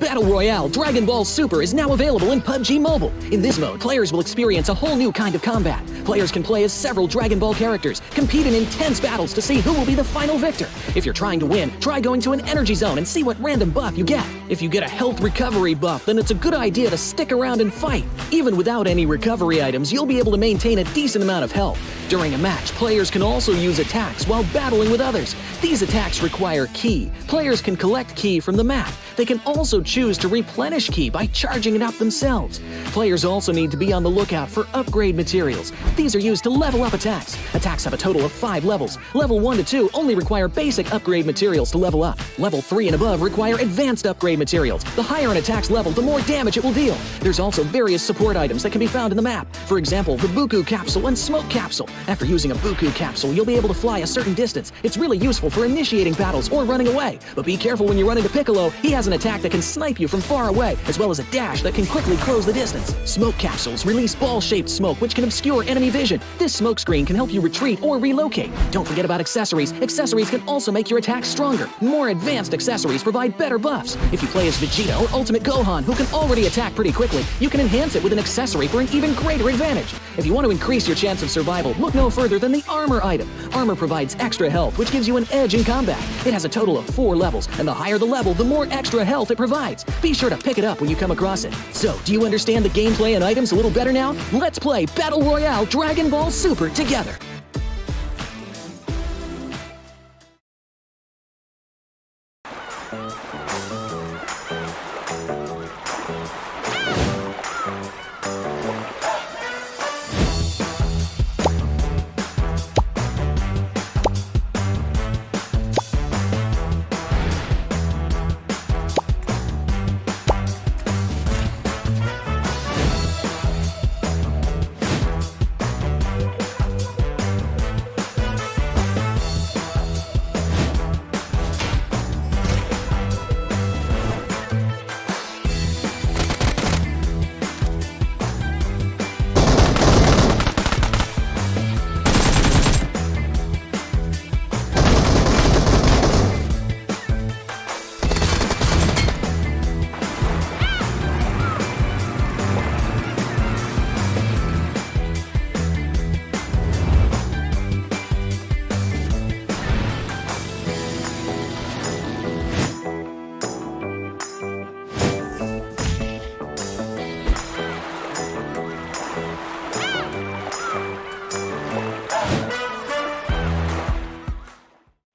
Battle Royale Dragon Ball Super is now available in PUBG Mobile. In this mode, players will experience a whole new kind of combat. Players can play as several Dragon Ball characters, compete in intense battles to see who will be the final victor. If you're trying to win, try going to an energy zone and see what random buff you get. If you get a health recovery buff, then it's a good idea to stick around and fight. Even without any recovery items, you'll be able to maintain a decent amount of health. During a match, players can also use attacks while battling with others. These attacks require ki. Players can collect ki from the map. They can also choose to replenish ki by charging it up themselves. Players also need to be on the lookout for upgrade materials. These are used to level up attacks. Attacks have a total of 5 levels. Level 1 to 2 only require basic upgrade materials to level up. Level 3 and above require advanced upgrade materials. The higher an attack's level, the more damage it will deal. There's also various support items that can be found in the map. For example, the Buku Capsule and Smoke Capsule. After using a Buku Capsule, you'll be able to fly a certain distance. It's really useful for initiating battles or running away. But be careful when you run into Piccolo. He has an attack that can snipe you from far away, as well as a dash that can quickly close the distance. Smoke Capsules release ball-shaped smoke, which can obscure enemy vision. This smoke screen can help you retreat or relocate. Don't forget about accessories. Accessories can also make your attack stronger. More advanced accessories provide better buffs. If you play as Vegeta or Ultimate Gohan, who can already attack pretty quickly, you can enhance it with an accessory for an even greater advantage. If you want to increase your chance of survival, look no further than the Armor item. Armor provides extra health, which gives you an edge in combat. It has a total of 4 levels, and the higher the level, the more extra health it provides. Be sure to pick it up when you come across it. So, do you understand the gameplay and items a little better now? Let's play Battle Royale Dragon Ball Super together!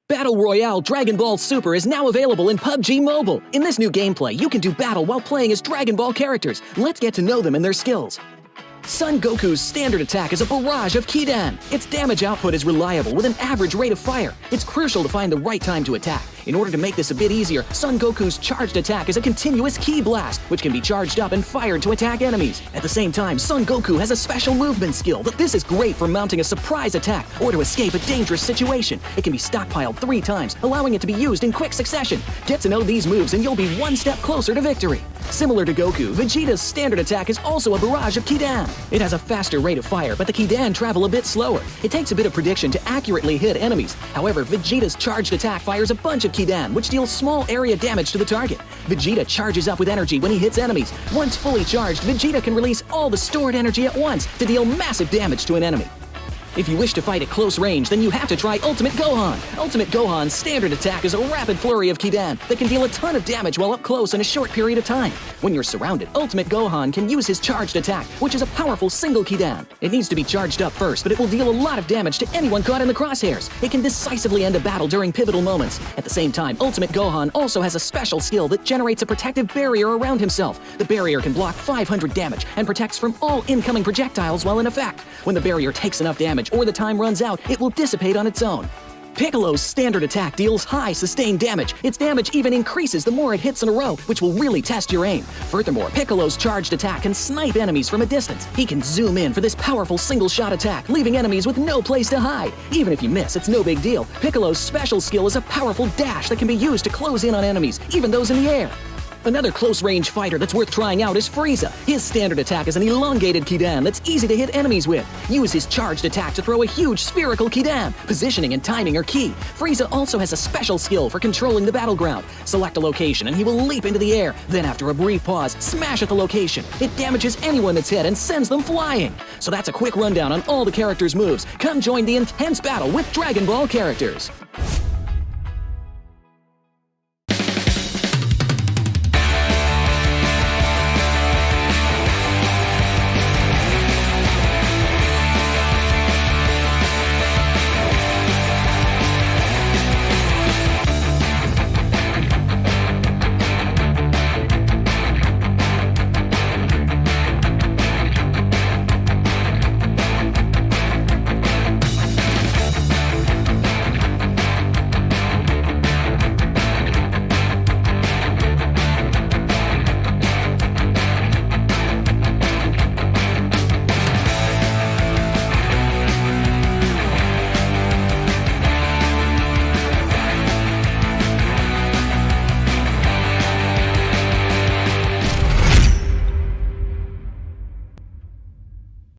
Battle Royale Dragon Ball Super is now available in PUBG Mobile. In this new gameplay, you can do battle while playing as Dragon Ball characters. Let's get to know them and their skills. Son Goku's standard attack is a barrage of Kidan. Its damage output is reliable with an average rate of fire. It's crucial to find the right time to attack. In order to make this a bit easier, Son Goku's charged attack is a continuous Ki Blast, which can be charged up and fired to attack enemies. At the same time, Son Goku has a special movement skill, but this is great for mounting a surprise attack or to escape a dangerous situation. It can be stockpiled 3 times, allowing it to be used in quick succession. Get to know these moves and you'll be one step closer to victory. Similar to Goku, Vegeta's standard attack is also a barrage of Kidan. It has a faster rate of fire, but the Kidan travel a bit slower. It takes a bit of prediction to accurately hit enemies. However, Vegeta's charged attack fires a bunch of Kidan, which deals small area damage to the target. Vegeta charges up with energy when he hits enemies. Once fully charged, Vegeta can release all the stored energy at once to deal massive damage to an enemy. If you wish to fight at close range, then you have to try Ultimate Gohan. Ultimate Gohan's standard attack is a rapid flurry of Kidan that can deal a ton of damage while up close in a short period of time. When you're surrounded, Ultimate Gohan can use his charged attack, which is a powerful single Kidan. It needs to be charged up first, but it will deal a lot of damage to anyone caught in the crosshairs. It can decisively end a battle during pivotal moments. At the same time, Ultimate Gohan also has a special skill that generates a protective barrier around himself. The barrier can block 500 damage and protects from all incoming projectiles while in effect. When the barrier takes enough damage or the time runs out, it will dissipate on its own. Piccolo's standard attack deals high sustained damage. Its damage even increases the more it hits in a row, which will really test your aim. Furthermore, Piccolo's charged attack can snipe enemies from a distance. He can zoom in for this powerful single-shot attack, leaving enemies with no place to hide. Even if you miss, it's no big deal. Piccolo's special skill is a powerful dash that can be used to close in on enemies, even those in the air. Another close-range fighter that's worth trying out is FaZe. His standard attack is an elongated Kidam that's easy to hit enemies with. Use his charged attack to throw a huge spherical Kidam. Positioning and timing are key. FaZe also has a special skill for controlling the battleground. Select a location and he will leap into the air. Then after a brief pause, smash at the location. It damages anyone that's hit and sends them flying. So that's a quick rundown on all the characters' moves. Come join the intense battle with Dragon Ball characters.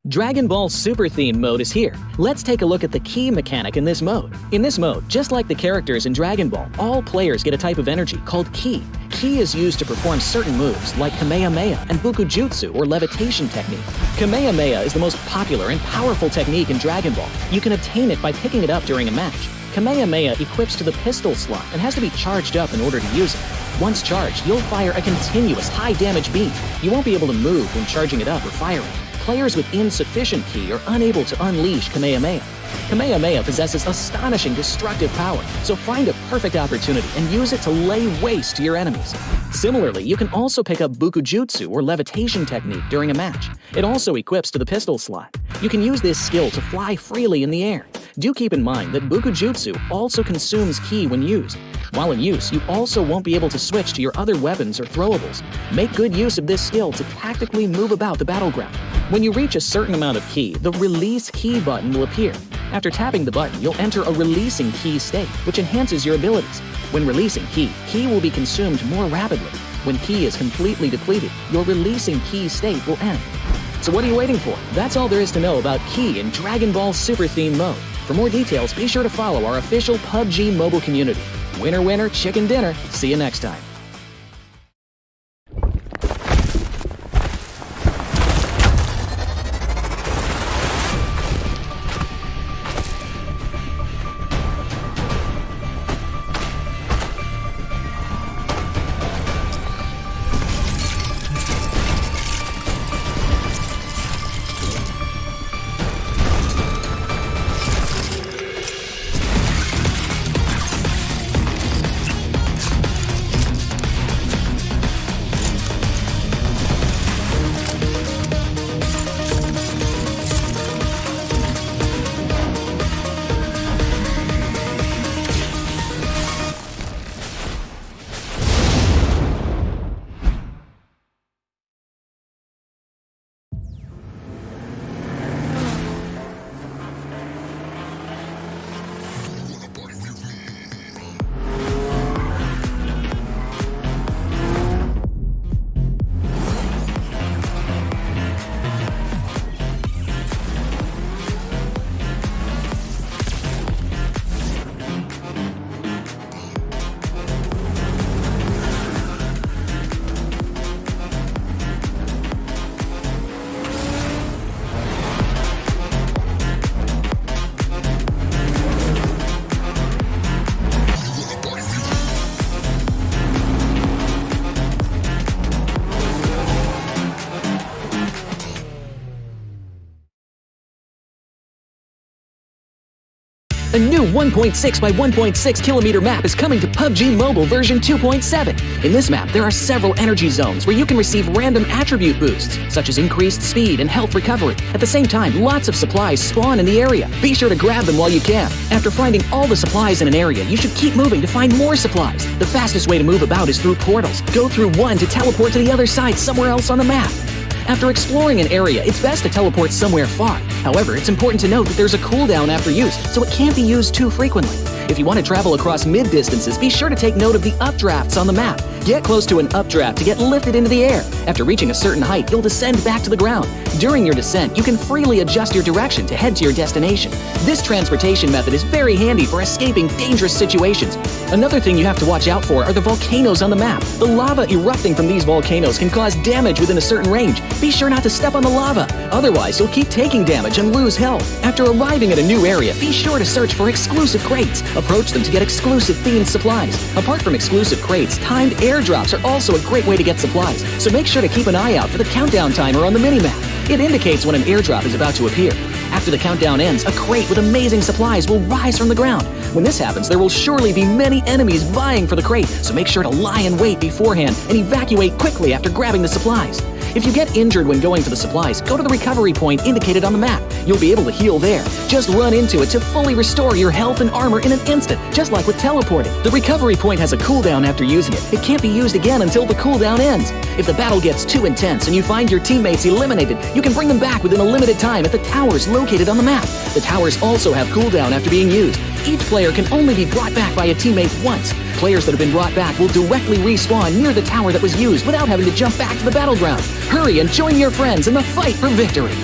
Dragon Ball Super Theme mode is here. Let's take a look at the key mechanic in this mode. In this mode, just like the characters in Dragon Ball, all players get a type of energy called ki. Ki is used to perform certain moves like Kamehameha and Bukujutsu or levitation technique. Kamehameha is the most popular and powerful technique in Dragon Ball. You can obtain it by picking it up during a match. Kamehameha equips to the pistol slot and has to be charged up in order to use it. Once charged, you'll fire a continuous high-damage beam. You won't be able to move when charging it up or firing. Players with insufficient ki are unable to unleash Kamehameha. Kamehameha possesses astonishing destructive power, so find a perfect opportunity and use it to lay waste to your enemies. Similarly, you can also pick up Bukujutsu or levitation technique during a match. It also equips to the pistol slot. You can use this skill to fly freely in the air. Do keep in mind that Bukujutsu also consumes ki when used. While in use, you also won't be able to switch to your other weapons or throwables. Make good use of this skill to tactically move about the battleground. When you reach a certain amount of ki, the Release Ki button will appear. After tapping the button, you'll enter a releasing ki state, which enhances your abilities. When releasing ki will be consumed more rapidly. When ki is completely depleted, your releasing ki state will end. So what are you waiting for? That's all there is to know about ki in Dragon Ball Super Theme mode. For more details, be sure to follow our official PUBG mobile community. Winner, winner, chicken dinner. See you next time. A new 1.6 by 1.6 kilometer map is coming to PUBG Mobile version 2.7. In this map, there are several energy zones where you can receive random attribute boosts, such as increased speed and health recovery. At the same time, lots of supplies spawn in the area. Be sure to grab them while you can. After finding all the supplies in an area, you should keep moving to find more supplies. The fastest way to move about is through portals. Go through one to teleport to the other side somewhere else on the map. After exploring an area, it's best to teleport somewhere far. However, it's important to note that there's a cooldown after use, so it can't be used too frequently. If you want to travel across mid-distances, be sure to take note of the updrafts on the map. Get close to an updraft to get lifted into the air. After reaching a certain height, you'll descend back to the ground. During your descent, you can freely adjust your direction to head to your destination. This transportation method is very handy for escaping dangerous situations. Another thing you have to watch out for are the volcanoes on the map. The lava erupting from these volcanoes can cause damage within a certain range. Be sure not to step on the lava, otherwise you'll keep taking damage and lose health. After arriving at a new area, be sure to search for exclusive crates. Approach them to get exclusive themed supplies. Apart from exclusive crates, timed airdrops are also a great way to get supplies, so make sure to keep an eye out for the countdown timer on the minimap. It indicates when an airdrop is about to appear. After the countdown ends, a crate with amazing supplies will rise from the ground. When this happens, there will surely be many enemies vying for the crate, so make sure to lie in wait beforehand and evacuate quickly after grabbing the supplies. If you get injured when going for the supplies, go to the recovery point indicated on the map. You'll be able to heal there. Just run into it to fully restore your health and armor in an instant, just like with teleporting. The recovery point has a cooldown after using it. It can't be used again until the cooldown ends. If the battle gets too intense and you find your teammates eliminated, you can bring them back within a limited time at the towers located on the map. The towers also have cooldown after being used. Each player can only be brought back by a teammate once. Players that have been brought back will directly respawn near the tower that was used without having to jump back to the battleground. Hurry and join your friends in the fight for victory.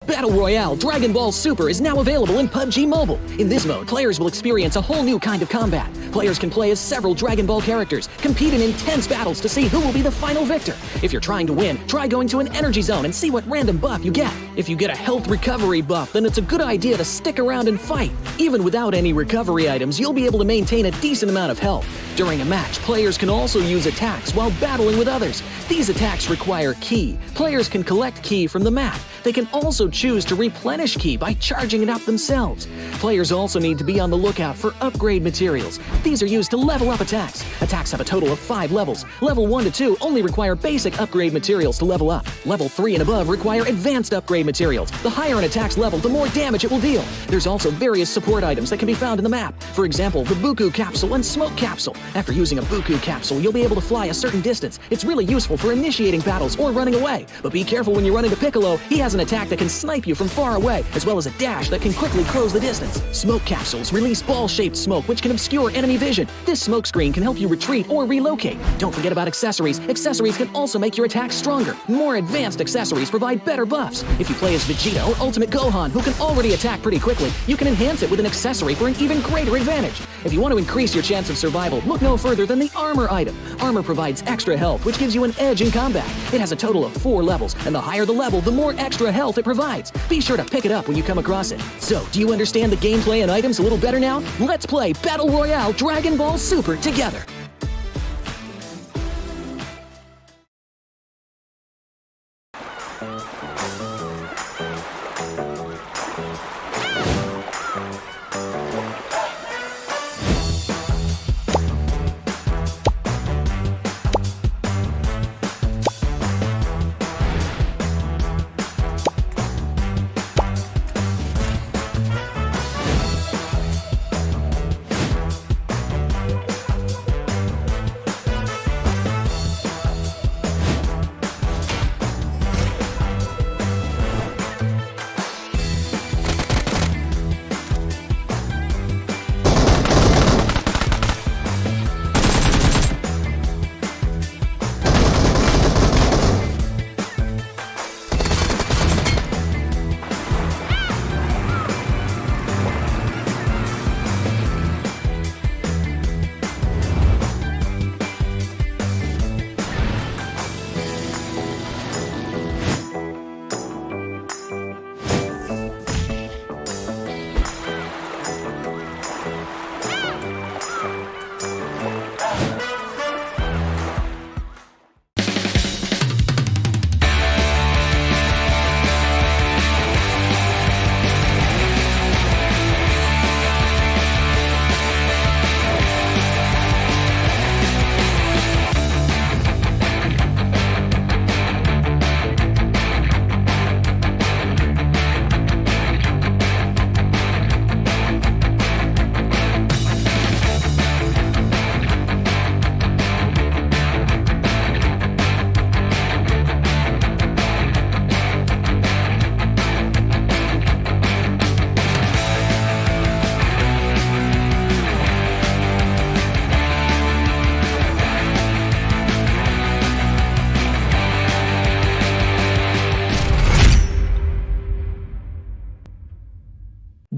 Battle Royale Dragon Ball Super is now available in PUBG Mobile. In this mode, players will experience a whole new kind of combat. Players can play as several Dragon Ball characters, compete in intense battles to see who will be the final victor. If you're trying to win, try going to an energy zone and see what random buff you get. If you get a health recovery buff, then it's a good idea to stick around and fight. Even without any recovery items, you'll be able to maintain a decent amount of health. During a match, players can also use attacks while battling with others. These attacks require ki. Players can collect ki from the map. They can also choose to replenish ki by charging it up themselves. Players also need to be on the lookout for upgrade materials. These are used to level up attacks. Attacks have a total of 5 levels. Level 1 to 2 only require basic upgrade materials to level up. Level 3 and above require advanced upgrade materials. The higher an attack's level, the more damage it will deal. There's also various support items that can be found in the map. For example, the Buku Capsule and Smoke Capsule. After using a Buku Capsule, you'll be able to fly a certain distance. It's really useful for initiating battles or running away. But be careful when you run into Piccolo. He has an attack that can snipe you from far away, as well as a dash that can quickly close the distance. Smoke Capsules release ball-shaped smoke, which can obscure enemy vision. This smoke screen can help you retreat or relocate. Don't forget about accessories. Accessories can also make your attack stronger. More advanced accessories provide better buffs. If you play as Vegeta or Ultimate Gohan, who can already attack pretty quickly, you can enhance it with an accessory for an even greater advantage. If you want to increase your chance of survival, look no further than the Armor item. Armor provides extra health, which gives you an edge in combat. It has a total of 4 levels, and the higher the level, the more extra extra health it provides. Be sure to pick it up when you come across it. So, do you understand the gameplay and items a little better now? Let's play Battle Royale Dragon Ball Super together!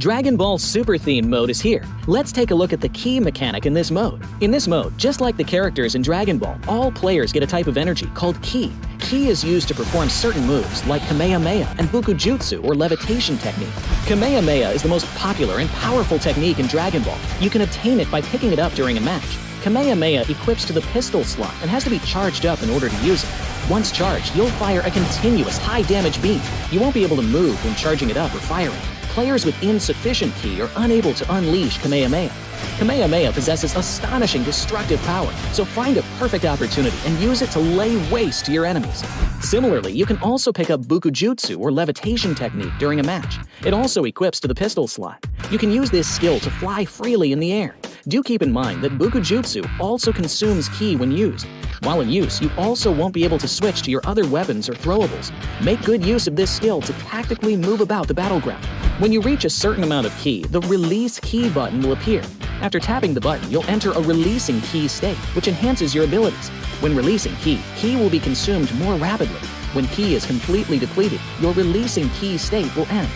Dragon Ball Super Theme mode is here. Let's take a look at the key mechanic in this mode. In this mode, just like the characters in Dragon Ball, all players get a type of energy called ki. Ki is used to perform certain moves like Kamehameha and Bukujutsu or levitation technique. Kamehameha is the most popular and powerful technique in Dragon Ball. You can obtain it by picking it up during a match. Kamehameha equips to the pistol slot and has to be charged up in order to use it. Once charged, you'll fire a continuous high-damage beam. You won't be able to move when charging it up or firing. Players with insufficient ki are unable to unleash Kamehameha. Kamehameha possesses astonishing destructive power, so find a perfect opportunity and use it to lay waste to your enemies. Similarly, you can also pick up Bukujutsu or levitation technique during a match. It also equips to the pistol slot. You can use this skill to fly freely in the air. Do keep in mind that Bukujutsu also consumes ki when used. While in use, you also won't be able to switch to your other weapons or throwables. Make good use of this skill to tactically move about the battleground. When you reach a certain amount of ki, the Release Ki button will appear. After tapping the button, you'll enter a releasing ki state, which enhances your abilities. When releasing ki, ki will be consumed more rapidly. When ki is completely depleted, your releasing ki state will end.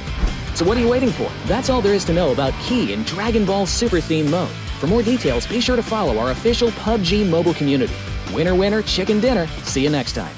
So what are you waiting for? That's all there is to know about ki in Dragon Ball Super Theme mode. For more details, be sure to follow our official PUBG mobile community. Winner, winner, chicken dinner. See you next time.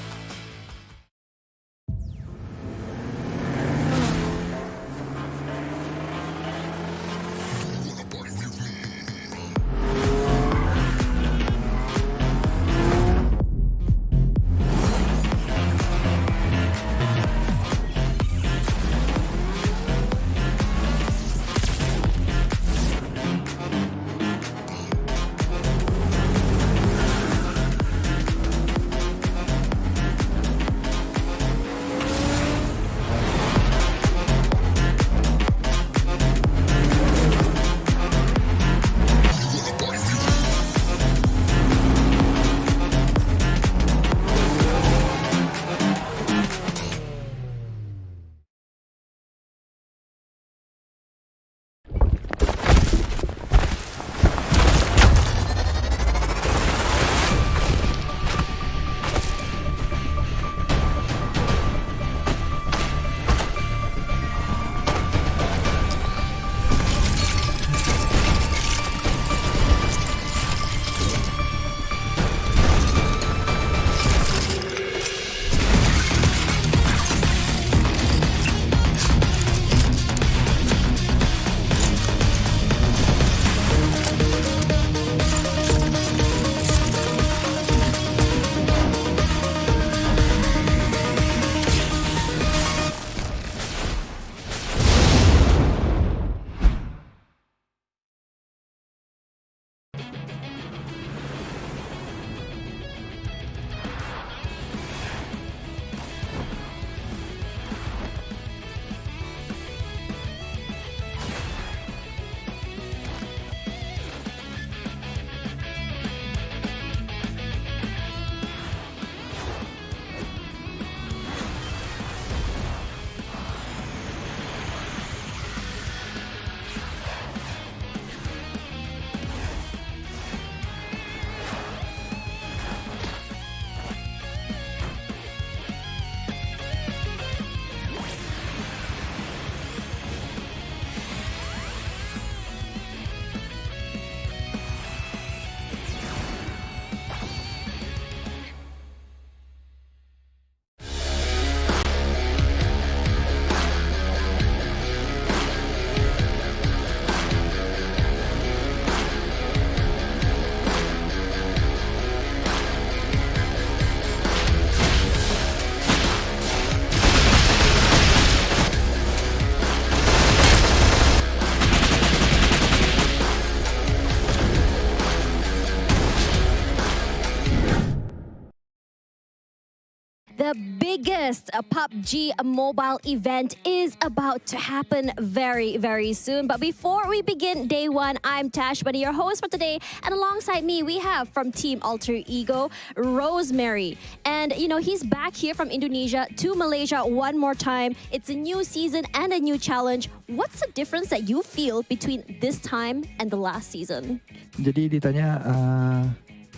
The biggest PUBG mobile event is about to happen very, very soon. But before we begin day one, I'm Tash, one of your hosts for today. And alongside me, we have from Team Alter Ego, Rosemary. And, he's back here from Indonesia to Malaysia one more time. It's a new season and a new challenge. What's the difference that you feel between this time and the last season? Jadi ditanya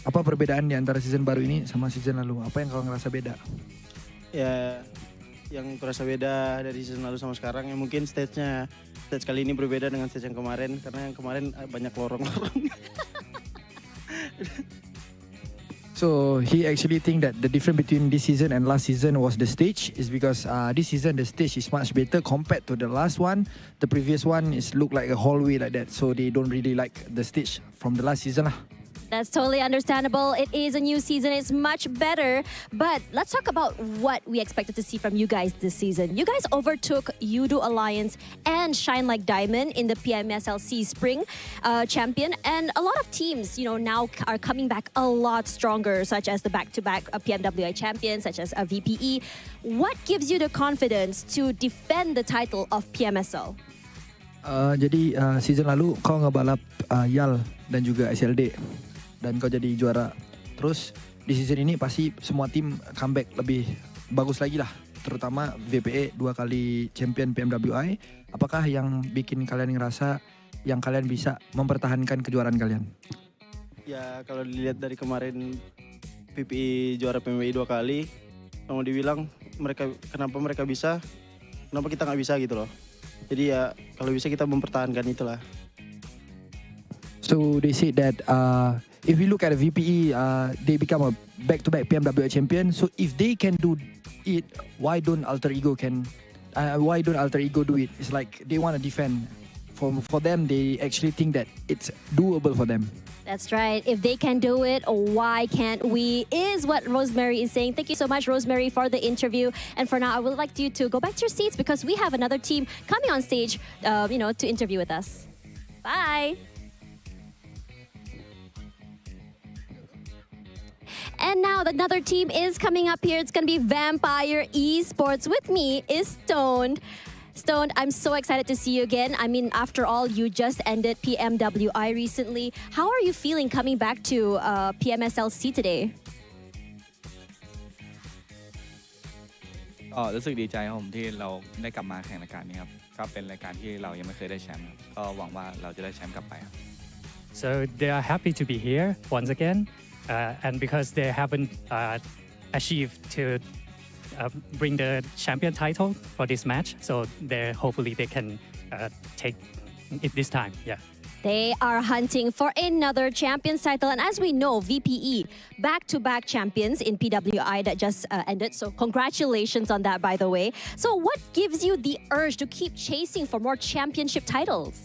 apa perbedaan di antara season baru ini sama season lalu? Apa yang kau ngerasa beda? Ya, yang terasa beda dari season lalu sama sekarang ya mungkin stage kali ini berbeda dengan stage yang kemarin karena yang kemarin banyak lorong-lorong. So he actually think that the difference between this season and last season was the stage is because this season the stage is much better compared to the last one. The previous one is look like a hallway like that, so they don't really like the stage from the last season lah. That's totally understandable. It is a new season. It's much better. But let's talk about what we expected to see from you guys this season. You guys overtook Yoodo Alliance and Shine Like Diamond in the PMSL SEA Spring champion. And a lot of teams, now are coming back a lot stronger, such as the back-to-back PMWI champions, such as VPE. What gives you the confidence to defend the title of PMSL? Jadi season lalu kau ngebalap YAL dan juga SLD. Dan kau jadi juara. Terus di season ini pasti semua tim comeback lebih bagus lagi lah. Terutama VPE 2 kali champion PMWI. Apakah yang bikin kalian ngerasa yang kalian bisa mempertahankan kejuaraan kalian? Ya kalau dilihat dari kemarin VPE juara PMWI 2 kali. Mau dibilang kenapa mereka bisa, kenapa kita nggak bisa gitu loh. Jadi ya kalau bisa kita mempertahankan itulah. So they say that if we look at a VPE, they become a back-to-back PMWI champion. So if they can do it, why don't Alter Ego do it? It's like they want to defend. For them, they actually think that it's doable for them. That's right. If they can do it, why can't we? Is what Rosemary is saying. Thank you so much, Rosemary, for the interview. And for now, I would like you to go back to your seats because we have another team coming on stage, to interview with us. Bye. And now another team is coming up here. It's going to be Vampire Esports. With me is Stoned. Stoned, I'm so excited to see you again. I mean, after all, you just ended PMWI recently. How are you feeling coming back to PMSL SEA today? รู้สึกดีใจครับผมที่เราได้กลับมาแข่งรายการนี้ครับก็เป็นรายการที่เรายังไม่เคยได้แชมป์ครับก็หวังว่าเราจะได้แชมป์กลับไปครับ So they are happy to be here once again, and because they haven't achieved to bring the champion title for this match, so hopefully they can take it this time. Yeah. They are hunting for another champion's title. And as we know, VPE, back-to-back champions in PWI that just ended. So congratulations on that, by the way. So what gives you the urge to keep chasing for more championship titles?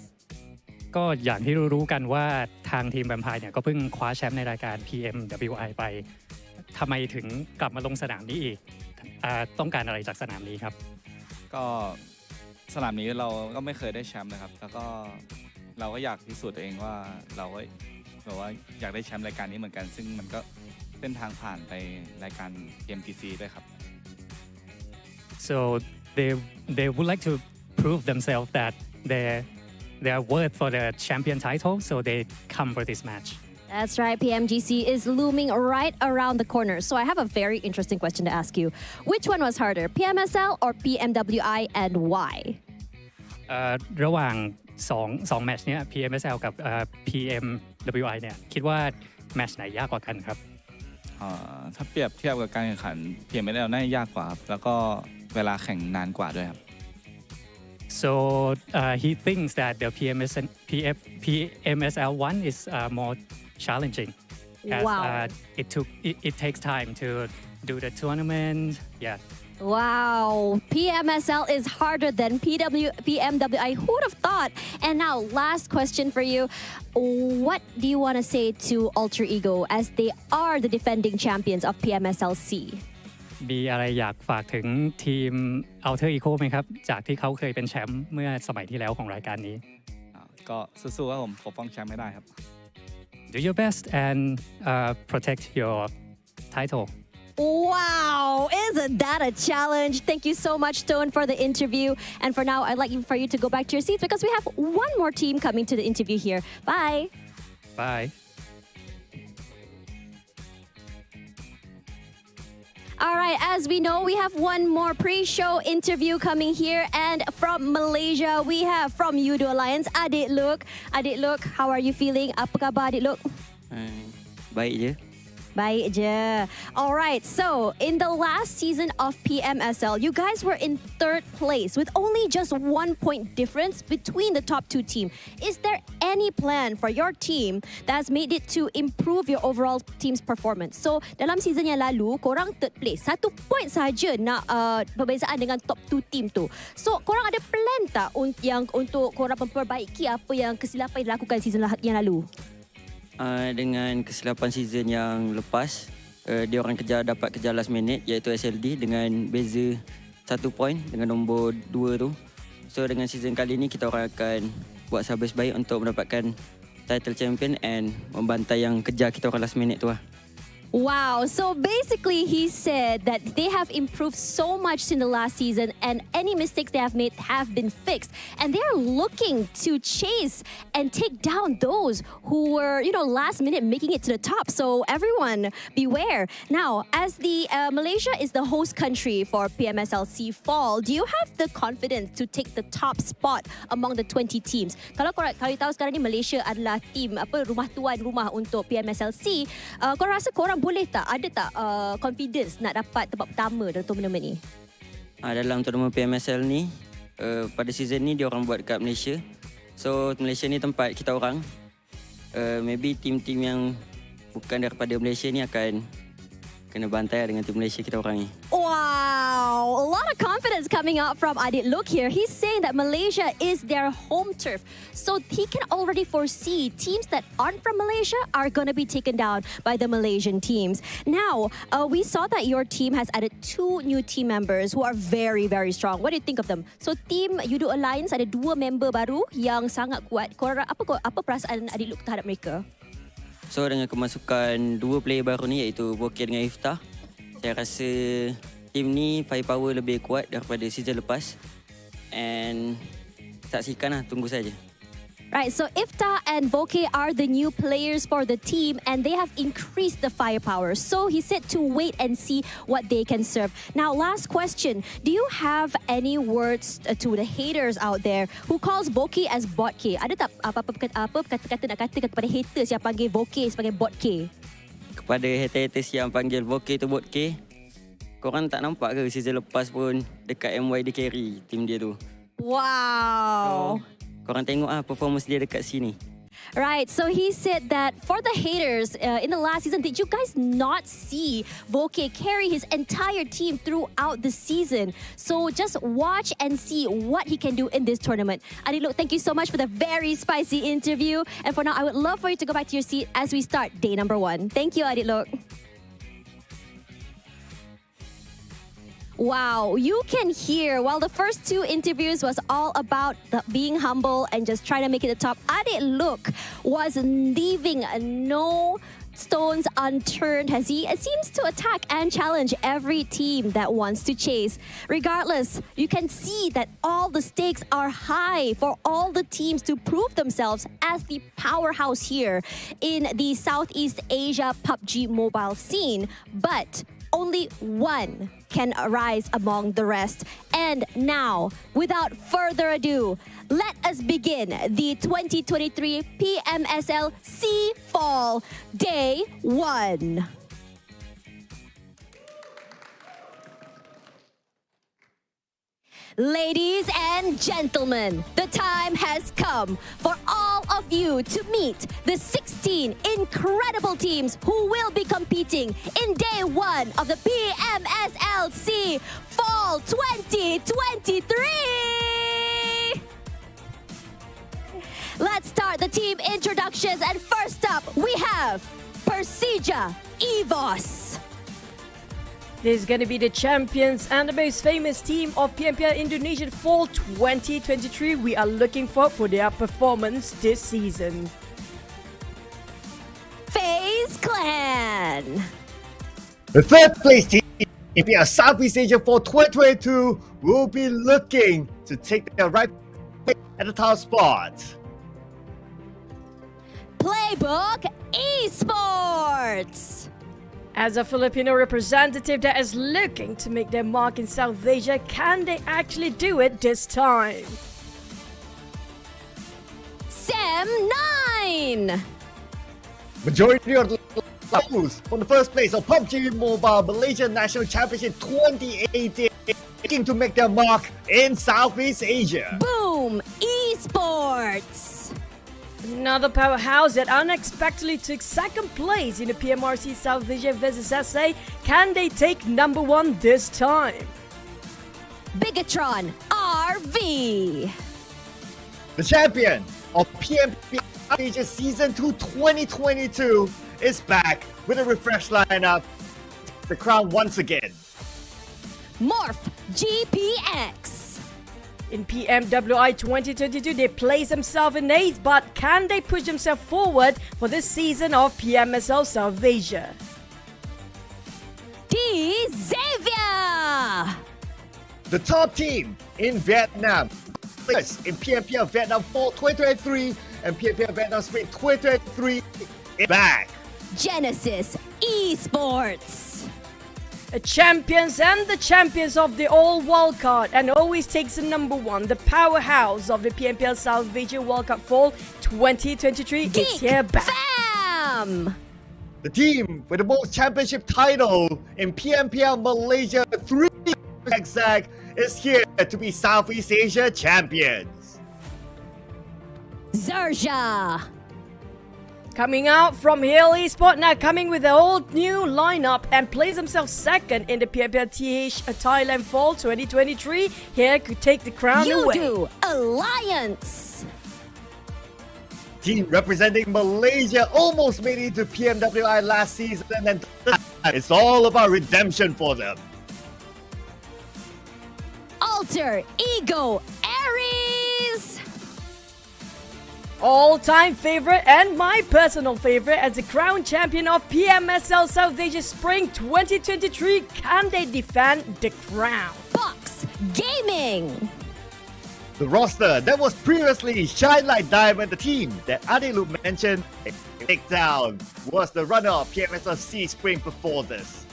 ก็อย่างที่รู้กันว่าทางทีมแวมไพร์เนี่ยก็เพิ่งคว้าแชมป์ในรายการ PMWI ไปทำไมถึงกลับมาลงสนามนี้อีกต้องการอะไรจากสนามนี้ครับก็สนามนี้เราก็ไม่เคยได้แชมป์นะครับแล้วก็เราก็อยากพิสูจน์ตัวเองว่าเราก็แบบว่าอยากได้แชมป์รายการนี้เหมือนกันซึ่งมันก็เส้นทางผ่านไปรายการ PMTC ด้วยครับ So they would like to prove themselves that they are worth for the champion title, so they come for this match. That's right. PMGC is looming right around the corner. So I have a very interesting question to ask you. Which one was harder, PMSL or PMWI, and why? ระหว่าง2แมตช์เนี้ย PMSL กับPMWI เนี่ยคิดว่าแมตช์ไหนยากกว่ากันครับถ้าเปรียบเทียบกับการแข่งขัน PMSL น่าจะยากกว่าครับแล้วก็เวลาแข่งนานกว่าด้วยครับ So he thinks that the PMSL one is more challenging. Wow. It takes time to do the tournament. Yeah. Wow. PMSL is harder than PMWI. Who would have thought? And now, last question for you. What do you want to say to Alter Ego as they are the defending champions of PMSL SEA? มีอะไรอยากฝากถึงทีม Alter Ego ไหมครับจากที่เขาเคยเป็นแชมป์เมื่อสมัยที่แล้วของรายการนี้ก็สู้ๆครับผมปกป้องแชมป์ให้ได้ครับ Do your best and protect your title. Wow. Wow, isn't that a challenge? Thank you so much, Stone, for the interview. And for now, I'd like for you to go back to your seats because we have one more team coming to the interview here. Bye. Bye. All right, as we know, we have one more pre-show interview coming here. And from Malaysia, we have from Yoodo Alliance, Adik Look. Adik Look, how are you feeling? Apa khabar, Adik Look? Baik je. Baik je. All right, so in the last season of PMSL, you guys were in third place with only just 1 point difference between the top two teams. Is there any plan for your team that has made it to improve your overall team's performance? So, dalam season yang lalu, korang third place. 1 point saja nak perbezaan dengan top 2 team tu. So, korang ada plan tak untuk korang memperbaiki apa yang kesilapan yang dilakukan season yang lalu? Dengan kesilapan season yang lepas, dia orang dapat kejar last minute iaitu SLD dengan beza 1 point dengan nombor 2 tu. So dengan season kali ni kita orang akan buat sehabis baik untuk mendapatkan title champion and membantai yang kejar kita orang last minute tu lah. Wow, so basically he said that they have improved so much in the last season and any mistakes they have made have been fixed. And they are looking to chase and take down those who were, last minute making it to the top. So everyone beware. Now, as the Malaysia is the host country for PMSL SEA Fall, do you have the confidence to take the top spot among the 20 teams? Kalau tahu sekarang ni Malaysia adalah team rumah tuan rumah untuk PMSL SEA, korang rasa korang boleh tak, ada tak confidence nak dapat tempat pertama dalam tournament ni? Dalam tournament PMSL ni, pada season ni dia orang buat dekat Malaysia. So Malaysia ni tempat kita orang. Maybe team-team yang bukan daripada Malaysia ni akan kena bantai dengan tim Malaysia kita orang ni. Wow, a lot of confidence coming out from Adik Look here. He's saying that Malaysia is their home turf. So he can already foresee teams that aren't from Malaysia are going to be taken down by the Malaysian teams. Now, we saw that your team has added 2 new team members who are very, very strong. What do you think of them? So team Yoodo Alliance ada 2 member baru yang sangat kuat. Apa perasaan Adik Look terhadap mereka? So dengan kemasukan 2 player baru ni iaitu Bokeh dengan Iftah, saya rasa tim ni firepower lebih kuat daripada season lepas. And saksikanlah, tunggu saja. Right, so Iftah and Voke are the new players for the team and they have increased the firepower. So he said to wait and see what they can serve. Now, last question. Do you have any words to the haters out there who calls Voke as bot K? Ada tak apa kata-kata nak katakan kepada haters yang panggil Voke sebagai bot K? Kepada haters yang panggil Bokeh tu bot K, korang tak nampak ke season lepas pun dekat MY dia carry tim dia tu? Wow. So, korang tengok performance dia dekat sini. Right, so he said that for the haters in the last season, did you guys not see Voke carry his entire team throughout the season? So just watch and see what he can do in this tournament. Adik Look, thank you so much for the very spicy interview. And for now, I would love for you to go back to your seat as we start day number 1. Thank you, Adik Look. Wow, you can hear while the first 2 interviews was all about being humble and just trying to make it the top, Adik Look was leaving no stones unturned as he seems to attack and challenge every team that wants to chase. Regardless, you can see that all the stakes are high for all the teams to prove themselves as the powerhouse here in the Southeast Asia PUBG mobile scene. But only one can arise among the rest. And now, without further ado, let us begin the 2023 PMSL SEA Fall Day 1. Ladies and gentlemen, the time has come for all of you to meet the 16 incredible teams who will be competing in day 1 of the PMSL SEA Fall 2023. Let's start the team introductions, and first up we have PERSIJA EVOS. This is going to be the champions and the most famous team of PMPL Indonesian Fall 2023. We are looking forward for their performance this season. FaZe Clan. The third place team PMPL Southeast Asia Fall 2022 will be looking to take their right place at the top spot. PLAYBOOK Esports. As a Filipino representative that is looking to make their mark in South Asia, can they actually do it this time? SEM9. Majority of the players from the first place of PUBG Mobile Malaysia National Championship 2018 looking to make their mark in Southeast Asia. Boom Esports. Another powerhouse that unexpectedly took second place in the PMRC South Asia vs SA. Can they take number one this time? BIGETRON RV. The champion of PMPL Asia Season 2 2022 is back with a refreshed lineup. The crown once again. MORPH GPX. In PMWI 2022, they placed themselves in 8th, but can they push themselves forward for this season of PMSL South Asia? Xavier. The top team in Vietnam in PMPL Vietnam Fall 2023 and PMPL Vietnam Spring 2023 is back. Genesis Esports. Champions and the champions of the all wildcard and always takes the number one. The powerhouse of the PMPL South Asia World Cup Fall 2023 GEEK is here back. Fam. The team with the most championship title in PMPL Malaysia 3 exact is here to be Southeast Asia champions. XERXIA. Coming out from Hill Esports, now coming with a whole new lineup and plays themselves second in the PMPL Thailand Fall 2023. Here could take the crown away. Yoodo Alliance. Team representing Malaysia almost made it to PMWI last season, and it's all about redemption for them. Alter Ego Aries. All-time favorite and my personal favorite as the crown champion of PMSL South Asia Spring 2023. Can they defend the crown? Box Gaming. The roster that was previously Shine Like Diamond, the team that Adilu mentioned, Takedown, was the runner of PMSL SEA Spring before this.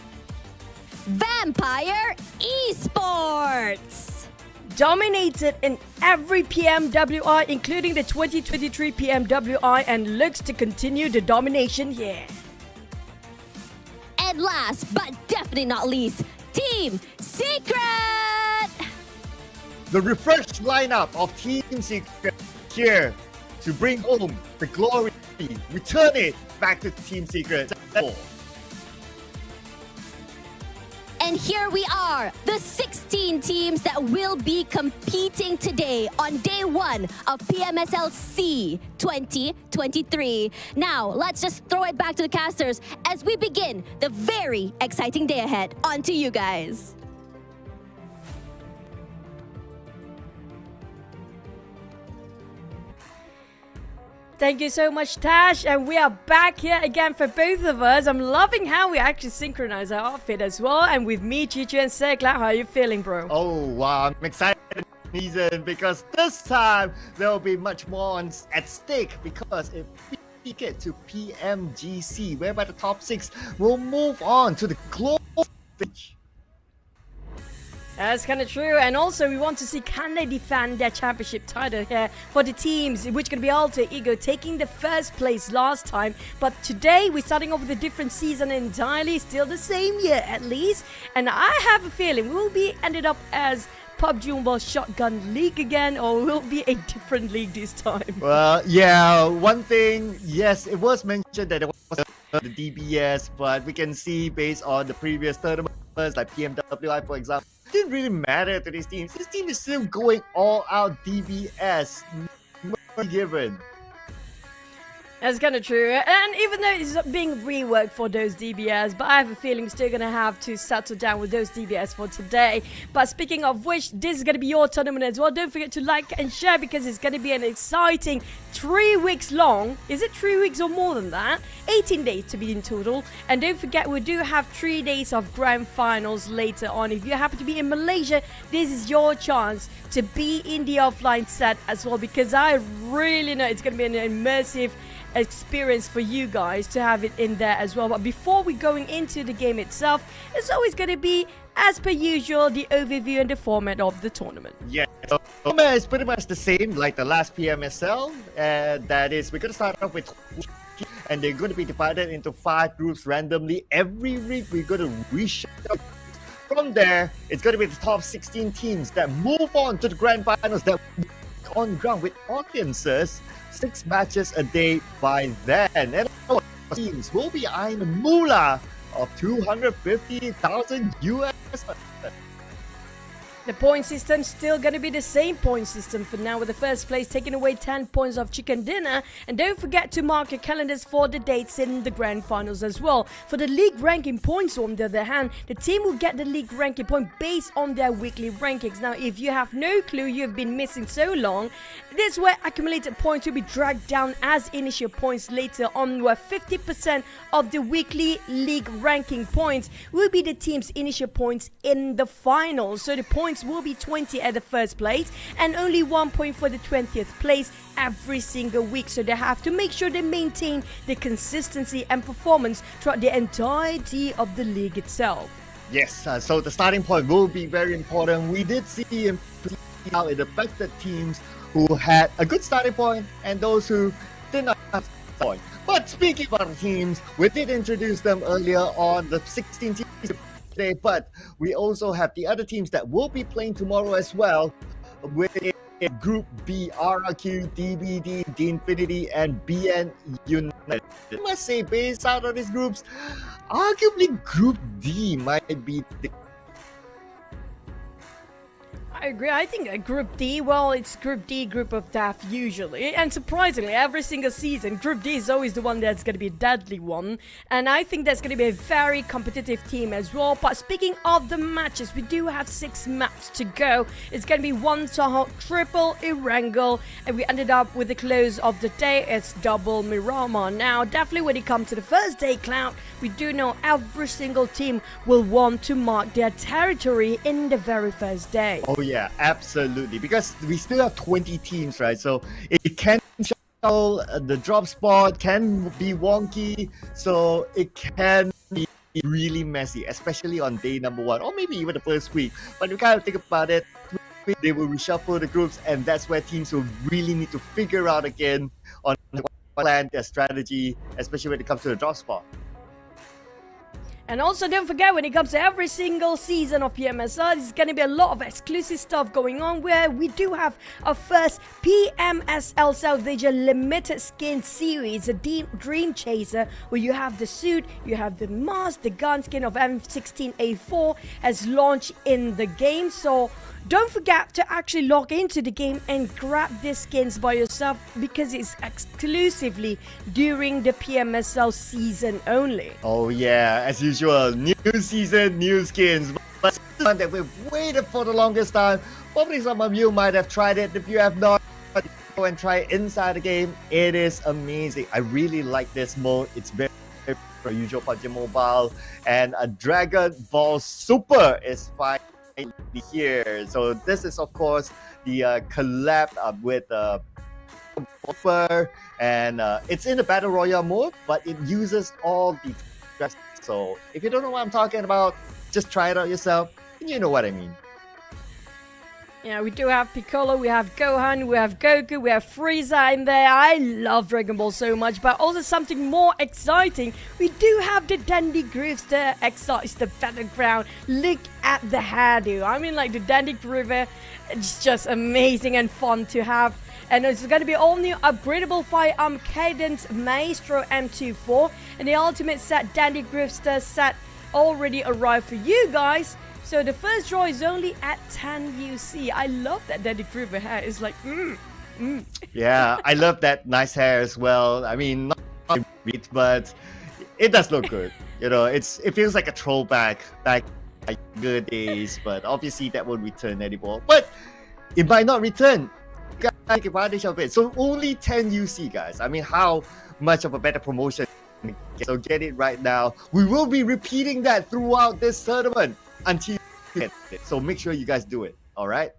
Vampire Esports. Dominated in every PMWI, including the 2023 PMWI, and looks to continue the domination here. And last but definitely not least, Team Secret. The refreshed lineup of Team Secret here to bring home the glory, return it back to Team Secret. And here we are, the 16 teams that will be competing today on day one of PMSL SEA 2023. Now, let's just throw it back to the casters as we begin the very exciting day ahead. On to you guys. Thank you so much, Tash, and we are back here again for both of us. I'm loving how we actually synchronize our outfit as well. And with me, Chichu and FaZe Clan, how are you feeling, bro? Oh wow, I'm excited season because this time there will be much more at stake because if we get to PMGC, whereby the top 6 will move on to the global stage. That's kind of true, and also we want to see can they defend their championship title here for the teams, which going to be Alter Ego taking the first place last time. But today we're starting off with a different season entirely, still the same year at least, and I have a feeling we'll be ended up as PUBG Mobile Shotgun League again, or will be a different league this time. Well, yeah, one thing, yes, it was mentioned that it was the DBS, but we can see based on the previous tournaments like PMWI, for example, it didn't really matter to these teams. This team is still going all out DBS, given. That's kind of true. And even though it's being reworked for those DBS, but I have a feeling we're still going to have to settle down with those DBS for today. But speaking of which, this is going to be your tournament as well. Don't forget to like and share because it's going to be an exciting 3 weeks long. Is it 3 weeks or more than that? 18 days to be in total. And don't forget, we do have 3 days of grand finals later on. If you happen to be in Malaysia, this is your chance to be in the offline set as well, because I really know it's going to be an immersive experience for you guys to have it in there as well. But before we going into the game itself, it's always going to be, as per usual, the overview and the format of the tournament. Yeah, so format is pretty much the same like the last PMSL. That is, we're going to start off with, and they're going to be divided into 5 groups randomly. Every week we're going to reshuffle. From there, it's going to be the top 16 teams that move on to the grand finals that on ground with audiences 6 matches a day by then. And our teams will be eyeing a moolah of 250,000 US. The point system still going to be the same point system for now, with the first place taking away 10 points of chicken dinner. And don't forget to mark your calendars for the dates in the grand finals as well. For the league ranking points, on the other hand, the team will get the league ranking point based on their weekly rankings. Now, if you have no clue, you've been missing so long, this is where accumulated points will be dragged down as initial points later on, where 50% of the weekly league ranking points will be the team's initial points in the finals. So the points will be 20 at the first place and only 1 point for the 20th place every single week. So they have to make sure they maintain the consistency and performance throughout the entirety of the league itself. Yes, so the starting point will be very important. We did see how it affected teams who had a good starting point and those who did not have a point. But speaking about the teams, we did introduce them earlier on, the 16 teams today, but we also have the other teams that will be playing tomorrow as well, with Group B, RRQ, DBD, Dinfinity, and BN United. I must say, based out of these groups, arguably Group D might be the... I agree. I think Group D, well, it's Group D, Group of Death usually. And surprisingly, every single season, Group D is always the one that's going to be a deadly one. And I think that's going to be a very competitive team as well. But speaking of the matches, we do have 6 maps to go. It's going to be 1 Tahoe, triple Erangel. And we ended up with the close of the day, it's double Miramar. Now, definitely when it comes to the first day, Cloud, we do know every single team will want to mark their territory in the very first day. Oh yeah, absolutely. Because we still have 20 teams, right? So it can shuffle, the drop spot can be wonky, so it can be really messy, especially on day number 1, or maybe even the first week. But you kind of think about it, they will reshuffle the groups, and that's where teams will really need to figure out again on what plan, their strategy, especially when it comes to the drop spot. And also don't forget, when it comes to every single season of PMSL, there's going to be a lot of exclusive stuff going on, where we do have our first PMSL South Asia limited skin series, a Dream Chaser, where you have the suit, you have the mask, the gun skin of M16A4 has launched in the game. So don't forget to actually log into the game and grab these skins by yourself, because it's exclusively during the PMSL season only. Oh yeah, as usual, new season, new skins. But one that we've waited for the longest time. Probably some of you might have tried it. If you have not, go and try it inside the game. It is amazing. I really like this mode. It's very usual PUBG Mobile, and a Dragon Ball Super is fine here. So this is of course the collab with and it's in the Battle Royale mode, but it uses all the dress. So if you don't know what I'm talking about, just try it out yourself and you know what I mean. Yeah, we do have Piccolo, we have Gohan, we have Goku, we have Frieza in there. I love Dragon Ball so much, but also something more exciting. We do have the Dandy Groovester Exarch the battleground. Look at the hairdo. I mean, like, the Dandy Groover, it's just amazing and fun to have. And it's going to be all new upgradable firearm Cadence Maestro M24. And the ultimate set, Dandy Groovester set, already arrived for you guys. So the first draw is only at 10 UC. I love that Dandy Groover hair. It's like, Yeah, I love that nice hair as well. I mean, not it, but it does look good. You know, it feels like a throwback back like good days, but obviously that won't return anymore. But it might not return. You guys take advantage of it. So only 10 UC, guys. I mean, how much of a better promotion? So get it right now. We will be repeating that throughout this tournament until you get it. So make sure you guys do it. All right.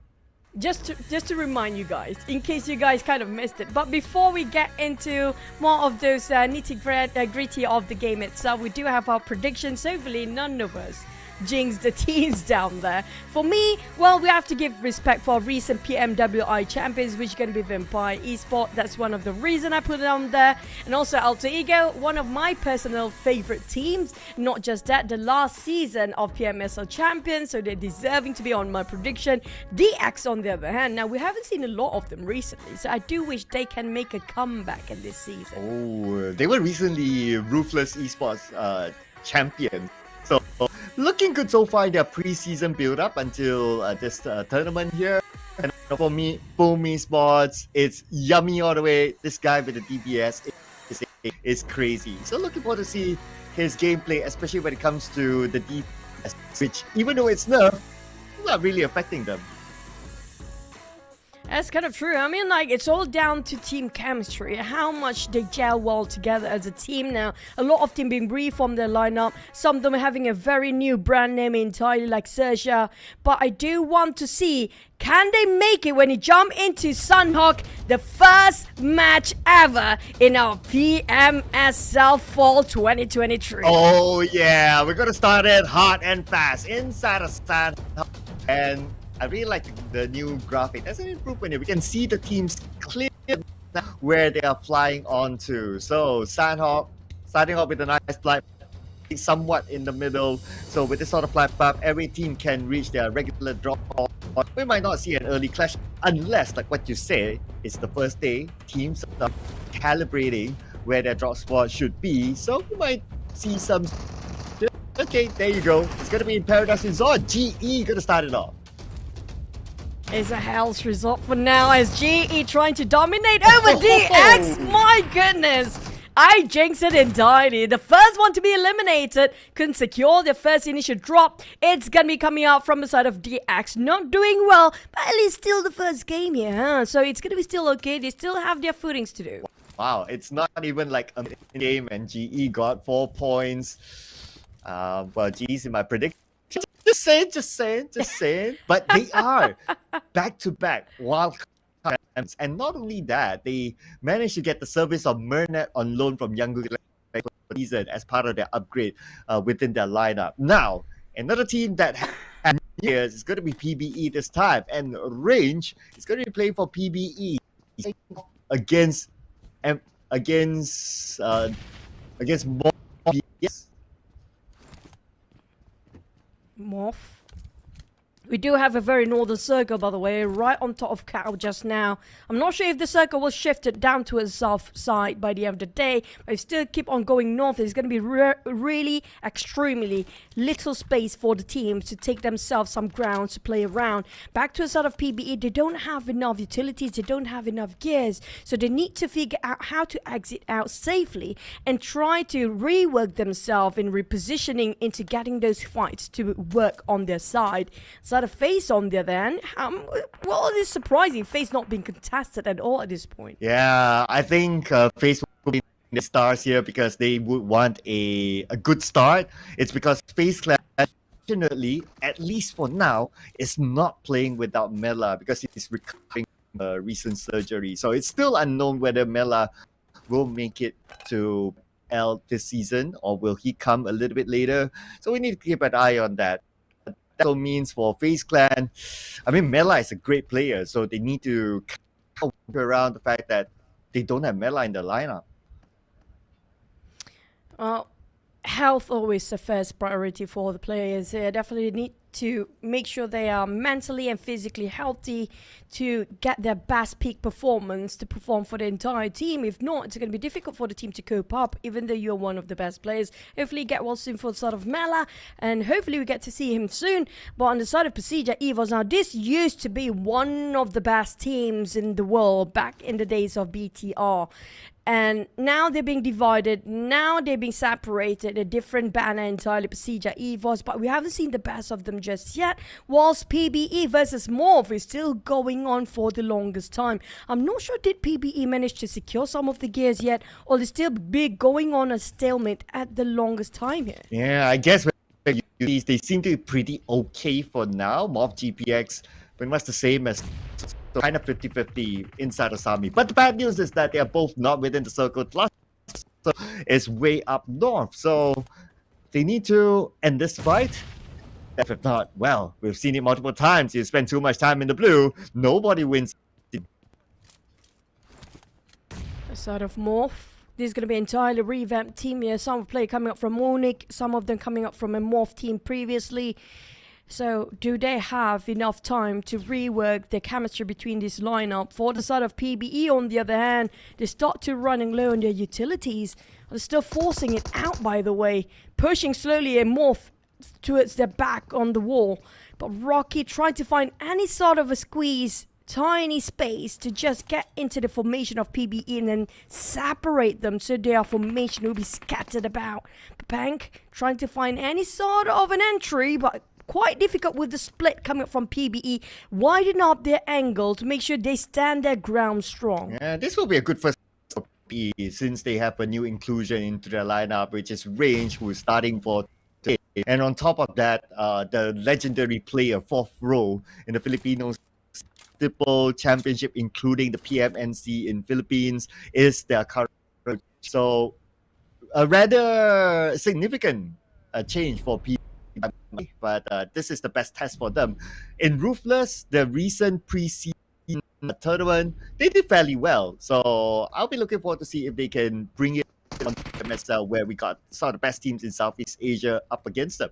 Just to remind you guys, in case you guys kind of missed it, but before we get into more of those nitty-gritty of the game itself, we do have our predictions. Hopefully none of us jinx the teams down there. For me, well, we have to give respect for recent PMWI champions, which are going to be Vampire Esports. That's one of the reasons I put it on there. And also Alter Ego, one of my personal favorite teams. Not just that, the last season of PMSL champions, so they're deserving to be on my prediction. DX on the other hand, now we haven't seen a lot of them recently, so I do wish they can make a comeback in this season. Oh, they were recently Ruthless Esports champions. So looking good so far in their preseason build-up until this tournament here. And for me, Boom Esports, it's yummy all the way. This guy with the DBS is crazy. So looking forward to see his gameplay, especially when it comes to the DBS, which even though it's nerfed, not really affecting them. That's kind of true. I mean, like, it's all down to team chemistry, how much they gel well together as a team now. A lot of them being reformed their lineup. Some of them having a very new brand name entirely, like XERXIA. But I do want to see, can they make it when you jump into Sunhawk, the first match ever in our PMSL Fall 2023? Oh yeah, we're gonna start it hot and fast inside of Sunhawk. And I really like the new graphic. That's an improvement here. We can see the teams clearly where they are flying onto. So Sandhawk starting off with a nice flight, somewhat in the middle. So with this sort of flight path, every team can reach their regular drop off. We might not see an early clash unless, like what you say, it's the first day. Teams are calibrating where their drop spot should be. So we might see some. Okay, there you go. It's gonna be in Paradise Resort. GE gonna start it off. It's a hell's result for now as GE trying to dominate over DX. My goodness. I jinxed it entirely. The first one to be eliminated couldn't secure their first initial drop. It's gonna be coming out from the side of DX. Not doing well, but at least still the first game here, huh? So it's gonna be still okay. They still have their footings to do. Wow, it's not even like a game and GE got 4 points. Well, GE's in my prediction. Just saying. But they are back-to-back wild cards. And not only that, they managed to get the service of Mernet on loan from Yangon for the season as part of their upgrade within their lineup. Now, another team that has years is going to be PBE this time. And Range is going to be playing for PBE against MORPH. MORPH. We do have a very northern circle, by the way, right on top of Cal just now. I'm not sure if the circle will shift it down to a south side by the end of the day, but if still keep on going north, there's going to be really extremely little space for the teams to take themselves some ground to play around. Back to the side of PBE, they don't have enough utilities, they don't have enough gears, so they need to figure out how to exit out safely and try to rework themselves in repositioning into getting those fights to work on their side. Side of FaZe on the other hand, well, it is surprising FaZe not being contested at all at this point. Yeah, I think FaZe will be the stars here because they would want a good start. It's because FaZe Clan, fortunately, at least for now, is not playing without Mela because he's recovering recent surgery. So it's still unknown whether Mela will make it to L this season or will he come a little bit later. So we need to keep an eye on that. That also means for FaZe Clan, I mean, Mela is a great player, so they need to counter around the fact that they don't have Mela in the lineup. Health always the first priority for the players. Definitely need to make sure they are mentally and physically healthy to get their best peak performance to perform for the entire team. If not, it's going to be difficult for the team to cope up, even though you're one of the best players. Hopefully get well soon for the side of Mela, and hopefully we get to see him soon. But on the side of PERSIJA EVOS, now this used to be one of the best teams in the world back in the days of BTR. And now they're being divided, now they're being separated, a different banner entirely, PERSIJA EVOS, but we haven't seen the best of them just yet, whilst PBE versus MORPH is still going on for the longest time. I'm not sure did PBE manage to secure some of the gears yet, or is still going on a stalemate at the longest time here. Yeah, I guess they seem to be pretty okay for now. MORPH GPX pretty much the same as kind of 50-50 inside of Sami. But the bad news is that they are both not within the circle. Plus, it's way up north. So they need to end this fight. If not, well, we've seen it multiple times. You spend too much time in the blue, nobody wins. Side of MORPH. This is going to be an entirely revamped team here. Some play coming up from Munich, some of them coming up from a MORPH team previously. So do they have enough time to rework the chemistry between this lineup? For the side of PBE, on the other hand, they start to running low on their utilities. They're still forcing it out, by the way. Pushing slowly a MORPH towards their back on the wall. But Rocky tried to find any sort of a squeeze, tiny space to just get into the formation of PBE and then separate them so their formation will be scattered about. Pank trying to find any sort of an entry, but quite difficult with the split coming up from PBE. Widen up their angle to make sure they stand their ground strong. Yeah, this will be a good first for PBE since they have a new inclusion into their lineup, which is Range, who is starting for today. And on top of that, the legendary player, fourth row in the Filipinos multiple championship, including the PMNC in Philippines, is their current. So a rather significant change for PBE. But this is the best test for them. In Ruthless, the recent pre-season tournament, they did fairly well. So I'll be looking forward to see if they can bring it on to PMSL, where we got some of the best teams in Southeast Asia up against them.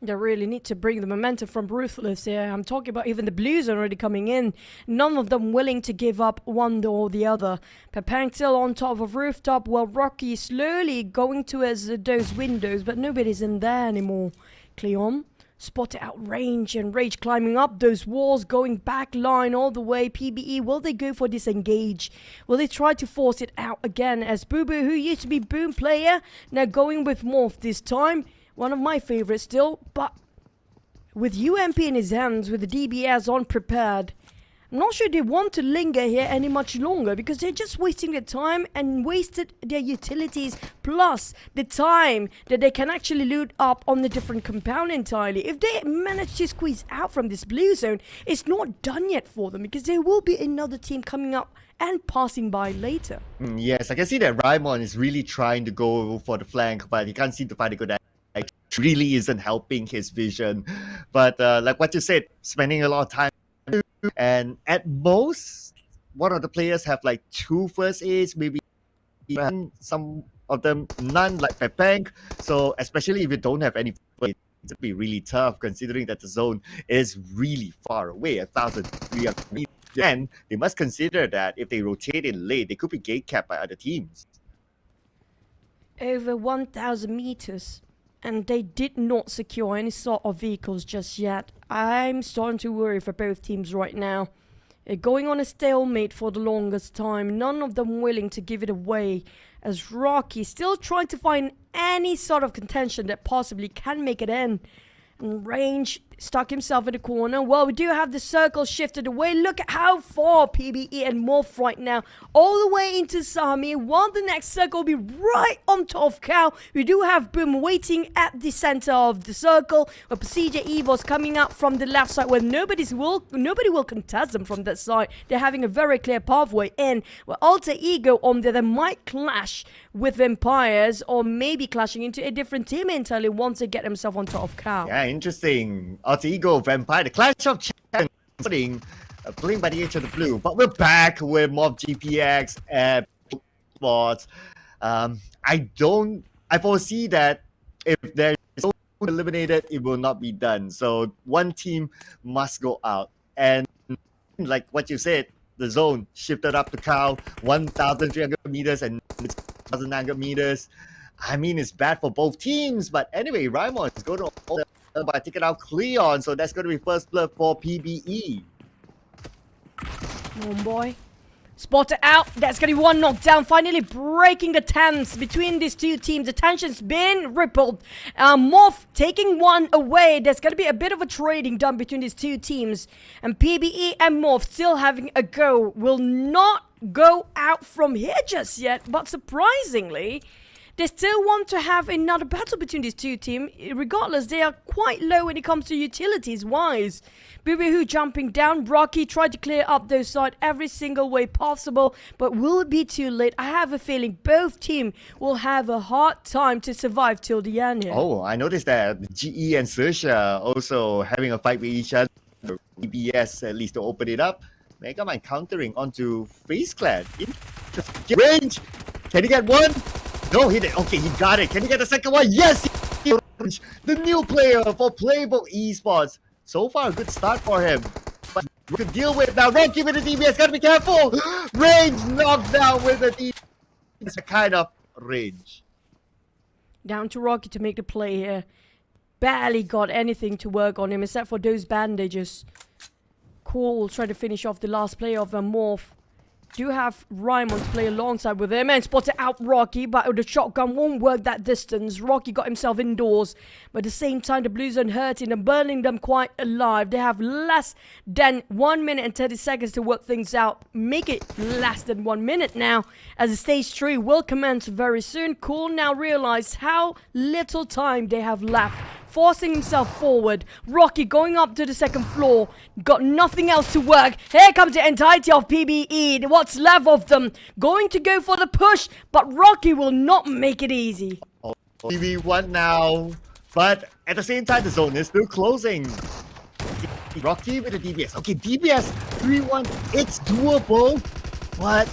They really need to bring the momentum from Ruthless here. I'm talking about even the Blues already coming in. None of them willing to give up one or the other. Pepang still on top of rooftop, while Rocky slowly going towards those windows, but nobody's in there anymore. QEON spotted out Range, and Rage climbing up those walls, going back line all the way. PBE, will they go for disengage? Will they try to force it out again as Boo Boo, who used to be Boom player, now going with MORPH this time? One of my favorites still, but with UMP in his hands, with the DBS on prepared, I'm not sure they want to linger here any much longer because they're just wasting their time and wasted their utilities plus the time that they can actually loot up on the different compound entirely. If they manage to squeeze out from this blue zone, it's not done yet for them because there will be another team coming up and passing by later. Yes, I can see that Raimon is really trying to go for the flank, but he can't seem to find a good angle. Really isn't helping his vision. But like what you said, spending a lot of time, and at most one of the players have like 2 first aids, maybe some of them none, like Pepang. So especially if you don't have any first aids, it'll be really tough considering that the zone is really far away, 1,300 meters. And they must consider that if they rotate in late, they could be gate capped by other teams. Over 1,000 meters. And they did not secure any sort of vehicles just yet. I'm starting to worry for both teams right now. They're going on a stalemate for the longest time. None of them willing to give it away. As Rocky still trying to find any sort of contention that possibly can make it in. And Range stuck himself in the corner. Well, we do have the circle shifted away. Look at how far PBE and MORPH right now. All the way into Sami. While the next circle will be right on top of Cow. We do have Boom waiting at the center of the circle. With PERSIJA EVOS coming up from the left side where nobody will contest them from that side. They're having a very clear pathway in. Where Alter Ego on there, they might clash with Vampires or maybe clashing into a different team entirely once they get themselves on top of Cow. Yeah, interesting. Alter Ego, Vampire, the Clash of Champions, playing by the edge of the blue. But we're back with MORPH GPX and Esports. I foresee that if there's no eliminated, it will not be done. So one team must go out. And like what you said, the zone shifted up to Cal 1,300 meters and 1,900 meters. I mean, it's bad for both teams. But anyway, Raimon is going to by taking out QEON. So that's going to be first blood for PBE. Come on, boy. Spotted out. That's going to be one knockdown. Finally breaking the tense between these two teams. The tension's been rippled. MORPH taking one away. There's going to be a bit of a trading done between these two teams. And PBE and MORPH still having a go. Will not go out from here just yet. But surprisingly, they still want to have another battle between these two teams. Regardless, they are quite low when it comes to utilities-wise. BBHU jumping down. Rocky tried to clear up those sides every single way possible. But will it be too late? I have a feeling both teams will have a hard time to survive till the end here. Oh, I noticed that GE and XERXIA also having a fight with each other. EBS at least to open it up. Megamind countering onto FaZe Clan. Range. Can he get one? No, he did. Okay, he got it. Can he get the second one? Yes! The new player for PLAYBOOK Esports. So far, a good start for him. But we could deal with now. Rocky with the DBS. Gotta be careful. Range knocked down with the DBS. It's a kind of range. Down to Rocky to make the play here. Barely got anything to work on him except for those bandages. Cool will try to finish off the last player of the MORPH. Do have Raimon to play alongside with him and spotted out Rocky, but the shotgun won't work that distance. Rocky got himself indoors, but at the same time the Blue Zone hurting and burning them quite alive. They have less than 1 minute and 30 seconds to work things out. Make it less than 1 minute now, as the stage 3 will commence very soon. Cool now realize how little time they have left, forcing himself forward. Rocky going up to the second floor. Got nothing else to work. Here comes the entirety of PBE. What's left of them. Going to go for the push, but Rocky will not make it easy. TV1 now. But at the same time, the zone is still closing. Rocky with the DBS. Okay, DBS 3-1. It's doable. But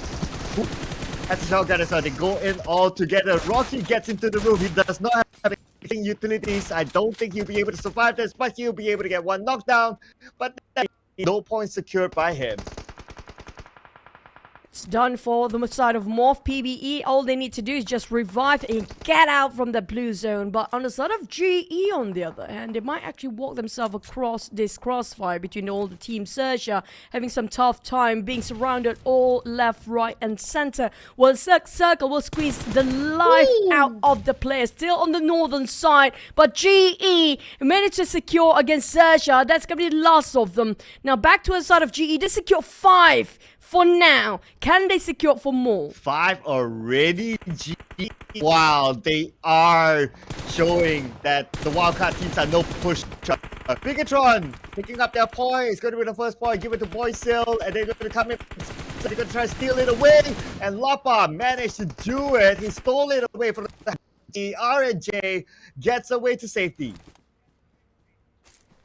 that's how they go in all together. Rocky gets into the room. He does not have utilities. I don't think he'll be able to survive this, but he'll be able to get one knockdown. But no points secured by him. It's done for the side of MORPH. PBE, all they need to do is just revive and get out from the blue zone. But on the side of GE, on the other hand, they might actually walk themselves across this crossfire between all the teams. XERXIA having some tough time, being surrounded all left, right, and center. Well, Circle will squeeze the life out of the players. Still on the northern side, but GE managed to secure against XERXIA. That's going to be the last of them. Now back to the side of GE. They secure 5. For now, can they secure for more? 5 already? Wow, they are showing that the wildcard teams are no push. BIGETRON picking up their point. It's going to be the first point. Give it to Boysil, and they're going to come in. So they're going to try to steal it away. And Lapa managed to do it. He stole it away from the RNJ. Gets away to safety.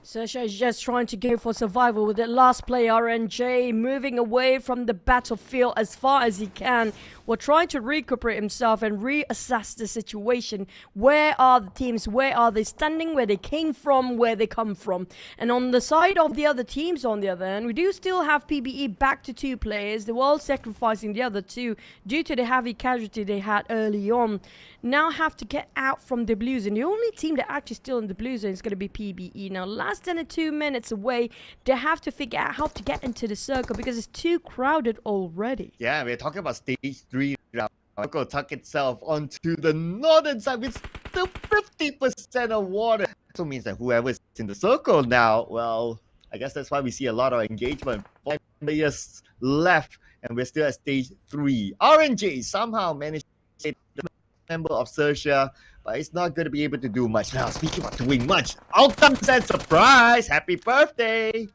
XERXIA is just trying to go for survival with the last player, RNJ, moving away from the battlefield as far as he can. We're trying to recuperate himself and reassess the situation. Where are the teams? Where are they standing? Where they came from? Where they come from? And on the side of the other teams, on the other hand, we do still have PBE back to 2 players. They were sacrificing the other 2 due to the heavy casualty they had early on. Now have to get out from the blue zone. The only team that actually still in the blue zone is going to be PBE. Now less than 2 minutes away, they have to figure out how to get into the circle because it's too crowded already. Yeah, we're talking about stage 3 now. Telco tuck itself onto the northern side with still 50% of water. So means that whoever is in the circle now, well, I guess that's why we see a lot of engagement. 5 players left, and we're still at stage 3. RNJ somehow managed to get the member of XERXIA, but it's not going to be able to do much. Now, speaking of doing much, outcomes and surprise! Happy birthday!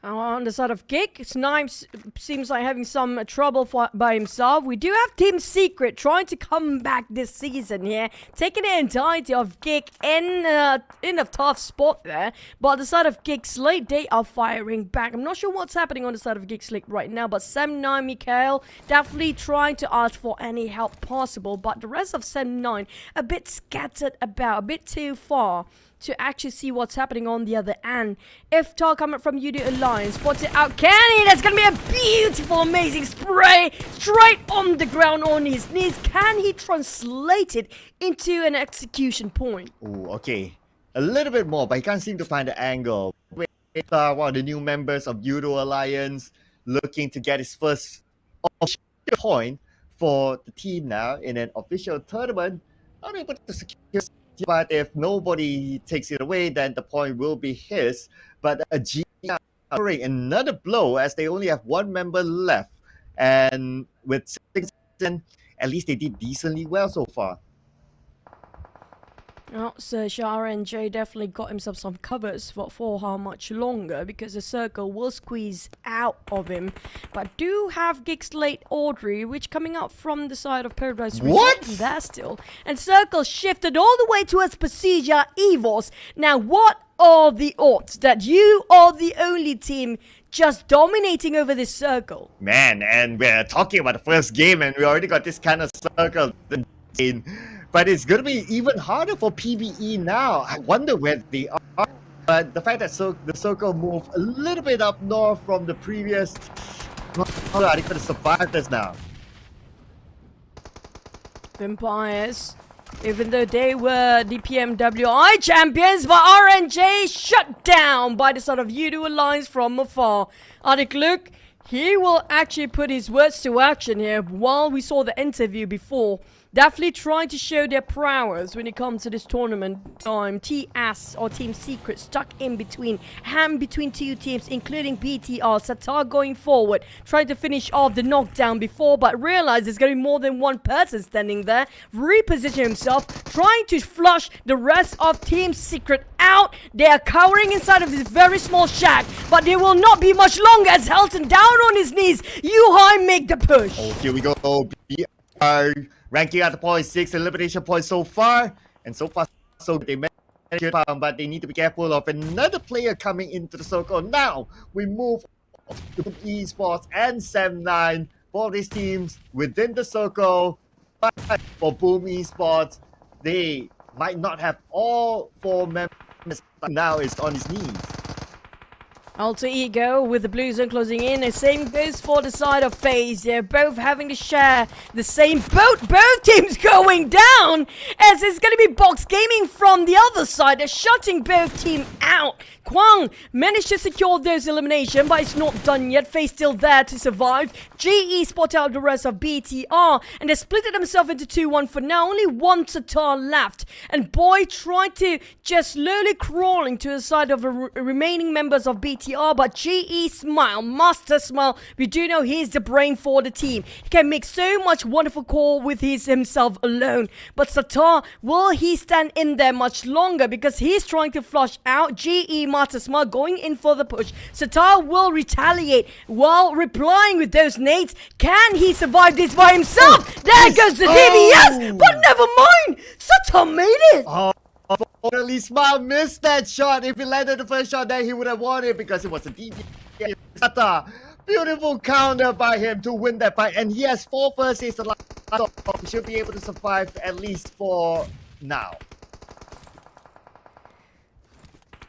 On the side of GEEK, Snipes seems like having some trouble by himself. We do have Team Secret trying to come back this season here, taking the entirety of GEEK in a tough spot there. But on the side of GEEK Slate, they are firing back. I'm not sure what's happening on the side of GEEK Slate right now, but Sem9, Mikhail definitely trying to ask for any help possible. But the rest of Sem9 a bit scattered about, a bit too far to actually see what's happening on the other end. Iftar coming from Yoodo Alliance, spots it out. Kenny, that's gonna be a beautiful, amazing spray straight on the ground on his knees. Can he translate it into an execution point? Ooh, okay. A little bit more, but he can't seem to find the angle. One of the new members of Yoodo Alliance looking to get his first official point for the team now in an official tournament. Not able to secure, but if nobody takes it away, then the point will be his. But a G covering another blow as they only have one member left. And with 6, at least they did decently well so far. Oh, so RNJ definitely got himself some covers for how much longer, because the circle will squeeze out of him. But do have GEEK Slate Audrey, which coming up from the side of Paradise. What? There still. And circle shifted all the way towards PERSIJA EVOS. Now, what are the odds that you are the only team just dominating over this circle? Man, and we're talking about the first game and we already got this kind of circle. But it's going to be even harder for PBE now. I wonder where they are. But the fact that the circle moved a little bit up north from the previous... How are they going to survive this now? Vampires, even though they were the PMWI champions, but RNJ shut down by the sort of Yoodo Alliance from afar. Adik Luke, he will actually put his words to action here while we saw the interview before. Definitely trying to show their prowess when it comes to this tournament. TS or Team Secret stuck in between, between two teams, including BTR. Satar going forward, trying to finish off the knockdown before, but realized there's going to be more than one person standing there. Reposition himself, trying to flush the rest of Team Secret out. They are cowering inside of this very small shack, but they will not be much longer as Helton down on his knees. Yuhai make the push. Oh, here we go. BR ranking at the point 6 elimination points so far. And so far, so they managed, but they need to be careful of another player coming into the circle. Now, we move to Esports and Sem9. For these teams within the circle. But for Boom Esports, they might not have all 4 members. Now it's on his knees. Alter Ego with the blue zone closing in. The same goes for the side of FaZe. They're both having to share the same boat. Both teams going down as it's going to be Box Gaming from the other side. They're shutting both teams out. Kwang managed to secure those elimination, but it's not done yet. FaZe still there to survive. GE spot out the rest of BTR, and they split themselves into 2-1 for now. Only one Tatar left, and Boy tried to just slowly crawling to the side of the remaining members of BTR, but GE smile, master smile. We do know he's the brain for the team. He can make so much wonderful call with himself alone, but Tatar, will he stand in there much longer, because he's trying to flush out. GE Master Smile going in for the push. Satar will retaliate while replying with those nades. Can he survive this by himself? There goes the DBS, but never mind. Satar made it. Unfortunately, Smile missed that shot. If he landed the first shot there, he would have won it because it was a DBS. Beautiful counter by him to win that fight. And he has 4 first hits. He should be able to survive at least for now.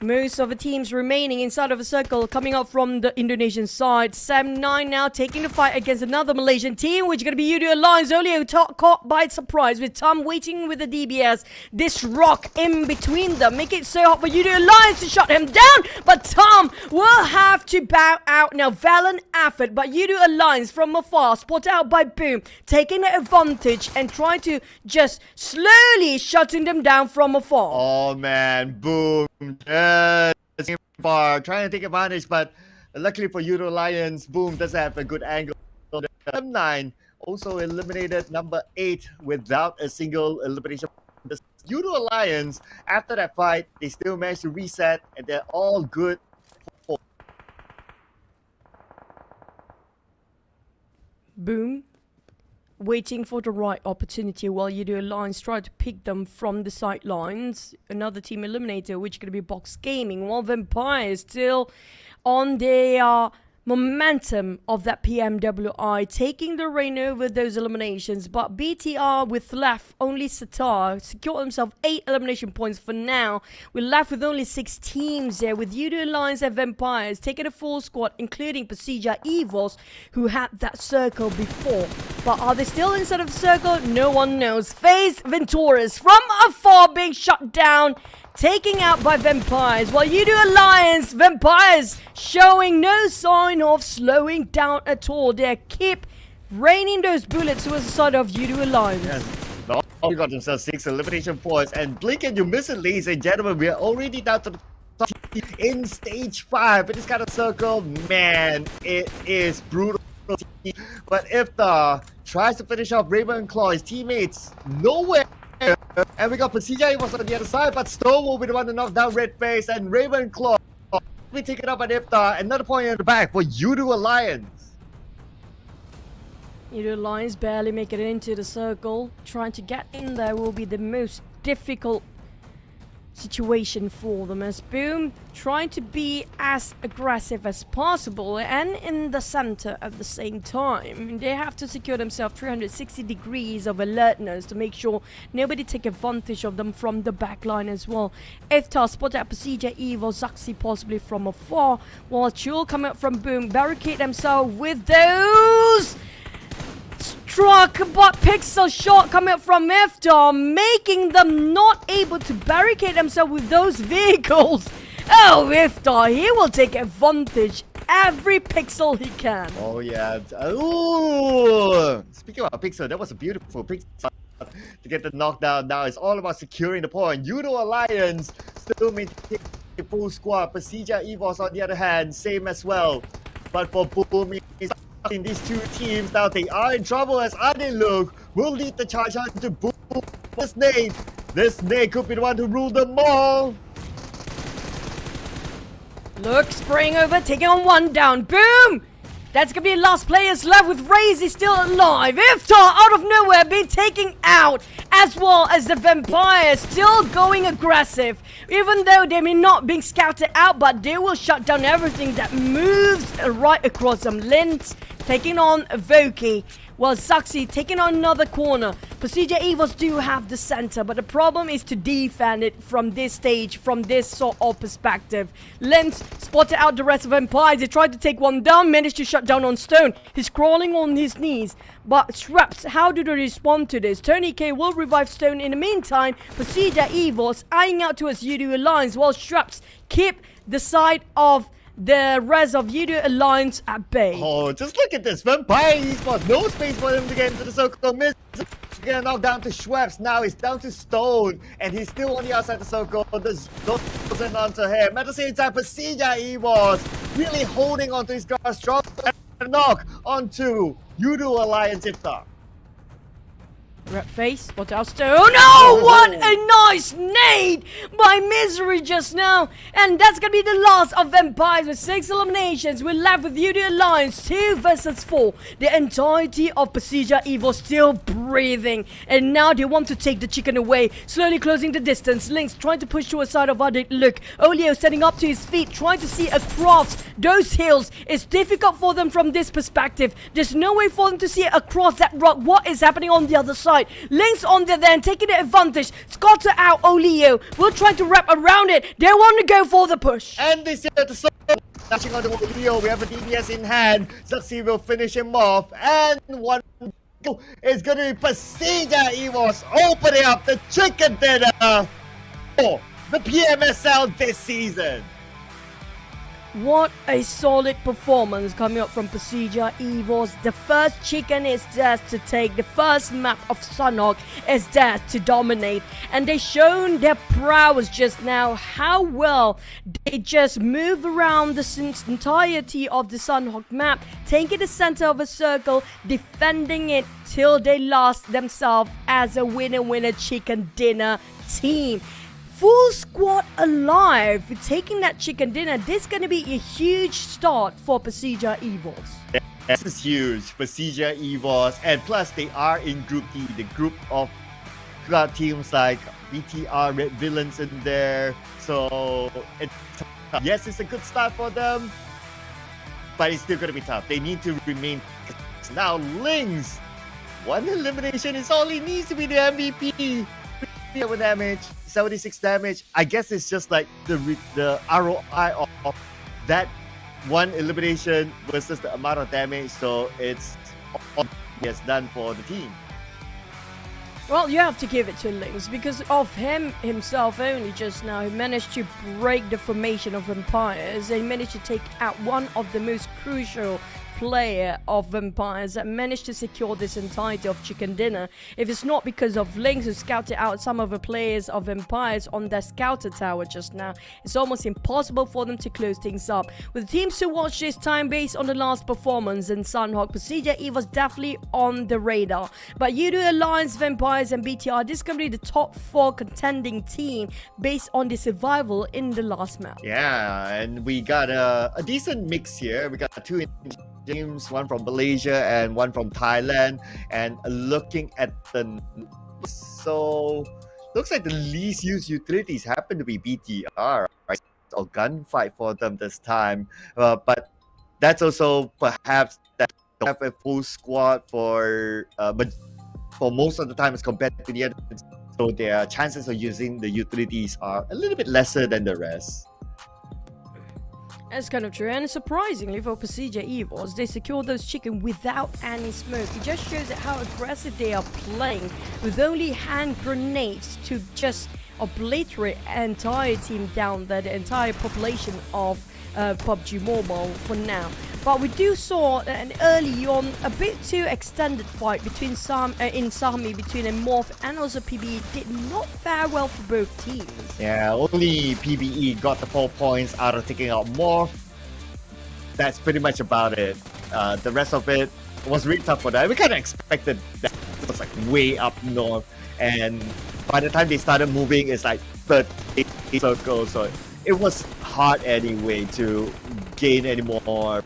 Most of the teams remaining inside of a circle coming up from the Indonesian side. Sem9 now taking the fight against another Malaysian team, which is going to be Yoodo Alliance. Only caught by surprise with Tom waiting with the DBS. This rock in between them. Make it so hard for Yoodo Alliance to shut him down. But Tom will have to bow out now. Valiant effort, but Yoodo Alliance from afar, spot out by Boom, taking the advantage and trying to just slowly shutting them down from afar. Oh man, Boom. Trying to take advantage, but luckily for Yoodo Alliance, Boom does have a good angle. M9 also eliminated number 8 without a single elimination. The Yoodo Alliance, after that fight, they still managed to reset and they're all good. Boom, waiting for the right opportunity while Yoodo Alliance try to pick them from the sidelines. Another team eliminator, which could be Box Gaming, while Vampire is still on their momentum of that PMWI, taking the reign over those eliminations. But BTR with left only Satar secured himself 8 elimination points for now. We're left with only 6 teams there, with Yoodo Alliance and Vampires taking a full squad, including PERSIJA, EVOS, who had that circle before. But are they still inside of the circle? No one knows. FaZe Venturas from afar being shut down, taking out by Vampires, while Yoodo Alliance, Vampires showing no sign of slowing down at all. They keep raining those bullets towards the side of Yoodo Alliance. Yes. We got themselves 6 elimination points, and blink and you miss it, ladies and gentlemen. We are already down to the top in stage 5. In this kind of circle, man, it is brutal. But if the tries to finish off Raven and Claw, his teammates nowhere. And we got PERSIJA, he was on the other side, but Stone will be the one to knock down Red Face, and Ravenclaw will be taken up by Iftar. Another point in the back for Yoodo Alliance. Yoodo Alliance barely making it into the circle. Trying to get in there will be the most difficult situation for them, as Boom trying to be as aggressive as possible and in the center at the same time. They have to secure themselves 360 degrees of alertness to make sure nobody take advantage of them from the back line as well. Iftar spotted at PERSIJA, EVOS, Zaxi possibly from afar, while Chul coming up from Boom barricade themselves with those struck, but pixel shot coming up from Iftar, making them not able to barricade themselves with those vehicles. Oh, Iftar, he will take advantage every pixel he can. Oh yeah. Ooh. Speaking about pixel, that was a beautiful pixel to get the knockdown. Now it's all about securing the point. Yoodo Alliance still maintaining a full squad. PERSIJA, EVOS on the other hand, same as well. But for Boom, in these two teams now, they are in trouble as Adiluk will lead the charge out to Boom. This Snake could be the one to rule them all. Look, spraying over, taking on one down. Boom! That's gonna be the last players left, with Razy still alive. Iftar out of nowhere being taken out, as well as the Vampires still going aggressive. Even though they may not be scouted out, but they will shut down everything that moves right across them. Lint taking on Voki, while Zaxi taking on another corner. PERSIJA, EVOS do have the center, but the problem is to defend it from this stage, from this sort of perspective. Lint spotted out the rest of Empires. They tried to take one down, managed to shut down on Stone. He's crawling on his knees. But Straps, how do they respond to this? Tony K will revive Stone in the meantime. PERSIJA, EVOS eyeing out towards Yoodo Alliance, while Straps keep the side of the rest of Yoodo Alliance at bay. Oh, just look at this. Vampire Esports, no space for him to get into the circle. Miss. Get knocked down to Schweppes. Now he's down to Stone, and he's still on the outside the circle. There's doesn't onto him. At the same time, PERSIJA EVOS really holding onto his guard, strong knock onto Yoodo Alliance Iftar. Red Face, what else? Oh no! What a nice nade by Misery just now! And that's gonna be the last of Vampires with 6 eliminations. We're left with Yoodo Alliance 2 versus 4. The entirety of PERSIJA EVOS still breathing. And now they want to take the chicken away. Slowly closing the distance. Lynx trying to push to a side of Adit. Look, Olio standing up to his feet, trying to see across those hills. It's difficult for them from this perspective. There's no way for them to see across that rock what is happening on the other side. Lynx on there then, taking the advantage. Scotter out, Olio will try to wrap around it. They want to go for the push. And this is the circle. Touching on the Olio, we have a DBS in hand. Zaxi will finish him off. And one is going to be PERSIJA EVOS opening up the chicken dinner for the PMSL this season. What a solid performance coming up from PERSIJA EVOS. The first chicken is theirs to take. The first map of Sunhawk is theirs to dominate. And they've shown their prowess just now, how well they just move around the entirety of the Sunhawk map, taking the center of a circle, defending it till they lost themselves as a winner-winner chicken dinner team. Full squad alive, taking that chicken dinner. This is going to be a huge start for PERSIJA EVOS. This is huge. PERSIJA, EVOS, and plus they are in Group D, the group of teams like BTR, Red Villains in there. So yes, it's a good start for them, but it's still going to be tough. They need to remain. Now Lynx, one elimination is all he needs to be the MVP. 7 damage, 76 damage. I guess it's just like the ROI of that one elimination versus the amount of damage. So it's all gets done for the team. Well, you have to give it to Lynx because of him himself only just now. He managed to break the formation of Vampires. He managed to take out one of the most crucial player of Vampires that managed to secure this entirety of Chicken Dinner. If it's not because of Lynx who scouted out some of the players of Vampires on their scouter tower just now, it's almost impossible for them to close things up. With the teams to watch this time based on the last performance in Sunhawk, PERSIJA, EVOS definitely on the radar. But Yoodo Alliance, Vampires and BTR, this is going to be the top 4 contending team based on the survival in the last map. Yeah, and we got a decent mix here. We got 2 teams, one from Malaysia and one from Thailand. And looking at the... So, looks like the least used utilities happen to be BTR, right? Or gunfight for them this time. But that's also perhaps that they don't have a full squad for most of the time as compared to the others. So their chances of using the utilities are a little bit lesser than the rest. That's kind of true, and surprisingly for PERSIJA EVOS, they secured those chicken without any smoke. It just shows how aggressive they are playing with only hand grenades to just obliterate the entire team down there, the entire population of PUBG Mobile for now. But we saw an early on a bit too extended fight between in Sami between a MORPH and also PBE did not fare well for both teams. Yeah, only PBE got the 4 points out of taking out MORPH. That's pretty much about it. The rest of it was really tough for them. We kind of expected that. It was like way up north, and by the time they started moving, it's like 30 circles. So it was hard anyway to gain any more.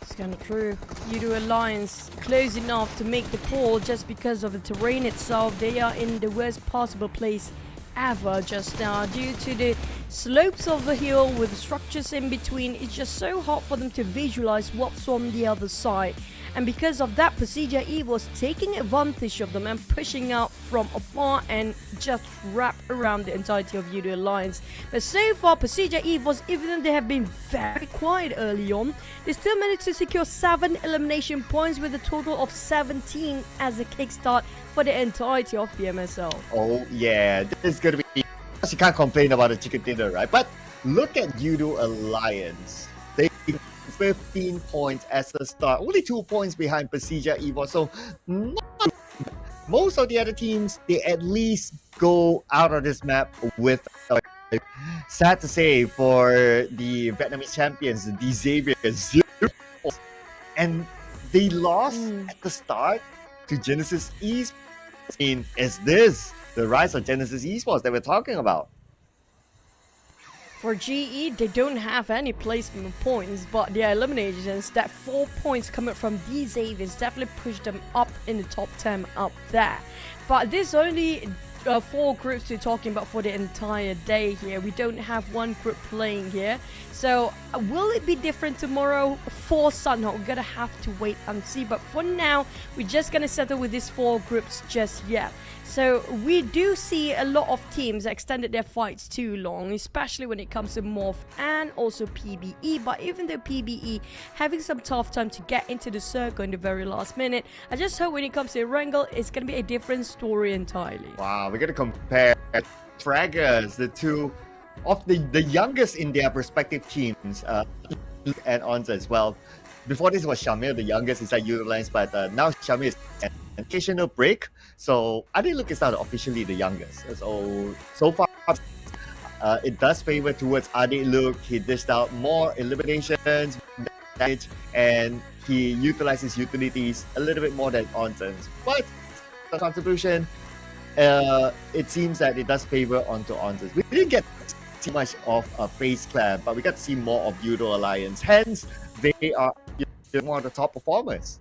It's kind of true. Yoodo Alliance close enough to make the call just because of the terrain itself. They are in the worst possible place ever just now due to the slopes of the hill with the structures in between. It's just so hard for them to visualize what's on the other side. And because of that, PERSIJA EVOS taking advantage of them and pushing out from afar and just wrap around the entirety of Yoodo Alliance. But so far, PERSIJA EVOS, even though they have been very quiet early on, they still managed to secure 7 elimination points with a total of 17 as a kickstart for the entirety of PMSL. Oh yeah, this is gonna be... You can't complain about the chicken dinner, right? But look at Yoodo Alliance. They 15 points as a start, only 2 points behind PERSIJA EVOS. So most of the other teams, they at least go out of this map with sad to say for the Vietnamese champions, the Xerxia, 0 points. And they lost at the start to Genesis Esports. I mean, is this the rise of Genesis Esports that we're talking about? For GE, they don't have any placement points, but their eliminations, that 4 points coming from these Xaviers definitely pushed them up in the top 10 up there. But this only 4 groups we're talking about for the entire day here. We don't have one group playing here. So will it be different tomorrow for Sunhawk? We're gonna have to wait and see. But for now, we're just gonna settle with these 4 groups just yet. So we do see a lot of teams extended their fights too long, especially when it comes to MORPH and also PBE. But even though PBE having some tough time to get into the circle in the very last minute, I just hope when it comes to Wrangle, it's going to be a different story entirely. Wow, we're going to compare Fraggers, the two of the youngest in their respective teams, and Ons as well. Before this was Shamil, the youngest inside Yoodo Alliance, but now Shamil is an occasional break. So Adelook is not officially the youngest. So far, it does favor towards Adelook. He dished out more eliminations, damage, and he utilizes utilities a little bit more than Onsens. But the contribution, it seems that it does favor onto Onsens. We didn't get see much of a FaZe Clan, but we got to see more of Yoodo Alliance. Hence, they are one of the top performers.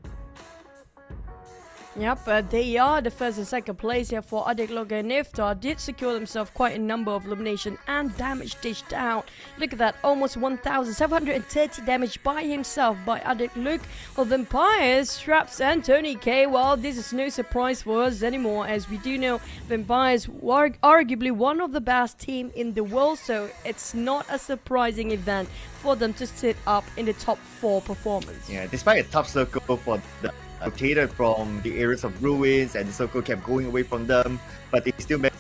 Yep, they are the first and second place here for Adeklog and Iftar. Did secure themselves quite a number of elimination and damage dished out. Look at that, almost 1,730 damage by himself by Adeklog. Well, Vampires, Straps and Tony K, well, this is no surprise for us anymore, as we do know Vampires were arguably one of the best team in the world, so it's not a surprising event for them to sit up in the top 4 performance. Yeah, despite a tough circle for the rotated from the areas of ruins and the circle kept going away from them, but they still managed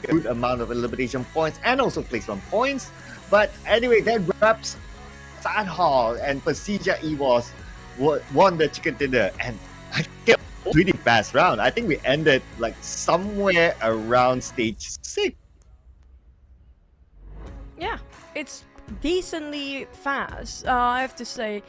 a good amount of elimination points and also placement points. But anyway, that wraps San Hall and PERSIJA EVOS won the chicken dinner, and I think a pretty fast round. I think we ended like somewhere around stage 6. Yeah, it's decently fast, I have to say,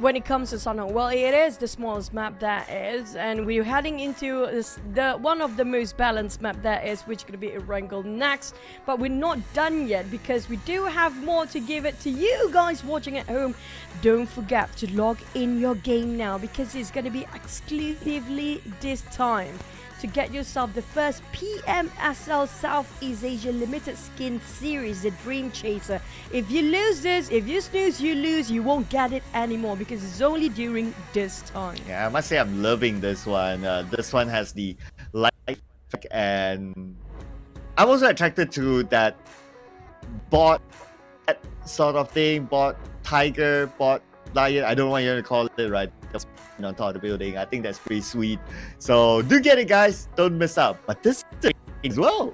when it comes to Sunway. Well, it is the smallest map that is, and we're heading into the one of the most balanced map that is, which is going to be Erangel next. But we're not done yet, because we do have more to give it to you guys watching at home. Don't forget to log in your game now, because it's going to be exclusively this time to get yourself the first PMSL Southeast Asia Limited Skin Series, the Dream Chaser. If you lose this, if you snooze, you lose, you won't get it anymore, because it's only during this time. Yeah, I must say I'm loving this one. This one has the light effect, and I'm also attracted to that bot sort of thing, bot tiger, bot lion. I don't know what you're gonna call it, right? On top of the building. I think that's pretty sweet. So do get it, guys. Don't miss out. But this is as well.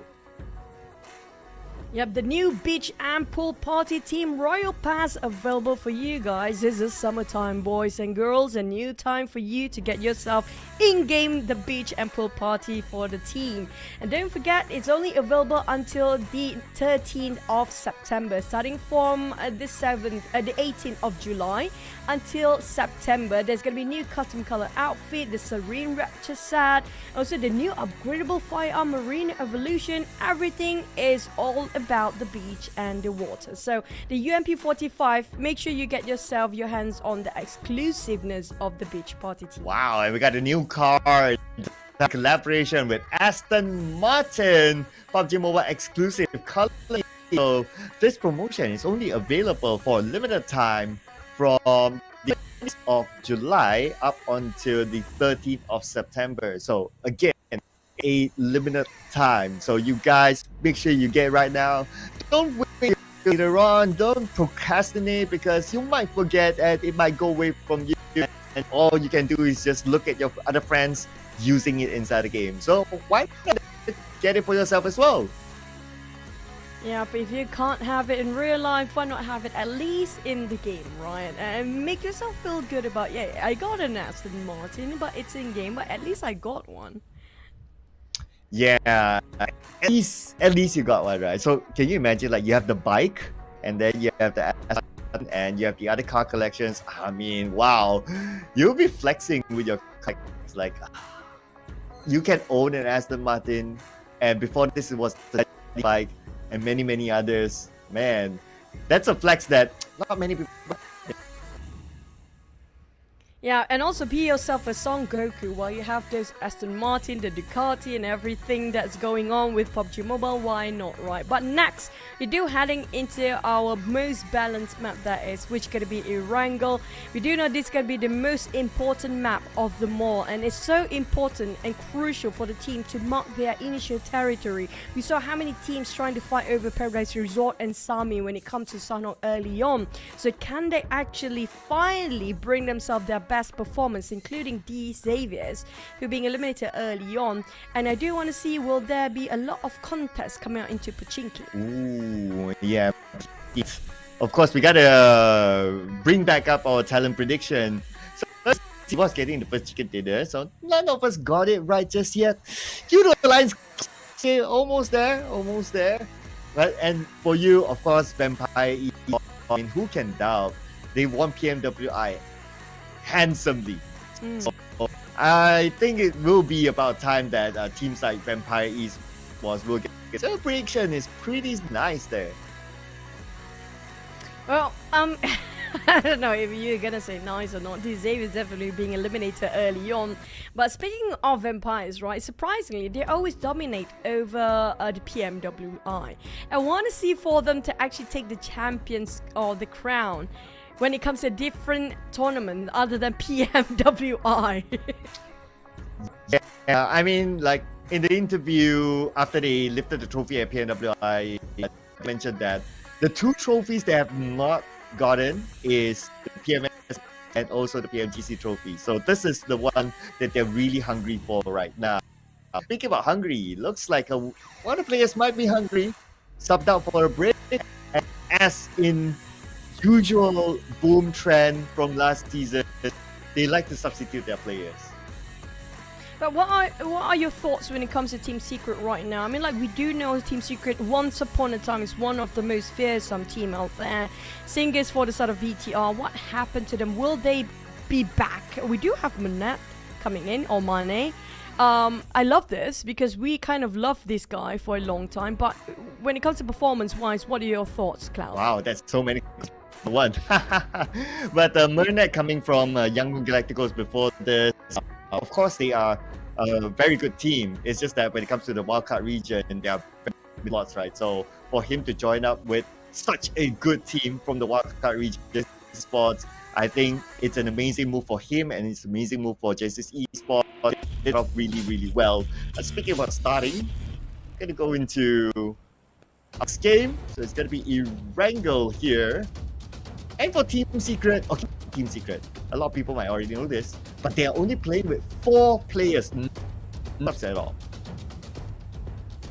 Yep, the new beach and pool party team Royal Pass available for you guys. This is summertime, boys and girls, a new time for you to get yourself in-game the beach and pool party for the team. And don't forget, it's only available until the 13th of September, starting from the 18th of July until September. There's going to be new custom color outfit, the Serene Rapture set, also the new upgradable firearm Marine Evolution. Everything is all about the beach and the water. So the UMP45, make sure you get yourself your hands on the exclusiveness of the beach party team. Wow, and we got a new card. Collaboration with Aston Martin, PUBG Mobile exclusive color. So this promotion is only available for a limited time from the 1st of July up until the 13th of September. So again, a limited time. So you guys make sure you get it right now. Don't wait later on. Don't procrastinate, because you might forget and it might go away from you. And all you can do is just look at your other friends using it inside the game. So why not get it for yourself as well? Yeah, but if you can't have it in real life, why not have it at least in the game, right? And make yourself feel good about, yeah, I got an Aston Martin, but it's in game, but at least I got one. Yeah, at least you got one, right? So can you imagine, like, you have the bike, and then you have the Aston, and you have the other car collections. I mean, wow, you'll be flexing with your collections. Like, you can own an Aston Martin, and before this it was the bike, and many others. Man, that's a flex that not many people. Yeah, and also be yourself a Son Goku while you have those Aston Martin, the Ducati and everything that's going on with PUBG Mobile. Why not, right? But next, we do heading into our most balanced map that is, which is going to be Erangel. We do know this is going to be the most important map of them all, and it's so important and crucial for the team to mark their initial territory. We saw how many teams trying to fight over Paradise Resort and Sami when it comes to Sanhok early on. So can they actually finally bring themselves their best performance, including the Xaviers, who are being eliminated early on? And I do want to see, will there be a lot of contests coming out into Pochinki? Ooh, yeah. Of course, we gotta bring back up our talent prediction. So first, he was getting the first chicken dinner, so none of us got it right just yet. Yoodo Alliance, almost there. Right? And for you, of course, Vampire, I mean, who can doubt? They won PMWI handsomely. So I think it will be about time that teams like Vampire Esports will get. So prediction is pretty nice there. Well, I don't know if you're gonna say nice or not. Xavier is definitely being eliminated early on. But speaking of vampires, right? Surprisingly, they always dominate over the PMWI. I want to see for them to actually take the champions or the crown when it comes to a different tournament other than PMWI. Yeah, I mean, like in the interview after they lifted the trophy at PNWI, I mentioned that the two trophies they have not gotten is the PMS and also the PMGC trophy. So this is the one that they're really hungry for right now. Speaking about hungry, looks like one of the players might be hungry, subbed out for a break, and as in usual boom trend from last season, they like to substitute their players. But what are your thoughts when it comes to Team Secret right now? I mean, like, we do know Team Secret once upon a time is one of the most fearsome team out there. Singers for the side of VTR, what happened to them? Will they be back? We do have Manette coming in, or Mane. I love this because we kind of love this guy for a long time. But when it comes to performance-wise, what are your thoughts, Cloud? Wow, that's so many. One. But Mernet coming from Young Galacticos before this, of course they are a very good team. It's just that when it comes to the wildcard region, they are very lots, right? So for him to join up with such a good team from the wildcard region, Esports, I think it's an amazing move for him and it's an amazing move for Genesis Esports. They did off really, really well. Speaking about starting, I'm going to go into this game. So it's going to be Erangel here. And for Team Secret, okay, Team Secret, a lot of people might already know this, but they are only playing with 4 players, not at all.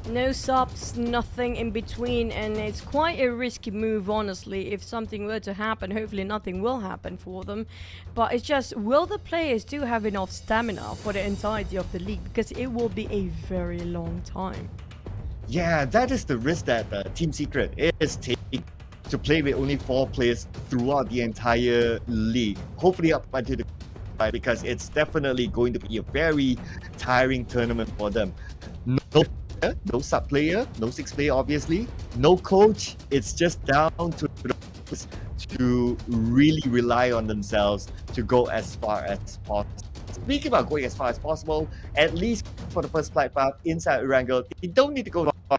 No subs, nothing in between, and it's quite a risky move, honestly. If something were to happen, hopefully nothing will happen for them. But it's just, will the players do have enough stamina for the entirety of the league? Because it will be a very long time. Yeah, that is the risk that Team Secret is taking, to play with only 4 players throughout the entire league. Hopefully up until the because it's definitely going to be a very tiring tournament for them. No sub player, no 6 player obviously, no coach. It's just down to really rely on themselves to go as far as possible. Speaking about going as far as possible, at least for the first flight path inside Erangel, they don't need to go far.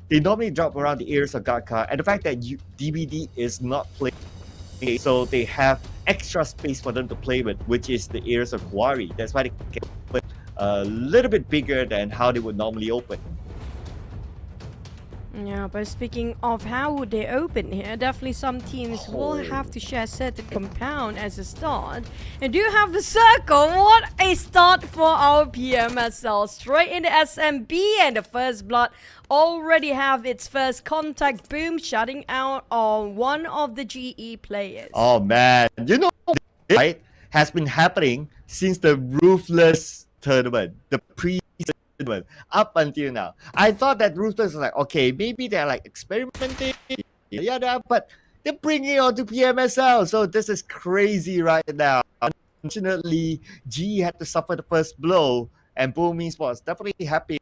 They normally drop around the areas of Garka, and the fact that DBD is not playing, so they have extra space for them to play with, which is the areas of Quarry. That's why they can open a little bit bigger than how they would normally open. Yeah, but speaking of how would they open here, definitely some teams will have to share certain compound as a start. And do you have the circle? What a start for our PMSL. Straight into SMB, and the first blood already have its first contact. Boom, shutting out on one of the GE players. Oh man, you know, this, right, has been happening since the Ruthless tournament, the pre-tournament, up until now. I thought that Ruthless was like, okay, maybe they're like experimenting, but they're bringing it on to PMSL. So this is crazy right now. Unfortunately, GE had to suffer the first blow, and Boom Esports definitely happy.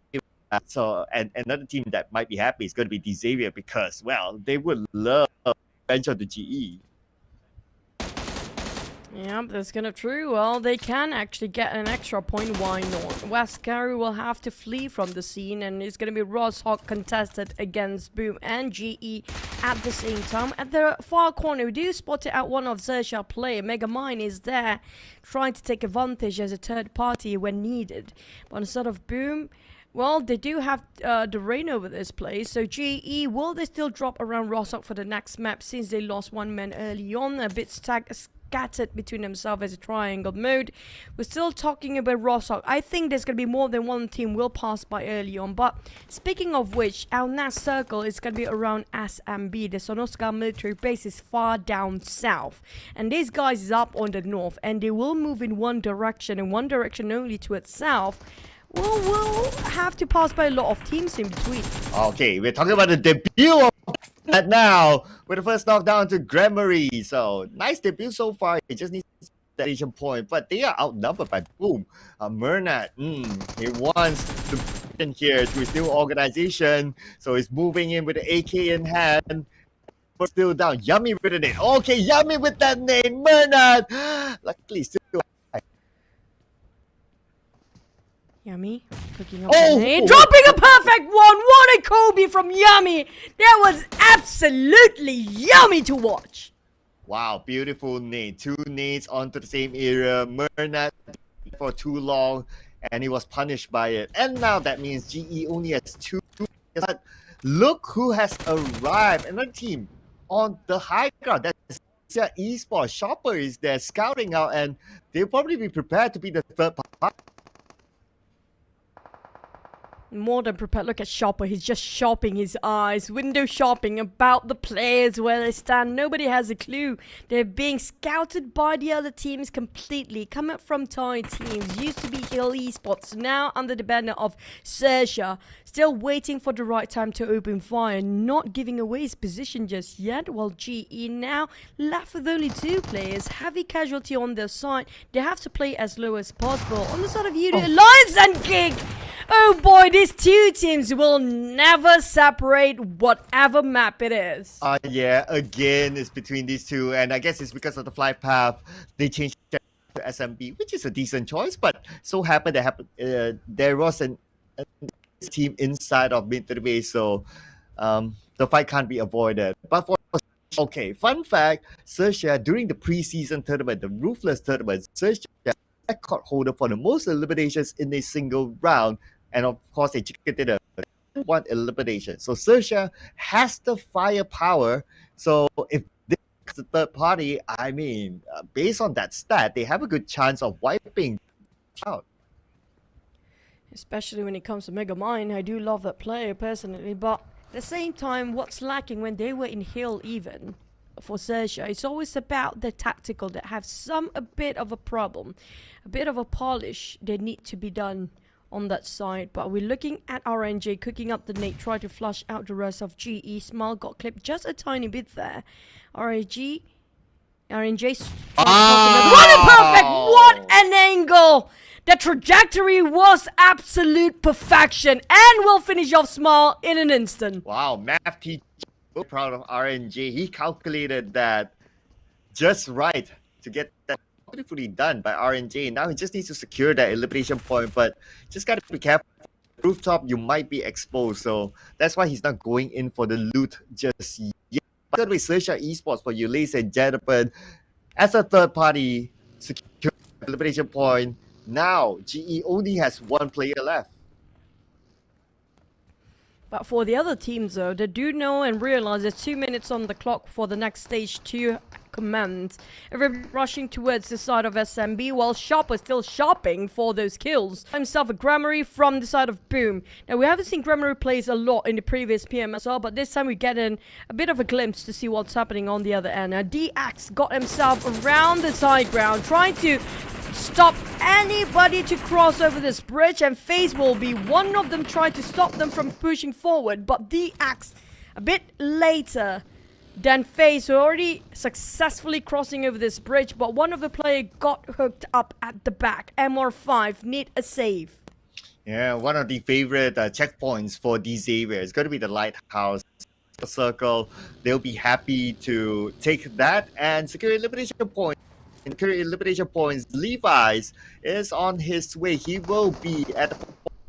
So, and another team that might be happy is going to be Xavier because, well, they would love to venture to GE. Yeah, that's kind of true. Well, they can actually get an extra point. Why not? Wascari will have to flee from the scene, and it's going to be Rosshawk contested against Boom and GE at the same time. At the far corner, we do spot it out one of XERXIA player. Megamind is there trying to take advantage as a third party when needed. But instead of Boom, well, they do have the reign over this place. So GE, will they still drop around Rosshawk for the next map since they lost one man early on? A bit scattered between themselves as a triangle mode. We're still talking about Rosshawk. I think there's going to be more than one team will pass by early on. But speaking of which, our next circle is going to be around SMB. The Sonoska military base is far down south. And these guys is up on the north. And they will move in one direction and one direction only towards south. Well, we'll have to pass by a lot of teams in between. Okay, we're talking about the debut of that now with the first knockdown to Grammary. So nice debut so far. It just needs that Asian point, but they are outnumbered by Boom. Mernat, he wants to in here to his new organization, so he's moving in with the AK in hand. still down. Yummy with the nade. Okay, Yummy with that nade. Bernard. Luckily, still. Yummy cooking up the nade. Dropping a perfect one. What a Kobe from Yummy. That was absolutely yummy to watch. Wow, beautiful nade. 2 nades onto the same area. Bernard for too long, and he was punished by it. And now that means GE only has 2. But look who has arrived. Another team on the high ground. That's Esports. Shopper is there scouting out, and they'll probably be prepared to be the third party. More than prepared. Look at Shopper. He's just shopping his eyes. Window shopping about the players, where they stand. Nobody has a clue. They're being scouted by the other teams completely. Coming from Thai teams. Used to be Hill Esports. Now under the banner of XERXIA. Still waiting for the right time to open fire. Not giving away his position just yet. While GE now left with only 2 players. Heavy casualty on their side. They have to play as low as possible. On the side of Yoodo Alliance and GEEK. Oh boy, these 2 teams will never separate whatever map it is. Yeah, again, it's between these 2, and I guess it's because of the flight path. They changed to SMB, which is a decent choice, but so happened that there was a team inside of mid to the base, so the fight can't be avoided. But okay, fun fact, XERXIA during the preseason tournament, the Ruthless tournament, XERXIA record holder for the most eliminations in a single round. And of course, they did a 1 elimination. So XERXIA has the firepower. So if this is the third party, I mean, based on that stat, they have a good chance of wiping out. Especially when it comes to Megamind. I do love that player personally. But at the same time, what's lacking when they were in Hill even for XERXIA, it's always about the tactical that have a bit of a problem. A bit of a polish that need to be done on that side. But we're looking at RNJ cooking up the nade, try to flush out the rest of GE. Smile got clipped just a tiny bit there. RNJ what a perfect, what an angle. The trajectory was absolute perfection, and we'll finish off Smile in an instant. Wow, math teacher, so proud of RNJ. He calculated that just right to get that beautifully done by RNJ. Now he just needs to secure that elimination point, but just gotta be careful. Rooftop, you might be exposed, so that's why he's not going in for the loot just yet. By the way, XERXIA Esports for you, ladies and gentlemen, as a third party, secure the elimination point. Now GE only has 1 player left. But for the other teams though, they do know and realize there's 2 minutes on the clock for the next stage to commence. Everybody rushing towards the side of SMB while Shopper still shopping for those kills. Himself a Grammary from the side of Boom. Now we haven't seen Grammary plays a lot in the previous PMSL, but this time we get in a bit of a glimpse to see what's happening on the other end. Now DX got himself around the side ground, trying to stop anybody to cross over this bridge, and FaZe will be one of them trying to stop them from pushing forward. But DX a bit later than FaZe, who are already successfully crossing over this bridge, but one of the players got hooked up at the back. MORPH need a save. Yeah, one of the favorite checkpoints for these areas is going to be the lighthouse circle. They'll be happy to take that and secure elimination point. In current elimination points, Levi's is on his way. He will be at the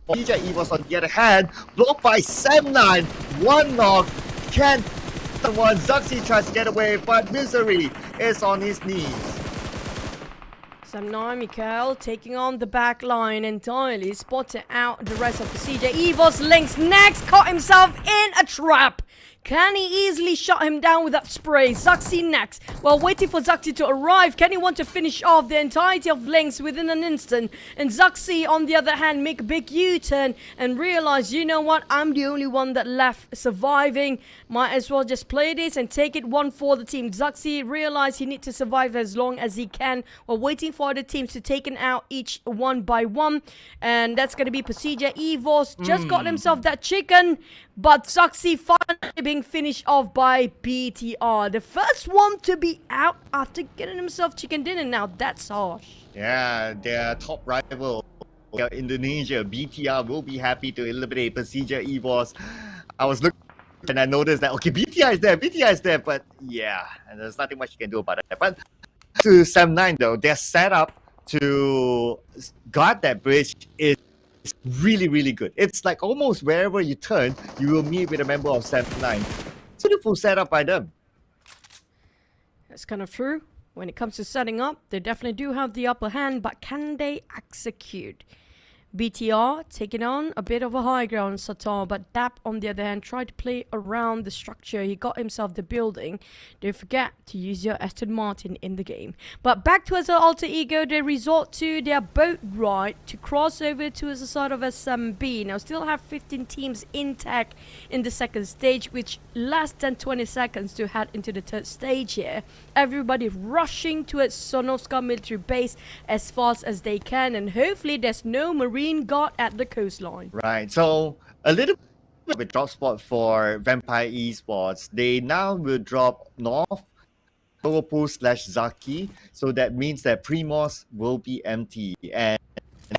PERSIJA EVOS on the other hand, blocked by Sam9. 1 knock. Can someone? ZERXIA tries to get away, but Misery is on his knees. Sam9, Mikael taking on the back line entirely, spotted out the rest of PERSIJA. EVOS links next, caught himself in a trap. Can he easily shut him down with that spray? ZERXIA next. While waiting for ZERXIA to arrive, can he want to finish off the entirety of Lynx within an instant? And ZERXIA, on the other hand, make a big U-turn and realize, you know what, I'm the only one that left surviving. Might as well just play this and take it 1 for the team. ZERXIA realized he needs to survive as long as he can while waiting for the teams to take it out each 1 by 1. And that's going to be PERSIJA. EVOS just got himself that chicken, but ZERXIA finally being finished off by BTR. The first one to be out after getting himself chicken dinner. Now that's harsh. Yeah, their top rival, Indonesia, BTR, will be happy to eliminate PERSIJA EVOS. I was looking and I noticed that, okay, BTI is there, but yeah, and there's nothing much you can do about it. But to Sam 9 though, their setup to guard that bridge is really, really good. It's like almost wherever you turn, you will meet with a member of Sam 9. It's a beautiful setup by them. That's kind of true. When it comes to setting up, they definitely do have the upper hand, but can they execute? BTR taking on a bit of a high ground, Satar, but Dap on the other hand tried to play around the structure. He got himself the building. Don't forget to use your Aston Martin in the game. But back to as an alter ego, they resort to their boat ride to cross over to the side of SMB. Now still have 15 teams intact in the second stage, which less than 20 seconds to head into the third stage here. Everybody rushing towards Sonoska military base as fast as they can, and hopefully there's no marine guard at the coastline. Right, so a little bit of a drop spot for Vampire Esports. They now will drop north, Liverpool / Zaki, so that means that Primos will be empty, and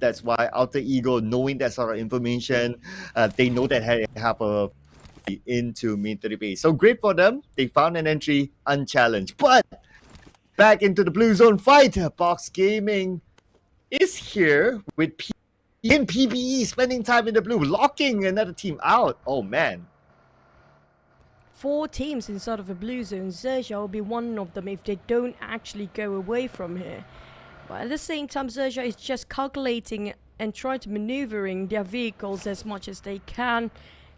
that's why Alter Ego, knowing that sort of information, they know that they have a into military base. So great for them. They found an entry unchallenged. But back into the blue zone fight. Box Gaming is here with in PBE, spending time in the blue, locking another team out. Oh man. 4 teams inside of a blue zone. XERXIA will be one of them if they don't actually go away from here. But at the same time, XERXIA is just calculating and trying to maneuvering their vehicles as much as they can,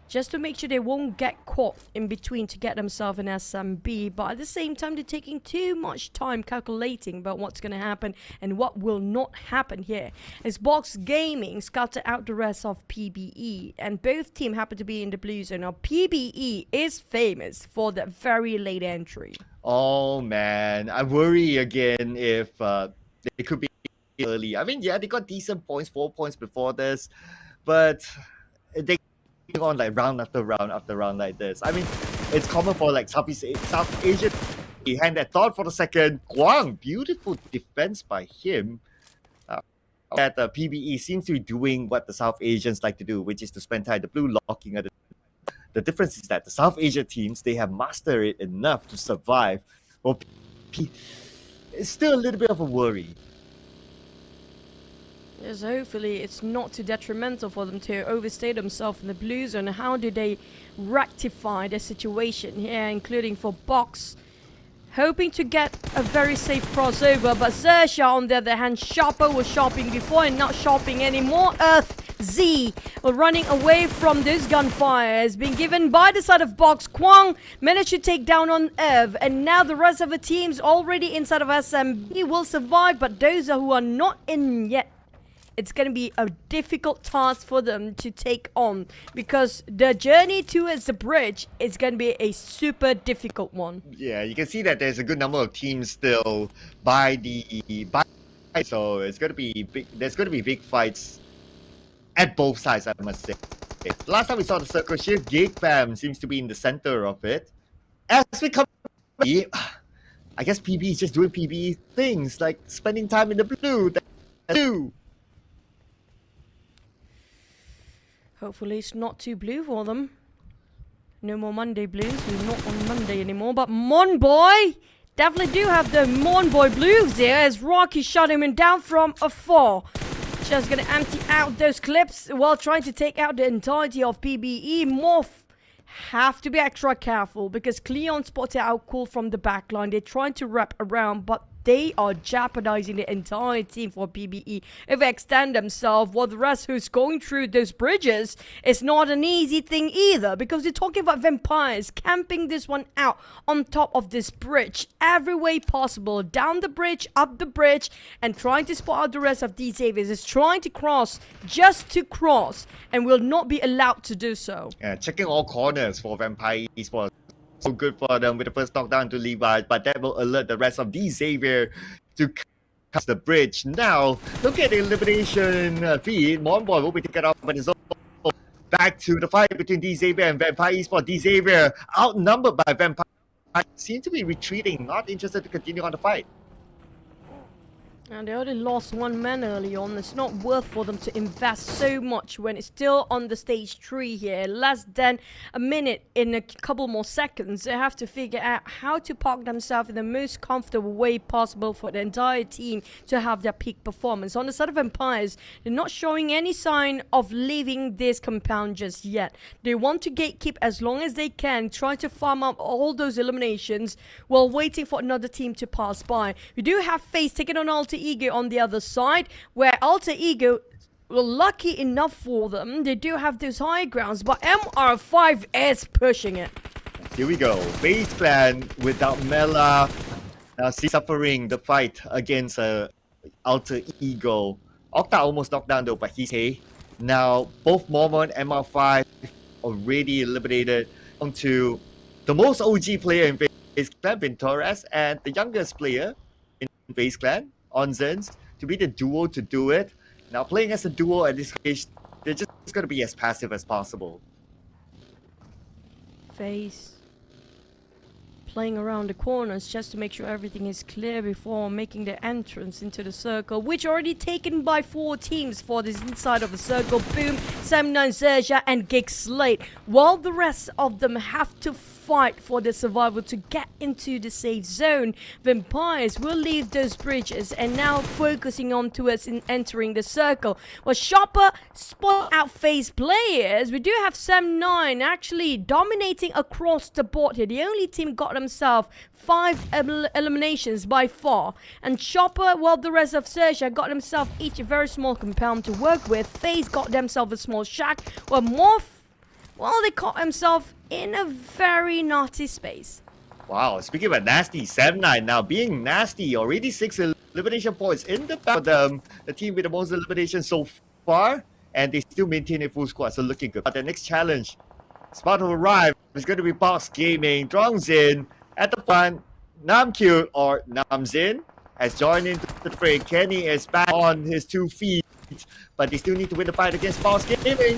just to make sure they won't get caught in between to get themselves an SMB. But at the same time, they're taking too much time calculating about what's going to happen and what will not happen here. As Box Gaming scouted out the rest of PBE, and both teams happen to be in the blue zone. Now, PBE is famous for that very late entry. Oh man, I worry again if they could be early. I mean, yeah, they got decent points, 4 points before this, but they on like round after round after round like this. I mean, it's common for like South Asia. He had that thought for the second. Guang, beautiful defense by him. That the PBE seems to be doing what the South Asians like to do, which is to spend time the blue locking at the difference is that the South Asia teams, they have mastered it enough to survive. Well, it's still a little bit of a worry. Yes, hopefully it's not too detrimental for them to overstay themselves in the blue zone. How do they rectify the situation here, including for Box, hoping to get a very safe crossover, but XERXIA on the other hand, Sharper was shopping before and not shopping anymore. Earth Z were running away from this gunfire, has been given by the side of Box. Kwang managed to take down on Ev, and now the rest of the teams already inside of SMB will survive, but those who are not in yet, it's going to be a difficult task for them to take on, because the journey towards the bridge is going to be a super difficult one. Yeah, you can see that there's a good number of teams still by so it's going to be big. There's going to be big fights at both sides, I must say. Last time we saw the circle shift, GEEK fam seems to be in the center of it. As we come, I guess PB is just doing PB things like spending time in the blue. Hopefully it's not too blue for them. No more Monday blues. We're not on Monday anymore. But Mon Boy definitely do have the Mon Boy blues here, as Rocky shot him down from afar. Just gonna empty out those clips while trying to take out the entirety of PBE. MORPH have to be extra careful, because QEON spotted out cool from the backline. They're trying to wrap around, but they are jeopardizing the entire team for PBE. If they extend themselves, while the rest who's going through those bridges, it's not an easy thing either, because they're talking about vampires camping this one out on top of this bridge every way possible, down the bridge, up the bridge, and trying to spot out the rest of these avians. Is trying to cross just to cross and will not be allowed to do so. Yeah, checking all corners for Vampire Esports. So good for them with the first knockdown to Levi, but that will alert the rest of the Xavier to cross the bridge. Now, look at the elimination feed. Monboy will be taken out by his own. Back to the fight between Xavier and Vampire Esports. Xavier outnumbered by Vampire, seem to be retreating, not interested to continue on the fight. And they already lost one man early on. It's not worth for them to invest so much when it's still on the stage 3 here. Less than a minute in a couple more seconds. They have to figure out how to park themselves in the most comfortable way possible for the entire team to have their peak performance. On the side of Empires, they're not showing any sign of leaving this compound just yet. They want to gatekeep as long as they can, try to farm up all those eliminations while waiting for another team to pass by. We do have FaZe taking on Alter Ego on the other side, where Alter Ego, well, lucky enough for them, they do have those high grounds, but MR5 is pushing it. Here we go. FaZe Clan without Mela now suffering the fight against Alter Ego. Octa almost knocked down though, but he's okay. Now both Mormon and MR5 already eliminated onto the most OG player in FaZe Clan, Vin Torres, and the youngest player in FaZe Clan, Onzens, to be the duo to do it. Now playing as a duo at this stage, they're just going to be as passive as possible. FaZe playing around the corners just to make sure everything is clear before making their entrance into the circle, which already taken by 4 teams for this inside of the circle. Boom, Sam9, XERXIA and GEEK Slate, while the rest of them have to fight for the survival to get into the safe zone. Vampires will leave those bridges and now focusing on towards entering the circle. Well, Shopper spot out FaZe players. We do have Sam9 actually dominating across the board here. The only team got themselves 5 eliminations by far. And Chopper, while the rest of XERXIA got themselves each a very small compound to work with. FaZe got themselves a small shack. While MORPH, well, they caught themselves in a very naughty space. Wow, speaking about nasty, 7-9 now being nasty. Already 6 elimination points in the back of them. The team with the most eliminations so far. And they still maintain a full squad, so looking good. But the next challenge is about to arrive. It's going to be Box Gaming. Drongzin at the front. Namkyu or Namzin has joined into the fray. Kenny is back on his 2 feet. But they still need to win the fight against Box Gaming.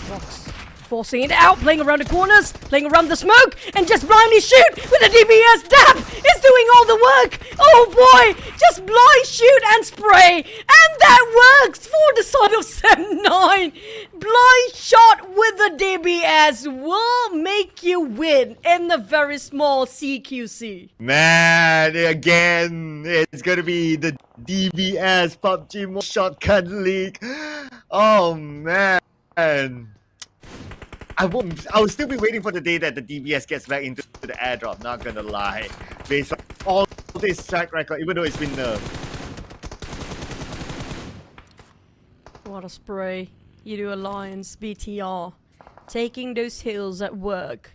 Box forcing it out, playing around the corners, playing around the smoke, and just blindly shoot with the DBS. Dab is doing all the work. Oh boy, just blind shoot and spray, and that works for the side of 7-9. Blind shot with the DBS will make you win in the very small CQC. Man, again, it's gonna be the DBS PUBG Shotgun League. Oh man. I will still be waiting for the day that the DBS gets back into the airdrop, not gonna lie. Based on all this track record, even though it's been nerfed. What a spray. Yoodo Alliance, BTR. Taking those hills at work.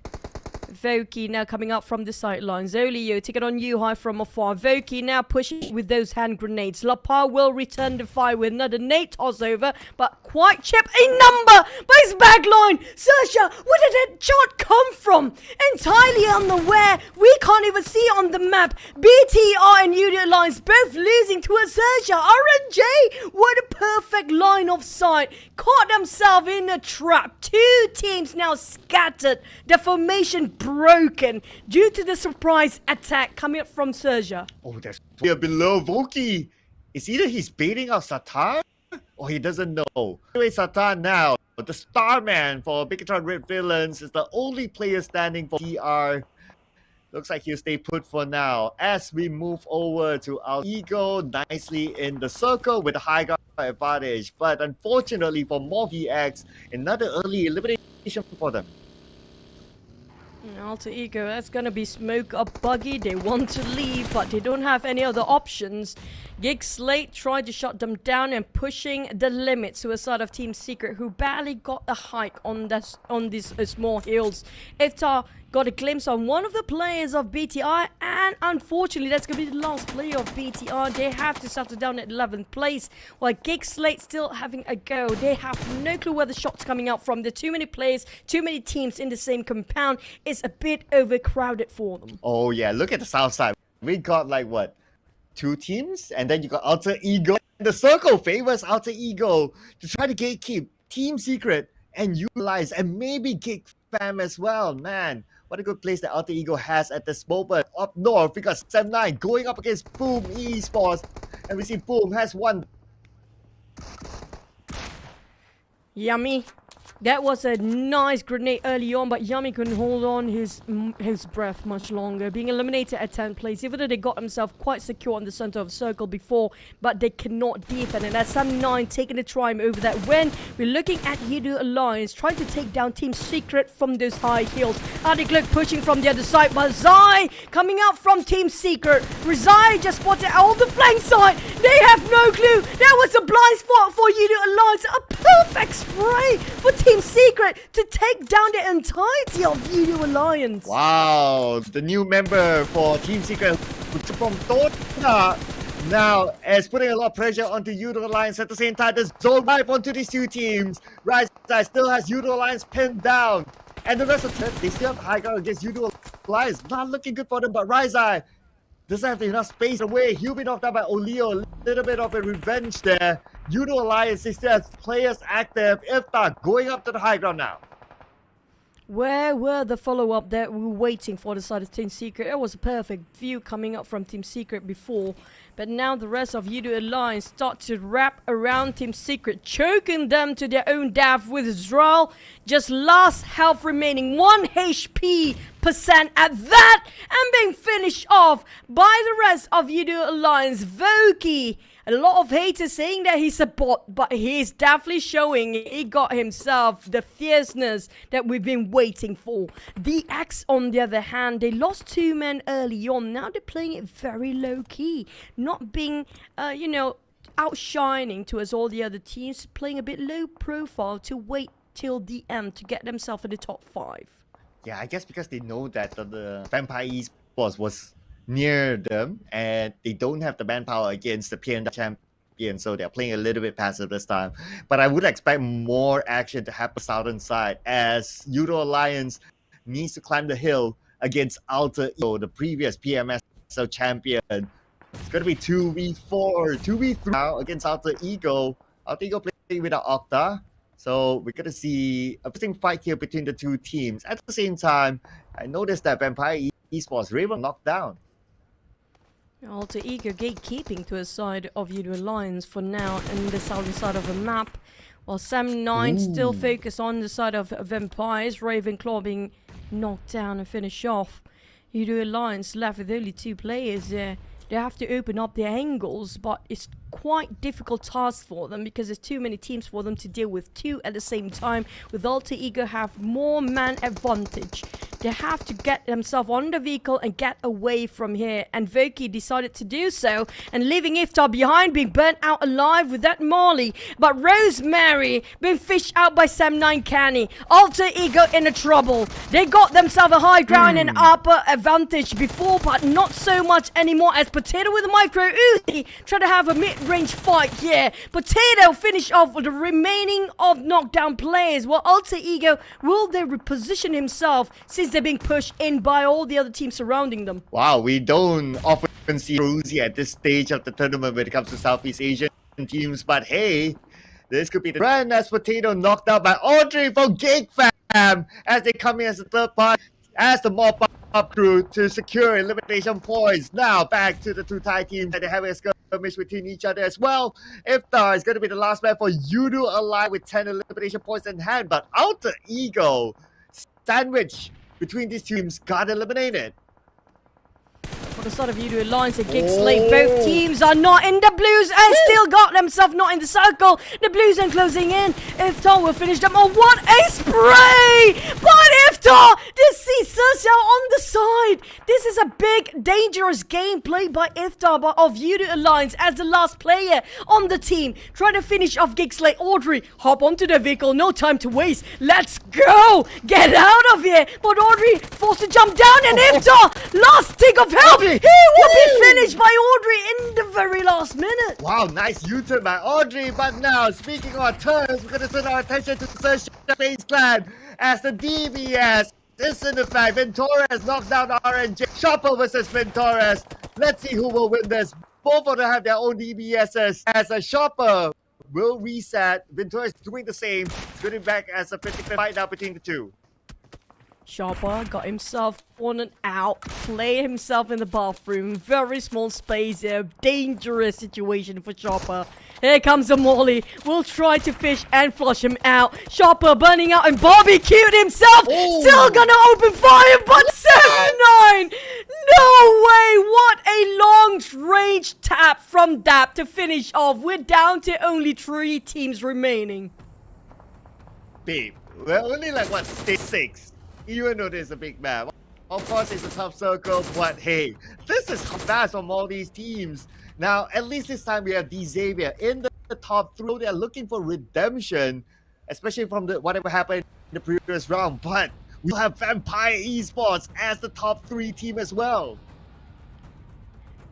Voki now coming up from the sidelines. Olio taking on Yuhai from afar. Voki now pushing with those hand grenades. Lapar will return the fire with another nade toss over, but quite chip a number by his backline. XERXIA, where did that shot come from? Entirely unaware. We can't even see on the map. BTR and Yoodo Alliance both losing to XERXIA. RNJ, what a perfect line of sight. Caught themselves in a trap. 2 teams now scattered. The formation broken due to the surprise attack coming up from XERXIA. Oh, that's clear below Voki. It's either he's baiting out Satar or he doesn't know. Anyway, Satar now, the Starman for BIGETRON Red Villains, is the only player standing for TR. Looks like he'll stay put for now. As we move over to our Ego, nicely in the circle with a high ground advantage. But unfortunately for MORPH, another early elimination for them. Alter Ego, that's gonna be smoke up buggy. They want to leave, but they don't have any other options. GEEK Slate tried to shut them down and pushing the limits to a side of Team Secret, who barely got a hike on these small hills. Iftar got a glimpse on one of the players of BTR, and unfortunately that's going to be the last player of BTR. They have to settle down at 11th place, while GEEK Slate still having a go. They have no clue where the shot's coming out from. There are too many players, too many teams in the same compound. It's a bit overcrowded for them. Oh yeah, look at the south side. We got like what? 2 teams? And then you got Alter Ego. The circle favors Alter Ego to try to gatekeep Team Secret and utilize, and maybe GEEK Fam as well. Man, what a good place that Alter Ego has at this moment. Up north, we got 7-9 going up against Boom Esports. And we see Boom has one. Yummy. That was a nice grenade early on, but Yummy couldn't hold on his breath much longer. Being eliminated at 10th place, even though they got themselves quite secure on the center of the circle before, but they cannot defend. And that's Sam9 taking the triumph over that win. We're looking at Yoodo Alliance trying to take down Team Secret from those high hills. Adiglook pushing from the other side, but Zai coming out from Team Secret. Rizai just spotted all the flank side. They have no clue. That was a blind spot for Yoodo Alliance. A perfect spray for Team Secret to take down the entirety of Yoodo Alliance. Wow, the new member for Team Secret from Dota now is putting a lot of pressure onto Yoodo Alliance. At the same time, there's zone wipe onto these two teams. Rise still has Yoodo Alliance pinned down. And the rest of them, they still have high ground against Yoodo Alliance. Not looking good for them, but Rizai doesn't have enough space away. He'll be knocked out by Olio. A little bit of a revenge there. Yoodo Alliance, they still have players active. Iftar going up to the high ground now. Where were the follow-up that we were waiting for the side of Team Secret? It was a perfect view coming up from Team Secret before. But now the rest of Yoodo Alliance start to wrap around Team Secret, choking them to their own death with Zral. Just last health remaining, 1 HP % at that, and being finished off by the rest of Yoodo Alliance. Voki. A lot of haters saying that he's a bot, but he's definitely showing he got himself the fierceness that we've been waiting for. The X, on the other hand, they lost 2 men early on. Now they're playing it very low key, not being, outshining towards all the other teams, playing a bit low profile to wait till the end to get themselves in the top 5. Yeah, I guess because they know that the Vampire Esports was near them and they don't have the manpower against the PN champion, so they're playing a little bit passive this time. But I would expect more action to happen southern side as Yoodo Alliance needs to climb the hill against Alter Ego, the previous PMSL champion. It's going to be 2v4, 2v3 now against Alter Ego. Alter Ego playing without Octa. So we're going to see a interesting fight here between the two teams. At the same time, I noticed that Vampire Esports Raven knocked down. Alter Ego gatekeeping to a side of Yoodo Alliance for now in the southern side of the map. While Sam9 still focused on the side of Vampires, Ravenclaw being knocked down and finished off. Yoodo Alliance left with only 2 players there. They have to open up their angles, but it's quite difficult task for them because there's too many teams for them to deal with 2 at the same time. With Alter Ego have more man advantage. They have to get themselves on the vehicle and get away from here. And Voki decided to do so and leaving Iftar behind, being burnt out alive with that Molly. But Rosemary being fished out by Sam9 Canny. Alter Ego in a trouble. They got themselves a high ground and upper advantage before, but not so much anymore as Potato with a micro Uzi trying to have a mid-range fight here. Potato finish off with the remaining of knockdown players, while Alter Ego, will they reposition himself since they're being pushed in by all the other teams surrounding them? Wow, we don't often see Rosie at this stage of the tournament when it comes to Southeast Asian teams, but hey, this could be the run as Potato knocked out by Audrey from GEEK Fam as they come in as the third party, as the MORPH crew to secure elimination points. Now back to the 2 Thai teams that they have a skirmish between each other as well. Iftar is going to be the last man for Yoodo Alliance with 10 elimination points in hand, but Alter Ego sandwich between these teams got eliminated. For the side of Yoodo Alliance and GEEK Slate, both teams are not in the blues and still got themselves not in the circle. The blues are closing in. Iftar will finish them. Oh, what a spray! But Iftar, this sees XERXIA on the side. This is a big, dangerous gameplay by Iftar of Yoodo Alliance as the last player on the team. Trying to finish off GEEK Slate. Audrey, hop onto the vehicle. No time to waste. Let's go! Get out of here! But Audrey forced to jump down and Iftar, last tick of help! He will be finished by Audrey in the very last minute. Wow, nice U-turn by Audrey. But now, speaking of turns, we're going to turn our attention to XERXIA FaZe Clan as the DBS is in effect. Ventores knocked down RNG. Shopper versus Ventores. Let's see who will win this. Both of them have their own DBSs. As a Shopper will reset. Ventores doing the same. It's going back as a 50-50 fight now between the two. Sharper got himself on and out, play himself in the bathroom. Very small space here. Dangerous situation for Sharper. Here comes the Molly. Will try to fish and flush him out. Sharper burning out and barbecued himself. Still gonna open fire, but 7-9. No way. What a long range tap from Dap to finish off. We're down to only 3 teams remaining. Babe, we're only like what, stage 6. Even though there's a big map. Of course it's a tough circle, but hey, this is fast from all these teams. Now, at least this time we have Xavier in the top 3. They're looking for redemption, especially from the whatever happened in the previous round. But we have Vampire Esports as the top 3 team as well.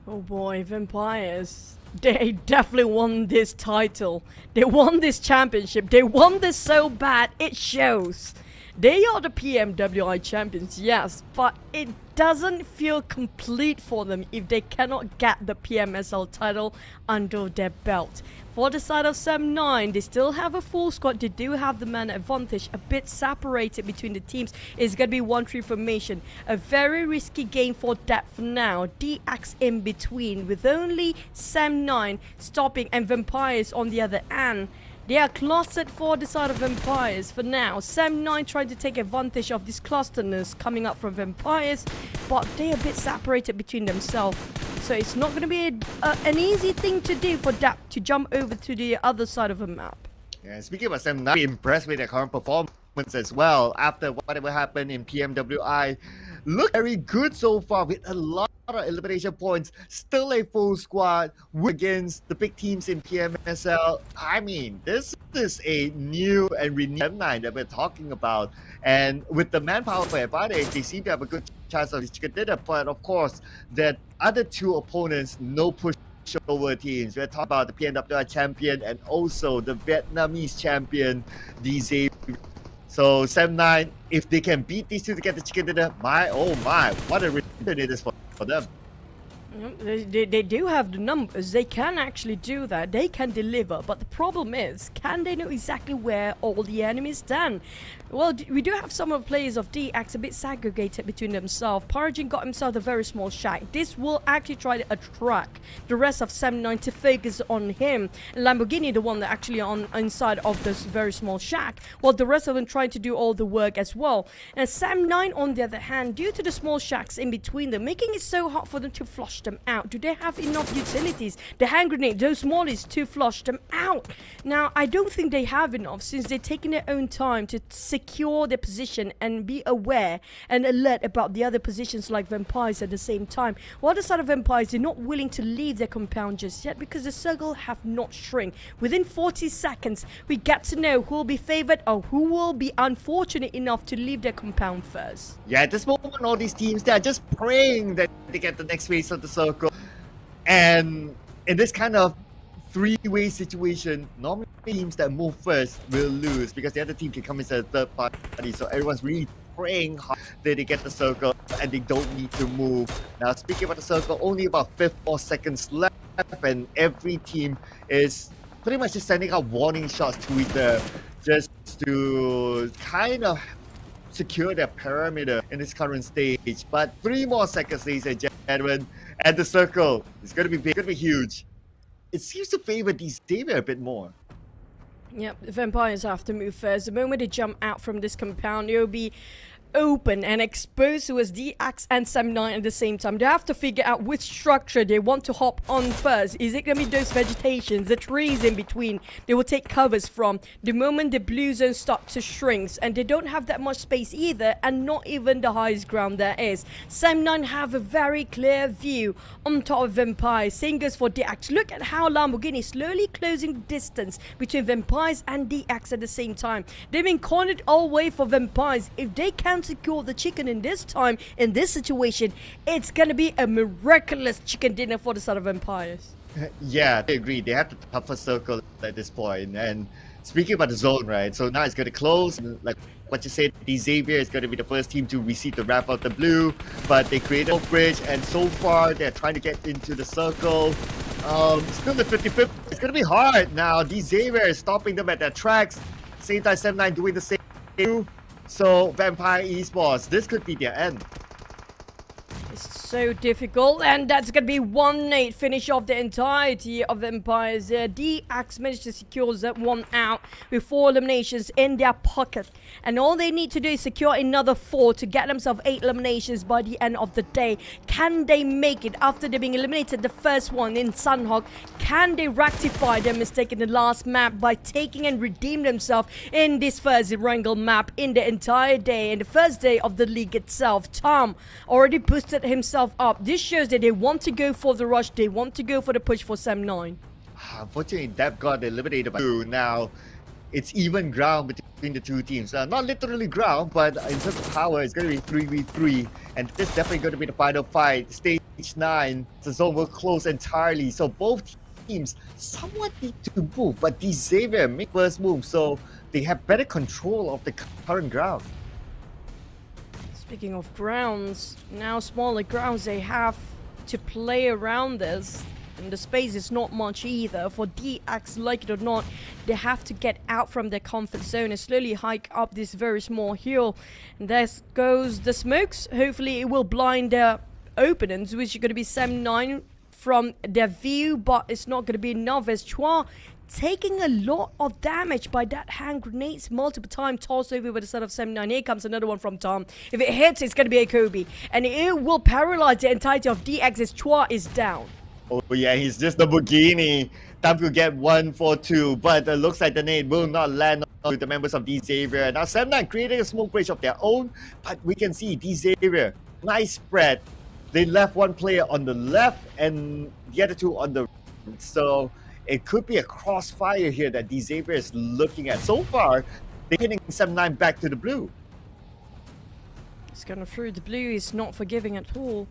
Oh boy, Vampires. They definitely won this title. They won this championship. They won this so bad, it shows. They are the PMWI champions, yes, but it doesn't feel complete for them if they cannot get the PMSL title under their belt. For the side of 7-9, they still have a full squad. They do have the man advantage, a bit separated between the teams. It's going to be 1-3 formation. A very risky game for that for now. DX in between with only 7-9 stopping and Vampires on the other end. They are clustered for the side of Vampires for now. 7-9 trying to take advantage of this clusterness coming up from Vampires, but they're a bit separated between themselves. So it's not going to be an easy thing to do for Dap to jump over to the other side of the map. Yeah, speaking about 7-9, I'm impressed with their current performance as well. After whatever happened in PMWI, look very good so far with a lot of elimination points. Still a full squad against the big teams in PMSL. I mean, this is a new and renewed 7-9 that we're talking about. And with the manpower advantage, they seem to have a good chance of chicken dinner. But of course, the other 2 opponents, no pushover teams. We're talking about the PMWI champion and also the Vietnamese champion, Xavier. So 7-9, if they can beat these 2 to get the chicken dinner, my oh my, what a return it is for them. They do have the numbers. They can actually do that. They can deliver. But the problem is, can they know exactly where all the enemies stand? Well, we do have some of the players of DX a bit segregated between themselves. PERSIJA got himself a very small shack. This will actually try to attract the rest of 7-9 to focus on him. Lamborghini, the one that actually on inside of this very small shack, while the rest of them trying to do all the work as well. And 7-9, on the other hand, due to the small shacks in between them, making it so hard for them to flush them out. Do they have enough utilities? The hand grenade, those mollies to flush them out. Now, I don't think they have enough since they're taking their own time to secure their position and be aware and alert about the other positions like Vampires at the same time. While the side of Vampires, they're not willing to leave their compound just yet because the circle have not shrink. Within 40 seconds, we get to know who will be favored or who will be unfortunate enough to leave their compound first. Yeah, at this moment, all these teams, they're just praying that they get the next phase of the circle. And in this kind of 3-way situation, normally teams that move first will lose because the other team can come into the third party. So everyone's really praying hard that they get the circle and they don't need to move. Now, speaking about the circle, only about 4 seconds left, and every team is pretty much just sending out warning shots to each other just to kind of secure their perimeter in this current stage. But 3 more seconds, ladies and gentlemen, and the circle is going to be big, going to be huge. It seems to favor Xavier a bit more. Yep, the Vampires have to move first. The moment they jump out from this compound, they'll be open and exposed to us DX and 7-9 at the same time. They have to figure out which structure they want to hop on first. Is it going to be those vegetations, the trees in between they will take covers from? The moment the blue zone starts to shrink, and they don't have that much space either, and not even the highest ground there is. 7-9 have a very clear view on top of Vampires. Same goes for DX. Look at how Lamborghini is slowly closing the distance between Vampires and DX at the same time. They've been cornered all the way for Vampires. If they can secure the chicken in this time, in this situation, it's gonna be a miraculous chicken dinner for the side of Vampires. Yeah, I agree. They have the tougher circle at this point. And speaking about the zone, right? So now it's going to close. Like what you said, Xavier is going to be the first team to receive the wrap of the blue, but they created a bridge, and so far they're trying to get into the circle. Still the 50-50. It's going to be hard now. Xavier is stopping them at their tracks. Same time, 7-9 doing the same. So Vampire Esports, this could be their end. It's so difficult, and that's gonna be 1-8 finish off the entirety of Empires. DX managed to secure that one out with 4 eliminations in their pocket, and all they need to do is secure another 4 to get themselves 8 eliminations by the end of the day. Can they make it after they being eliminated the first one in Sunhawk? Can they rectify their mistake in the last map by taking and redeem themselves in this first Wrangle map in the entire day, in the first day of the league itself? Tom already boosted himself up. This shows that they want to go for the rush, they want to go for the push for Sam9. Unfortunately, Dev got eliminated by 2. Now, it's even ground between the two teams. Not literally ground, but in terms of power, it's going to be 3v3. And this is definitely going to be the final fight. Stage 9, the zone will close entirely. So both teams somewhat need to move. But Xavier make first move, so they have better control of the current ground. Speaking of grounds, now smaller grounds, they have to play around this. And the space is not much either. For DX, like it or not, they have to get out from their comfort zone and slowly hike up this very small hill. And there goes the smokes. Hopefully it will blind their opponents, which are going to be Sam9 from their view, but it's not going to be enough as Chua taking a lot of damage by that hand grenades multiple times tossed over by the side of Sam9. Here comes another one from Tom. If it hits, it's going to be a Kobe. And it will paralyze the entirety of DX as Chua is down. Oh yeah, he's just the Bugini. Time to get 1 for 2, but looks like the nade will not land on the members of Xavier. Now Sam9 creating a smoke bridge of their own, but we can see Xavier, nice spread. They left one player on the left and the other 2 on the right. So it could be a crossfire here that Xavier is looking at. So far, they're hitting Sam9 back to the blue. It's gonna through the blue, is not forgiving at all.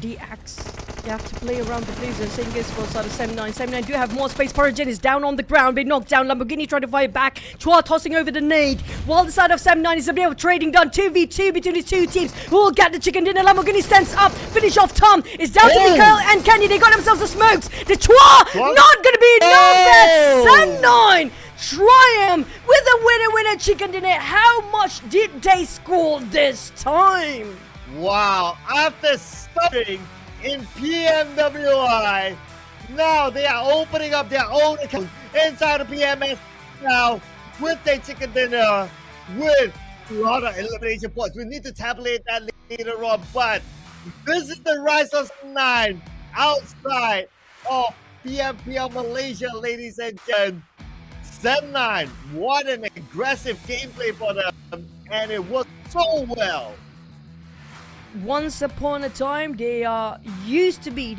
DX, they have to play around the blues, and same goes for side of Sam9. Sam9 do have more space. PERSIJA is down on the ground, being knocked down. Lamborghini trying to fight back. Chua tossing over the nade, while the side of Sam9 is a bit of trading done. 2v2 between these two teams. Who will get the chicken dinner? Lamborghini stands up, finish off Tom. It's down to Mikael and Kenny. They got themselves the smokes. The Chua not gonna be enough. That's Sam9 triumph with a winner chicken dinner. How much did they score this time? Wow, after starting in PMWI, now they are opening up their own account inside of PMS now with their chicken dinner with a lot of elimination points. We need to tabulate that later on, but this is the rise of 9 outside of PMPL Malaysia, ladies and gentlemen. Sam9, what an aggressive gameplay for them, and it worked so well. Once upon a time, they used to be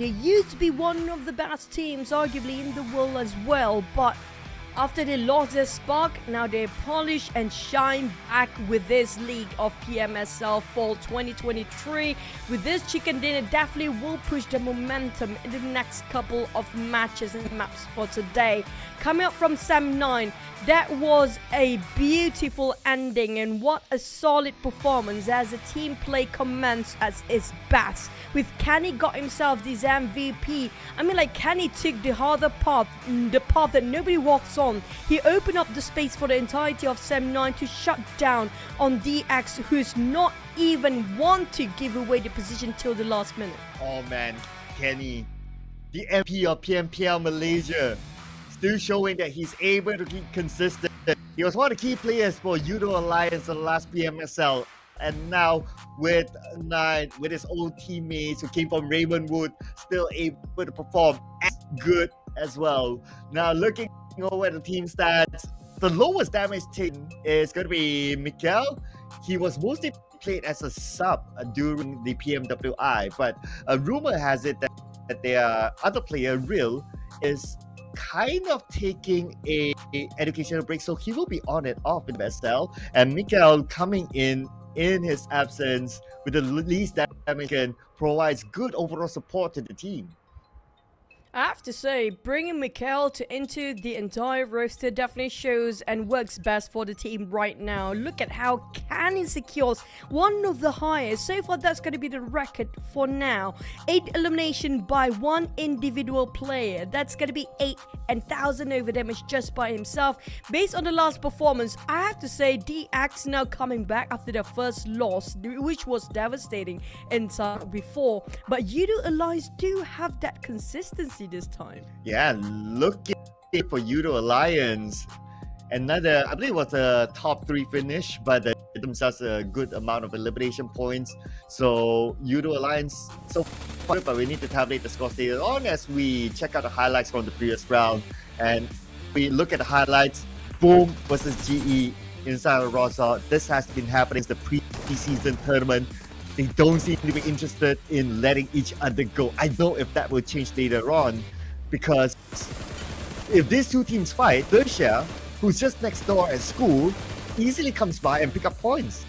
one of the best teams, arguably in the world as well. But after they lost their spark, now they polish and shine back with this league of PMSL Fall 2023. With this chicken dinner, definitely will push the momentum in the next couple of matches and maps for today. Coming up from Sam9, that was a beautiful ending, and what a solid performance as the team play commenced as its best. With Kenny got himself this MVP. I mean, like, Kenny took the harder path, the path that nobody walks on. He opened up the space for the entirety of Sam9 to shut down on DX, who's not even want to give away the position till the last minute. Oh man, Kenny, the MP of PMPL Malaysia, still showing that he's able to keep consistent. He was one of the key players for Yoodo Alliance in the last PMSL. And now with 9, with his old teammates who came from Raymond Wood, still able to perform as good as well. Now looking over at the team stats, the lowest damage taken is going to be Mikael. He was mostly played as a sub during the PMWI, but a rumor has it that their other player, Real, is kind of taking a educational break, so he will be on and off in PMSL, and Mikael coming in his absence with the least damage and provides good overall support to the team. I have to say, bringing Mikael into the entire roster definitely shows and works best for the team right now. Look at how Canny secures one of the highest. So far, that's going to be the record for now. 8 elimination by one individual player. That's going to be 8 and 1,000 over damage just by himself. Based on the last performance, I have to say, DX now coming back after their first loss, which was devastating inside before. But Yoodo Alliance do have that consistency this time. Yeah, looking for Yoodo Alliance. Another, I believe it was a top 3 finish, but they gave themselves a good amount of elimination points. So Yoodo Alliance so far, but we need to tabulate the scores later on as we check out the highlights from the previous round. And we look at the highlights, Boom versus GE inside of Rosa. This has been happening since the pre-season tournament. They don't seem to be interested in letting each other go. I don't know if that will change later on, because if these two teams fight, PERSIJA, who's just next door at school, easily comes by and pick up points.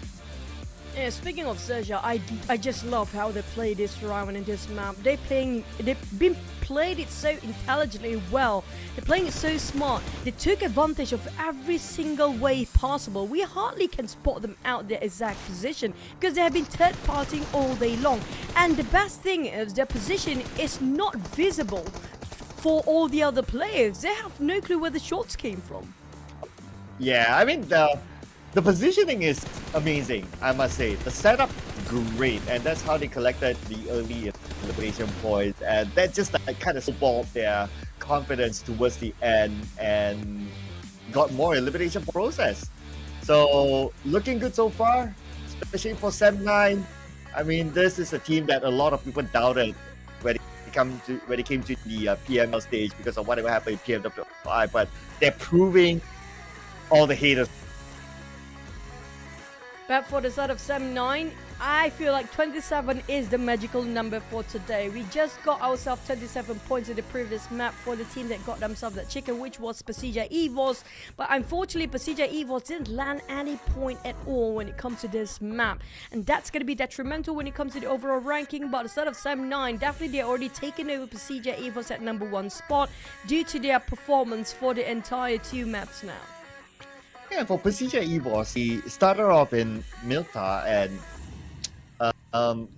Yeah, speaking of XERXIA, I just love how they play this round in this map. They've been played it so intelligently well. They're playing it so smart. They took advantage of every single way possible. We hardly can spot them out their exact position because they have been third-partying all day long. And the best thing is their position is not visible for all the other players. They have no clue where the shots came from. Yeah, I mean, the positioning is amazing, I must say. The setup, great, and that's how they collected the early elimination points, and that just like kind of snowballed their confidence towards the end and got more elimination process. So looking good so far, especially for Sem9. I mean, this is a team that a lot of people doubted when they came to the PML stage because of whatever happened in PMWI, but they're proving all the haters. But for the side of Sem9, I feel like 27 is the magical number for today. We just got ourselves 27 points in the previous map for the team that got themselves that chicken, which was PERSIJA EVOS. But unfortunately, PERSIJA EVOS didn't land any point at all when it comes to this map. And that's going to be detrimental when it comes to the overall ranking. But the side of Sem9, definitely they're already taken over PERSIJA EVOS at number 1 spot due to their performance for the entire 2 maps now. Yeah, for PERSIJA EVOS, he started off in Milta, and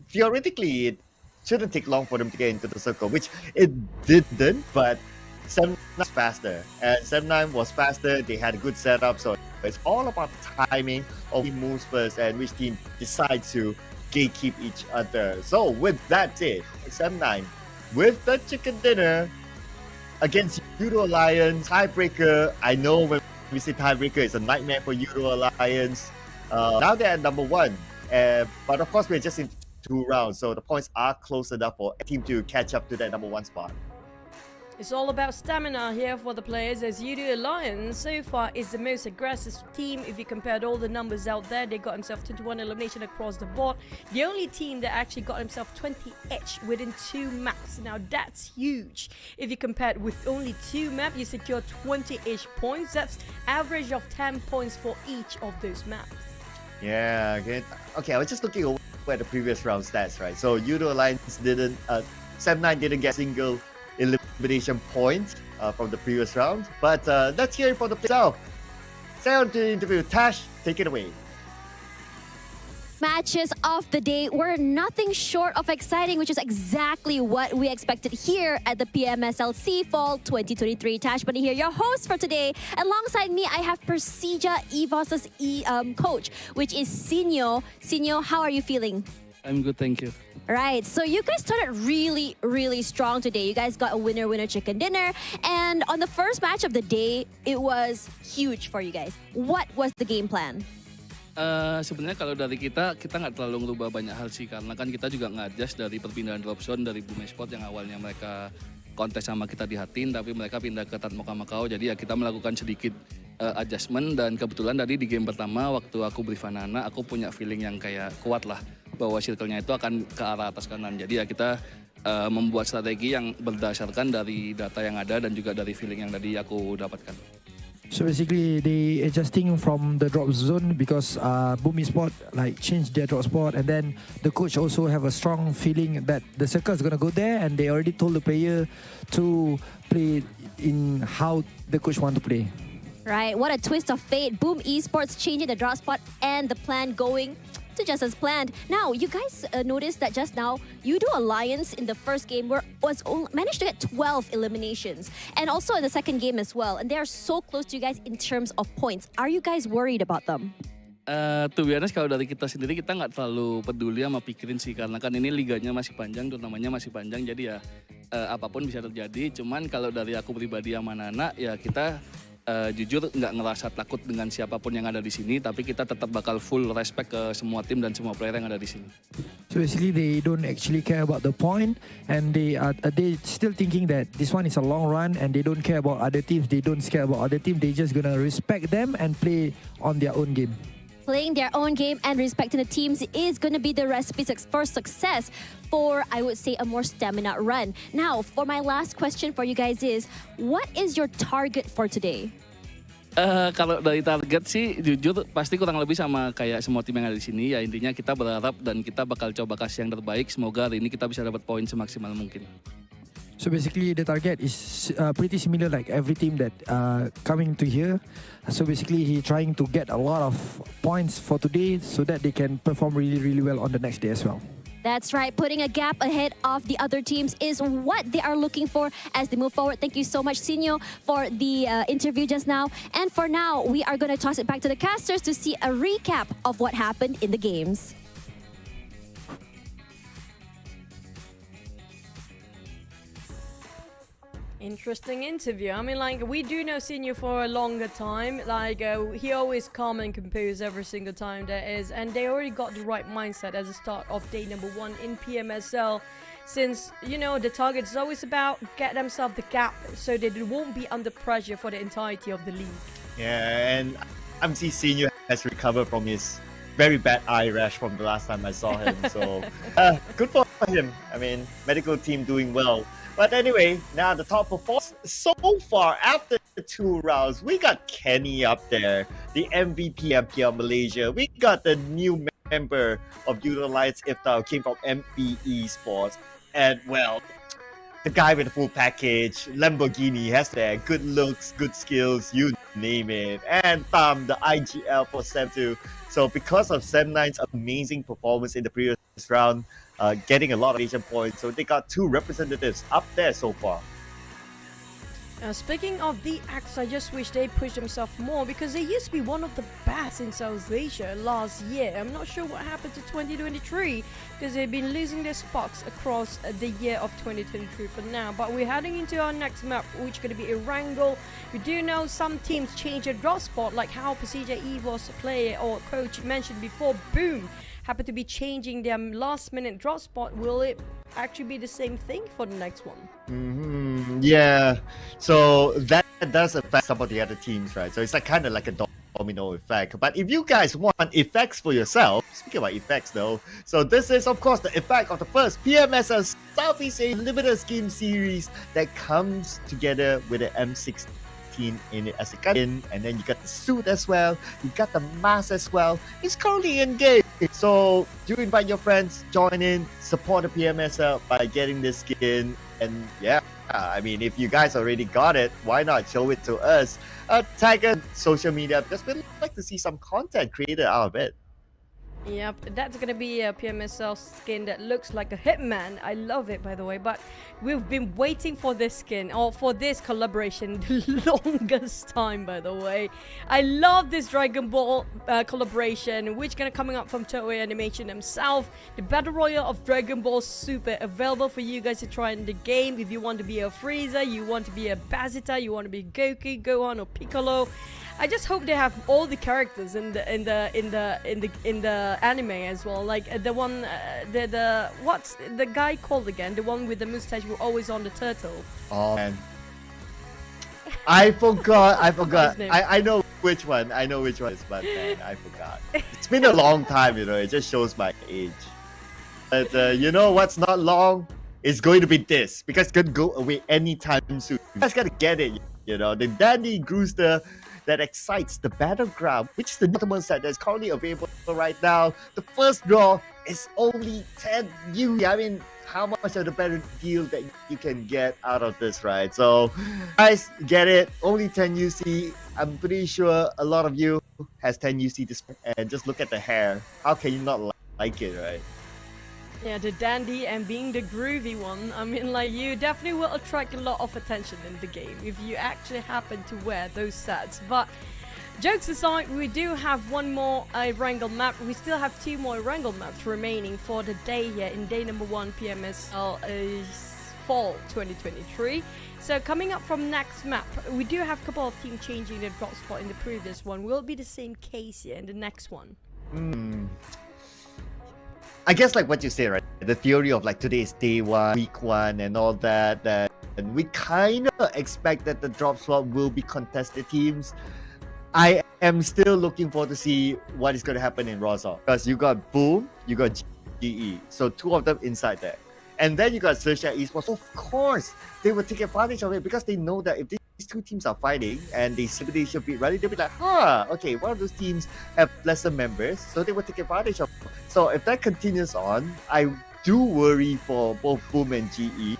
theoretically it shouldn't take long for them to get into the circle, which it didn't, but Sem9 was faster, and Sem9 was faster. They had a good setup, so it's all about the timing of who moves first and which team decides to gatekeep each other. So with that said, Sem9 with the chicken dinner against Yoodo Alliance, tiebreaker. I know when we say tiebreaker, it's a nightmare for Yoodo Alliance. Now they're at number 1, but of course we're just in 2 rounds, so the points are close enough for a team to catch up to that number 1 spot. It's all about stamina here for the players, as Yoodo Alliance so far is the most aggressive team. If you compared all the numbers out there, they got themselves 21 elimination across the board. The only team that actually got themselves 20 edge within 2 maps. Now that's huge. If you compared with only 2 maps, you secure 20-ish points. That's average of 10 points for each of those maps. Yeah, okay, I was just looking over at the previous round stats, right? So Yoodo Alliance didn't, Sem9 didn't get single elimination point from the previous round, but let's hear it from the player. Sound to interview. Tash, take it away. Matches of the day were nothing short of exciting, which is exactly what we expected here at the PMSL SEA Fall 2023. Tash Bunny here, your host for today. Alongside me, I have PERSIJA EVOS's coach, which is Sinyo. Sinyo, how are you feeling? I'm good, thank you. Right, so you guys started really, really strong today. You guys got a winner chicken dinner. And on the first match of the day, it was huge for you guys. What was the game plan? Sebenarnya kalau dari kita nggak terlalu ngerubah banyak hal sih, karena kan kita juga nge-adjust dari perpindahan drop zone dari Boom Esports yang awalnya mereka kontes sama kita di Hatin, tapi mereka pindah ke Tatmoka Macau. Jadi ya kita melakukan sedikit adjustment, dan kebetulan tadi di game pertama waktu aku brief Nana, aku punya feeling yang kayak kuat lah bahwa circle-nya itu akan ke arah atas kanan. Jadi ya kita membuat strategi yang berdasarkan dari data yang ada dan juga dari feeling yang tadi aku dapatkan. So basically, they adjusting from the drop zone because Boom Esport like changed their drop spot, and then the coach also have a strong feeling that the circle is gonna go there, and they already told the player to play in how the coach want to play. Right, what a twist of fate. Boom Esports changing the drop spot and the plan going to just as planned. Now, you guys noticed that just now, Yoodo Alliance in the first game managed to get 12 eliminations. And also in the second game as well. And they are so close to you guys in terms of points. Are you guys worried about them? To be honest, kalau dari kita sendiri kita nggak terlalu peduli sama pikirin sih, karena kan ini liganya masih panjang, turnamennya masih panjang, jadi ya apapun bisa terjadi. Cuman kalau dari aku pribadi sama Nana, ya kita jujur nggak ngerasa takut dengan siapapun yang ada di sini, tapi kita tetap bakal full respect ke semua tim dan semua player yang ada di sini. So basically, they don't actually care about the point, and they still thinking that this one is a long run, and they don't care about other teams. They don't care about other teams. They just gonna respect them and play on their own game. Playing their own game and respecting the teams is going to be the recipe for success for, I would say, a more stamina run. Now, for my last question for you guys is, what is your target for today? Kalau dari target sih, jujur pasti kurang lebih sama kayak semua tim yang ada di sini. Ya intinya kita berharap dan kita bakal coba kasih yang terbaik. Semoga hari ini kita bisa dapat poin semaksimal mungkin. So basically, the target is pretty similar like every team that coming to here. So basically, he trying to get a lot of points for today so that they can perform really, really well on the next day as well. That's right. Putting a gap ahead of the other teams is what they are looking for as they move forward. Thank you so much, Sinyo, for the interview just now. And for now, we are going to toss it back to the casters to see a recap of what happened in the games. Interesting interview. I mean, like, we do know Senior for a longer time. Like, he always calm and composed every single time there is. And they already got the right mindset as a start of day number 1 in PMSL. Since, you know, the target is always about get themselves the gap so that they won't be under pressure for the entirety of the league. Yeah, and MC Senior has recovered from his very bad eye rash from the last time I saw him. So, good for him. I mean, medical team doing well. But anyway, now the top performance so far after the 2 rounds, we got Kenny up there, the MVP MP of Malaysia. We got the new member of Yoodo Alliance, Iftar, came from MP Esports. And well, the guy with the full package, Lamborghini, has there, good looks, good skills, you name it. And Tam, the IGL for Sem2. So because of Sem9's amazing performance in the previous round, getting a lot of Asian points, so they got 2 representatives up there so far. Speaking of the X, I just wish they pushed themselves more because they used to be one of the best in South Asia last year. I'm not sure what happened to 2023 because they've been losing their spots across the year of 2023 for now. But we're heading into our next map, which is going to be a wrangle. We do know some teams change their drop spot, like how PERSIJA EVOS player or coach mentioned before, Boom, happen to be changing their last minute drop spot. Will it actually be the same thing for the next one? Yeah, so that does affect some of the other teams, right? So it's like kind of like a domino effect. But if you guys want effects for yourself, speaking about effects though, so this is of course the effect of the first PMSL Southeast Asia Limited Scheme Series that comes together with the M16 in it as a gun, and then you got the suit as well, you got the mask as well. It's currently in game, so do invite your friends, join in, support the PMSL by getting this skin. And yeah, I mean, if you guys already got it, why not show it to us? Tag us social media because we'd like to see some content created out of it. Yep, that's gonna be a PMSL skin that looks like a Hitman. I love it, by the way, but we've been waiting for this skin, or for this collaboration, the longest time, by the way. I love this Dragon Ball collaboration, which gonna coming up from Toei Animation themselves. The Battle Royale of Dragon Ball Super available for you guys to try in the game. If you want to be a Frieza, you want to be a Bazita, you want to be Goku, Gohan, or Piccolo. I just hope they have all the characters in the anime as well. Like the one, the what's the guy called again? The one with the mustache who always on the turtle. Oh man, I forgot. His name. I know which one. I know which one is, but man, I forgot. It's been a long time, you know. It just shows my age. But you know what's not long? It's going to be this, because it's gonna go away anytime soon. You guys gotta get it. You know, the Dandy Brewster that excites the battleground, which is the notable set that's currently available right now. The first draw is only 10 UC. I mean, how much of the better deal that you can get out of this, right? So, guys, get it. Only 10 UC. I'm pretty sure a lot of you has 10 UC this, and just look at the hair. How can you not like it, right? Yeah, the dandy and being the groovy one. I mean, like, you definitely will attract a lot of attention in the game if you actually happen to wear those sets. But jokes aside, we do have one more Wrangle map. We still have 2 more Wrangle maps remaining for the day here in day number 1 PMSL Fall 2023. So coming up from next map, we do have a couple of teams changing their drop spot in the previous one. Will it be the same case here in the next one? I guess like what you say, right? The theory of like today is day 1, week 1 and all that, and we kind of expect that the drop slot will be contested teams. I am still looking forward to see what is going to happen in Rosal, because you got Boom, you got GE, so 2 of them inside there. And then you got XERXIA Esports. Of course, they will take advantage of it because they know that if these 2 teams are fighting and they should be ready, they'll be like, okay, one of those teams have lesser members, so they will take advantage of it. So if that continues on, I do worry for both Boom and GE.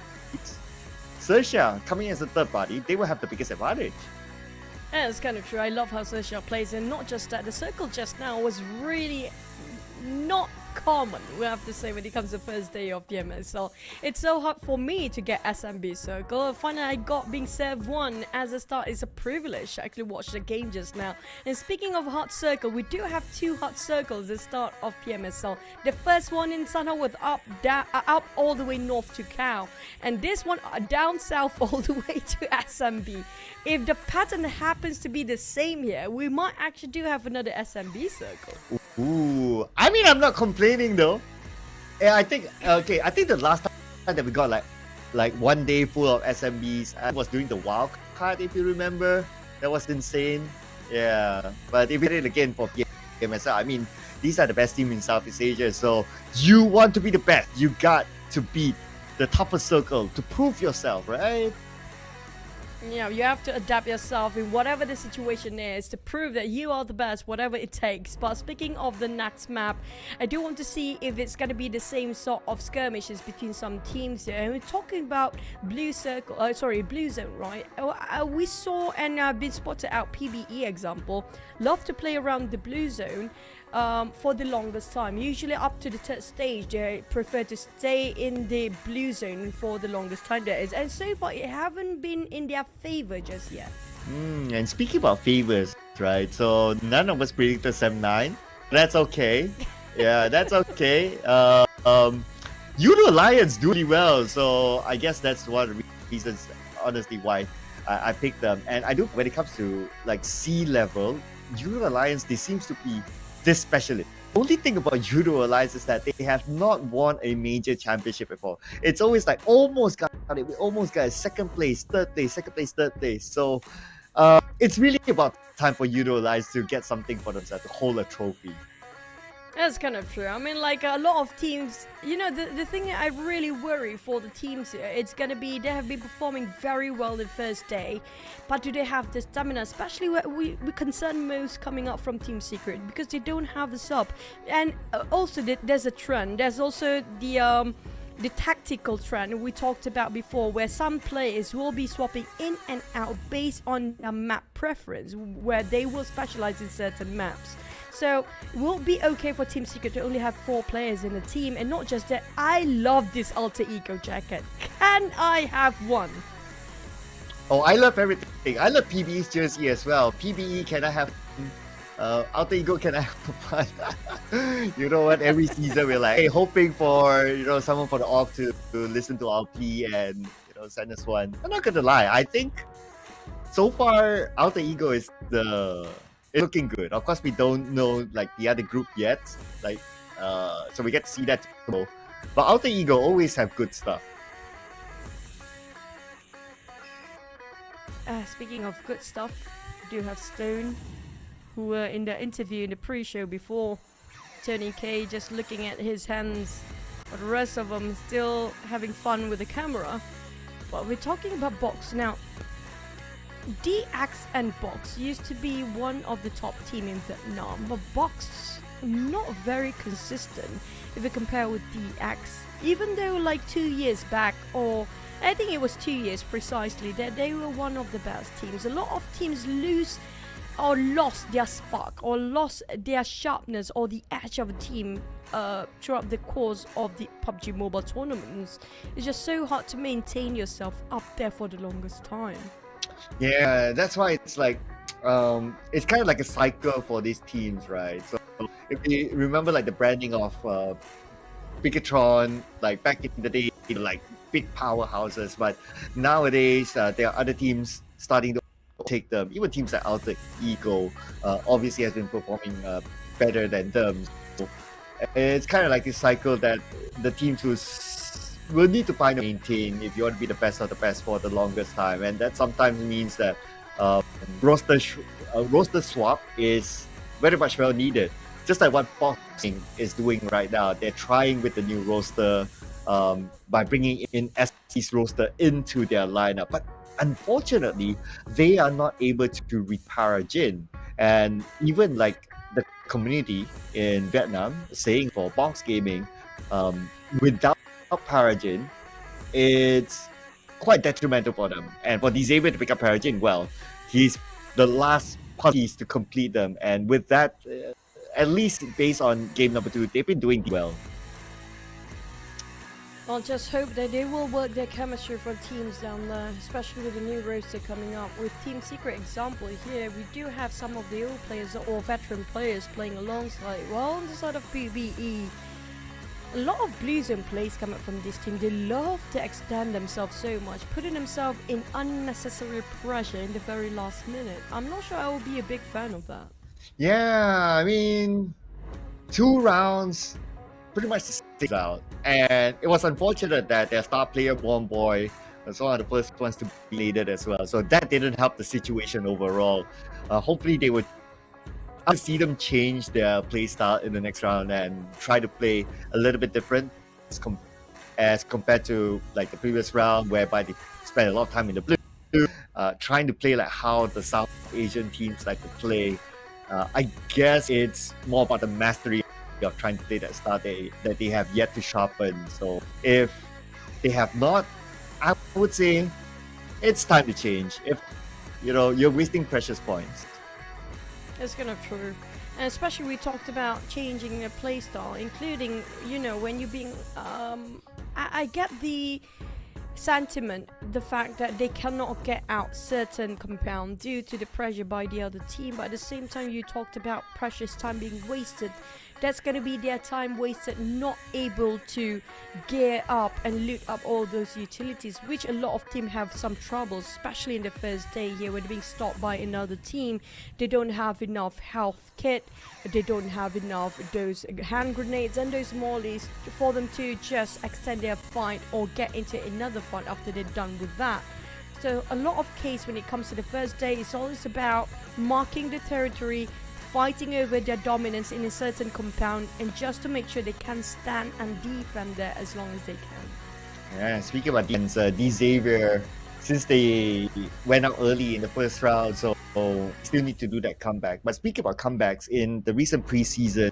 XERXIA coming as a third party, they will have the biggest advantage. Yeah, it's kind of true. I love how XERXIA plays, and not just that, the circle just now was really not common, we have to say, when it comes to first day of PMSL. It's so hard for me to get SMB circle. Finally, I got being served one as a start. It's a privilege to actually watch the game just now. And speaking of hot circle, we do have 2 hot circles at the start of PMSL. The first one in Sanhok with up all the way north to Cow, and this one down south all the way to SMB. If the pattern happens to be the same here, we might actually do have another SMB circle. Ooh, I mean, I'm not complaining though. Yeah, I think the last time that we got like 1 day full of SMBs, I was doing the wild card, if you remember. That was insane. Yeah, but if we did it again for PMSL, I mean, these are the best team in Southeast Asia, so you want to be the best. You got to beat the toughest circle to prove yourself, right? Yeah, you have to adapt yourself in whatever the situation is to prove that you are the best, whatever it takes. But speaking of the next map, I do want to see if it's going to be the same sort of skirmishes between some teams here. And we're talking about Blue Zone, right? We saw and been spotted out PBE example. Love to play around the Blue Zone. For the longest time, usually up to the 3rd stage, they prefer to stay in the blue zone for the longest time there is, and so far it haven't been in their favor just yet. And speaking about favors, right? So none of us predicted 7-9. That's okay. Yeah, that's okay. Yoodo Alliance do really well, so I guess that's one of the reasons, honestly, why I picked them. And I do, when it comes to like sea level, Yoodo Alliance, they seems to be this specialist. The only thing about Yoodo Alliance is that they have not won a major championship before. It's always like almost got it. We almost got 2nd place, 3rd place, 2nd place, 3rd place. So it's really about time for Yoodo Alliance to get something for themselves, to hold a trophy. That's kind of true. I mean, like a lot of teams, you know, the thing I really worry for the teams here, it's going to be they have been performing very well the first day, but do they have the stamina? Especially what we concern most coming up from Team Secret, because they don't have the sub. And also there's a trend. There's also the tactical trend we talked about before, where some players will be swapping in and out based on a map preference, where they will specialize in certain maps. So it will be okay for Team Secret to only have 4 players in the team. And not just that, I love this alter ego jacket. Can I have one? Oh, I love everything. I love PBE's jersey as well. PBE, can I have alter ego, can I have one? You know what, every season we're like, hey, hoping for, you know, someone for the org to listen to our plea and, you know, send us one. I'm not gonna lie, I think so far alter ego is it's looking good. Of course, we don't know like the other group yet, like so we get to see that tomorrow. But alter ego always have good stuff. Speaking of good stuff, we do have Stone, who were in the interview in the pre-show before Tony K, just looking at his hands, but the rest of them still having fun with the camera. But we're talking about Box now. DX and Box used to be one of the top team in Vietnam, but Box not very consistent if you compare with DX. Even though like 2 years back, or I think it was 2 years precisely, that they were one of the best teams. A lot of teams lose or lost their spark or lost their sharpness or the edge of a team throughout the course of the PUBG Mobile tournaments. It's just so hard to maintain yourself up there for the longest time. Yeah, that's why it's like it's kind of like a cycle for these teams, right? So if you remember like the branding of BIGETRON, like back in the day, like big powerhouses, but nowadays there are other teams starting to take them. Even teams like Alter Ego obviously has been performing better than them. So it's kind of like this cycle that the teams will need to find and maintain if you want to be the best of the best for the longest time, and that sometimes means that roster swap is very much well needed. Just like what boxing is doing right now, they're trying with the new roster by bringing in SC's roster into their lineup. But unfortunately, they are not able to retire Jin. And even like the community in Vietnam saying for box gaming, without Parajin, it's quite detrimental for them. And for Xavier to pick up Parajin, well, he's the last piece to complete them. And with that, at least based on game number 2, they've been doing well. I'll just hope that they will work their chemistry for teams down there, especially with the new roster coming up. With Team Secret example here, we do have some of the old players or veteran players playing alongside. Well, on the side of PvE, a lot of blues and plays coming from this team. They love to extend themselves so much, putting themselves in unnecessary pressure in the very last minute. I'm not sure I will be a big fan of that. Yeah, I mean, 2 rounds, pretty much the same out. And it was unfortunate that their star player, Born Boy, was one of the first ones to be needed as well. So that didn't help the situation overall. Hopefully they would see them change their play style in the next round and try to play a little bit different as compared to like the previous round, whereby they spent a lot of time in the blue, trying to play like how the South Asian teams like to play. I guess it's more about the mastery of trying to play that style that they have yet to sharpen. So if they have not, I would say it's time to change. If you're wasting precious points. It's kind of true. And especially we talked about changing a playstyle, including, when you're being... I get the sentiment, the fact that they cannot get out certain compound due to the pressure by the other team, but at the same time you talked about precious time being wasted. That's going to be their time wasted not able to gear up and loot up all those utilities, which a lot of teams have some troubles, especially in the first day here when they're being stopped by another team. They don't have enough health kit, they don't have enough those hand grenades and those mollies for them to just extend their fight or get into another fight after they're done with that. So a lot of case when it comes to the first day, it's always about marking the territory, fighting over their dominance in a certain compound, and just to make sure they can stand and defend there as long as they can. Yeah, speaking about defense, Xavier, since they went out early in the first round, so still need to do that comeback. But speaking about comebacks, in the recent preseason,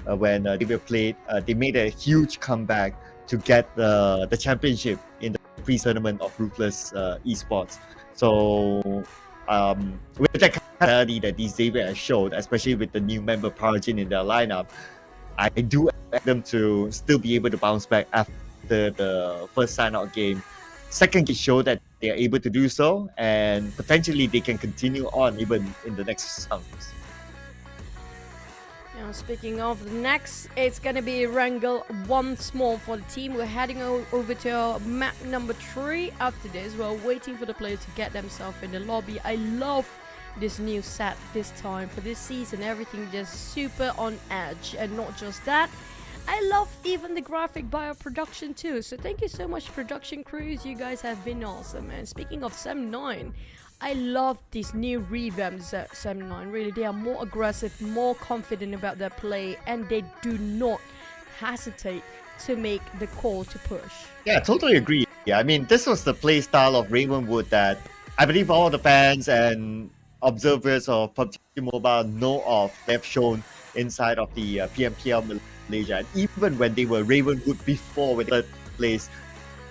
when Xavier played, they made a huge comeback to get the championship in the pre-tournament of Ruthless Esports. So with that clarity that Xavier has showed, especially with the new member Parajin in their lineup, I do expect them to still be able to bounce back after the first sign-out game. Second game showed that they are able to do so, and potentially they can continue on even in the next rounds. Now, speaking of the next, it's going to be Wrangle once more for the team. We're heading over to map number 3 after this. We're waiting for the players to get themselves in the lobby. I love this new set this time for this season. Everything just super on edge, and not just that, I love even the graphic bio production too. So thank you so much, production crews. You guys have been awesome. And speaking of Sem9, I love these new revamps at Sem9. Really, they are more aggressive, more confident about their play, and they do not hesitate to make the call to push. Yeah, totally agree. Yeah, I mean, this was the play style of Raymond Wood that I believe all the fans and observers of PUBG Mobile know of they've shown inside of the PMPL Malaysia, and even when they were Ravenwood before, when they third place,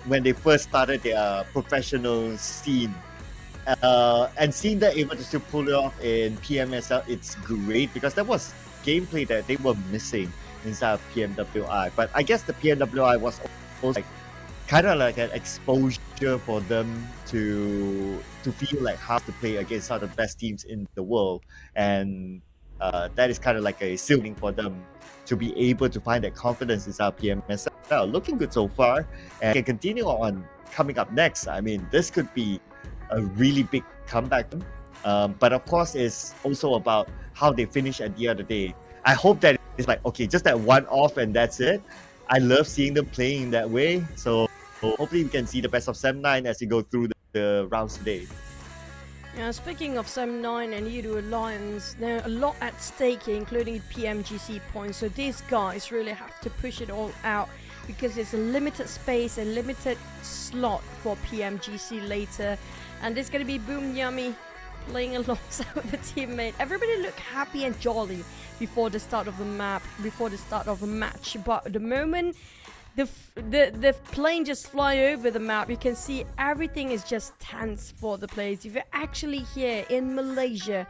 when they first started their professional scene, and seeing them able to still pull it off in PMSL, it's great because that was gameplay that they were missing inside of PMWI. But I guess the PMWI was also like kind of like an exposure for them to feel like how to play against some of the best teams in the world, and that is kind of like a ceiling for them to be able to find that confidence inside PMSL. Looking good so far, and can continue on coming up next. I mean, this could be a really big comeback. But of course, it's also about how they finish at the end of the day. I hope that it's like, okay, just that one off and that's it. I love seeing them playing that way. So hopefully we can see the best of Sem9 as we go through the rounds today. Yeah, speaking of Sem9 and Yoodo Alliance, there are a lot at stake here, including PMGC points. So these guys really have to push it all out because there's a limited space, a limited slot for PMGC later. And there's going to be Boom Yummy playing alongside with the teammate. Everybody look happy and jolly before the start of the map, before the start of the match. But the moment the plane just fly over the map, you can see everything is just tense for the players. If you're actually here in Malaysia,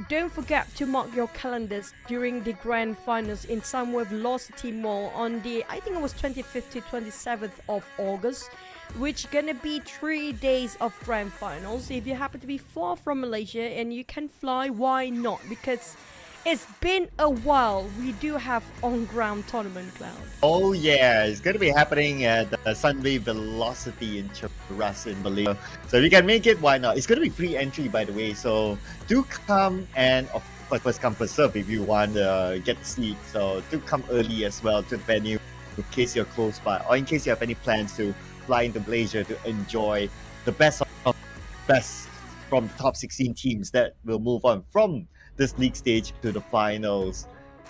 don't forget to mark your calendars during the grand finals in Sunway Velocity Mall on the, I think it was 25th to 27th of August, which gonna be 3 days of grand finals. If you happen to be far from Malaysia and you can fly, why not? Because it's been a while. We do have on-ground tournament, Cloud. Oh yeah, it's going to be happening at the Sunway Velocity in Cheras in Malaysia. So if you can make it, why not? It's going to be free entry, by the way. So do come, and of course, first come, first serve if you want to get the seat. So do come early as well to the venue in case you're close by, or in case you have any plans to fly into Malaysia to enjoy the best of best from the top 16 teams that will move on from this league stage to the finals.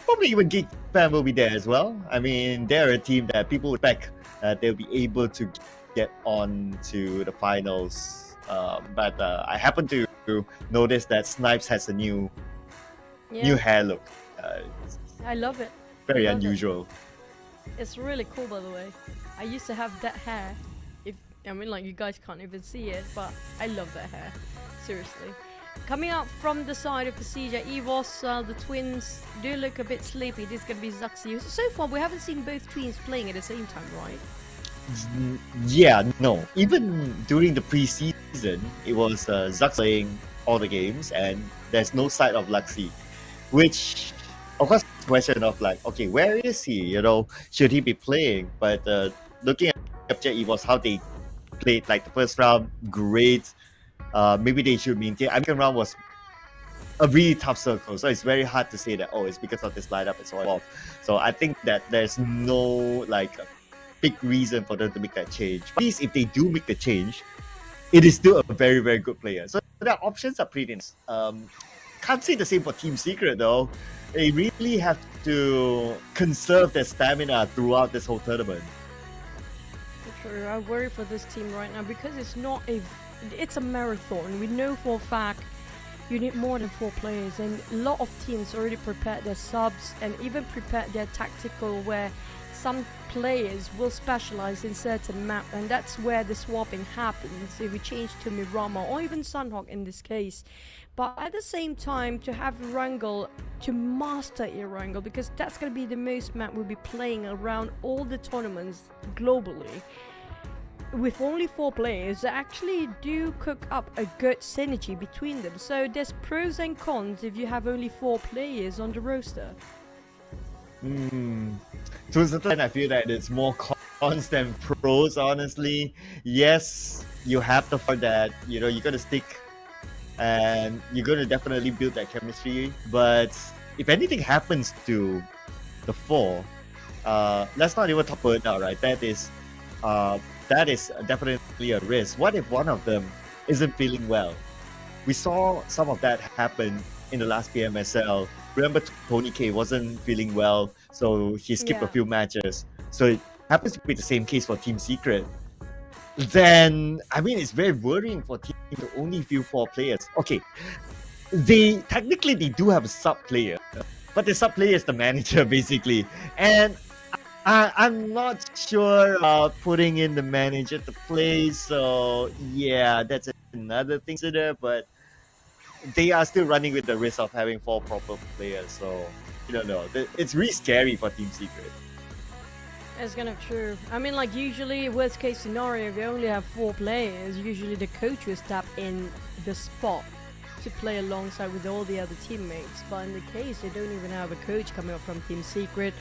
Probably even GEEK fan will be there as well. I mean, they're a team that people expect they'll be able to get on to the finals. But I happen to notice that Snipes has a new hair look. I love it. Very unusual. It's really cool, by the way. I used to have that hair. I mean, like, you guys can't even see it, but I love that hair. Seriously. Coming up from the side of PERSIJA, EVOS, the twins do look a bit sleepy. This is going to be XERXIA. So far, we haven't seen both twins playing at the same time, right? Yeah, no. Even during the preseason, it was XERXIA playing all the games, and there's no sight of Luxy. Which, of course, the question of like, okay, where is he? You know, should he be playing? But looking at EVOS, how they played like the first round, great. Maybe they should maintain. Second round was a really tough circle, so it's very hard to say that, oh, it's because of this lineup and so on. So I think that there's no like big reason for them to make that change. But at least if they do make the change, it is still a very, very good player. So their options are pretty nice. Can't say the same for Team Secret though. They really have to conserve their stamina throughout this whole tournament. True, I worry for this team right now because it's a marathon. We know for a fact you need more than 4 players, and a lot of teams already prepared their subs and even prepared their tactical, where some players will specialize in certain map, and that's where the swapping happens if we change to Miramar or even Sunhawk in this case. But at the same time, to have Erangel, to master Erangel, because that's going to be the most map we'll be playing around all the tournaments globally. With only 4 players, they actually do cook up a good synergy between them. So there's pros and cons if you have only 4 players on the roster. To a certain extent, I feel that it's more cons than pros, honestly. Yes, you have the fact that, you know, you're going to stick and you're going to definitely build that chemistry. But if anything happens to the 4, let's not even talk about it now, right? That is definitely a risk. What if one of them isn't feeling well? We saw some of that happen in the last PMSL. Remember, Tony K wasn't feeling well, so he skipped a few matches. So it happens to be the same case for Team Secret. then I mean it's very worrying for team to only view 4 players. Okay, they do have a sub player, but the sub player is the manager basically, and I'm not sure putting in the manager to play. So yeah, that's another thing to consider, but they are still running with the risk of having 4 proper players. So you don't know. It's really scary for Team Secret. It's kind of true. I mean, like, usually, worst case scenario, if you only have 4 players, usually the coach will step in the spot to play alongside with all the other teammates. But in the case, they don't even have a coach coming up from Team Secret.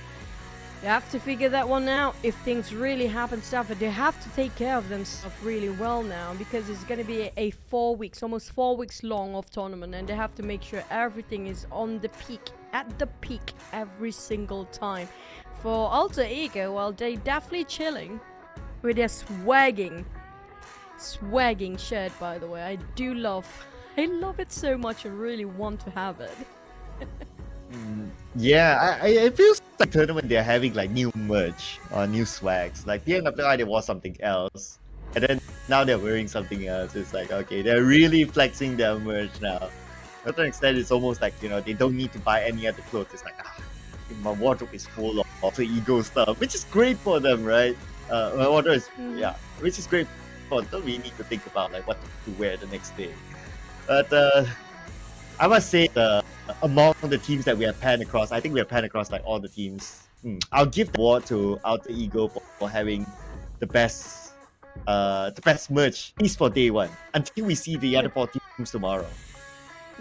They have to figure that one out. If things really happen stuff, they have to take care of themselves really well now, because it's going to be a 4 weeks, almost 4 weeks long of tournament, and they have to make sure everything is on the peak, at the peak every single time. For Alter Ego, well, they definitely chilling with their swagging shirt, by the way. I love it so much. I really want to have it. Yeah, it feels like tournament they're having like new merch or new swags. Like the end of the night, it was something else, and then now they're wearing something else. It's like, okay, they're really flexing their merch now. To an extent, it's almost like, you know, they don't need to buy any other clothes. It's like, my wardrobe is full of Alter Ego stuff, which is great for them, right? My wardrobe is, which is great for them. We need to think about like what to wear the next day. But I must say, among the teams that we have panned across, I think we have panned across like all the teams. I'll give the award to Alter Ego for having the best merch, at least for day one, until we see the other 4 teams tomorrow.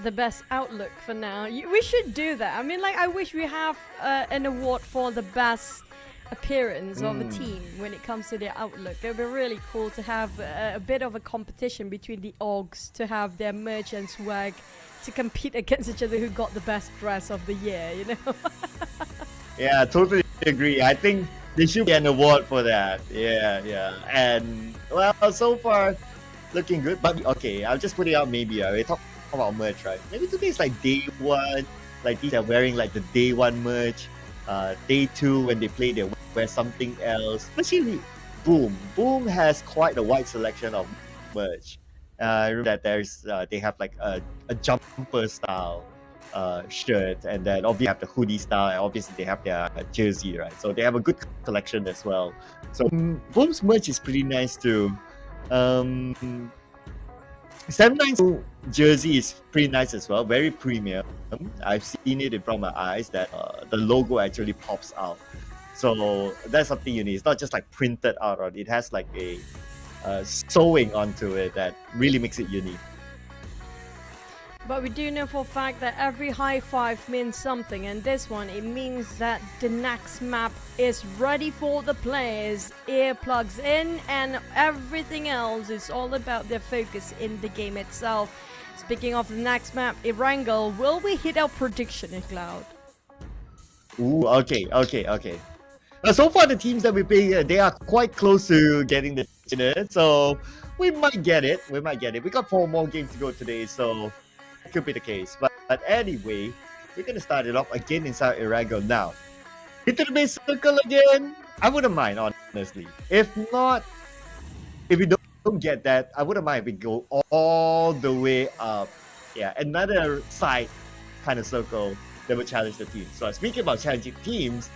The best outlook for now. We should do that. I mean, like, I wish we have an award for the best appearance of a team when it comes to their outlook. It would be really cool to have a bit of a competition between the orgs, to have their merch and swag to compete against each other, who got the best dress of the year, you know? Yeah, totally agree. I think there should be an award for that. Yeah. And, well, so far, looking good. But, okay, I'll just put it out maybe. We talk about merch, right? Maybe today is like day 1. Like, these are wearing like the day 1 merch. Day 2, when they play, they wear something else. Especially Boom has quite a wide selection of merch. I remember that they have like a jumper style shirt, and then obviously they have the hoodie style, and obviously they have their jersey, right? So they have a good collection as well. So Boom's merch is pretty nice too. 792 jersey is pretty nice as well, very premium. I've seen it in front of my eyes that the logo actually pops out. So that's something unique. It's not just like printed out on it. It has like a sewing onto it that really makes it unique. But we do know for a fact that every high five means something, and this one, it means that the next map is ready for the players, earplugs in, and everything else is all about their focus in the game itself. Speaking of the next map, Erangel, will we hit our prediction in Cloud? Ooh, okay. So far, the teams that we play, they are quite close to getting the dinner, so we might get it. We got 4 more games to go today, so it could be the case. But anyway, we're gonna start it off again inside Erangel now. Into the base circle again. I wouldn't mind, honestly. If we don't get that, I wouldn't mind if we go all the way up. Yeah, another side kind of circle that would challenge the team. So speaking about challenging teams,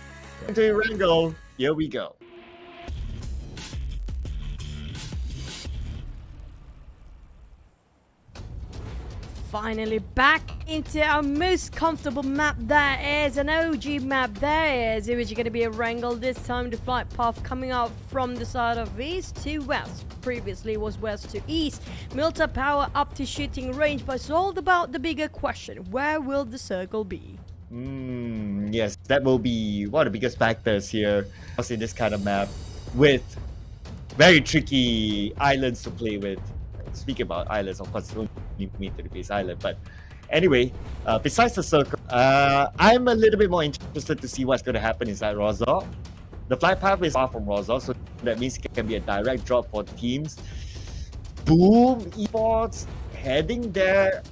into Erangel, here we go. Finally back into our most comfortable map, there is an OG map, there is, which is going to be a Erangel. This time the flight path coming out from the side of east to west. Previously was west to east. Milta power up to shooting range, but it's all about the bigger question: where will the circle be? Yes, that will be one of the biggest factors here in this kind of map, with very tricky islands to play with. Speaking about islands, of course, don't need me to the base island. But anyway, besides the circle, I'm a little bit more interested to see what's going to happen inside Rozor. The flight path is far from Rozor, so that means it can be a direct drop for the teams. Boom, Esports heading there,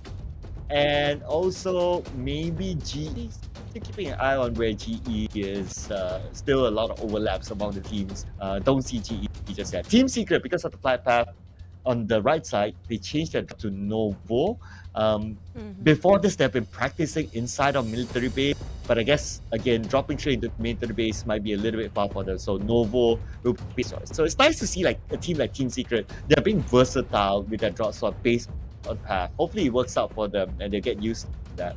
and also maybe GEEK. keeping an eye on where GE is. Still a lot of overlaps among the teams. Don't see GE just yet. Team Secret, because of the flight path on the right side, they changed that to Novo. Before this, they've been practicing inside of military base, but I guess again dropping straight into military base might be a little bit far for them. So Novo will be choice. So it's nice to see like a team like Team Secret. They're being versatile with their drop slot based on path. Hopefully it works out for them and they get used to that.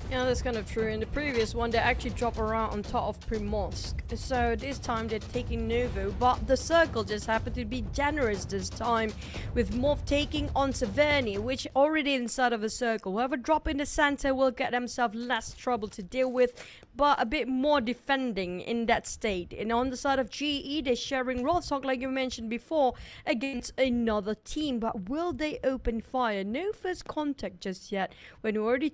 Yeah, that's kind of true. In the previous one, they actually drop around on top of Primorsk. So this time they're taking Novo, but the circle just happened to be generous this time, with MORPH taking on Severny, which already inside of a circle. Whoever drop in the center will get themselves less trouble to deal with, but a bit more defending in that state. And on the side of GE, they're sharing Roadhog, like you mentioned before, against another team. But will they open fire? No first contact just yet, when we're already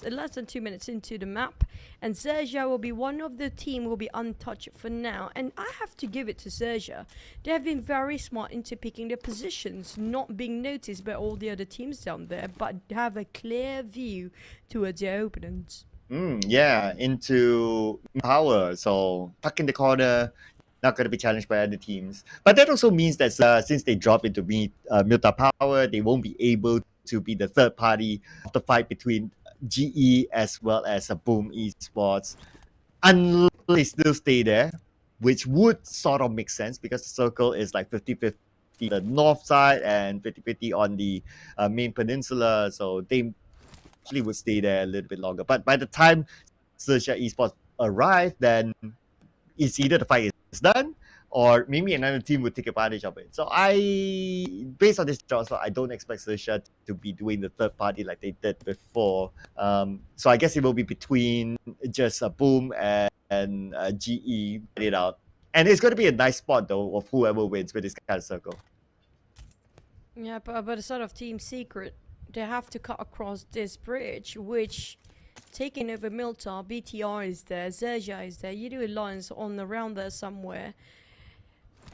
less than 2 minutes into the map, and XERXIA will be one of the team will be untouched for now. And I have to give it to XERXIA. They have been very smart into picking their positions, not being noticed by all the other teams down there, but have a clear view towards their opponents. Yeah, into power. So tuck in the corner, not going to be challenged by other teams. But that also means that since they drop into Milta Power, they won't be able to be the third party of the fight between GE as well as Boom Esports, unless they still stay there, which would sort of make sense because the circle is like 50-50 the north side and 50-50 on the main peninsula. So they actually would stay there a little bit longer. But by the time XERXIA Esports arrive, then it's either the fight is done or maybe another team would take advantage of it. So based on this draw, so I don't expect XERXIA to be doing the third party like they did before. So I guess it will be between just Boom and GE it out. And it's going to be a nice spot though of whoever wins with this kind of circle. Yeah, but the sort of Team Secret, they have to cut across this bridge, which taking over Milta, BTR is there, XERXIA is there, Yoodo Alliance on around there somewhere.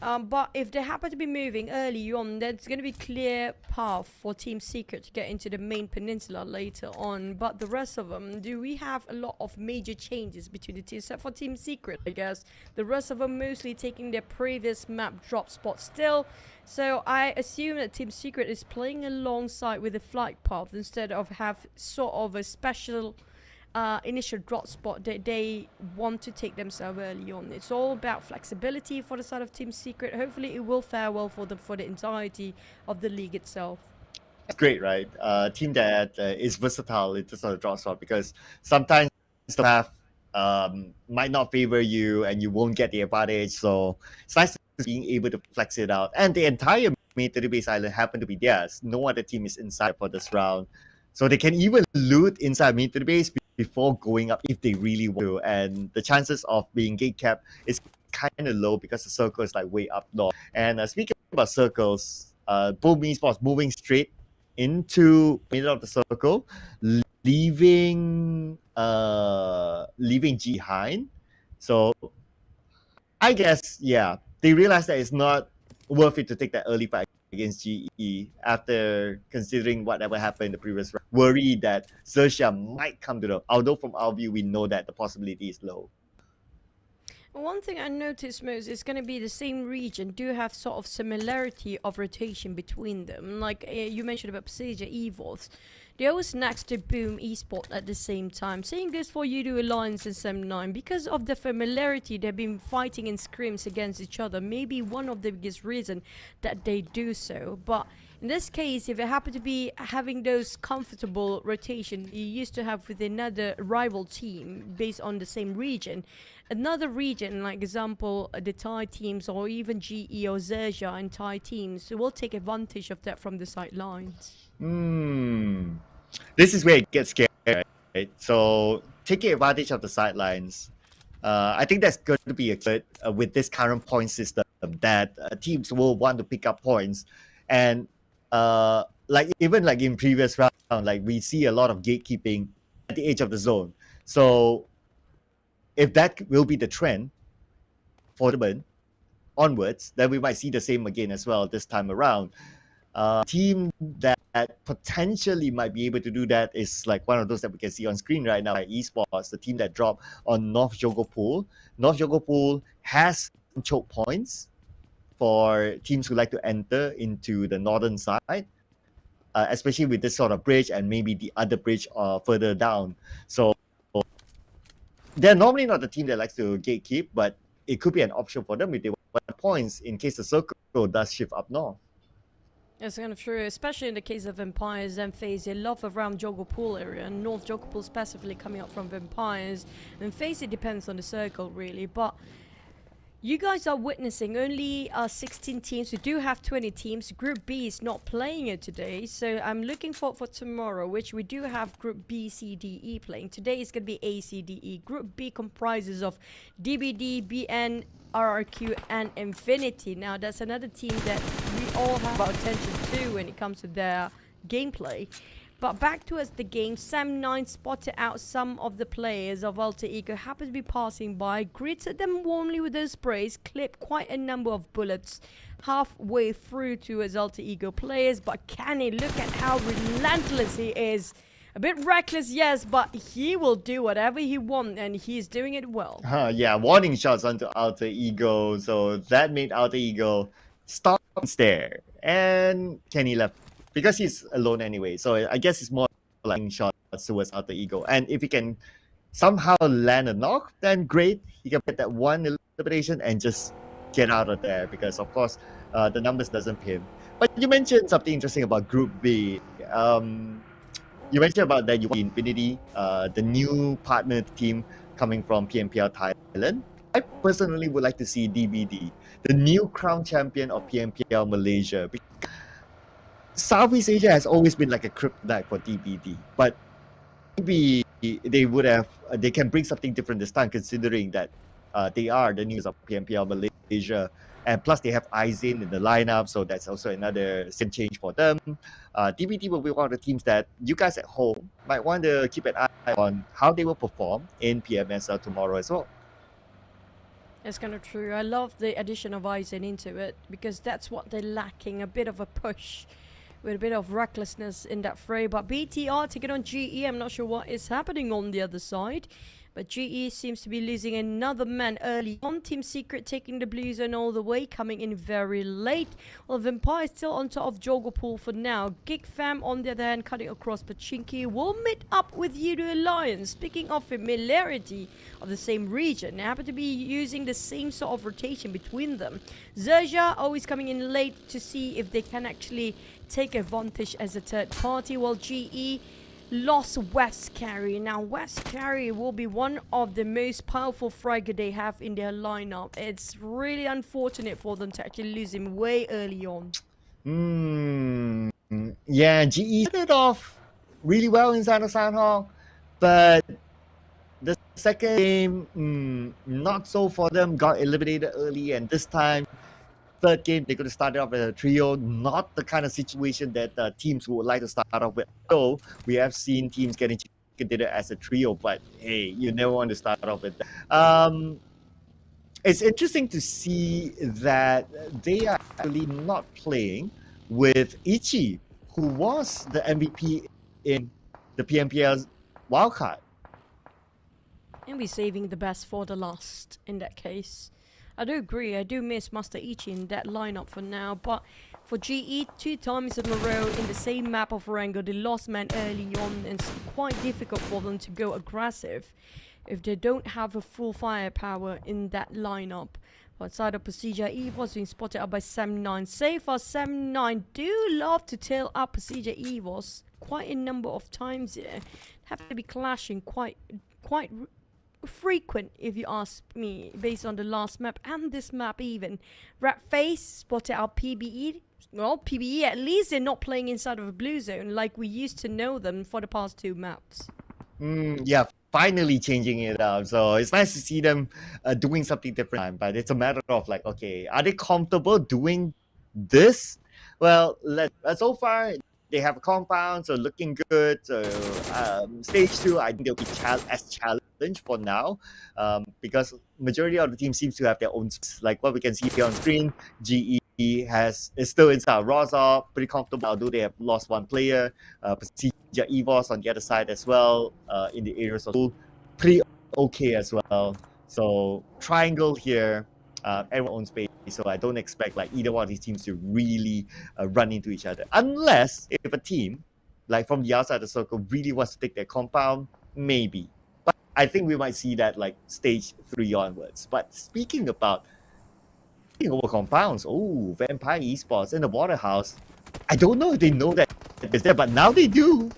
But if they happen to be moving early on, there's going to be clear path for Team Secret to get into the main peninsula later on. But the rest of them, do we have a lot of major changes between the teams? Except for Team Secret, I guess. The rest of them mostly taking their previous map drop spot still. So I assume that Team Secret is playing alongside with the flight path instead of have sort of a special initial drop spot that they want to take themselves early on. It's all about flexibility for the side of Team Secret. Hopefully it will fare well for them for the entirety of the league itself. It's great, right? Team that is versatile in terms of the drop spot, because sometimes the path might not favor you and you won't get the advantage. So it's nice being able to flex it out. And the entire military base island happened to be theirs. No other team is inside for this round. So they can even loot inside military base before going up if they really want to. And the chances of being gate capped is kind of low because the circle is like way up north. And speaking about circles, Boom Esports moving straight into the middle of the circle, leaving G behind. So I guess, yeah, they realize that it's not worth it to take that early fight against GE after considering whatever happened in the previous round. Worry that XERXIA might come to them, although from our view, we know that the possibility is low. One thing I noticed most is going to be the same region do have sort of similarity of rotation between them. Like you mentioned about PERSIJA, EVOS. They always next to Boom Esports at the same time. Same goes for Yoodo Alliance and Sem9. Because of the familiarity, they've been fighting in scrims against each other. Maybe one of the biggest reason that they do so. But in this case, if it happen to be having those comfortable rotation you used to have with another rival team based on the same region, another region, like example the Thai teams or even GE or XERXIA and Thai teams, will take advantage of that from the sidelines. This is where it gets scary, right? So taking advantage of the sidelines, I think that's going to be a good with this current point system that teams will want to pick up points. And like even like in previous round, like we see a lot of gatekeeping at the edge of the zone. So if that will be the trend for the onwards, then we might see the same again as well this time around. Team that potentially might be able to do that is like one of those that we can see on screen right now, like Esports, the team that dropped on North Jogo Pool. North Jogo Pool has choke points for teams who like to enter into the northern side, especially with this sort of bridge and maybe the other bridge further down. So they're normally not the team that likes to gatekeep, but it could be an option for them if they want points in case the circle does shift up north. That's kind of true, especially in the case of Vampires and FaZe. They love around Jogo Pool area, and North Jogo Pool specifically coming up from Vampires. And FaZe, it depends on the circle really, but you guys are witnessing only 16 teams. We do have 20 teams. Group B is not playing it today, so I'm looking for tomorrow, which we do have Group B, C, D, E playing. Today is going to be A, C, D, E. Group B comprises of DBD, BN, RRQ, and Infinity. Now, that's another team that we all have our attention to when it comes to their gameplay. But back towards the game, Sam9 spotted out some of the players of Alter Ego, happened to be passing by, greeted them warmly with those sprays, clipped quite a number of bullets halfway through to his Alter Ego players. But Kenny, look at how relentless he is. A bit reckless, yes, but he will do whatever he wants, and he's doing it well. Yeah, warning shots onto Alter Ego, so that made Alter Ego stop and stare. And Kenny left because he's alone anyway, so I guess it's more like shots towards Alter Ego. And if he can somehow land a knock, then great. He can get that one elimination and just get out of there, because of course the numbers doesn't pin. But you mentioned something interesting about Group B. You mentioned about that you want Infinity, the new partner team coming from PMPL Thailand. I personally would like to see DBD, the new crown champion of PMPL Malaysia. Because Southeast Asia has always been like a kryptonite for DBD, but maybe they can bring something different this time, considering that they are the news of PMPL Malaysia, and plus they have Aisin in the lineup, so that's also another change for them. DBD will be one of the teams that you guys at home might want to keep an eye on how they will perform in PMSL tomorrow as well. That's kind of true. I love the addition of Aisin into it, because that's what they're lacking, a bit of a push with a bit of recklessness in that fray. But BTR taking on GE. I'm not sure what is happening on the other side, but GE seems to be losing another man early on. Team Secret taking the blue zone all the way, coming in very late. Well, Vampire still on top of Jogo Pool for now. GEEK Fam on the other hand cutting across Pachinki will meet up with Yoodo Alliance. Speaking of familiarity of the same region, they happen to be using the same sort of rotation between them. XERXIA always coming in late to see if they can actually take advantage as a third party, while GE lost West Carry. Now West Carry will be one of the most powerful fragger they have in their lineup. It's really unfortunate for them to actually lose him way early on. Yeah, GE started off really well inside the Sound Hall, but the second game, not so for them, got eliminated early, and this time third game, they could have started off as a trio. Not the kind of situation that teams would like to start off with. So we have seen teams getting considered as a trio, but hey, you never want to start off with that. It's interesting to see that they are actually not playing with Ichi, who was the MVP in the PMPL wildcard. And we're saving the best for the last in that case. I do agree, I do miss Master Ichi in that lineup for now, but for GE, 2 times in a row in the same map of Rango, they lost man early on, and it's quite difficult for them to go aggressive if they don't have a full firepower in that lineup. Outside of PERSIJA, EVOS being spotted up by Sam9. So far, Sam9 do love to tail up PERSIJA EVOS quite a number of times here. Have to be clashing quite frequent, if you ask me, based on the last map and this map even. Ratface spotted out PBE. Well, PBE, at least they're not playing inside of a blue zone like we used to know them for the past 2 maps. Yeah, finally changing it up. So it's nice to see them doing something different. But it's a matter of like, okay, are they comfortable doing this? Well, so far they have a compound, so looking good. So stage 2, I think they'll be as challenge for now, because majority of the team seems to have their own, like what we can see here on screen. GE is still inside. Rosa pretty comfortable, although they have lost one player. PERSIJA EVOS on the other side as well, in the areas of school, pretty okay as well. So triangle here, everyone owns space. So I don't expect like either one of these teams to really run into each other, unless if a team like from the outside of the circle really wants to take their compound, maybe. But I think we might see that like stage 3 onwards. But speaking over compounds, oh, Vampire Esports in the Waterhouse. I don't know if they know that it's there, but now they do.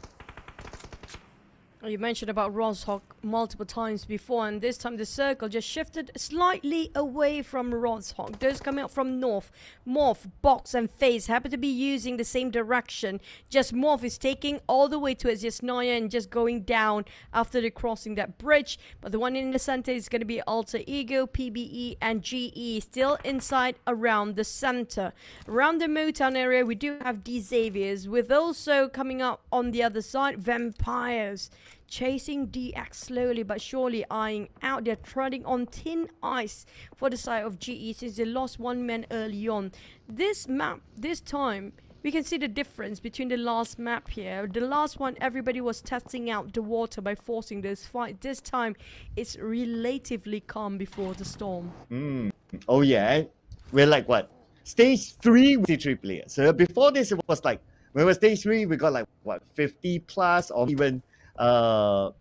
You mentioned about Roshawk multiple times before, and this time the circle just shifted slightly away from Roshawk. Those coming out from north, MORPH, Box and FaZe happen to be using the same direction. Just MORPH is taking all the way towards Yasnaya and just going down after they're crossing that bridge. But the one in the center is going to be Alter Ego, PBE and GE still inside around the center. Around the Motown area we do have D Xaviers, with also coming up on the other side Vampires. Chasing DX slowly but surely, eyeing out. They're treading on thin ice for the side of GE since they lost one man early on. This map, this time, we can see the difference between the last map here. The last one, everybody was testing out the water by forcing those fights. This time, it's relatively calm before the storm. Oh yeah, we're like what? Stage 3 with 3 players. So before this, it was like, when it was stage 3, we got like what, 50 plus or even 40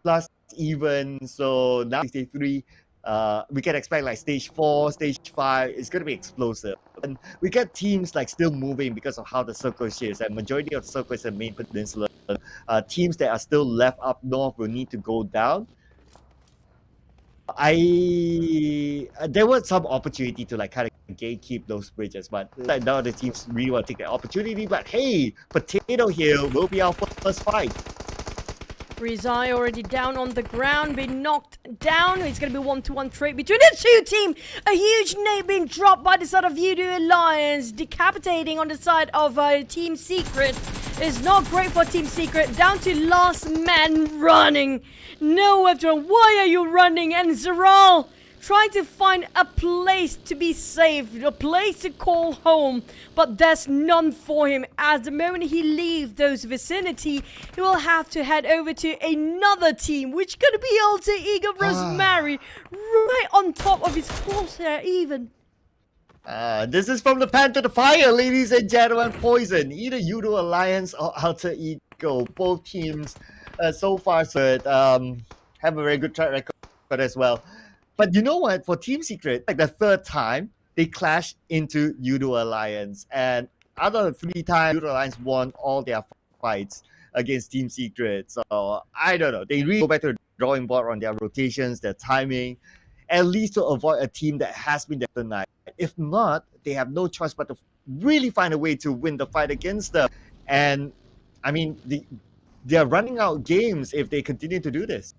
plus even. So now stage 3, we can expect like stage 4, stage 5, it's going to be explosive. And we get teams like still moving because of how the circle shapes. And majority of the circle is the main peninsula. Teams that are still left up north will need to go down. There was some opportunity to like kind of gatekeep those bridges, but like now the teams really want to take the opportunity. But hey, Potato Hill will be our first fight. Rizai already down on the ground, being knocked down. It's going to be 1-to-1 trade between the two teams. A huge nade being dropped by the side of Yoodo Alliance, decapitating on the side of Team Secret. It's not great for Team Secret. Down to last man running. No weapon. Why are you running? And Zeral trying to find a place to be safe, a place to call home, but there's none for him. As the moment he leaves those vicinity, he will have to head over to another team, which could be Alter Ego Rosemary, right on top of his crosshair even. This is from the pan to the fire, ladies and gentlemen. Poison, either Yoodo Alliance or Alter Ego. Both teams so far have a very good track record as well. But you know what? For Team Secret, like the 3rd time, they clashed into Yoodo Alliance. And out of the 3 times, Yoodo Alliance won all their fights against Team Secret. So, I don't know. They really go back to the drawing board on their rotations, their timing, at least to avoid a team that has been there tonight. If not, they have no choice but to really find a way to win the fight against them. And, I mean, they're running out games if they continue to do this.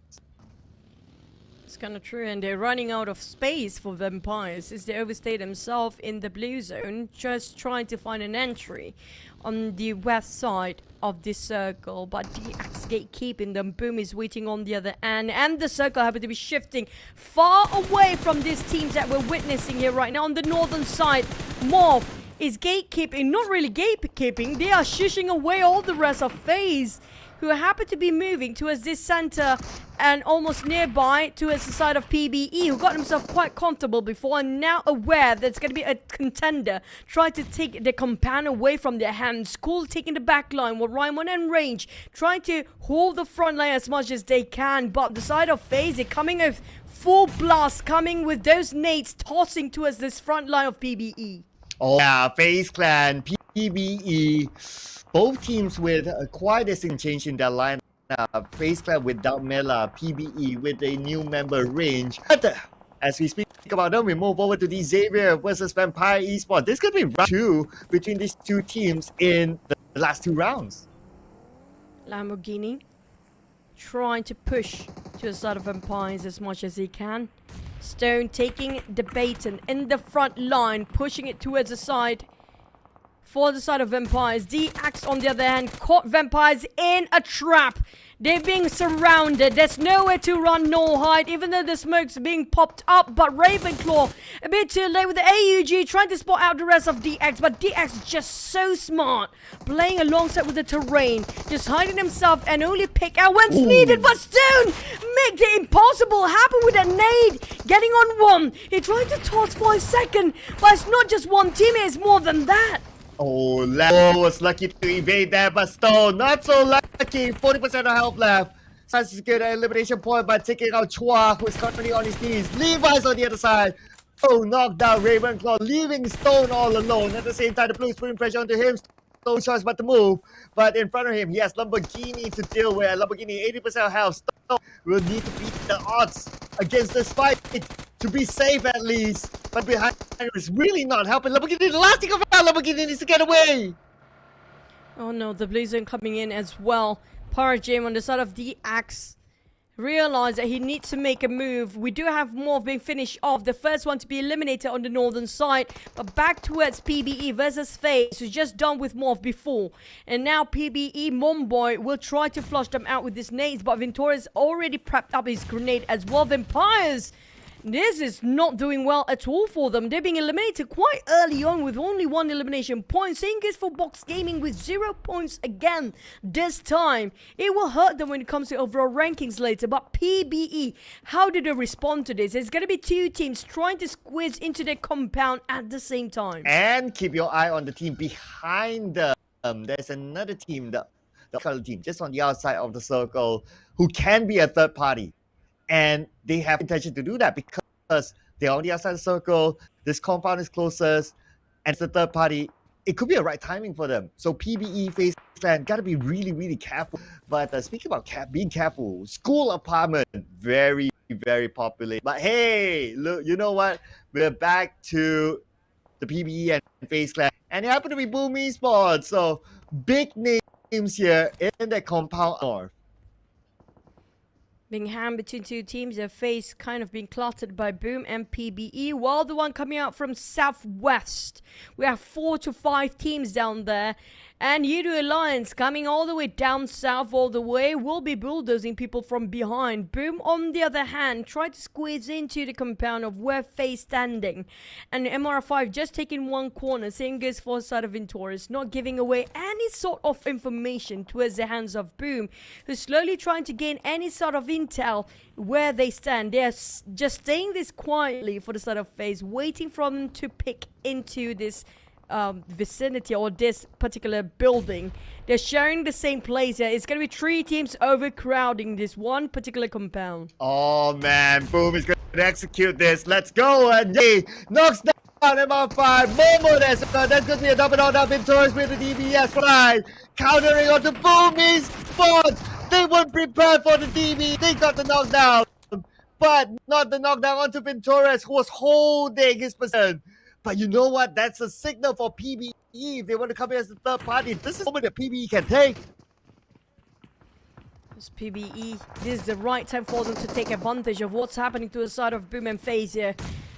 It's kind of true, and they're running out of space for Vampires as they overstay themselves in the blue zone, just trying to find an entry on the west side of this circle. But DX gatekeeping them. Boom is waiting on the other end, and the circle happen to be shifting far away from these teams that we're witnessing here right now. On the northern side, MORPH is gatekeeping, not really gatekeeping, they are shushing away all the rest of FaZe, who happen to be moving towards this center and almost nearby towards the side of PBE, who got himself quite comfortable before and now aware that it's going to be a contender. Try to take the compound away from their hands. School taking the back line while Raimon and Range trying to hold the front line as much as they can. But the side of FaZe, coming with full blast, coming with those nades tossing towards this front line of PBE. Oh yeah, FaZe Clan, PBE. Both teams with quite a significant change in their lineup. FaZe Clan without Mela, PBE with a new member Range. But as we speak about them, we move over to the Xavier versus Vampire Esports. This could be round 2 between these two teams in the last 2 rounds. Lamborghini trying to push to the side of Vampires as much as he can. Stone taking the baton in the front line, pushing it towards the side. for the side of Vampires. DX, on the other hand, caught Vampires in a trap. They're being surrounded. There's nowhere to run nor hide, even though the smoke's being popped up. But Ravenclaw, a bit too late with the AUG, trying to spot out the rest of DX. But DX is just so smart, playing alongside with the terrain, just hiding himself and only pick out when it's needed. But Stone make the impossible happen with a nade, getting on one. He tried to toss for a second, but it's not just one teammate, it's more than that. Oh, Leo was lucky to evade that, but Stone not so lucky. 40% of health left. Tries to secure the elimination point by taking out Chua, who is currently on his knees. Levi's on the other side. Oh, knocked down Ravenclaw, leaving Stone all alone. At the same time, the Blues putting pressure onto him. No choice but to move. But in front of him, he has Lamborghini to deal with. Lamborghini, 80% health. Stone will need to beat the odds against this fight to be safe at least. But behind is really not helping. Lamborghini, the last thing of all, Lamborghini needs to get away. Oh no, the Blizzard coming in as well. PERSIJA on the side of DX realized that he needs to make a move. We do have MORPH being finished off. The first one to be eliminated on the northern side. But back towards PBE versus FaZe, who's just done with MORPH before. And now PBE, Momboy, will try to flush them out with his nades. But Ventora's already prepped up his grenade as well. Vampires, this is not doing well at all for them. They're being eliminated quite early on with only one elimination point. Same case for Box Gaming with 0 points again this time. It will hurt them when it comes to overall rankings later. But PBE, how do they respond to this? There's going to be two teams trying to squeeze into their compound at the same time. And keep your eye on the team behind them. There's another team, the color team, just on the outside of the circle, who can be a third party. And they have intention to do that because they're on the outside of the circle. This compound is closest, and it's the third party. It could be a right timing for them. So PBE, FaZe Clan, gotta be really, really careful. But speaking about being careful, school apartment, very, very popular. But hey, look, you know what? We're back to the PBE and FaZe Clan, and it happened to be Boom Esports. So big names here in the compound north. Being hammed between two teams, their face kind of being cluttered by Boom and PBE, while the one coming out from Southwest, we have 4 to 5 teams down there. And Yoodo Alliance coming all the way down south all the way will be bulldozing people from behind. Boom, on the other hand, tried to squeeze into the compound of where FaZe standing. And MORPH just taking one corner. Same goes for side of Ventoris, not giving away any sort of information towards the hands of Boom, who's slowly trying to gain any sort of intel where they stand. They're just staying this quietly for the side of FaZe, waiting for them to pick into this vicinity or this particular building. They're sharing the same place here. It's gonna be 3 teams overcrowding this one particular compound. Oh man, Boom is gonna execute this. Let's go, and yay, knocks down MR5. Momo, that's gonna be a double knockdown. Ventoris with the DBS fly, countering onto Boom Esports. They weren't prepared for the DB. They got the knockdown, but not the knockdown onto Ventoris, who was holding his position. But you know what? That's a signal for PBE if they want to come in as the third party. This is the moment that PBE can take. It's PBE. This is the right time for them to take advantage of what's happening to the side of Boom and FaZe here.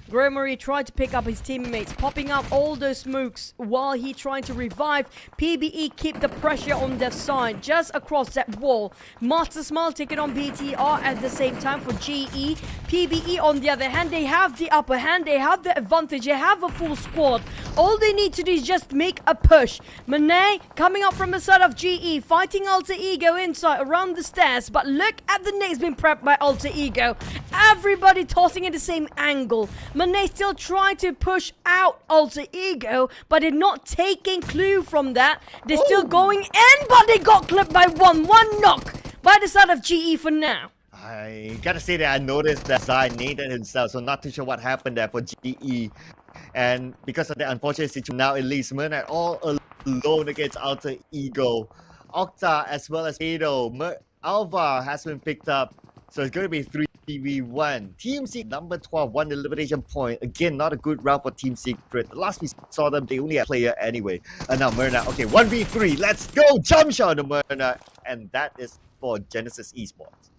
Gremory tried to pick up his teammates, popping up all those smokes while he tried to revive. PBE keep the pressure on their side, just across that wall. Master Smile taking on BTR at the same time for GE. PBE on the other hand, they have the upper hand, they have the advantage, they have a full squad. All they need to do is just make a push. Monet coming up from the side of GE, fighting Alter Ego inside around the stairs. But look at the nades being prepped by Alter Ego. Everybody tossing in the same angle. Monet still trying to push out Alter Ego, but they're not taking clue from that. They're still going in, but they got clipped by one knock by the side of GE for now. I gotta say that I noticed that Zai naded himself, so not too sure what happened there for GE. And because of the unfortunate situation, now it leaves Mernet all alone against Alter Ego. Octa as well as Edo. Alva has been picked up, so it's going to be 3v1. Team Secret number 12 won the elimination point. Again, not a good round for Team Secret. The last we saw them, they only had a player anyway. And now Merna, okay, 1v3. Let's go! Jump shot to Merna. And that is for Genesis Esports.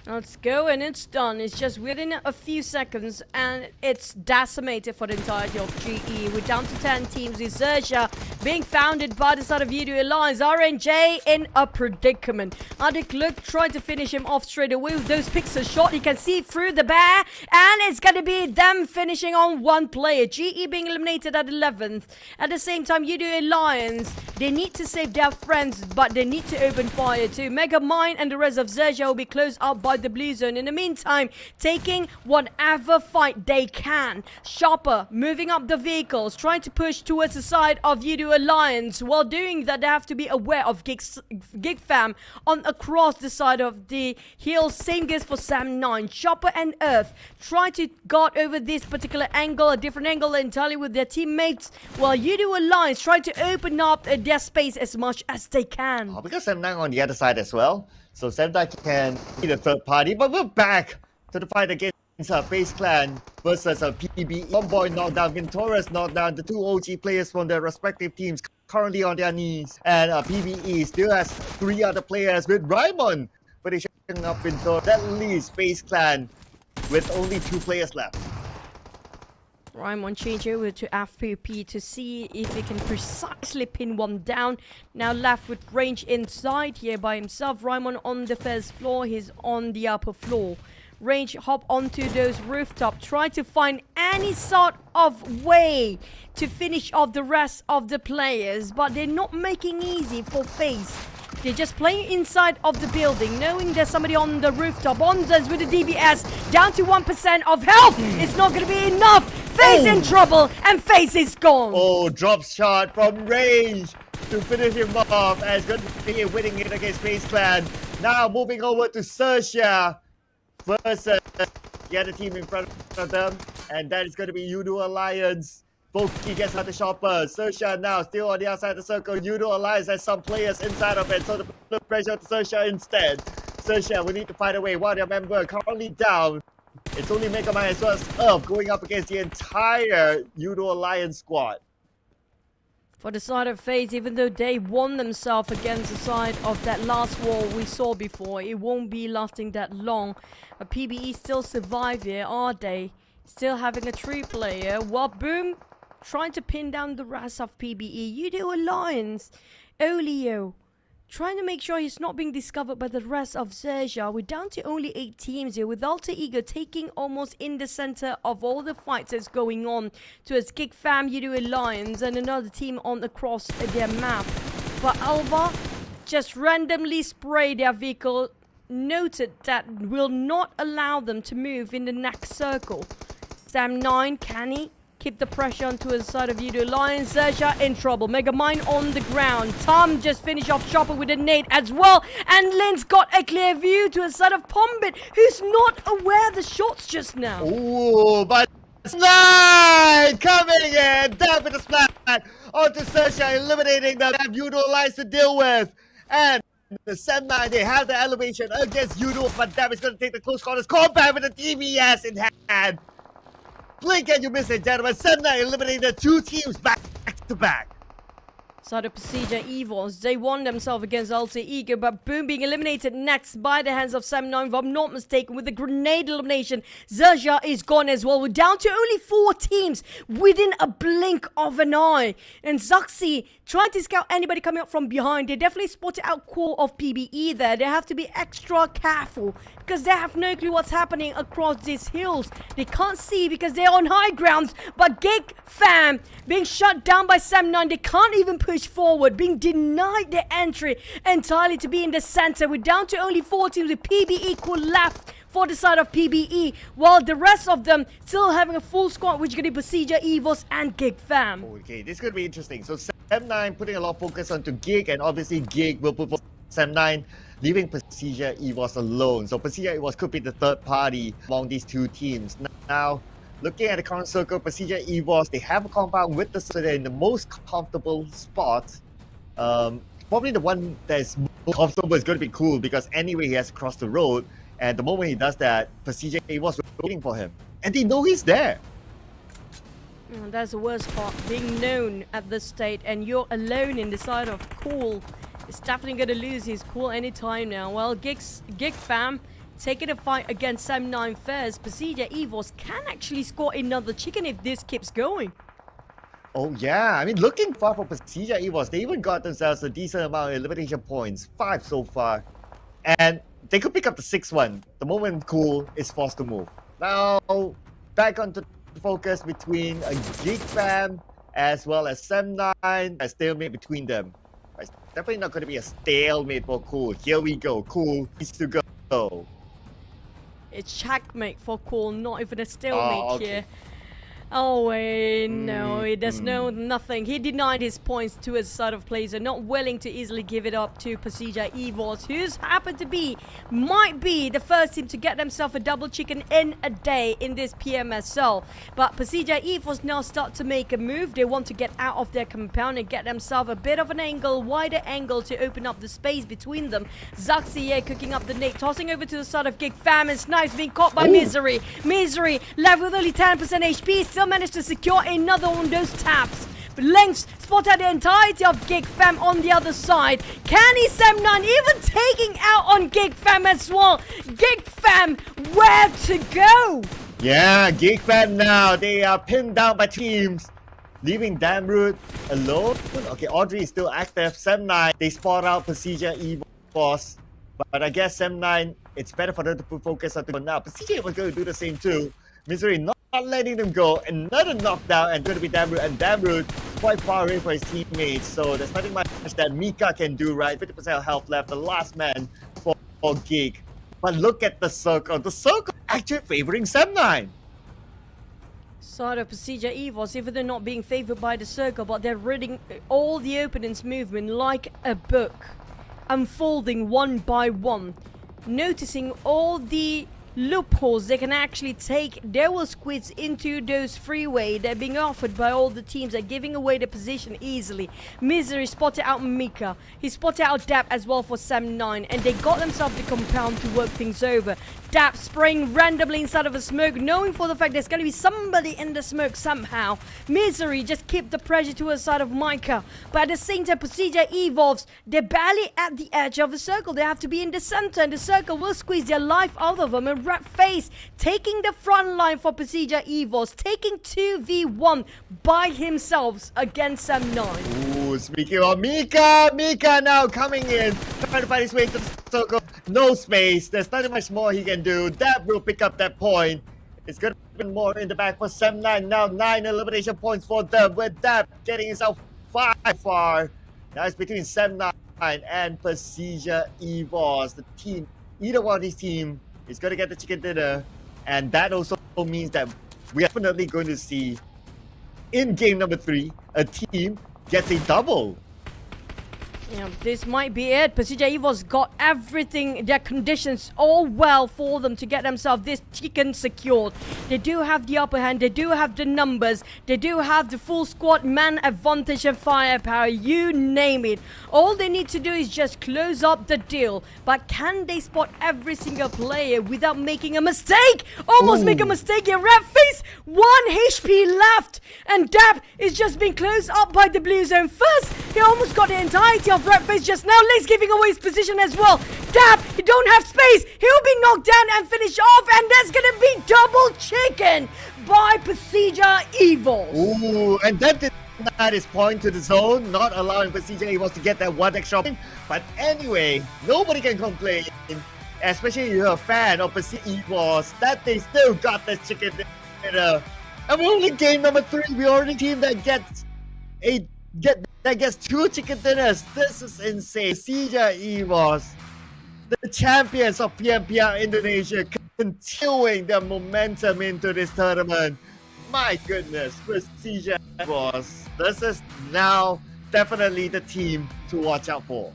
Let's go, and it's done. It's just within a few seconds, and it's decimated for the entirety of GE. We're down to 10 teams. With XERXIA being founded by the side of Yoodo Alliance. RNJ in a predicament. Adik Look tried to finish him off straight away with those pixel shot. You can see through the bear, and it's going to be them finishing on one player. GE being eliminated at 11th. At the same time, Yoodo Alliance, they need to save their friends, but they need to open fire too. Mega Mine and the rest of XERXIA will be closed out by the blue zone. In the meantime, taking whatever fight they can. Chopper moving up the vehicles, trying to push towards the side of Yoodo Alliance. While doing that, they have to be aware of GEEK fam on across the side of the hill. Same goes for Sam9. Chopper and Earth try to guard over this particular angle, a different angle entirely with their teammates, while Yoodo Alliance try to open up their space as much as they can. Oh, because Sam9 on the other side as well. So Sam9 can be the third party, but we're back to the fight against FaZe Clan versus PBE. One boy knocked down, Vintorus knocked down the two OG players from their respective teams currently on their knees. And PBE still has 3 other players with Raimon finishing up Vintorus. That leaves FaZe Clan with only 2 players left. Raimon change over to FPP to see if he can precisely pin one down. Now left with range inside here by himself. Raimon on the first floor, he's on the upper floor. Range hop onto those rooftop, try to find any sort of way to finish off the rest of the players, but they're not making easy for FaZe. They're just playing inside of the building, knowing there's somebody on the rooftop. Onzas with the DBS, down to 1% of health. It's not going to be enough. FaZe in trouble, and FaZe is gone. Oh, drop shot from range to finish him off. And it's going to be winning it against FaZe Clan. Now moving over to XERXIA versus the other team in front of them. And that is going to be Yoodo Alliance. Volky gets out the Chopper. XERXIA now still on the outside of the circle. Yoodo Alliance has some players inside of it, so the pressure to XERXIA instead. XERXIA, we need to find a way. One of their member currently down. It's only Mega Man as well as Earth going up against the entire Yoodo Alliance squad. For the side of FaZe, even though they won themselves against the side of that last wall we saw before, it won't be lasting that long. But PBE still survive here, are they? Still having a true player. Well, Boom trying to pin down the rest of PBE. Yoodo Alliance, Olio, trying to make sure he's not being discovered by the rest of XERXIA. We're down to only 8 teams here, with Alter Ego taking almost in the center of all the fights that's going on towards GEEK fam, Yoodo Alliance, and another team on across their map. But Alva just randomly spray their vehicle, noted that will not allow them to move in the next circle. Sam9, can he keep the pressure onto the side of Yoodo Alliance? XERXIA in trouble. Mega Mine on the ground. Tom just finished off Chopper with a nade as well. And Lin's got a clear view to the side of Pombit, who's not aware of the shots just now. Ooh, but Slide coming in. Down with the slide onto XERXIA, eliminating them. Have Yoodo Alliance to deal with. And the Sam9, they have the elevation against Yoodo, but that is going to take the close quarters combat with the DBS in hand. Blink and you miss it, gentlemen. Sam9 eliminating the 2 teams back to back. Side of PERSIJA EVOS, they won themselves against Alter Ego, but Boom being eliminated next by the hands of Sam9, if I'm not mistaken, with the grenade elimination. XERXIA is gone as well. We're down to only 4 teams within a blink of an eye. And Zaxi trying to scout anybody coming up from behind. They definitely spotted out core of PBE there. They have to be extra careful because they have no clue what's happening across these hills. They can't see because they're on high grounds, but GEEK fam being shut down by Sam9. They can't even push forward, being denied their entry entirely to be in the center. We're down to only 4 teams with PBE equal left for the side of PBE, while the rest of them still having a full squad, which is going to be PERSIJA, EVOS, and GEEK fam. Okay, this is going to be interesting. So Sam9 putting a lot of focus onto GEEK, and obviously GEEK will put Sam9, leaving PERSIJA, EVOS alone. So PERSIJA, EVOS could be the third party among these 2 teams. Now, looking at the current circle, PERSIJA, EVOS, they have a compound with the so they're in the most comfortable spot. Probably the one that's most comfortable is going to be Cool, because anyway he has to cross the road, and the moment he does that, PERSIJA, EVOS are waiting for him, and they know he's there. That's the worst part, being known at this state, and you're alone in the side of Cool. It's definitely going to lose his cool anytime now. Well, GEEK fam taking a fight against Sam9 first. PERSIJA EVOS can actually score another chicken if this keeps going. Oh yeah, I mean, looking far for PERSIJA EVOS, they even got themselves a decent amount of elimination points, 5 so far. And they could pick up the 6th one the moment Cool is forced to move. Now, back onto the focus between a GEEK fam as well as Sam9, a stalemate between them. It's definitely not going to be a stalemate for Cool. Here we go, Cool needs to go. It's checkmate for Cool, not even a stalemate okay. here. Oh, no, he does know nothing. He denied his points to his side of player, not willing to easily give it up to PERSIJA EVOS, who's happened to be, might be the first team to get themselves a double chicken in a day in this PMSL. But PERSIJA EVOS now start to make a move. They want to get out of their compound and get themselves a bit of an angle, wider angle to open up the space between them. XERXIA cooking up the nade, tossing over to the side of GEEK fam, and Snipes being caught by Misery. Misery, left with only 10% HP, still managed to secure another one of those taps. But Lengths spot out the entirety of GEEK fam on the other side. Can he Sam9 even taking out on GEEK fam as well? GEEK fam, where to go? Yeah, GEEK fam now, they are pinned down by teams, leaving Damroot alone. Okay, Audrey is still active. Sam9, they spot out PERSIJA EVOS. But I guess Sam9, it's better for them to put focus on now. PERSIJA was going to do the same too. Misery not letting them go. Another knockdown and going to be Damroot. And Damroot quite far away from his teammates. So there's nothing much that Mika can do, right? 50% health left. The last man for GEEK. But look at the circle. The circle actually favoring Sam9. Side of PERSIJA EVOS, even though not being favored by the circle, but they're reading all the opponent's movement like a book, unfolding one by one, noticing all the loopholes they can actually take. They will squeeze into those freeway they're being offered by all the teams. They're giving away the position easily. Misery spotted out Mika. He spotted out Dap as well for Sam9, and they got themselves the compound to work things over. Dap spraying randomly inside of a smoke, knowing for the fact there's going to be somebody in the smoke somehow. Misery just keep the pressure to the side of Micah, but at the same time PERSIJA EVOS, they're barely at the edge of the circle. They have to be in the center, and the circle will squeeze their life out of them. And FaZe taking the front line for PERSIJA EVOS, taking 2v1 by himself against Sam9. Ooh, speaking of Mika now coming in, trying to find his way to the circle. No space. There's not much more he can do. Dab will pick up that point. It's going to be more in the back for Sam9. Now 9 elimination points for them, with Dab getting himself far. Now it's between Sam9 and PERSIJA EVOS. The team, either one of these teams is going to get the chicken dinner. And that also means that we're definitely going to see in game number 3, a team gets a double. Yeah, this might be it. PERSIJA EVOS got everything, their conditions all well for them to get themselves this chicken secured. They do have the upper hand, they do have the numbers, they do have the full squad man advantage and firepower, you name it. All they need to do is just close up the deal. But can they spot every single player without making a mistake? Almost make a mistake here. Red Face, 1 HP left, and Dab is just being closed up by the blue zone. First, he almost got the entirety of Red Face just now. Lace giving away his position as well. Dab, he don't have space. He'll be knocked down and finished off, and there's gonna be double chicken by PERSIJA EVOS. Ooh, and that did not his point to the zone, not allowing PERSIJA EVOS to get that 1 extra point. But anyway, nobody can complain, especially if you're a fan of PERSIJA EVOS, that they still got this chicken dinner. And we're only game number 3. We're already team that gets 2 chicken dinners. This is insane. PERSIJA EVOS, the champions of PMPR Indonesia, continuing their momentum into this tournament. My goodness, PERSIJA EVOS. This is now definitely the team to watch out for.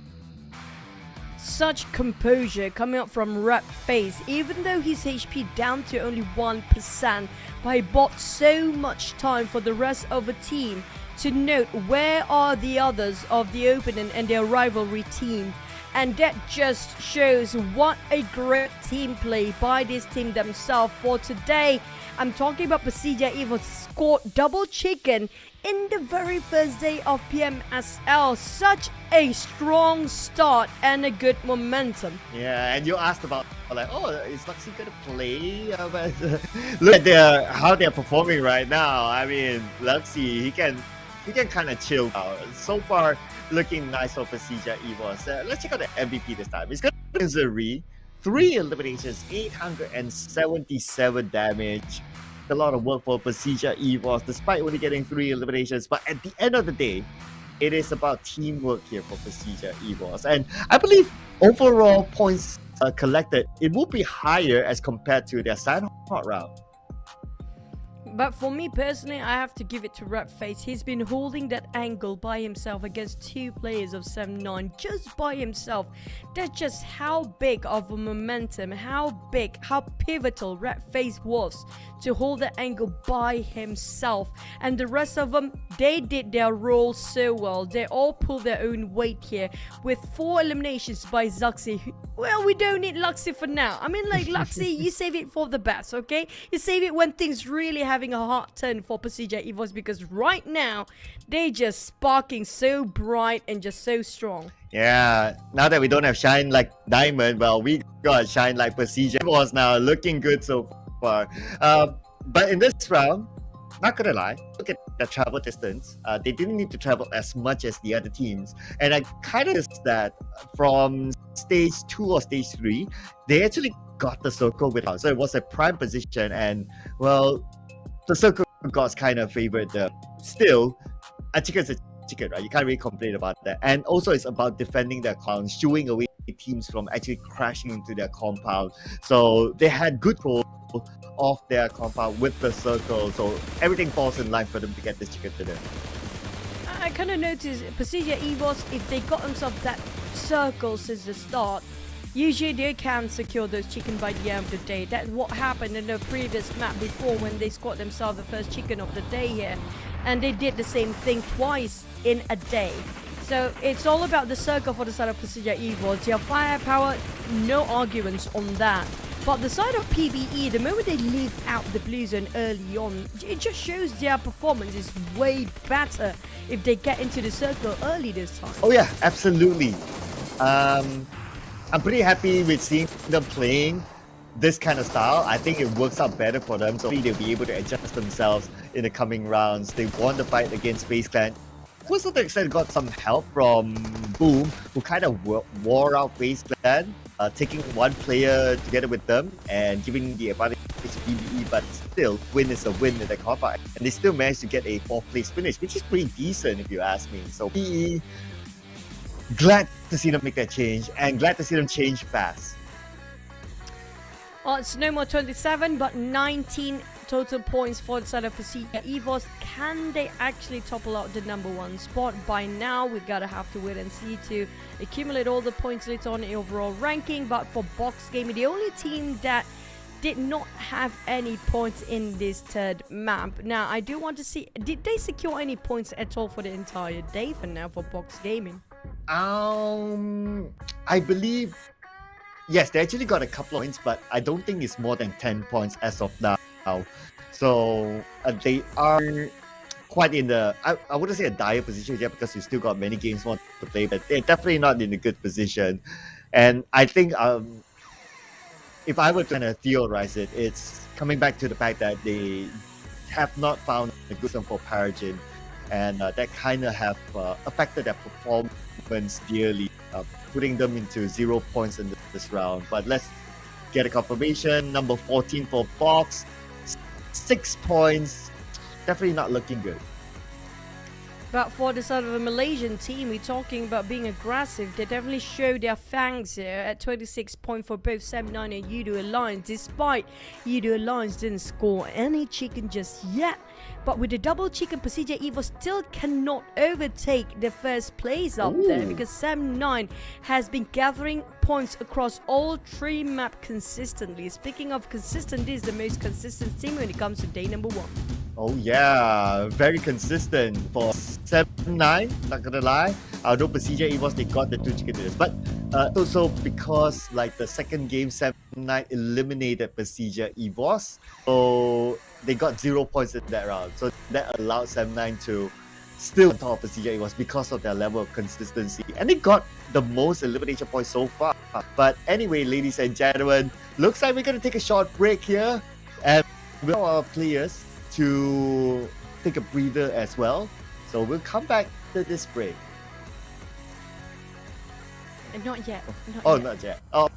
Such composure coming up from Red Face, even though his HP down to only 1%, but he bought so much time for the rest of the team to note where are the others of the opponent and their rivalry team. And that just shows what a great team play by this team themselves for today. I'm talking about PERSIJA EVOS scored double chicken in the very first day of PMSL. Such a strong start and a good momentum. Yeah, and you asked about like, oh, is Luxy gonna play? But look at how they're performing right now. I mean, Luxy, he can kind of chill out. So far, looking nice for PERSIJA EVOS. Let's check out the MVP this time. It's got Zuri, 3 eliminations, 877 damage. A lot of work for PERSIJA EVOS, despite only getting 3 eliminations. But at the end of the day, it is about teamwork here for PERSIJA EVOS. And I believe overall points collected, it will be higher as compared to their Sandhawk round. But for me personally, I have to give it to FaZe. He's been holding that angle by himself against 2 players of 7-9 just by himself. That's just how big of a momentum, how pivotal FaZe was to hold that angle by himself. And the rest of them, they did their role so well. They all pulled their own weight here with 4 eliminations by Zuxi. Well, we don't need Luxy for now. I mean, like, Luxy, you save it for the best, okay? You save it when things really having a hard turn for PERSIJA EVOS, because right now, they just sparking so bright and just so strong. Yeah, now that we don't have Shine like Diamond, well, we got Shine like PERSIJA EVOS now, looking good so far. But in this round, not gonna lie, look at the travel distance. They didn't need to travel as much as the other teams. And I kind of noticed that from stage 2 or stage 3, they actually got the circle without. So it was a prime position, and well, the circle gods kind of favored them. Still, a chicken's a chicken, right? You can't really complain about that. And also it's about defending their compound, shooing away teams from actually crashing into their compound. So they had good control of their compound with the circle, so everything falls in line for them to get this chicken dinner. I kind of noticed PERSIJA EVOS, if they got themselves that circle since the start, usually they can secure those chicken by the end of the day. That's what happened in the previous map before when they scored themselves the first chicken of the day here. And they did the same thing twice in a day. So it's all about the circle for the side of PERSIJA EVOS. Your firepower, no arguments on that. But the side of PvE, the moment they leave out the blue zone early on, it just shows their performance is way better if they get into the circle early this time. Oh yeah, absolutely. I'm pretty happy with seeing them playing this kind of style. I think it works out better for them, so they'll be able to adjust themselves in the coming rounds. They won the fight against FaZe Clan. Also, to the extent got some help from Boom, who kind of wore out FaZe Clan, taking one player together with them and giving the advantage to PvE, but still, win is a win in the combat. And they still managed to get a 4th place finish, which is pretty decent if you ask me. So PE, glad to see them make that change, and glad to see them change fast. Well, it's no more 27, but 19 total points for the side of PERSIJA EVOS. Can they actually topple out the #1 spot? By now, we gotta have to wait and see to accumulate all the points later on in overall ranking. But for Box Gaming, the only team that did not have any points in this third map. Now, I do want to see, did they secure any points at all for the entire day for now for Box Gaming? I believe, yes, they actually got a couple of points, but I don't think it's more than 10 points as of now. So they are quite in the, I wouldn't say a dire position yet, because you still got many games more to play, but they're definitely not in a good position. And I think if I were to kind of theorize it, it's coming back to the fact that they have not found a good system for Paragin, and that kind of have affected their performance dearly, putting them into 0 points in this round. But let's get a confirmation. Number 14 for Box, 6 points, definitely not looking good. But for the side of the Malaysian team, we're talking about being aggressive. They definitely show their fangs here at 26 points for both 7-9 and Yoodo Alliance, despite Yoodo Alliance didn't score any chicken just yet. But with the double chicken, PERSIJA EVOS still cannot overtake the first place up there, because 7-9 has been gathering points across all 3 maps consistently. Speaking of consistent, this is the most consistent team when it comes to day #1. Oh yeah, very consistent for 7-9, not gonna lie. Although PERSIJA EVOS, they got the 2 chicken dinners, but also because like the second game, 7-9 eliminated PERSIJA EVOS. So they got 0 points in that round. So that allowed Sam9 to still on top of PERSIJA. It was because of their level of consistency. And they got the most elimination points so far. But anyway, ladies and gentlemen, looks like we're going to take a short break here. And we'll allow our players to take a breather as well. So we'll come back to this break. Not yet. Not yet. Oh.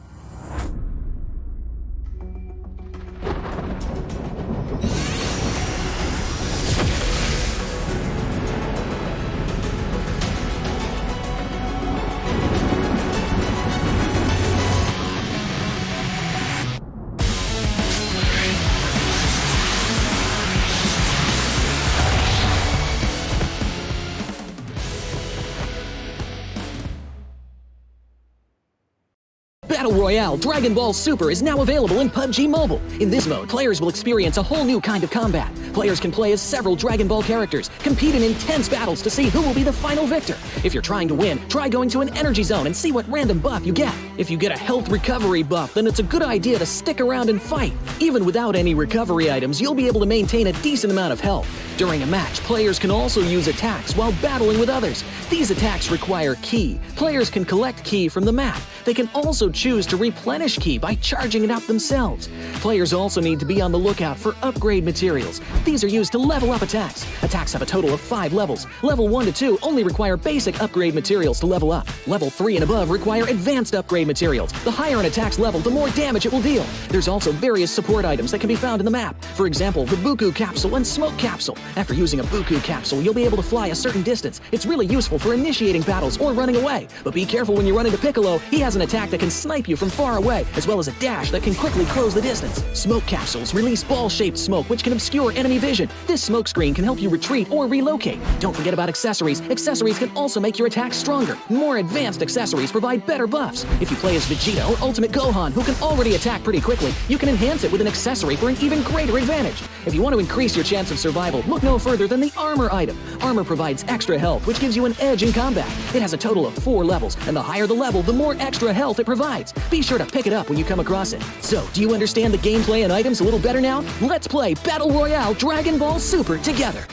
Battle Royale Dragon Ball Super is now available in PUBG Mobile. In this mode, players will experience a whole new kind of combat. Players can play as several Dragon Ball characters, compete in intense battles to see who will be the final victor. If you're trying to win, try going to an energy zone and see what random buff you get. If you get a health recovery buff, then it's a good idea to stick around and fight. Even without any recovery items, you'll be able to maintain a decent amount of health. During a match, players can also use attacks while battling with others. These attacks require ki. Players can collect ki from the map. They can also choose to replenish ki by charging it up themselves. Players also need to be on the lookout for upgrade materials. These are used to level up attacks. Attacks have a total of 5 levels. Level 1 to 2 only require basic upgrade materials to level up. Level 3 and above require advanced upgrade materials. The higher an attack's level, the more damage it will deal. There's also various support items that can be found in the map. For example, the Buku Capsule and Smoke Capsule. After using a Buku Capsule, you'll be able to fly a certain distance. It's really useful for initiating battles or running away. But be careful when you run into Piccolo. He has an attack that can snipe you from far away, as well as a dash that can quickly close the distance. Smoke Capsules release ball-shaped smoke, which can obscure enemy vision. This smoke screen can help you retreat or relocate. Don't forget about accessories. Accessories can also make your attack stronger. More advanced accessories provide better buffs. If you play as Vegeta or Ultimate Gohan, who can already attack pretty quickly, you can enhance it with an accessory for an even greater advantage. If you want to increase your chance of survival, look no further than the Armor item. Armor provides extra health, which gives you an edge in combat. It has a total of 4 levels, and the higher the level, the more extra health it provides. Be sure to pick it up when you come across it. So, do you understand the gameplay and items a little better now? Let's play Battle Royale Dragon Ball Super together.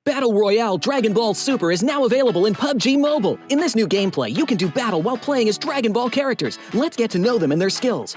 Battle Royale Dragon Ball Super is now available in PUBG Mobile. In this new gameplay, you can do battle while playing as Dragon Ball characters. Let's get to know them and their skills.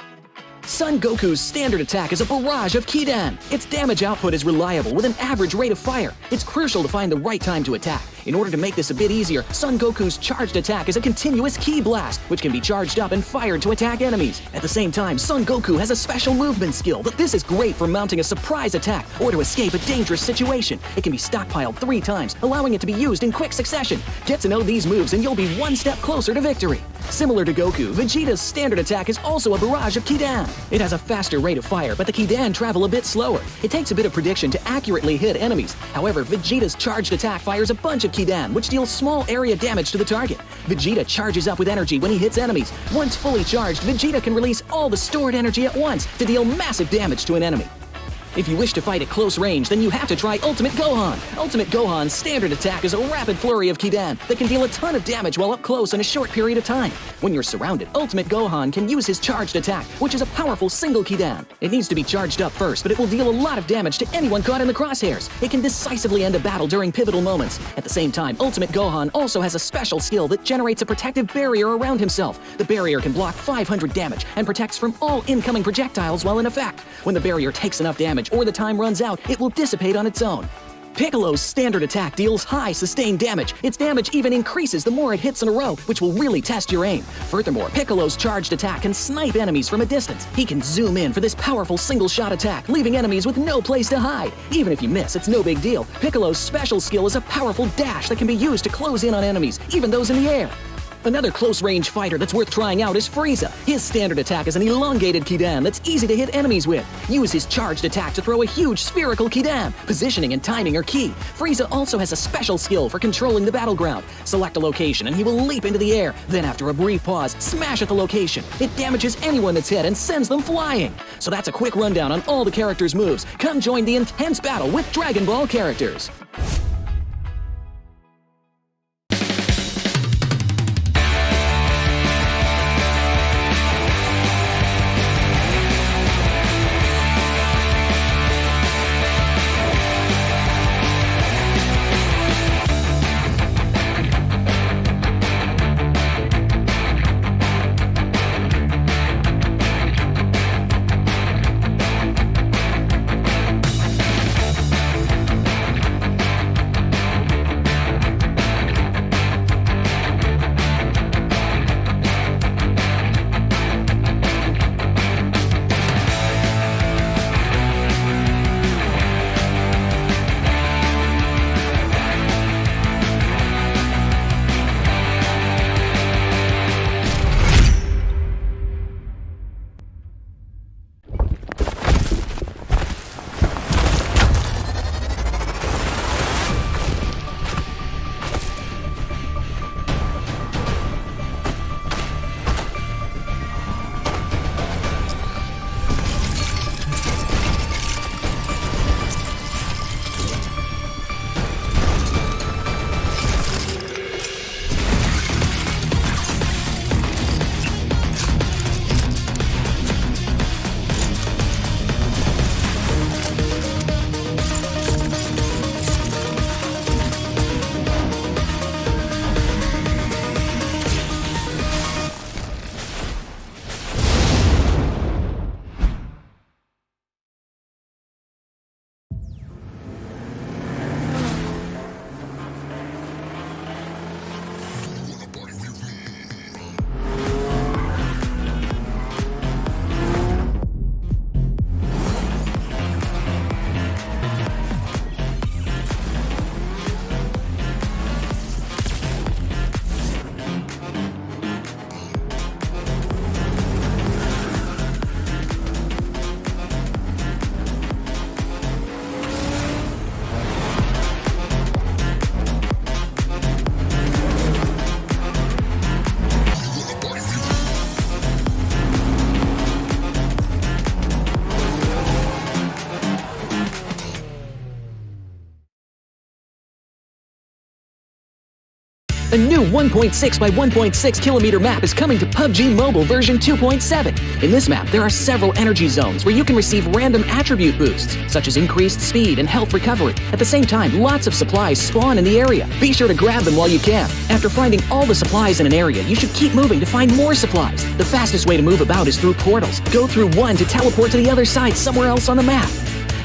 Son Goku's standard attack is a barrage of Kidan. Its damage output is reliable with an average rate of fire. It's crucial to find the right time to attack. In order to make this a bit easier, Son Goku's charged attack is a continuous ki blast, which can be charged up and fired to attack enemies. At the same time, Son Goku has a special movement skill, but this is great for mounting a surprise attack or to escape a dangerous situation. It can be stockpiled 3 times, allowing it to be used in quick succession. Get to know these moves and you'll be one step closer to victory. Similar to Goku, Vegeta's standard attack is also a barrage of Kidan. It has a faster rate of fire, but the Kidan travel a bit slower. It takes a bit of prediction to accurately hit enemies. However, Vegeta's charged attack fires a bunch of Kidan, which deals small area damage to the target. Vegeta charges up with energy when he hits enemies. Once fully charged, Vegeta can release all the stored energy at once to deal massive damage to an enemy. If you wish to fight at close range, then you have to try Ultimate Gohan. Ultimate Gohan's standard attack is a rapid flurry of Kidan that can deal a ton of damage while up close in a short period of time. When you're surrounded, Ultimate Gohan can use his charged attack, which is a powerful single Kidan. It needs to be charged up first, but it will deal a lot of damage to anyone caught in the crosshairs. It can decisively end a battle during pivotal moments. At the same time, Ultimate Gohan also has a special skill that generates a protective barrier around himself. The barrier can block 500 damage and protects from all incoming projectiles while in effect. When the barrier takes enough damage or the time runs out, it will dissipate on its own. Piccolo's standard attack deals high sustained damage. Its damage even increases the more it hits in a row, which will really test your aim. Furthermore, Piccolo's charged attack can snipe enemies from a distance. He can zoom in for this powerful single-shot attack, leaving enemies with no place to hide. Even if you miss, it's no big deal. Piccolo's special skill is a powerful dash that can be used to close in on enemies, even those in the air. Another close-range fighter that's worth trying out is Frieza. His standard attack is an elongated Kidan that's easy to hit enemies with. Use his charged attack to throw a huge spherical Kidan. Positioning and timing are key. Frieza also has a special skill for controlling the battleground. Select a location and he will leap into the air. Then after a brief pause, smash at the location. It damages anyone that's hit and sends them flying. So that's a quick rundown on all the characters' moves. Come join the intense battle with Dragon Ball characters. A new 1.6 by 1.6 kilometer map is coming to PUBG Mobile version 2.7. In this map, there are several energy zones where you can receive random attribute boosts, such as increased speed and health recovery. At the same time, lots of supplies spawn in the area. Be sure to grab them while you can. After finding all the supplies in an area, you should keep moving to find more supplies. The fastest way to move about is through portals. Go through one to teleport to the other side somewhere else on the map.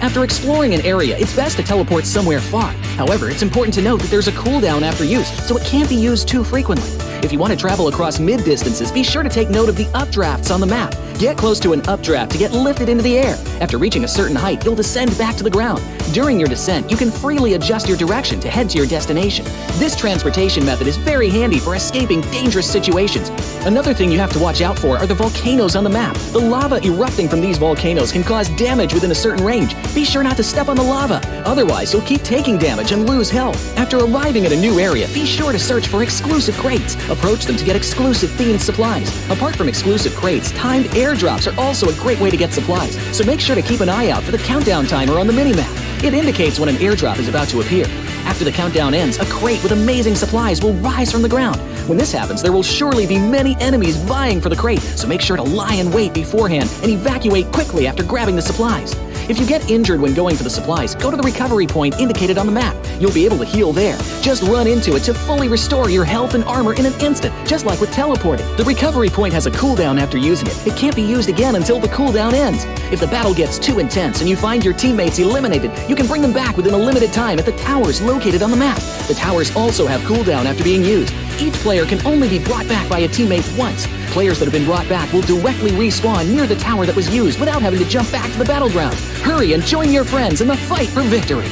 After exploring an area, it's best to teleport somewhere far. However, it's important to note that there's a cooldown after use, so it can't be used too frequently. If you want to travel across mid-distances, be sure to take note of the updrafts on the map. Get close to an updraft to get lifted into the air. After reaching a certain height, you'll descend back to the ground. During your descent, you can freely adjust your direction to head to your destination. This transportation method is very handy for escaping dangerous situations. Another thing you have to watch out for are the volcanoes on the map. The lava erupting from these volcanoes can cause damage within a certain range. Be sure not to step on the lava. Otherwise, you'll keep taking damage and lose health. After arriving at a new area, be sure to search for exclusive crates. Approach them to get exclusive themed supplies. Apart from exclusive crates, timed airdrops are also a great way to get supplies, so make sure to keep an eye out for the countdown timer on the minimap. It indicates when an airdrop is about to appear. After the countdown ends, a crate with amazing supplies will rise from the ground. When this happens, there will surely be many enemies vying for the crate, so make sure to lie in wait beforehand and evacuate quickly after grabbing the supplies. If you get injured when going for the supplies, go to the recovery point indicated on the map. You'll be able to heal there. Just run into it to fully restore your health and armor in an instant, just like with teleporting. The recovery point has a cooldown after using it. It can't be used again until the cooldown ends. If the battle gets too intense and you find your teammates eliminated, you can bring them back within a limited time at the towers located on the map. The towers also have cooldown after being used. Each player can only be brought back by a teammate once. Players that have been brought back will directly respawn near the tower that was used without having to jump back to the battleground. Hurry and join your friends in the fight for victory.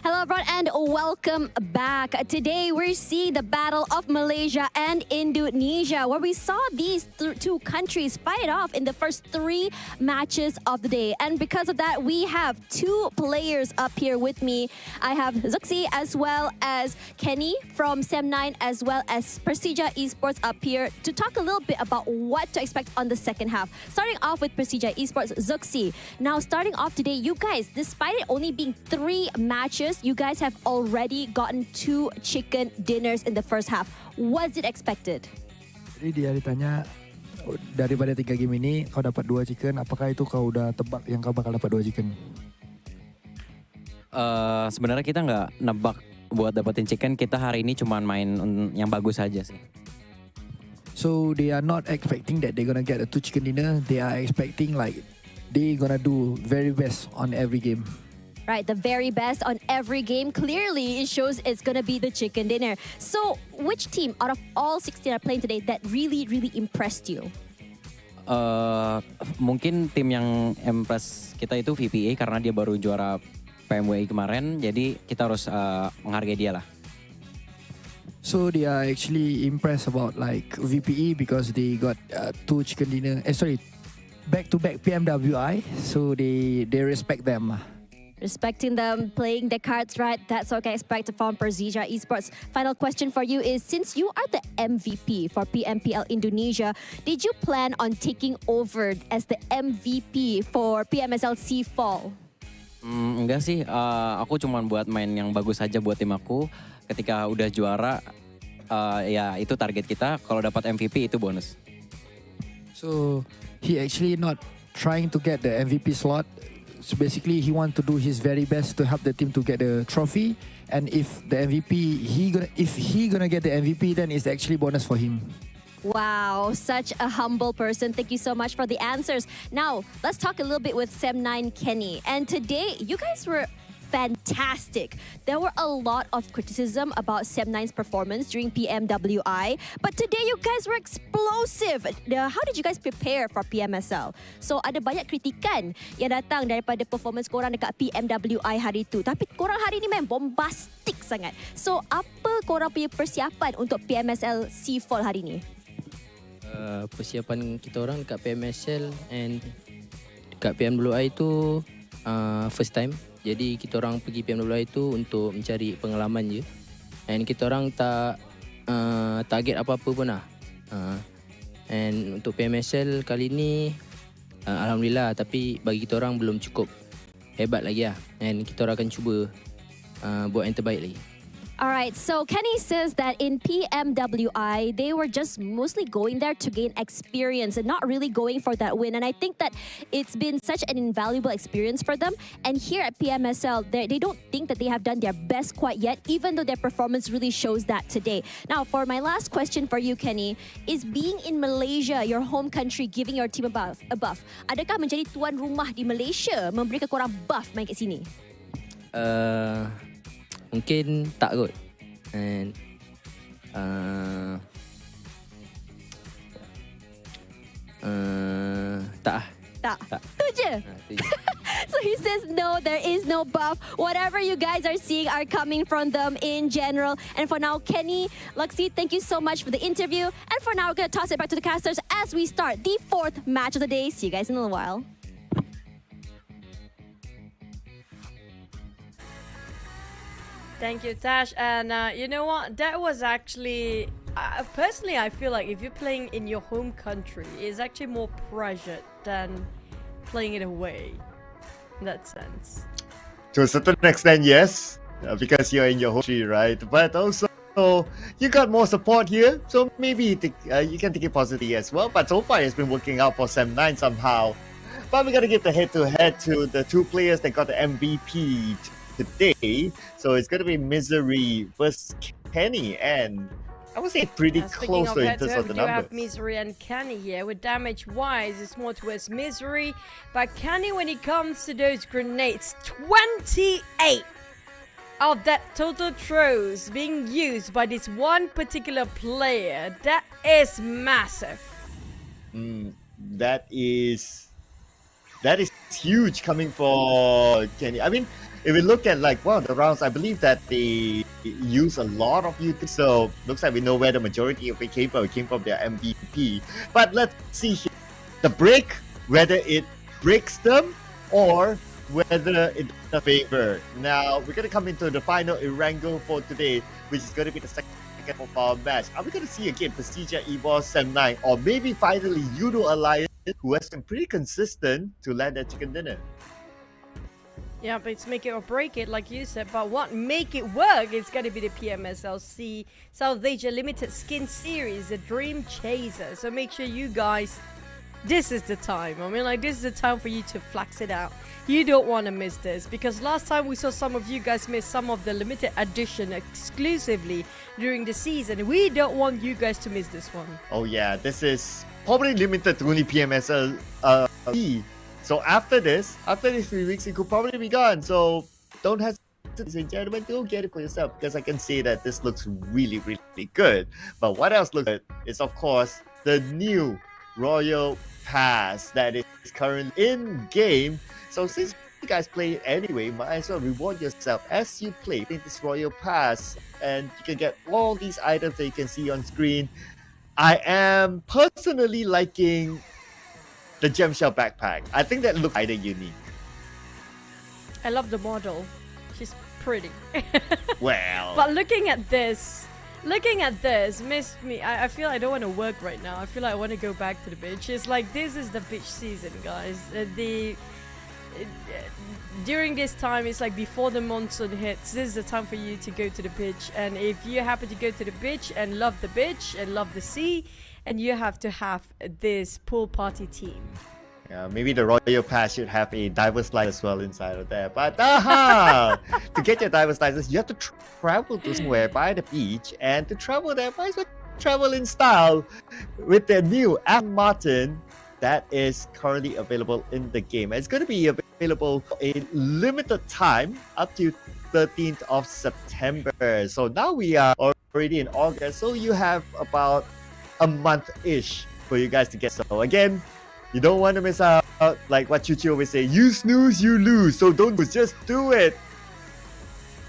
Hello everyone and welcome back. Today we're seeing the battle of Malaysia and Indonesia, where we saw these two countries fight it off in the first 3 matches of the day. And because of that, we have 2 players up here with me. I have XERXIA as well as Kenny from Sem9 as well as PERSIJA Esports up here to talk a little bit about what to expect on the second half. Starting off with PERSIJA Esports, XERXIA. Now starting off today, you guys, despite it only being 3 matches, you guys have already gotten 2 chicken dinners in the first half. Was it expected? Jadi dia ditanya, daripada 3 game ini kau dapat 2 chicken, apakah itu kau udah tebak yang kau bakal dapat 2 chicken? Sebenarnya kita nggak nebak buat dapetin chicken, kita hari ini cuma main yang bagus aja sih. So they are not expecting that they're gonna get a 2 chicken dinner. They are expecting like they gonna do very best on every game. Right, the very best on every game. Clearly, it shows it's going to be the chicken dinner. So, which team out of all 16 are playing today that really impressed you? Mungkin tim yang impress kita itu VPA karena dia baru juara PMWI kemarin, jadi kita harus menghargai dia lah. So they are actually impressed about like VPE because they got 2 chicken dinner. Back-to-back PMWI. So they respect them. Respecting them, playing the cards right, that's what I expect from PERSIJA Esports. Final question for you is, since you are the MVP for PMPL Indonesia, did you plan on taking over as the MVP for PMSL SEA Fall? Enggak sih, aku cuma buat main yang bagus aja buat tim aku. Ketika udah juara, ya itu target kita. Kalau dapat MVP itu bonus. So he actually not trying to get the MVP slot. So basically, he want to do his very best to help the team to get the trophy. And if the MVP, if he gonna get the MVP, then it's actually bonus for him. Wow, such a humble person. Thank you so much for the answers. Now, let's talk a little bit with Sem9 Kenny. And today, you guys were fantastic. There were a lot of criticism about Sem9's performance during PMWI, but today you guys were explosive. How did you guys prepare for PMSL? So ada banyak kritikan yang datang daripada performance korang dekat PMWI hari itu. Tapi korang hari ini memang bombastic sangat. So apa korang punya persiapan untuk PMSL SEA Fall hari ini? Persiapan kita orang dekat PMSL and dekat PMWI itu first time. Jadi kita orang pergi PMWI itu untuk mencari pengalaman je. And kita orang tak target apa-apa pun lah. And untuk PMSL kali ni, Alhamdulillah, tapi bagi kita orang belum cukup hebat lagi lah. And kita orang akan cuba buat yang terbaik lagi. Alright, so Kenny says that in PMWI, they were just mostly going there to gain experience and not really going for that win. And I think that it's been such an invaluable experience for them. And here at PMSL, they don't think that they have done their best quite yet, even though their performance really shows that today. Now, for my last question for you, Kenny, is being in Malaysia, your home country, giving your team a buff, adakah menjadi tuan rumah di Malaysia memberikan korang buff main kat sini? Mungkin tak kot. And tak. Tu je. So he says no, there is no buff. Whatever you guys are seeing are coming from them in general. And for now, Kenny, Luxy, thank you so much for the interview. And for now, we're going to toss it back to the casters as we start the 4th match of the day. See you guys in a little while. Thank you, Tash. And you know what? That was actually... personally, I feel like if you're playing in your home country, it's actually more pressured than playing it away. In that sense. To a certain extent, yes. Because you're in your home country, right? But also, you got more support here. So maybe you can take it positively as well. But so far, it's been working out for Sem9 somehow. But we got to give the head-to-head to the 2 players that got the MVP today. So it's going to be Misery versus Kenny, and I would say pretty close to in terms of the we do numbers. have Misery and Kenny here. With damage-wise, it's more towards Misery. But Kenny, when it comes to those grenades, 28 of that total throws being used by this one particular player. That is massive. That is huge coming for Kenny. I mean, if we look at like one of the rounds, I believe that they use a lot of youth. So looks like we know where the majority of it came from. It came from their MVP. But let's see here. The break, whether it breaks them or whether it does favor. Now we're gonna come into the final Erangel for today, which is gonna be the second of our match. Are we gonna see again PERSIJA, EVOS, Sem9, or maybe finally Yoodo Alliance, who has been pretty consistent to land their chicken dinner? Yeah, but it's make it or break it, like you said. But what make it work is going to be the PMSL SEA South Asia Limited Skin Series, the Dream Chaser. So make sure you guys, this is the time. I mean, like, this is the time for you to flex it out. You don't want to miss this, because last time we saw some of you guys miss some of the limited edition exclusively during the season. We don't want you guys to miss this one. Oh yeah, this is probably limited to only PMSL SEA. So after these 3 weeks, it could probably be gone. So don't hesitate, ladies and gentlemen, go get it for yourself, because I can say that this looks really, really good. But what else looks good is, of course, the new Royal Pass that is currently in game. So since you guys play it anyway, might as well reward yourself as you play in this Royal Pass, and you can get all these items that you can see on screen. I am personally liking the gem shell backpack. I think that looks kind of unique. I love the model. She's pretty. Well, but looking at this missed me. I feel I don't want to work right now. I feel like I want to go back to the beach. It's like, this is the beach season, guys. During this time, it's like before the monsoon hits, this is the time for you to go to the beach. And if you happen to go to the beach and love the beach and love the sea, and you have to have this pool party team. Yeah, maybe the Royal Pass should have a diver's license as well inside of there. But to get your diver's license, you have to travel to somewhere by the beach, and to travel there, might as well travel in style with the new Aston Martin that is currently available in the game. It's going to be available for a limited time up to 13th of September. So now we are already in August, so you have about a month-ish for you guys to get. So again, you don't want to miss out. Like what Chuchi always say, you snooze, you lose. So don't just do it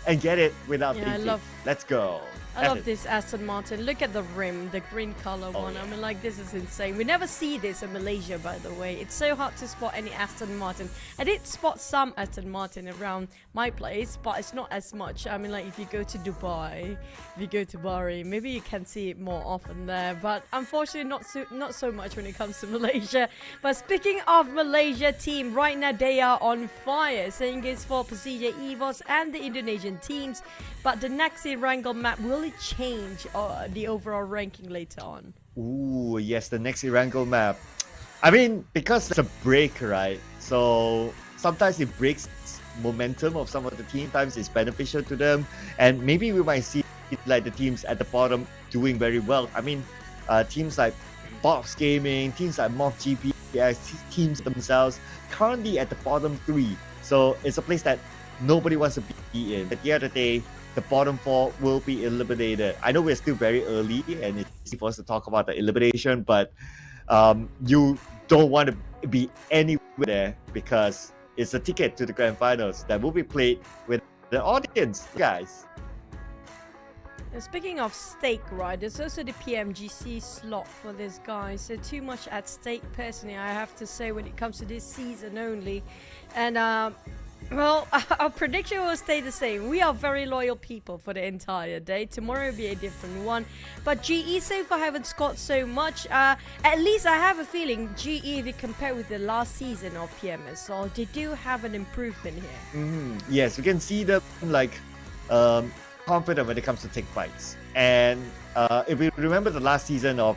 and get it without thinking. Let's go. I love this Aston Martin. Look at the rim, the green color one. Yeah. I mean, like, this is insane. We never see this in Malaysia, by the way. It's so hard to spot any Aston Martin. I did spot some Aston Martin around my place, but it's not as much. I mean, like, if you go to Dubai, if you go to Bari, maybe you can see it more often there. But unfortunately, not so much when it comes to Malaysia. But speaking of Malaysia team, right now they are on fire. Same goes for PERSIJA, EVOS, and the Indonesian teams. But the next Erangel map will change the overall ranking later on. Ooh, yes, the next Erangel map. I mean, because it's a break, right? So sometimes it breaks momentum of some of the team. Sometimes it's beneficial to them, and maybe we might see like the teams at the bottom doing very well. I mean, teams like Box Gaming, teams like MORPH GPS, teams themselves currently at the bottom 3. So it's a place that nobody wants to be in. At the end of the day, the bottom 4 will be eliminated. I know we're still very early and it's easy for us to talk about the elimination, but you don't want to be anywhere there, because it's a ticket to the grand finals that will be played with the audience, guys. And speaking of stake, right, there's also the PMGC slot for this guy. So too much at stake, personally, I have to say, when it comes to this season only. And well, our prediction will stay the same. We are very loyal people for the entire day. Tomorrow will be a different one. But GE so far haven't scored so much. At least I have a feeling GE, if you compare with the last season of PMSL, they do have an improvement here. Yes, we can see them like confident when it comes to take fights. And if we remember the last season of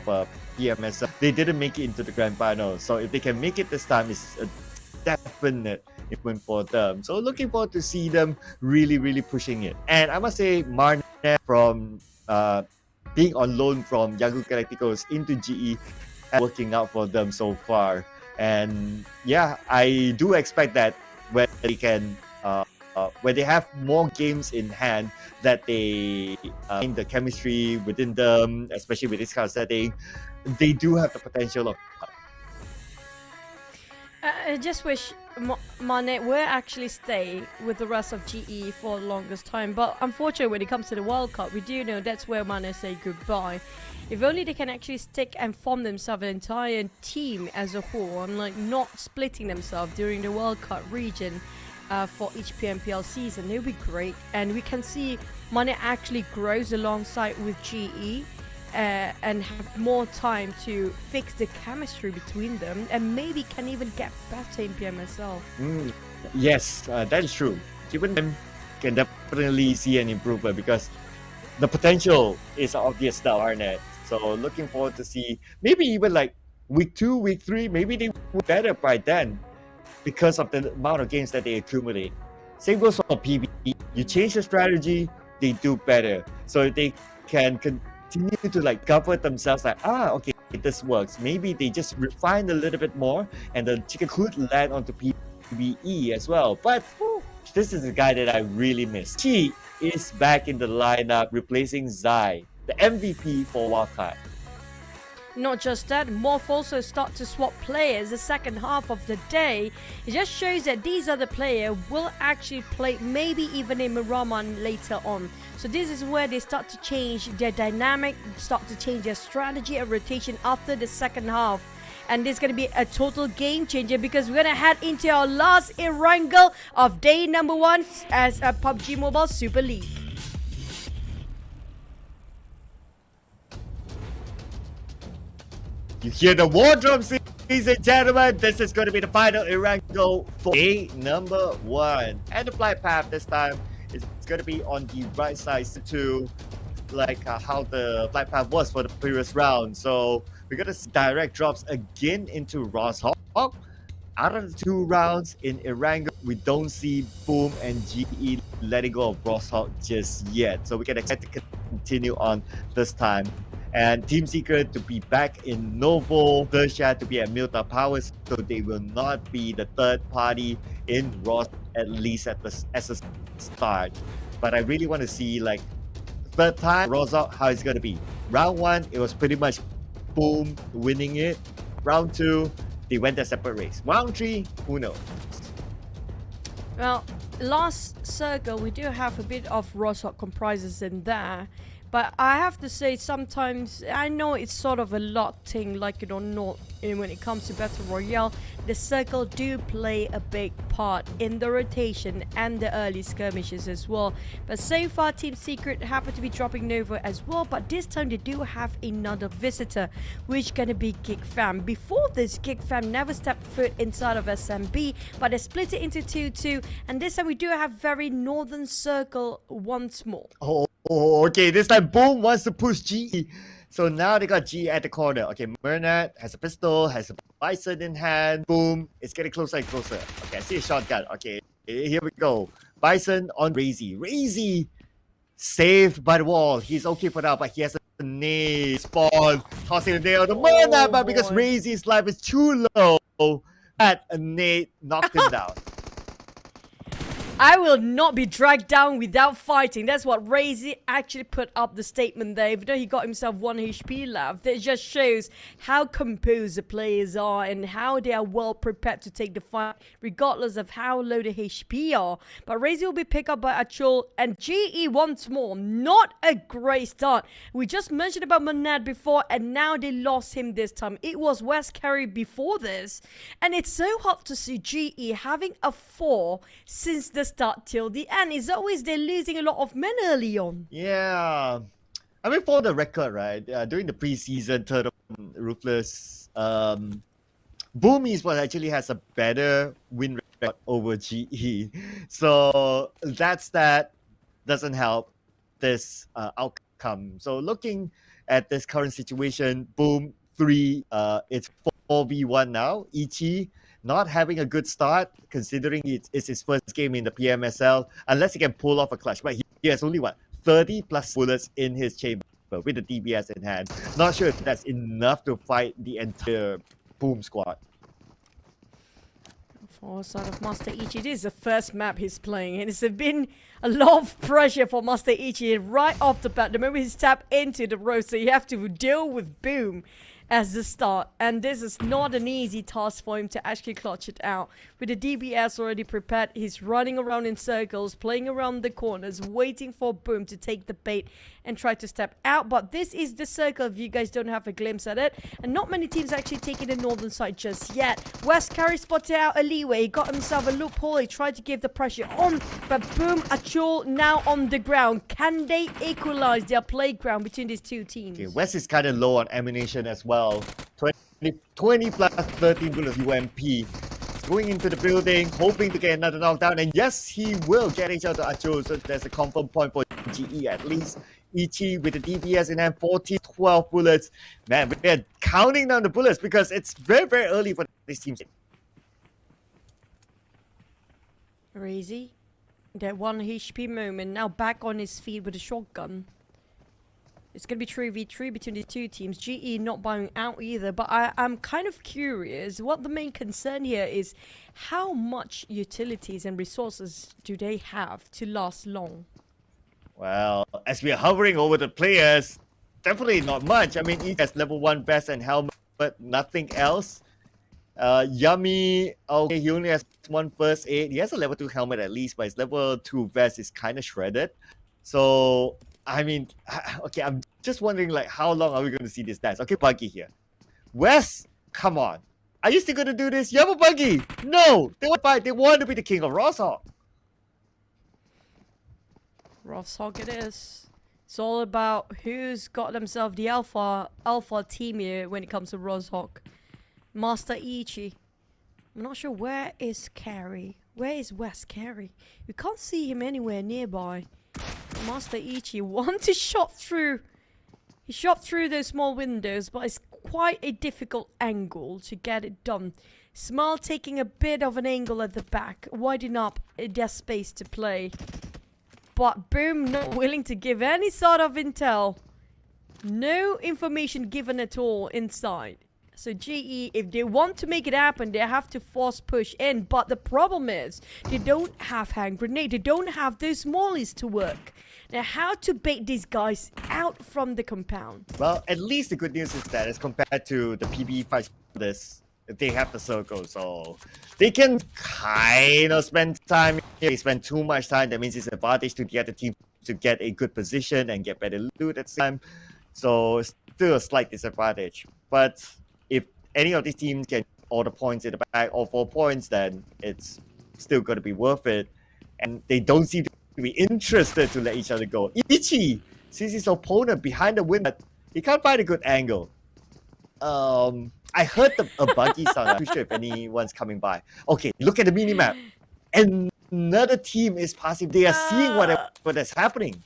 PMSL, they didn't make it into the grand final. So if they can make it this time, it's a definite improvement for them. So looking forward to see them really pushing it. And I must say, Marne from being on loan from Yahoo Galacticos into GE and working out for them so far. And yeah, I do expect that when they can when they have more games in hand, that they find the chemistry within them, especially with this kind of setting, they do have the potential of. I just wish Mane will actually stay with the rest of GE for the longest time. But unfortunately, when it comes to the World Cup, we do know that's where Mane say goodbye. If only they can actually stick and form themselves an entire team as a whole, and like not splitting themselves during the World Cup region for each PMPL season, it would be great. And we can see Mane actually grows alongside with GE. And have more time to fix the chemistry between them, and maybe can even get better in PMSL. Yes, that is true. Even them can definitely see an improvement because the potential is obvious now, Arnett. So looking forward to see maybe even like week 2, week 3, maybe they will be better by then because of the amount of games that they accumulate. Same goes for PB. You change the strategy, they do better. So they can continue to like cover themselves like, okay, this works. Maybe they just refine a little bit more and the chicken could land onto PBE as well. But this is a guy that I really miss. He is back in the lineup replacing Zai, the MVP for Wildcard. Not just that, MORPH also start to swap players the second half of the day. It just shows that these other players will actually play maybe even in Miraman later on. So this is where they start to change their dynamic, start to change their strategy and rotation after the second half. And this is going to be a total game changer because we're going to head into our last Erangel of day number 1 as a PUBG Mobile Super League. You hear the war drums, ladies and gentlemen. This is going to be the final Erangel for day number 1. And the flight path this time is going to be on the right side to like how the flight path was for the previous round. So we're going to see direct drops again into Rosshawk. Out of the 2 rounds in Erangel, we don't see Boom and GE letting go of Rosshawk just yet. So we can expect to continue on this time. And Team Secret to be back in Novo, PERSIJA to be at Milta Powers, so they will not be the third party in Ross, at least at the as a start. But I really want to see like third time Rosshawk, how it's gonna be. Round 1, it was pretty much Boom winning it. Round 2, they went a separate race. Round 3, who knows? Well, last circle we do have a bit of Rosshawk comprises in there. But I have to say, sometimes I know it's sort of a luck thing, like it or not. And when it comes to Battle Royale, the circle do play a big part in the rotation and the early skirmishes as well. But so far, Team Secret happen to be dropping Nova as well. But this time they do have another visitor, which gonna be GEEK Fam. Before this, GEEK Fam never stepped foot inside of SMB, but they split it into 2-2. And this time we do have very northern circle once more. Oh, okay, this time Boom wants to push GE. So now they got GE at the corner. Okay, Mernat has a pistol, has a Bison in hand. Boom, it's getting closer and closer. Okay, I see a shotgun. Okay, here we go. Bison on Razy. Razy saved by the wall. He's okay for now, but he has a nade spawn. Tossing a nade on the Mernat, but because Razy's life is too low, that a nade knocked him down. I will not be dragged down without fighting. That's what Razy actually put up the statement there. Even though he got himself 1 HP left, it just shows how composed the players are and how they are well prepared to take the fight, regardless of how low the HP are. But Razy will be picked up by Achul and GE once more. Not a great start. We just mentioned about Manad before, and now they lost him this time. It was West Carry before this, and it's so hard to see GE having a 4 since the start till the end. It's always they're losing a lot of men early on. Yeah. I mean, for the record, right, during the preseason tournament, Ruthless, Boom Esports actually has a better win rate over GE. So that doesn't help this outcome. So looking at this current situation, Boom 3, it's 4v1 now. Ichi not having a good start, considering it's his first game in the PMSL, unless he can pull off a clutch. But he has only, 30 plus bullets in his chamber with the DBS in hand. Not sure if that's enough to fight the entire Boom squad. For side of Master Ichi, this is the first map he's playing, and it's been a lot of pressure for Master Ichi right off the bat. The moment he's tapped into the roster, you have to deal with Boom. as the start, and this is not an easy task for him to actually clutch it out. With the DBS already prepared, he's running around in circles, playing around the corners, waiting for Boom to take the bait and try to step out. But this is the circle, if you guys don't have a glimpse at it, and not many teams actually taking the northern side just yet. West Carry spotted out a leeway, he got himself a loophole, he tried to give the pressure on, but Boom, Achul now on the ground. Can they equalize their playground between these two teams? Okay, West is kind of low on ammunition as well. 20 plus 13 bullets UMP. He's going into the building, hoping to get another knockdown. And yes, he will get each other Achul. So there's a confirm point for GE at least. Ichi with the DBS in hand, 12 bullets. Man, we're counting down the bullets because it's very, very early for these teams. Crazy. That 1 HP moment, now back on his feet with a shotgun. It's going to be 3v3 between the two teams. GE not buying out either, but I'm kind of curious what the main concern here is. How much utilities and resources do they have to last long? Well, as we are hovering over the players, definitely not much. I mean, he has level 1 vest and helmet, but nothing else. Yummy, okay, he only has 1 first aid. He has a level 2 helmet at least, but his level 2 vest is kind of shredded. So, I mean, okay, I'm just wondering, like, how long are we going to see this dance? Okay, buggy here. Wes, come on. Are you still going to do this? You have a buggy. No, they want to fight. They want to be the king of Rosshawk. Rosshawk it is. It's all about who's got themselves the alpha team here when it comes to Rosshawk. Master Ichi. I'm not sure where is Carey. Where is West Carey? We can't see him anywhere nearby. Master Ichi want to shot through. He shot through those small windows, but it's quite a difficult angle to get it done. Smile taking a bit of an angle at the back, widening up their space to play. But Boom not willing to give any sort of intel. No information given at all inside. So GE, if they want to make it happen, they have to force push in. But the problem is, they don't have hand grenade. They don't have those smallies to work. Now, how to bait these guys out from the compound? Well, at least the good news is that as compared to the PB fights, they have the circle, so they can kind of spend time. If they spend too much time, that means it's an advantage to the other team to get a good position and get better loot at the time. So still a slight disadvantage. But if any of these teams get all the points in the back, all 4 points, then it's still going to be worth it. And they don't seem to be interested to let each other go. Ichi sees his opponent behind the window. He can't find a good angle. I heard a buggy sound. I'm not sure if anyone's coming by. Okay, look at the minimap. Another team is passing. They are seeing what is happening.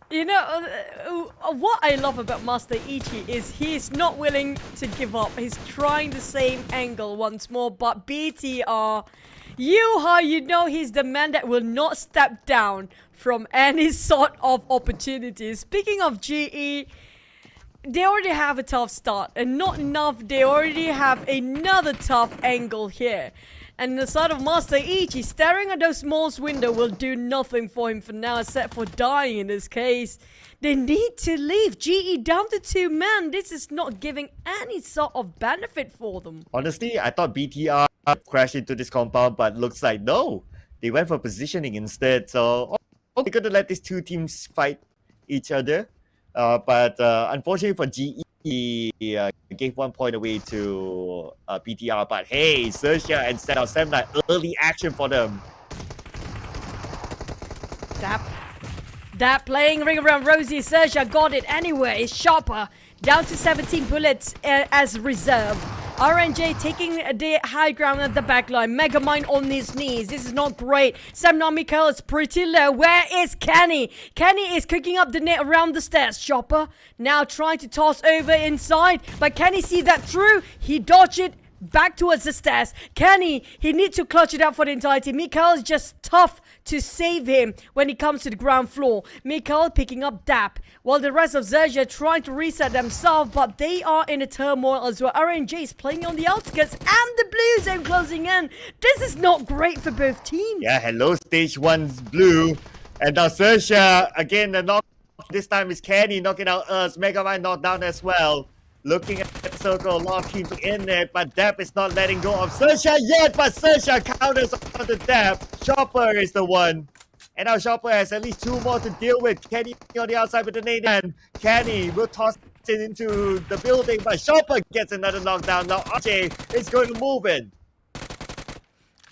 You know, what I love about Master Ichi is he's not willing to give up. He's trying the same angle once more, but BTR, you know he's the man that will not step down from any sort of opportunity. Speaking of GE, they already have a tough start, and not enough, they already have another tough angle here. And the side of Master Ichi staring at those small's window will do nothing for him for now, except for dying in this case. They need to leave. GE down to 2 men. This is not giving any sort of benefit for them. Honestly, I thought BTR crashed into this compound, but looks like no. They went for positioning instead. So, they're going to let these two teams fight each other. But unfortunately for GE, he gave 1 point away to BTR. But hey, XERXIA and set out 7-9 early action for them. That playing ring around Rosie. XERXIA got it anyway. Sharper down to 17 bullets as reserve. RNJ taking the high ground at the back line. Megamind on his knees. This is not great. Samna Mikael is pretty low. Where is Kenny? Kenny is cooking up the net around the stairs. Chopper now trying to toss over inside. But can he see that through? He dodged it back towards the stairs. Kenny, he needs to clutch it up for the entirety. Mikael is just tough to save him when he comes to the ground floor. Mikael picking up DAP, while the rest of XERXIA trying to reset themselves, but they are in a turmoil as well. RNJ is playing on the outskirts and the blue zone closing in. This is not great for both teams. Yeah, hello stage 1's blue. And now XERXIA, again, the knock this time is Kenny knocking out us. Megamind knocked down as well. Looking at the circle, a lot of teams in there, but Depp is not letting go of XERXIA yet, but XERXIA counters on the Depp. Chopper is the one. And now Chopper has at least 2 more to deal with. Kenny on the outside with the nade, and Kenny will toss it into the building, but Chopper gets another knockdown. Now RJ is going to move in.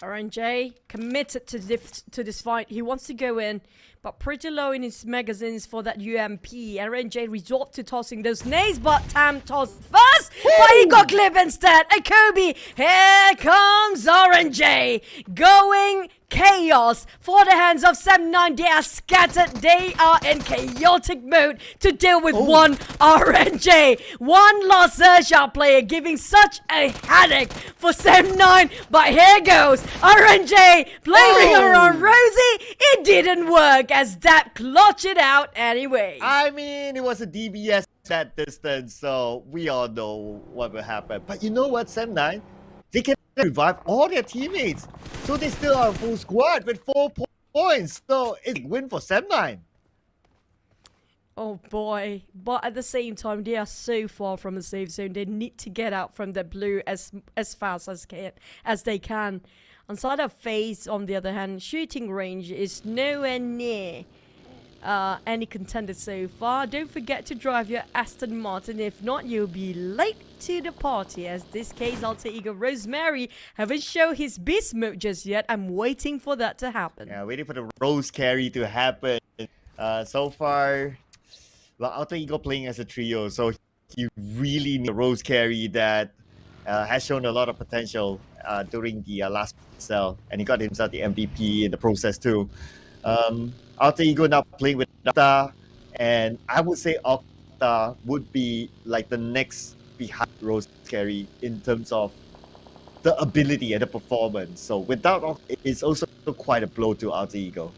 RNJ committed to this fight. He wants to go in, but pretty low in his magazines for that UMP. RNJ resort to tossing those nades, but Tam tossed first, but he got clip instead. A Kobe, here comes RNJ, going chaos for the hands of 7-9. They are scattered. They are in chaotic mode to deal with one RNJ. One lost XERXIA player giving such a headache for 7-9. But here goes RNJ playing around Rosie. It didn't work as Dap clutched it out anyway. I mean, it was a DBS at distance, so we all know what will happen. But you know what, 7-9? They can revive all their teammates. So they still are a full squad with 4 points. So it's a win for 7-9. Oh boy. But at the same time, they are so far from a safe zone. They need to get out from the blue as fast as they can. On side of FaZe, on the other hand, shooting range is nowhere near any contender so far. Don't forget to drive your Aston Martin. If not, you'll be late to the party. As this case, alter ego Rosemary haven't shown his beast mode just yet. I'm waiting for that to happen. Yeah, waiting for the Rose carry to happen. So far, well, alter ego playing as a trio, so he really needs a Rose carry that has shown a lot of potential during the last cell, and he got himself the MVP in the process too. Alter ego now playing with Octa, and I would say Octa would be like the next behind Rose carry in terms of the ability and the performance. So without Octa, it's also quite a blow to Alter ego.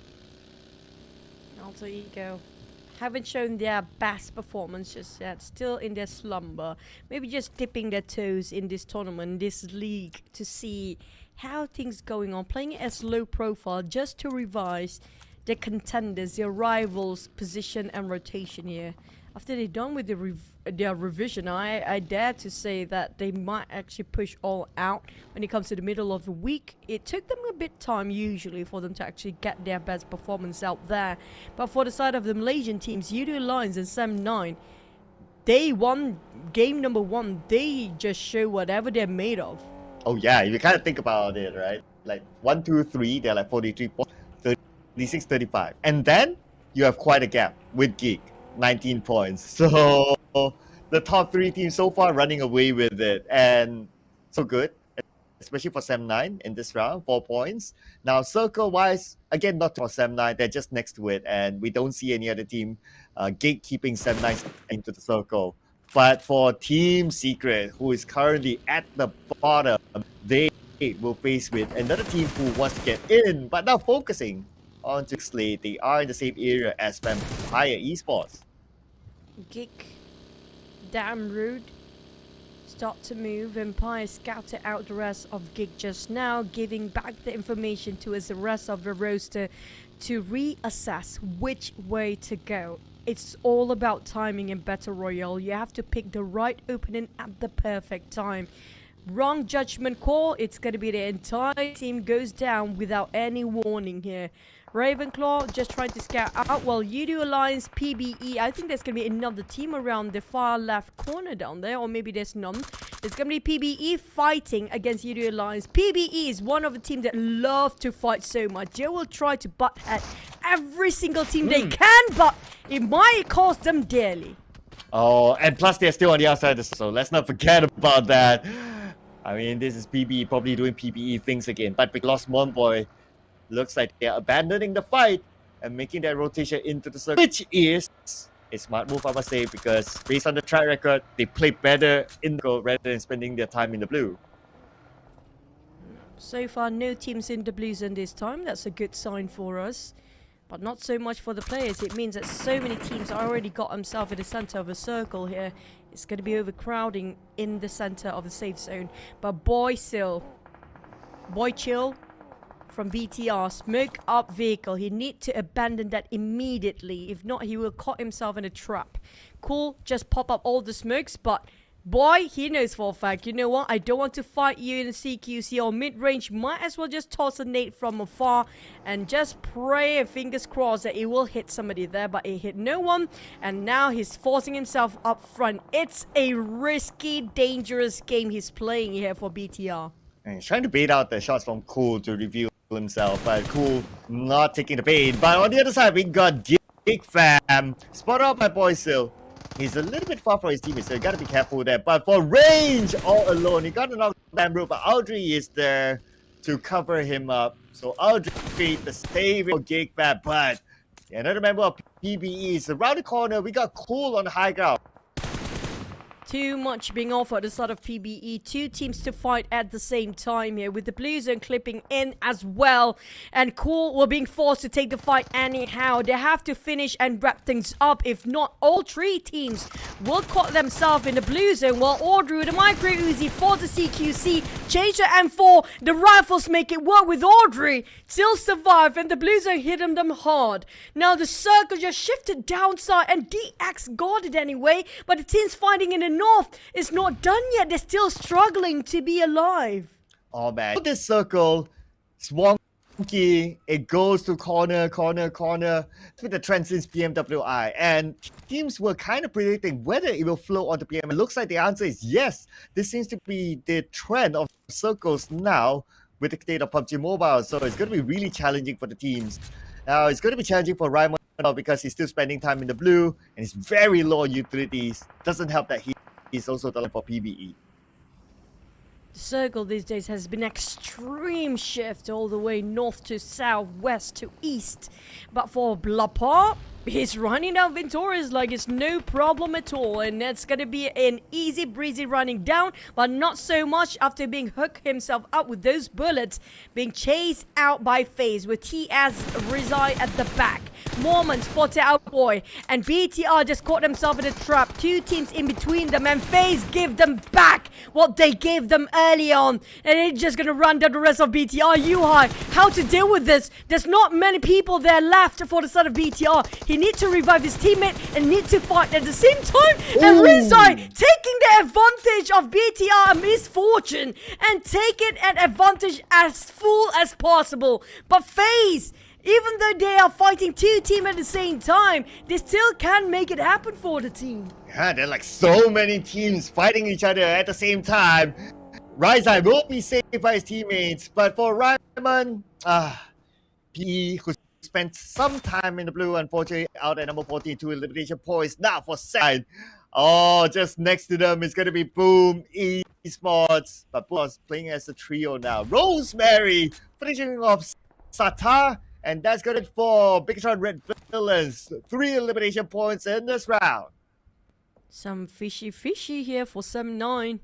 Alter ego haven't shown their best performance just yet. Still in their slumber. Maybe just dipping their toes in this tournament, this league, to see how things going on. Playing as low profile just to revise the contenders, their rivals' position and rotation here. After they're done with their revision, I dare to say that they might actually push all out when it comes to the middle of the week. It took them a bit time usually for them to actually get their best performance out there. But for the side of the Malaysian teams, Yoodo Alliance and 7-9, they won game number 1. They just show whatever they're made of. Oh yeah, if you kind of think about it, right? Like 1, 2, 3, they're like 43 points, 36, 35. And then you have quite a gap with GEEK, 19 points. So the top 3 teams so far running away with it, and so good, especially for 7-9 in this round, 4 points. Now circle wise, again, not for 7-9, they're just next to it, and we don't see any other team gatekeeping 7-9 into the circle. But for Team Secret, who is currently at the bottom, they will face with another team who wants to get in, but now focusing on to Slate. They are in the same area as Vampire Esports. GEEK, damn rude. Start to move. Empire scouted out the rest of GEEK just now, giving back the information to us, the rest of the roster, to reassess which way to go. It's all about timing in Battle Royale. You have to pick the right opening at the perfect time. Wrong judgment call, it's going to be the entire team goes down without any warning here. Ravenclaw just trying to scout out, while Yoodo Alliance, PBE, I think there's going to be another team around the far left corner down there, or maybe there's none. It's going to be PBE fighting against Yoodo Alliance. PBE is one of the teams that love to fight so much. They will try to butt head every single team they can, but it might cost them dearly. Oh, and plus they're still on the outside, so let's not forget about that. I mean, this is PBE probably doing PBE things again, but we lost one boy. Looks like they're abandoning the fight and making their rotation into the circle, which is a smart move, I must say, because based on the track record, they play better in the gold rather than spending their time in the blue. So far, no teams in the blue zone this time. That's a good sign for us. But not so much for the players. It means that so many teams already got themselves in the center of a circle here. It's going to be overcrowding in the center of the safe zone. But Boy Chill from BTR, smoke up vehicle. He need to abandon that immediately. If not, he will caught himself in a trap. Cool, just pop up all the smokes, but Boy, he knows for a fact, you know what, I don't want to fight you in the CQC or mid-range. Might as well just toss a nade from afar and just pray, fingers crossed, that it will hit somebody there. But it hit no one, and now he's forcing himself up front. It's a risky, dangerous game he's playing here for BTR. And he's trying to bait out the shots from Cool to reveal himself, but Cool not taking the bait. But on the other side, we got GEEK fam. Spot out my boy Sil. He's a little bit far from his teammates, so you gotta be careful there. But for range, all alone, he got a knockdown route, but Audrey is there to cover him up. So Audrey, the savior of GEEK fam. But another member of PBE is around the corner. We got Cool on the high ground. Too much being offered at the start of PBE. Two teams to fight at the same time here, with the blue zone clipping in as well. And Cool were being forced to take the fight anyhow. They have to finish and wrap things up. If not, all three teams will caught themselves in the blue zone. While Audrey with the micro Uzi for the CQC, change to M4. The rifles make it work with Audrey. Still survive, and the blue zone hit them hard. Now the circle just shifted downside, and DX got it anyway. But the teams fighting in the north is not done yet. They're still struggling to be alive. Oh man, this circle, swanky. It goes to corner. With the trend since PMWI, and teams were kind of predicting whether it will flow onto PM. It looks like the answer is yes. This seems to be the trend of circles now with the state of PUBG Mobile. So it's going to be really challenging for the teams. Now it's going to be challenging for Raimon because he's still spending time in the blue and he's very low on utilities. Doesn't help that he's also talent for PBE. The circle these days has been extreme shift all the way north to south, west to east. But for Blappa, he's running down victorious like it's no problem at all. And that's going to be an easy breezy running down, but not so much after being hooked himself up with those bullets. Being chased out by FaZe with TS reside at the back. Mormon spotted out boy, and BTR just caught themselves in a trap. Two teams in between them, and FaZe give them back what they gave them early on. And they're just going to run down the rest of BTR. Yuhai, how to deal with this? There's not many people there left for the side of BTR. He needs to revive his teammate and need to fight at the same time. And Rizai taking the advantage of BTR misfortune and take it at advantage as full as possible. But FaZe, even though they are fighting two teams at the same time, they still can make it happen for the team. Yeah, there are like so many teams fighting each other at the same time. Rizai will be saved by his teammates, but for Raimon, PE, who spent some time in the blue, unfortunately out at number 42 elimination points. Now for side. Oh, just next to them is going to be Boom Esports. But Boom is playing as a trio now. Rosemary finishing off Sata. And that's good for BIGETRON Red Villains. 3 elimination points in this round. Some fishy here for some 9.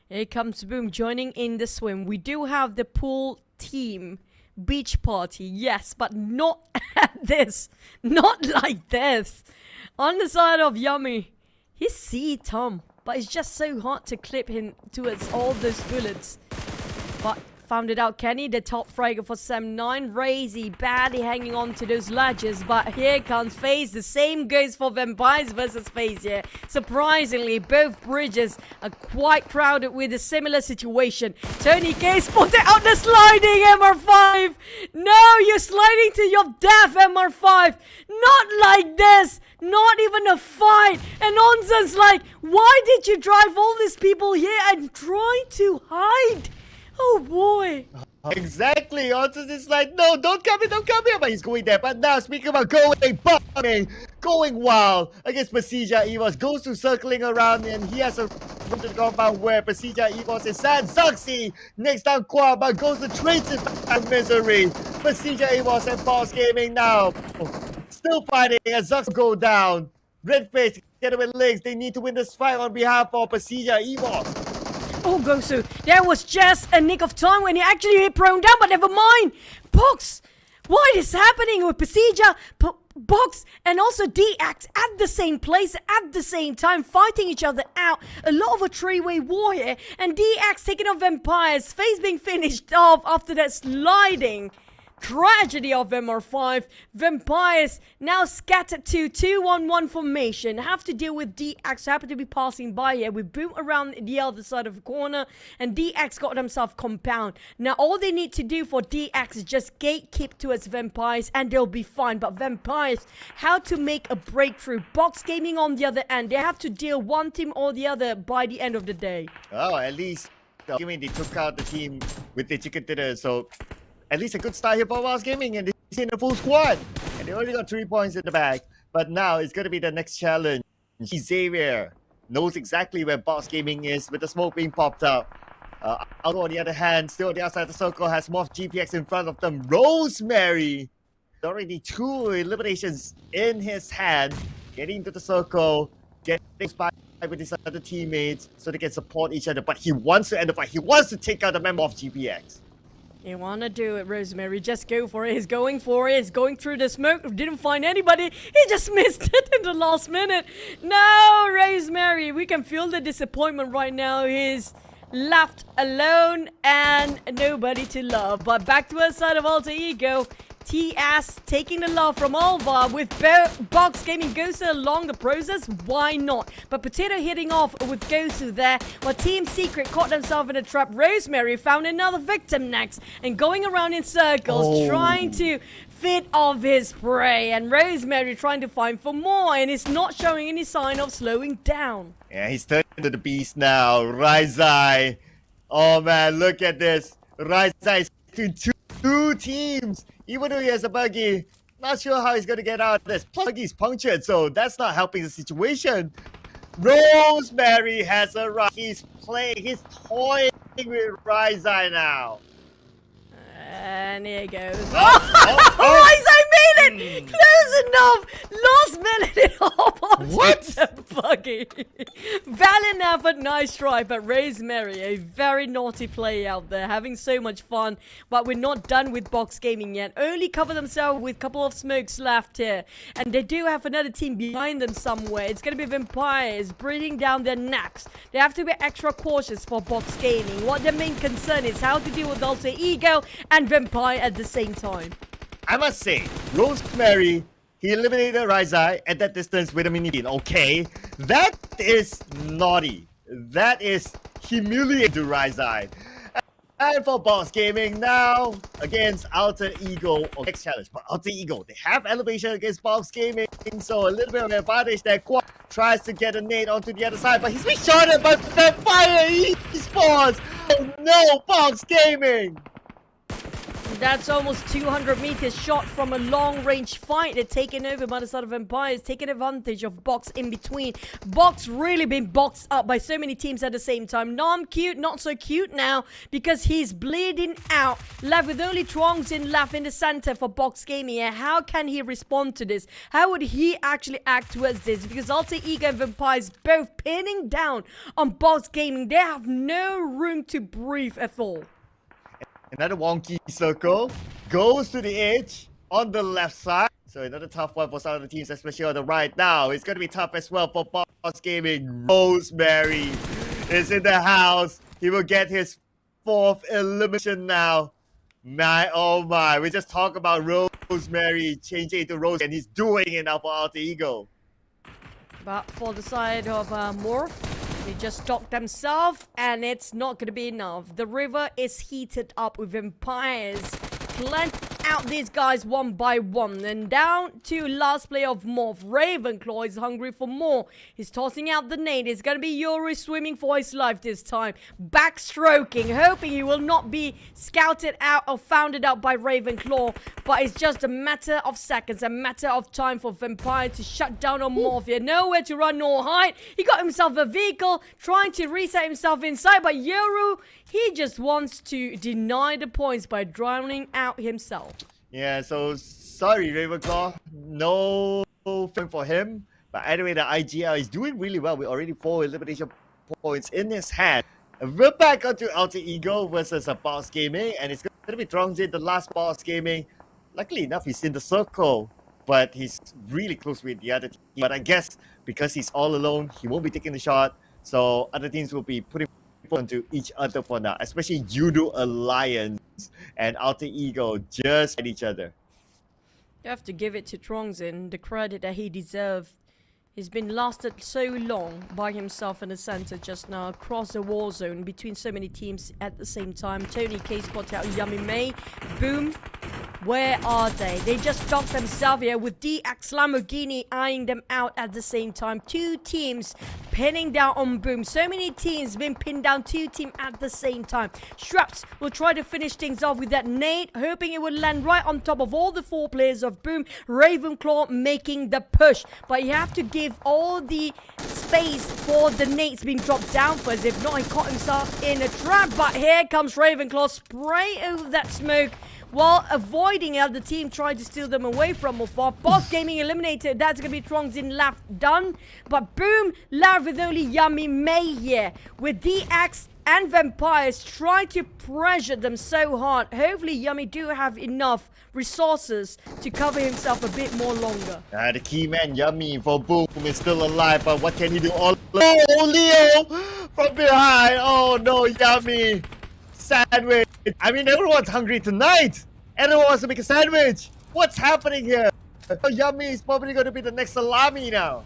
Here comes Boom joining in the swim. We do have the pool team beach party, yes, but not at this. Not like this. On the side of Yummy, he's C-Tom, but it's just so hard to clip him towards all those bullets. But found it out, Kenny, the top fragger for Sem 9. Razy badly hanging on to those ledges, but here comes FaZe. The same goes for Vampires versus FaZe here. Surprisingly, both bridges are quite crowded with a similar situation. Tony K spotted out the sliding MR5. No, you're sliding to your death, MR5. Not like this. Not even a fight. And Onzen's like, why did you drive all these people here and try to hide? Oh boy. Exactly. Onsen is like, no, don't come here. But he's going there. But now, speaking about bombing, going wild against PERSIJA EVOS, goes to circling around, and he has a run to the compound where PERSIJA EVOS is San Zuxi. Next down Kwa, but goes to trace it back to misery. PERSIJA EVOS and Boss Gaming now still fighting as Zux go down. Red Face together with Legs, they need to win this fight on behalf of PERSIJA EVOS. Oh, Gosu, there was just a nick of time when he actually hit prone down, but never mind. Box, what is happening with PERSIJA, Box, and also DX at the same place at the same time, fighting each other out? A lot of a three-way war here, and DX taking on Vampires. FaZe being finished off after that sliding. tragedy of MR5. Vampires now scattered to 2-1-1 formation. Have to deal with DX, happen to be passing by here. We boom around the other side of the corner, and DX got himself compound. Now all they need to do for DX is just gatekeep towards Vampires and they'll be fine. But Vampires, how to make a breakthrough? Box Gaming on the other end, they have to deal one team or the other by the end of the day. Oh, at least they took out the team with the chicken dinner, so at least a good start here for Box Gaming, and they're in a full squad. And they only got 3 points in the bag. But now it's going to be the next challenge. Xavier knows exactly where Box Gaming is with the smoke being popped up. Aldo, on the other hand, still on the outside of the circle, has MORPH GPX in front of them. Rosemary, already 2 eliminations in his hand. Getting to the circle, getting by with his other teammates so they can support each other. But he wants to end the fight. He wants to take out the member of GPX. You wanna do it, Rosemary. Just go for it. He's going for it. He's going through the smoke. Didn't find anybody. He just missed it in the last minute. No, Rosemary. We can feel the disappointment right now. He's left alone and nobody to love. But back to our side of Alter Ego. TS taking the love from Alva with Box Gaming Gosu along the process. Why not? But Potato hitting off with Gosu there. While Team Secret caught themselves in a trap. Rosemary found another victim next and going around in circles trying to fit off his prey. And Rosemary trying to find for more, and it's not showing any sign of slowing down. Yeah, he's turned into the beast now. Raizai. Oh man, look at this. Raizai is between two teams. Even though he has a buggy, not sure how he's going to get out of this. Plus, buggy's punctured, so that's not helping the situation. Rosemary has a rush. He's toying with Raizai now. And here goes. Raizai made it! Close enough! Last minute it almost What? the buggy. Valiant effort, nice try, but Rosemary, a very naughty play out there, having so much fun. But we're not done with Box Gaming yet. Only cover themselves with a couple of smokes left here. And they do have another team behind them somewhere. It's going to be Vampires breathing down their necks. They have to be extra cautious for Box Gaming. What their main concern is how to deal with Alter Ego and Vampire at the same time. I must say, Rosemary, he eliminated Raizai at that distance with a mini bean. Okay, that is naughty. That is humiliating to Raizai. And for Box Gaming now, against Alter Ego, next challenge. But Alter Ego, they have elevation against Box Gaming, so a little bit of an advantage there. Quad tries to get a nade onto the other side, but he's been shot at by Vampire Esports. Oh no, Box Gaming! That's almost 200 meters shot from a long-range fight. They're taken over by the side of Vampires, taking advantage of Box in between. Box really been boxed up by so many teams at the same time. Nom cute, not so cute now because he's bleeding out. Left with only Truongzin left in the center for Box Gaming. And how can he respond to this? How would he actually act towards this? Because Alter Ego and Vampires both pinning down on Box Gaming. They have no room to breathe at all. Another wonky circle goes to the edge on the left side. So another tough one for some of the teams, especially on the right now. It's going to be tough as well for Box Gaming. Rosemary is in the house. He will get his 4th elimination now. My, oh my. We just talked about Rosemary changing into Rose, and he's doing it now for Alter Ego. But for the side of MORPH, they just docked themselves, and it's not going to be enough. The river is heated up with Vampires. Cleanse out these guys one by one. And down to last player of MORPH. Ravenclaw is hungry for more. He's tossing out the nade. It's going to be Yuri swimming for his life this time. Backstroking, hoping he will not be scouted out or founded out by Ravenclaw. But it's just a matter of seconds, a matter of time for Vampire to shut down on MORPH. He had nowhere to run nor hide. He got himself a vehicle, trying to reset himself inside. But Yoru, he just wants to deny the points by drowning out himself. Yeah, so sorry, Ravenclaw. No fun for him. But anyway, the IGL is doing really well with already 4 elimination points in his hand. And we're back onto Alter Ego versus a Box Gaming. And it's going to be Truongzin, the last Box Gaming. Luckily enough, he's in the circle. But he's really close with the other team. But I guess because he's all alone, he won't be taking the shot. So other teams will be putting onto each other for now. Especially Yoodo Alliance. and Alter Ego just at each other. You have to give it to Trongzin the credit that he deserved. He's been lasted so long by himself in the center just now, across the war zone between so many teams at the same time. Tony K spotted out Yummy May. Boom. Where are they? They just docked themselves here with DX Lamborghini eyeing them out at the same time. Two teams pinning down on Boom. So many teams been pinned down, two teams at the same time. Straps will try to finish things off with that nade, hoping it would land right on top of all the four players of Boom. Ravenclaw making the push, but you have to give all the space for the nades being dropped down first. If not, he caught himself in a trap. But here comes Ravenclaw, spray over that smoke while avoiding the team trying to steal them away from MORPH. Boss Gaming eliminated. That's going to be Trongzin left done. But Boom left with only Yummy May here. With DX and Vampires trying to pressure them so hard. Hopefully Yummy do have enough resources to cover himself a bit more longer. The key man Yummy for Boom is still alive, but what can he do? Oh, Leo from behind. Oh no, Yummy. Sandwich. I mean, everyone's hungry tonight. Everyone wants to make a sandwich. What's happening here? Yummy is probably going to be the next salami now.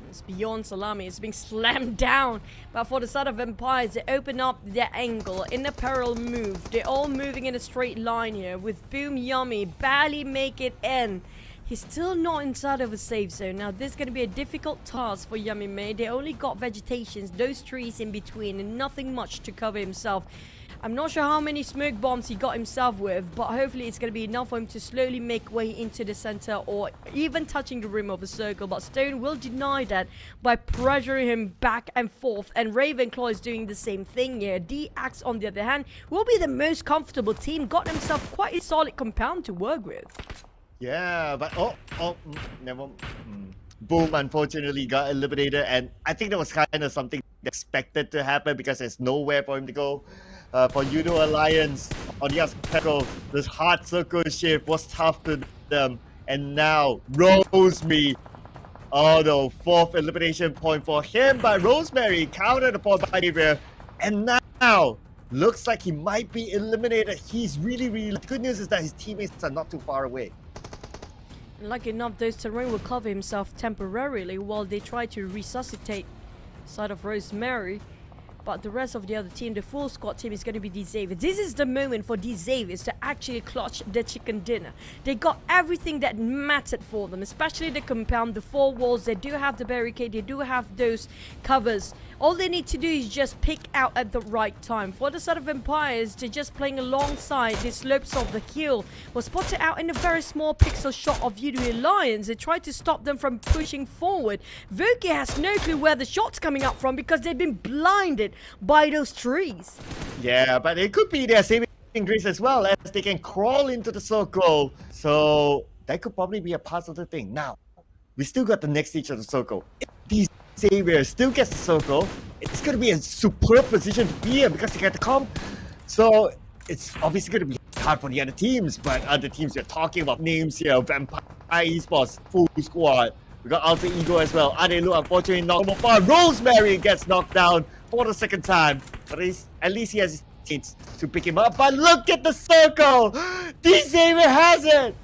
It's beyond salami. It's being slammed down. But for the side of Vampires, they open up their angle in a parallel move. They're all moving in a straight line here with Boom Yummy barely make it in. He's still not inside of a safe zone. Now, this is going to be a difficult task for Yummy May. They only got vegetations, those trees in between, and nothing much to cover himself. I'm not sure how many smoke bombs he got himself with, but hopefully it's going to be enough for him to slowly make way into the center or even touching the rim of a circle. But Stone will deny that by pressuring him back and forth. And Ravenclaw is doing the same thing here. DX, on the other hand, will be the most comfortable team. Got himself quite a solid compound to work with. Yeah, but never. Boom unfortunately got eliminated, and I think that was kind of something expected to happen because there's nowhere for him to go. For Yoodo Alliance, on the other, this hard circle shift was tough to them, and now Rosemary. Oh no, fourth elimination point for him, but Rosemary countered upon by Xavier, and now looks like he might be eliminated. He's really the good news is that his teammates are not too far away. Lucky enough, those terrain will cover himself temporarily while they try to resuscitate side of Rosemary. But the rest of the other team, the full squad team, is going to be D-Xavier. This is the moment for D-Xaviers to actually clutch the chicken dinner. They got everything that mattered for them, especially the compound, the four walls. They do have the barricade. They do have those covers. All they need to do is just pick out at the right time. For the side of Vampires, they're just playing alongside the slopes of the hill. Was spotted out in a very small pixel shot of Yoodo Alliance. They tried to stop them from pushing forward. Voki has no clue where the shot's coming up from because they've been blinded by those trees. Yeah, but it could be their saving grace as well, as they can crawl into the circle. So that could probably be a part of the thing. Now, we still got the next stage of the circle. If these Xavier still gets the circle, it's going to be a superb position to be in because they get the comp. So it's obviously going to be hard for the other teams, but other teams, you're talking about names here. Vampire Esports, full squad. We got Alter Ego as well. Adelu unfortunately knocked far. Rosemary gets knocked down for the second time. But at least he has his teams to pick him up. But look at the circle! D-Xavier has it!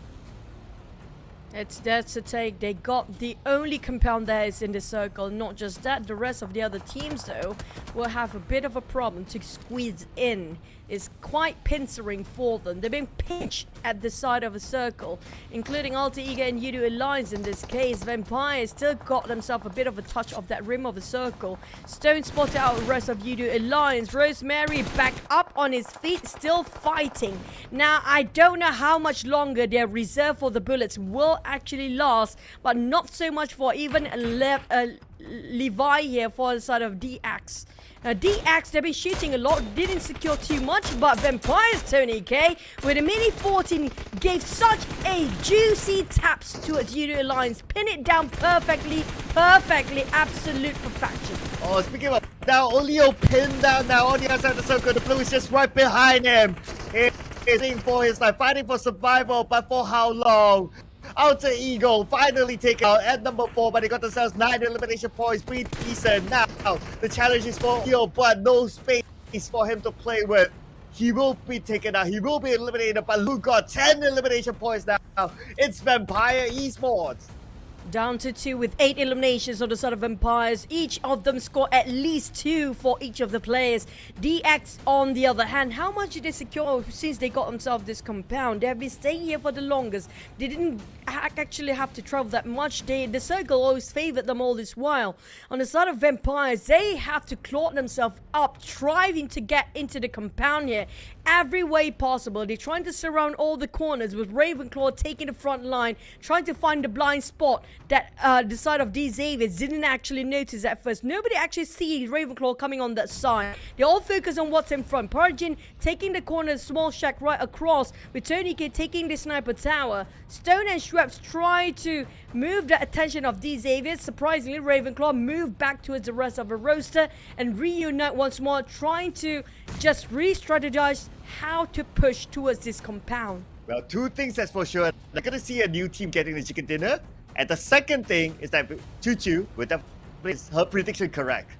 That's the take. They got the only compound that is in the circle. Not just that, the rest of the other teams though will have a bit of a problem to squeeze in. It's quite pincering for them. They've been pinched at the side of a circle, including Alter Ego and Yoodo Alliance in this case. Vampires still got themselves a bit of a touch of that rim of a circle. Stone spotted out the rest of Yoodo Alliance. Rosemary back up on his feet, still fighting. Now, I don't know how much longer their reserve for the bullets will actually last, but not so much for even Levi here for the side of DX. DX, they've been shooting a lot, didn't secure too much, but Vampires, Tony K, with a mini 14, gave such a juicy taps towards Yoodo Alliance, pin it down perfectly, absolute perfection. Oh, speaking of now, Olio pinned down now on the other side of the circle. The blue is just right behind him. He's fighting for his life, fighting for survival, but for how long? Alter Ego finally taken out at number 4, but they got themselves 9 elimination points. Pretty decent. Now, the challenge is for Eo, but no space for him to play with. he will be taken out. He will be eliminated. But who got 10 elimination points now? It's Vampire Esports. Down to 2 with 8 eliminations on the side of Vampires. Each of them score at least 2 for each of the players. DX, on the other hand, how much did they secure since they got themselves this compound? They have been staying here for the longest. They didn't actually have to travel that much. The circle always favored them all this while. On the side of Vampires, they have to claw themselves up, trying to get into the compound here every way possible. They're trying to surround all the corners with Ravenclaw taking the front line, trying to find the blind spot that the side of these Xaviers didn't actually notice at first. Nobody actually sees Ravenclaw coming on that side. They all focus on what's in front. Parjin taking the corner, small shack right across, with Tony K taking the sniper tower. Stone and Schweppes try to move the attention of these Xaviers. Surprisingly, Ravenclaw moved back towards the rest of the roster and reunite once more, trying to just re-strategize how to push towards this compound. Well, 2 things that's for sure. They're going to see a new team getting the chicken dinner. And the second thing is that Choo with her prediction correct.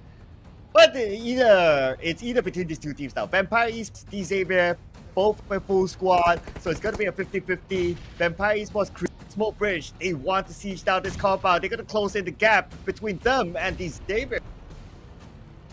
But it's either between these 2 teams now. Vampire East, Xavier, both a full squad. So it's going to be a 50-50. Vampire Esports, Smoke Bridge. They want to siege down this compound. They're going to close in the gap between them and these Xavier.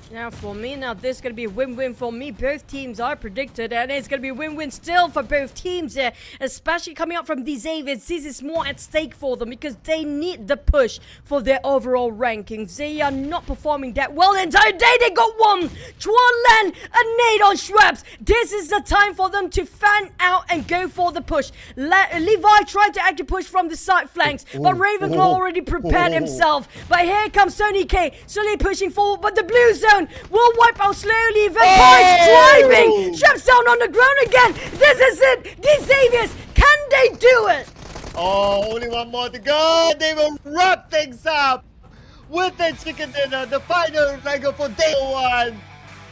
Now for me, this is going to be a win-win for me. Both teams are predicted, and it's going to be a win-win still for both teams here, especially coming up from these Xaviers. This is more at stake for them because they need the push for their overall rankings. They are not performing that well the entire day. They got one. Chuan Len, a nade on Schweppes. This is the time for them to fan out and go for the push. Levi tried to actually push from the side flanks, but Ravenclaw already prepared himself. But here comes Tony K, slowly pushing forward, but the blue zone will wipe out slowly. Vampires driving. Schweppes down on the ground again. This is it. These Xaviers, can they do it? Oh, only one more to go. They will wrap things up with the chicken dinner. The final wrangle for day 1.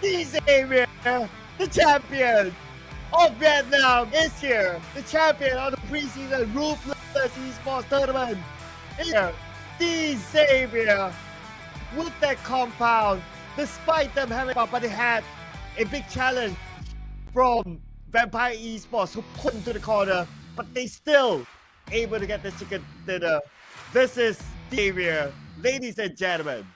These Xavier, the champion of Vietnam, is here. The champion of the preseason Ruthless Esports tournament. Here, these Xavier with that compound. Despite them having, but they had a big challenge from Vampire Esports, who put them to the corner, but they still able to get the chicken dinner. This is Xavier, ladies and gentlemen.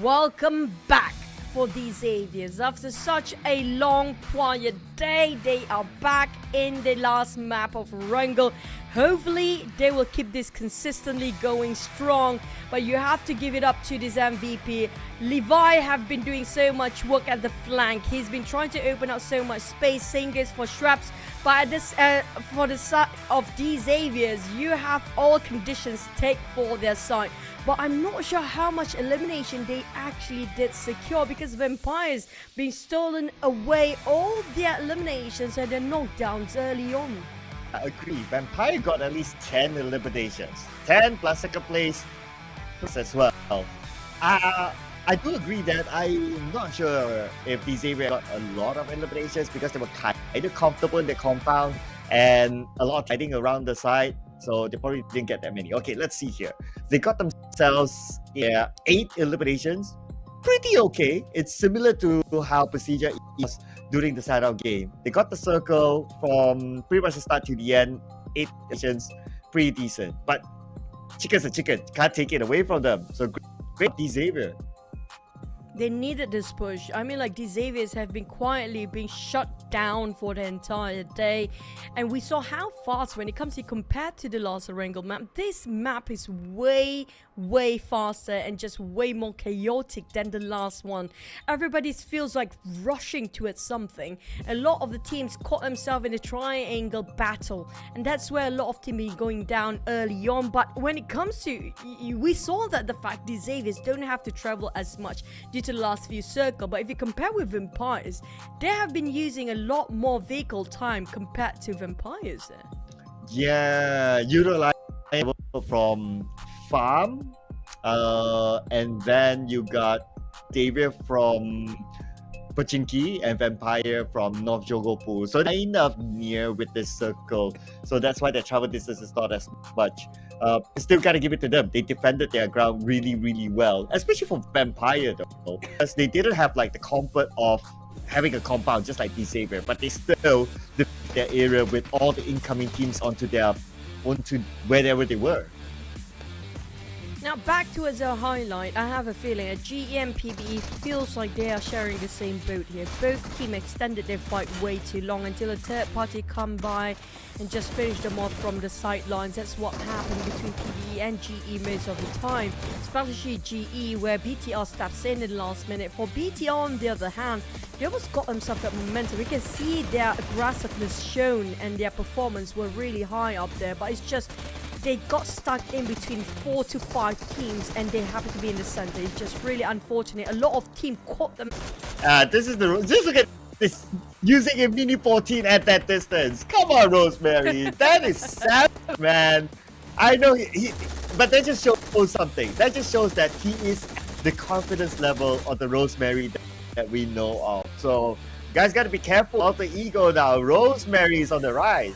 Welcome back for these Xaviers. After such a long, quiet day, they are back in the last map of Wrangle. Hopefully, they will keep this consistently going strong, but you have to give it up to this MVP. Levi have been doing so much work at the flank. He's been trying to open up so much space. Same goes for Schweppes. But at this, for the side of these Xaviers, you have all conditions take for their side. But I'm not sure how much elimination they actually did secure, because Vampires being stolen away all their eliminations and their knockdowns early on. I agree. Vampire got at least 10 eliminations. 10 plus second place as well. I do agree that I'm not sure if these Xavier got a lot of eliminations because they were kind of comfortable in their compound and a lot of hiding around the side. So they probably didn't get that many. Okay, let's see here. They got themselves 8 eliminations. Pretty okay. It's similar to how PERSIJA is during the side-out game. They got the circle from pretty much the start to the end. 8 eliminations, pretty decent. But chicken's a chicken. Can't take it away from them. So great Xavier. They needed this push. I mean, like, these Xaviers have been quietly being shut down for the entire day. And we saw how fast, when it comes to compared to the last Wrangle map, this map is way faster and just way more chaotic than the last one. Everybody feels like rushing towards something. A lot of the teams caught themselves in a triangle battle, and that's where a lot of teams been going down early on. But when it comes to, we saw that the fact these Xaviers don't have to travel as much due to the last few circles. But if you compare with Vampires, they have been using a lot more vehicle time compared to Vampires there. Yeah, Yoodo Alliance from Farm, and then you got Xavier from Pochinki and Vampire from North Jogopur. So kind of near with this circle. So that's why their travel distance is not as much. Still gotta give it to them. They defended their ground really well, especially for Vampire though, because they didn't have like the comfort of having a compound just like Xavier, but they still defend their area with all the incoming teams onto wherever they were. Now back to as a highlight, I have a feeling that GE and PBE feels like they are sharing the same boat here. Both teams extended their fight way too long until a third party come by and just finish them off from the sidelines. That's what happened between PBE and GE most of the time, especially GE where BTR steps in the last minute. For BTR on the other hand, they almost got themselves that momentum. We can see their aggressiveness shown and their performance were really high up there, but it's just they got stuck in between 4 to 5 teams and they happen to be in the center. It's just really unfortunate. A lot of teams caught them. Just look at this, using a mini 14 at that distance. Come on, Rosemary. That is sad, man. I know but that just shows something. That just shows that he is the confidence level of the Rosemary that we know of. So, guys gotta be careful of the ego now. Rosemary is on the rise.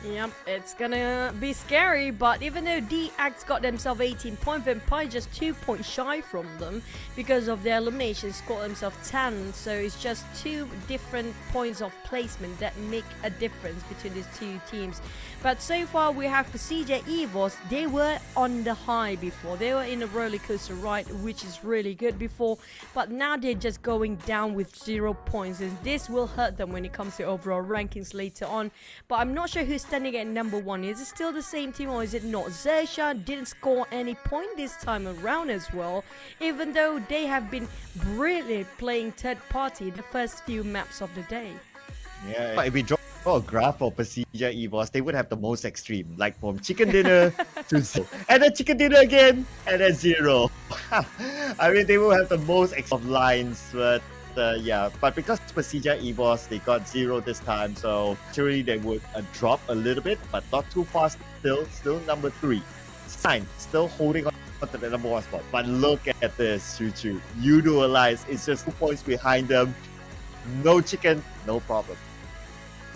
Yep, it's gonna be scary, but even though DX got themselves 18 points, Vampire just 2 points shy from them because of their elimination, scored themselves 10, so it's just 2 different points of placement that make a difference between these 2 teams. But so far we have PERSIJA EVOS. They were on the high before, they were in a roller coaster ride, which is really good before, but now they're just going down with 0 points, and this will hurt them when it comes to overall rankings later on. But I'm not sure who's standing at number 1. Is it still the same team or is it not? XERXIA didn't score any point this time around as well, even though they have been brilliantly playing third party the first few maps of the day. Yeah, if we draw a graph for PERSIJA EVOS, they would have the most extreme, like from chicken dinner to 0, and then chicken dinner again, and then 0. I mean, they will have the most of lines, but yeah, but because PERSIJA EVOS, they got 0 this time, so actually they would drop a little bit, but not too fast. Still number 3. Sign still holding on to the number 1 spot. But look at this, Choo. Yoodo Alliance is just 2 points behind them. No chicken, no problem.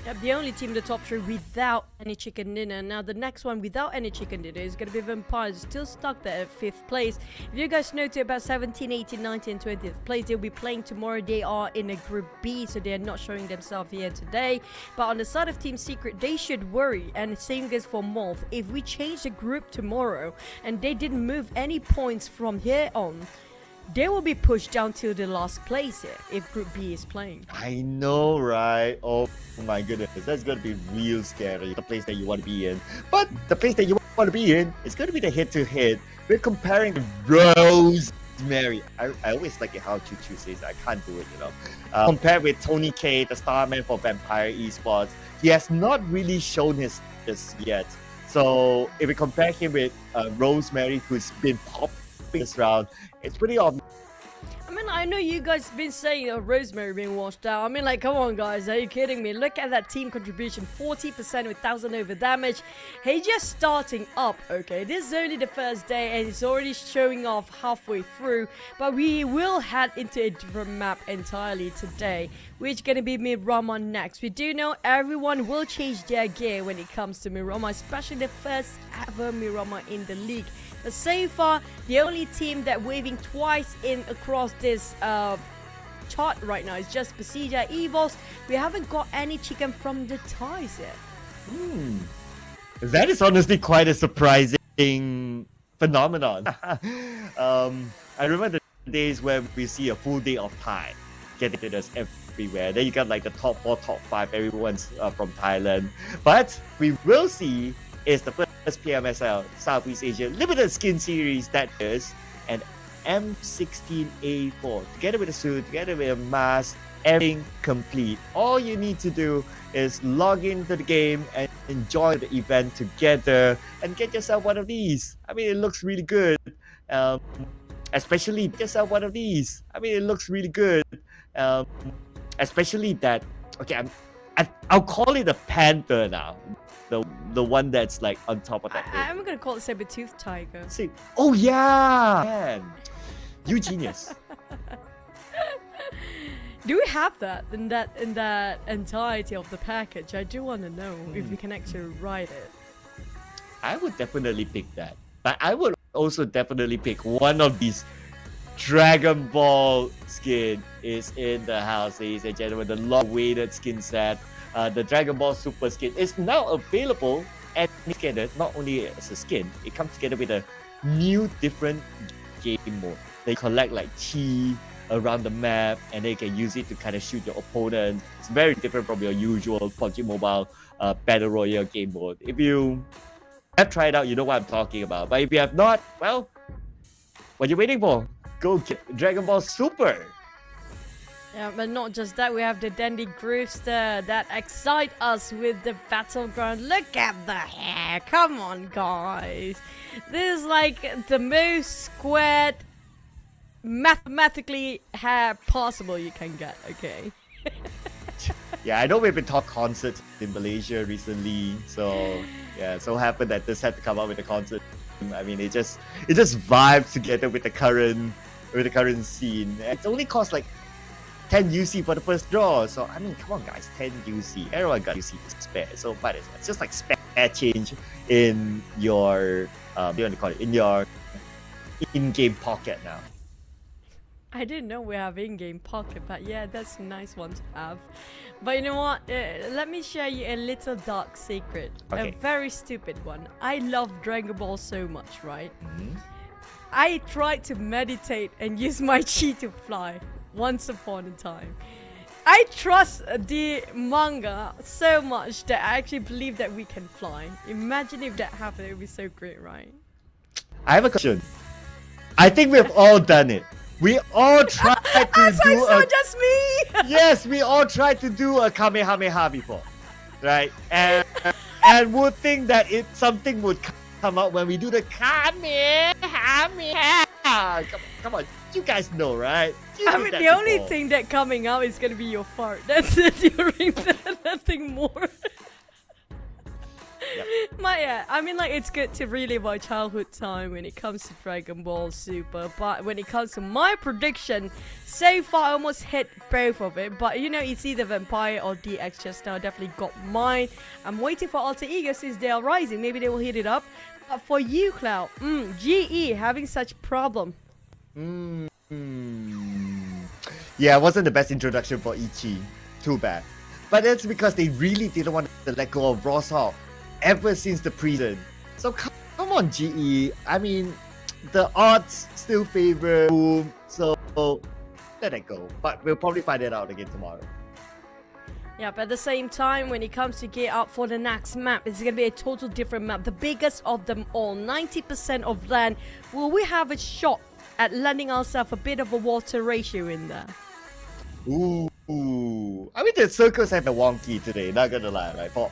Yep, the only team in the top 3 without any chicken dinner. Now the next one without any chicken dinner is going to be Vampires, still stuck there at 5th place. If you guys know to about 17, 18, 19, 20th place, they'll be playing tomorrow. They are in a group B, so they're not showing themselves here today. But on the side of Team Secret, they should worry, and the same goes for MORPH. If we change the group tomorrow and they didn't move any points from here on, they will be pushed down to the last place here if Group B is playing. I know, right? Oh my goodness, that's going to be real scary. The place that you want to be in. But the place that you want to be in is going to be the head-to-head. We're comparing Rosemary. I always like it how Choo says I can't do it, you know. Compared with Tony K, the starman for Vampire Esports, he has not really shown his yet. So if we compare him with Rosemary, who's been popping this round, it's pretty obvious. I mean, I know you guys been saying Rosemary being washed out. I mean, like, come on, guys. Are you kidding me? Look at that team contribution. 40% with 1,000 over damage. He's just starting up, okay? This is only the first day, and it's already showing off halfway through. But we will head into a different map entirely today, which is going to be Miramar next. We do know everyone will change their gear when it comes to Miramar, especially the first ever Miramar in the league. But so far, the only team that waving twice in across this chart right now is just PERSIJA EVOS. We haven't got any chicken from the ties yet. That is honestly quite a surprising phenomenon. I remember the days where we see a full day of Thai getting us everywhere. Then you got like the top 4, top 5, everyone's from Thailand. But we will see is the first PMSL Southeast Asia Limited Skin Series that is an M16A4. Together with a suit, together with a mask, everything complete. All you need to do is log into the game and enjoy the event together and get yourself one of these. I mean, it looks really good. Especially yourself one of these. I mean, it looks really good. Especially that. Okay, I'll call it a panther now. The one that's like on top of that. I'm gonna call it saber-tooth tiger. See, oh yeah, man, you genius. Do we have that in that entirety of the package? I do want to know if we can actually ride it. I would definitely pick that, but I would also definitely pick one of these Dragon Ball skin is in the house, ladies and gentlemen. The long-awaited skin set, the Dragon Ball Super skin is now available and together. Not only as a skin, it comes together with a new, different game mode. They collect like chi around the map, and they can use it to kind of shoot your opponent. It's very different from your usual PUBG Mobile Battle Royale game mode. If you have tried out, you know what I'm talking about. But if you have not, well, what are you waiting for? Go get Dragon Ball Super. Yeah, but not just that, we have the dandy Groovester that excite us with the battleground. Look at the hair, come on guys. This is like the most squared mathematically hair possible you can get, okay? Yeah, I know we've been talking concerts in Malaysia recently, so yeah, it so happened that this had to come out with a concert. I mean, it just vibes together with the current scene. And it only costs like 10 UC for the first draw. So I mean, come on guys, 10 UC. Everyone got UC to spare. So but it's just like spare change in your what do you want to call it? In your in-game pocket now. I didn't know we have in-game pocket, but yeah, that's a nice one to have. But you know what? Let me share you a little dark secret. Okay. A very stupid one. I love Dragon Ball so much, right? Mm-hmm. I tried to meditate and use my chi to fly once upon a time. I trust the manga so much that I actually believe that we can fly. Imagine if that happened, it would be so great, right? I have a question. I think we've all done it. We all tried to do just me! Yes, we all tried to do a Kamehameha before, right? And would think that something would come out when we do the Kamehameha. Come on, you guys know, right? I mean, the only thing that coming out is gonna be your fart. That's it during that, nothing more. Yep. But yeah, I mean, like, it's good to relive our childhood time when it comes to Dragon Ball Super. But when it comes to my prediction, so far I almost hit both of it. But you know, it's either Vampire or DX just now. Definitely got mine. I'm waiting for Alter Ego since they are rising. Maybe they will hit it up. But for you, Cloud, GE having such problem. Yeah, it wasn't the best introduction for Ichi. Too bad. But that's because they really didn't want to let go of Rosshawk ever since the prison. So come on, GE. I mean, the odds still favor Boom, so let it go. But we'll probably find it out again tomorrow. Yeah, but at the same time, when it comes to gear up for the next map, it's going to be a total different map. The biggest of them all, 90% of land. Will we have a shot at landing ourselves a bit of a water ratio in there? Ooh. I mean, the circles have a wonky today, not gonna lie, right? For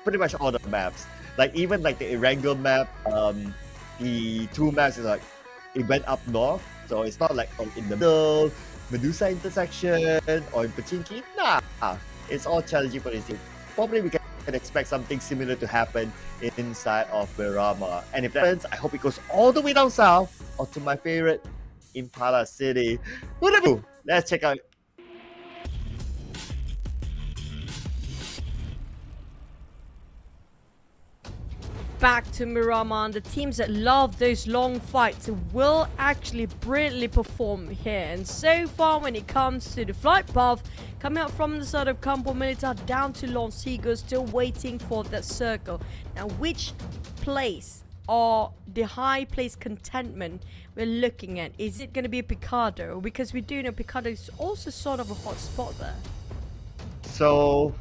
pretty much all the maps. Like, even like the Erangel map, the two maps is like, it went up north, so it's not like in the middle, Medusa intersection, or in Pachinki. Nah, it's all challenging for this team. Probably we can expect something similar to happen inside of Miramar. And if that happens, I hope it goes all the way down south, or to my favorite, Impala City. Whatever. Let's check out. Back to Miramar, and the teams that love those long fights will actually brilliantly perform here. And so far, when it comes to the flight path, coming out from the side of Campo Militar down to Los Higos, still waiting for that circle. Now, which place or the high place contentment we're looking at? Is it going to be Picado? Because we do know Picado is also sort of a hot spot there. So,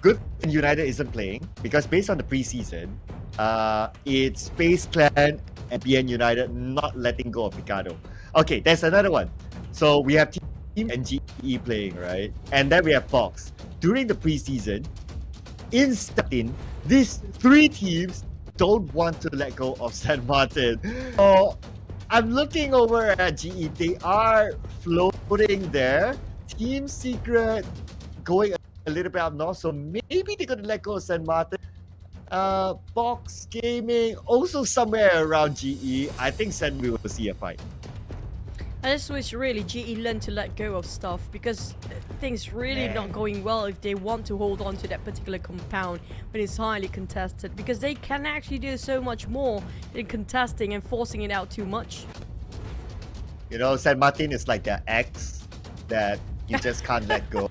good thing United isn't playing, because based on the preseason, it's FaZe Clan and BN United not letting go of Picado. Okay, there's another one. So we have Team and GE playing, right? And then we have Fox. During the preseason, in starting, these three teams don't want to let go of San Martin. So I'm looking over at GE. They are floating there. Team Secret going a little bit up north, so maybe they're gonna let go of San Martin. Box Gaming also somewhere around GE. I think San we will see a fight. I just wish really GE learned to let go of stuff, because things really not going well if they want to hold on to that particular compound when it's highly contested, because they can actually do so much more in contesting and forcing it out too much. You know, San Martin is like their ex that you just can't let go.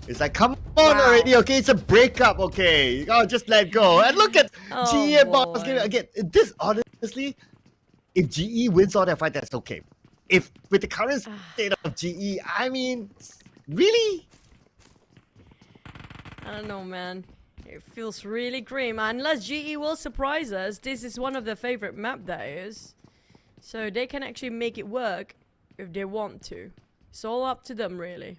It's like, come on already, okay? It's a breakup, okay? You gotta just let go. And look at GE and Box Gaming again. This, honestly, if GE wins all their fight, that's okay. If with the current state of GE, I mean, really? I don't know, man. It feels really grim. Unless GE will surprise us, this is one of their favorite map, that is. So they can actually make it work if they want to. It's all up to them, really.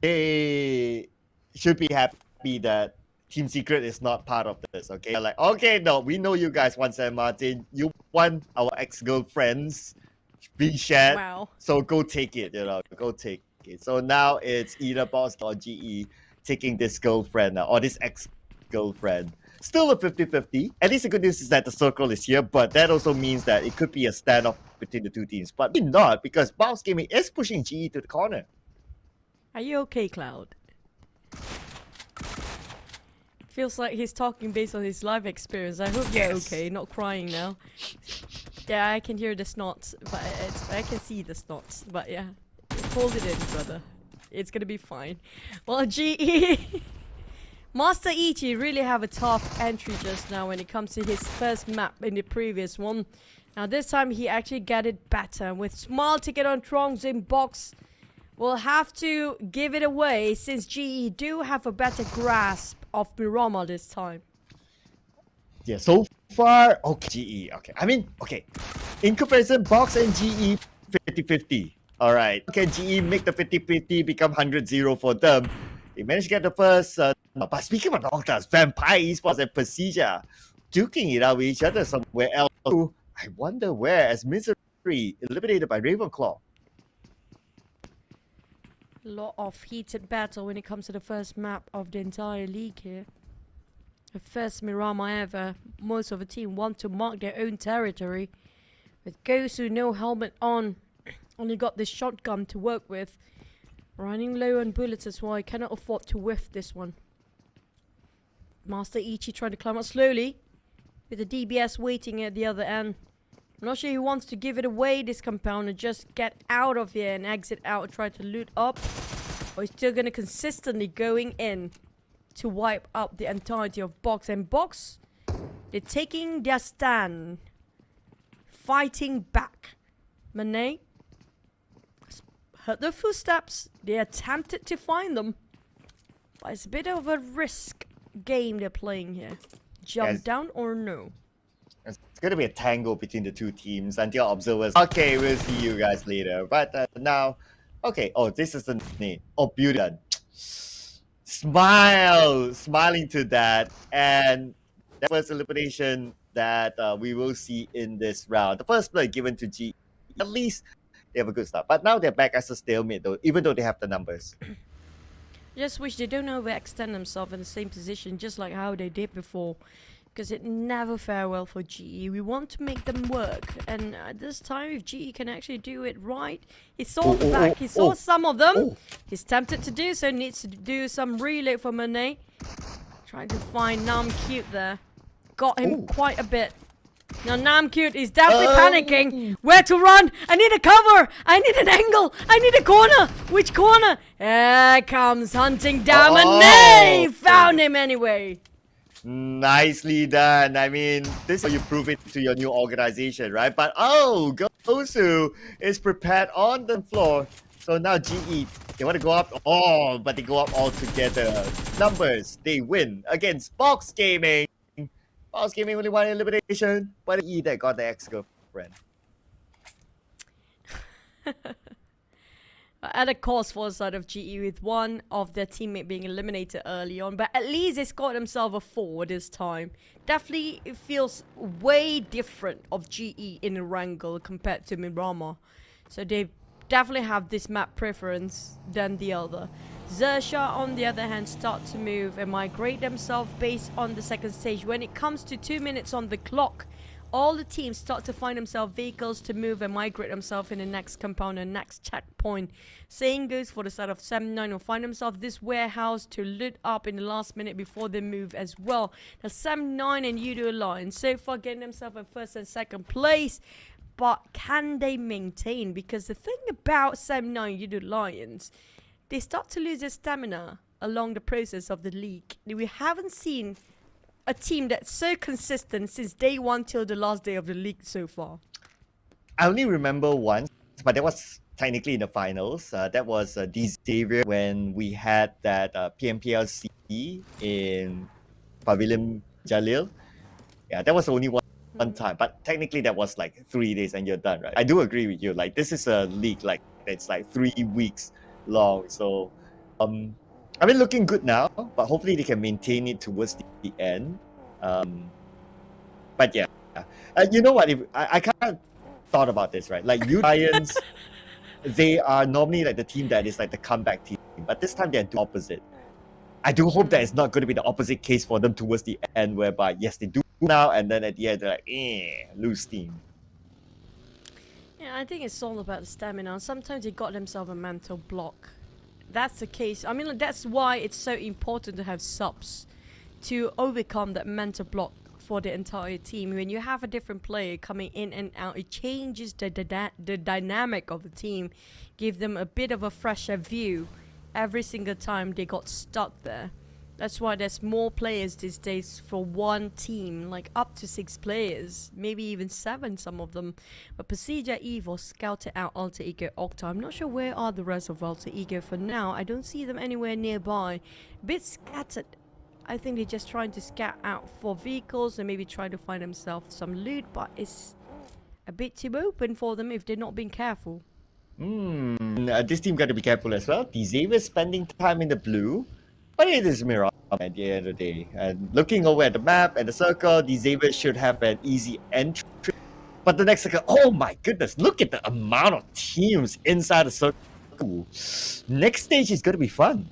They should be happy that Team Secret is not part of this, okay? Like, okay, no, we know you guys want San Martin. You want our ex-girlfriends being shared. Wow. So go take it, you know, go take it. So now it's either Boss or GE taking this girlfriend or this ex-girlfriend. Still a 50-50. At least the good news is that the circle is here, but that also means that it could be a standoff between the two teams. But maybe not, because Boss Gaming is pushing GE to the corner. Are you okay, Cloud? Feels like he's talking based on his life experience. I hope you're okay, not crying now. Yeah, I can hear the snots, but I can see the snots. But yeah, hold it in, brother. It's gonna be fine. Well, GE... Master Ichi really have a tough entry just now when it comes to his first map in the previous one. Now this time he actually got it better. With small ticket on Trongs in box, we'll have to give it away since GE do have a better grasp of Miramar this time. Yeah, so far, okay, GE, okay. I mean, okay. In comparison, Box and GE, 50-50. Alright. Can GE make the 50-50 become 100-0 for them? They managed to get the first... but speaking of long-class, Vampire Esports and PERSIJA duking it out with each other somewhere else. I wonder where, as Misery eliminated by Ravenclaw. A lot of heated battle when it comes to the first map of the entire league here. The first Miramar ever. Most of the team want to mark their own territory. With Gosu no helmet on, only got this shotgun to work with. Running low on bullets as well, I cannot afford to whiff this one. Master Ichi trying to climb up slowly, with the DBS waiting at the other end. I'm not sure he wants to give it away, this compounder, just get out of here and exit out, try to loot up. Or he's still gonna consistently going in to wipe up the entirety of Box. And Box, they're taking their stand, fighting back. Manet heard the footsteps. They attempted to find them, but it's a bit of a risk game they're playing here. Jump down or no? It's going to be a tangle between the two teams until observers. Okay, we'll see you guys later. But now, okay. Oh, this is the name. Oh, beauty. Smiling to that, and that was elimination that we will see in this round. The first play given to G. At least they have a good start. But now they're back as a stalemate, though, even though they have the numbers. Just wish they don't overextend themselves in the same position, just like how they did before. Because it never fare well for GE. We want to make them work. And this time, if GE can actually do it right, he saw the back, he saw some of them. He's tempted to do so, needs to do some reload for Manet. Trying to find Nam Cute there. Got him quite a bit. Now Namcute is definitely panicking. Where to run? I need a cover. I need an angle. I need a corner. Which corner? Here comes hunting down Manet. Found him anyway. Nicely done. I mean, this is how you prove it to your new organization, right? But Gosu is prepared on the floor. So now GE, they want to go up. Oh, but they go up all together. Numbers, they win against Box Gaming. Box Gaming only one elimination, but E that got the ex-girlfriend. At a cost for the side of GE with one of their teammate being eliminated early on, but at least they scored themselves a 4 this time. Definitely it feels way different of GE in Wrangle compared to Miramar. So they definitely have this map preference than the other. XERXIA, on the other hand, start to move and migrate themselves based on the second stage. When it comes to 2 minutes on the clock, all the teams start to find themselves vehicles to move and migrate themselves in the next compound and next checkpoint. Same goes for the side of 7-9, will find themselves this warehouse to loot up in the last minute before they move as well. Now 7-9 and Yoodo Alliance so far getting themselves in first and second place. but can they maintain? Because the thing about 79 Yoodo Alliance, they start to lose their stamina along the process of the league. We haven't seen a team that's so consistent since day one till the last day of the league so far. I only remember once, but that was technically in the finals. That was Xavier when we had that PMSL SEA in Pavilion Jalil. Yeah, that was only one time, but technically that was like 3 days and you're done, right? I do agree with you. Like, this is a league like it's like 3 weeks long. So, I mean, looking good now, but hopefully they can maintain it towards the end. But yeah, you know what? If I kind of thought about this, right? Like, you Lions, they are normally like the team that is like the comeback team, but this time they're the opposite. I do hope that it's not going to be the opposite case for them towards the end, whereby yes, they do now, and then at the end they're like, lose steam. Yeah, I think it's all about the stamina. Sometimes they got themselves a mental block. That's the case. I mean, that's why it's so important to have subs to overcome that mental block for the entire team. When you have a different player coming in and out, it changes the dynamic of the team, give them a bit of a fresher view every single time they got stuck there. That's why there's more players these days for one team, like up to 6 players, maybe even 7, some of them. But PERSIJA, EVOS scouted out Alter Ego Octa. I'm not sure where are the rest of Alter Ego for now. I don't see them anywhere nearby. A bit scattered. I think they're just trying to scout out for vehicles and maybe try to find themselves some loot, but it's a bit too open for them if they're not being careful. This team got to be careful as well. Xavier spending time in the blue, but it is Mirage at the end of the day. And looking over at the map and the circle, Xavier should have an easy entry. But the next circle, oh my goodness, look at the amount of teams inside the circle. Next stage is going to be fun.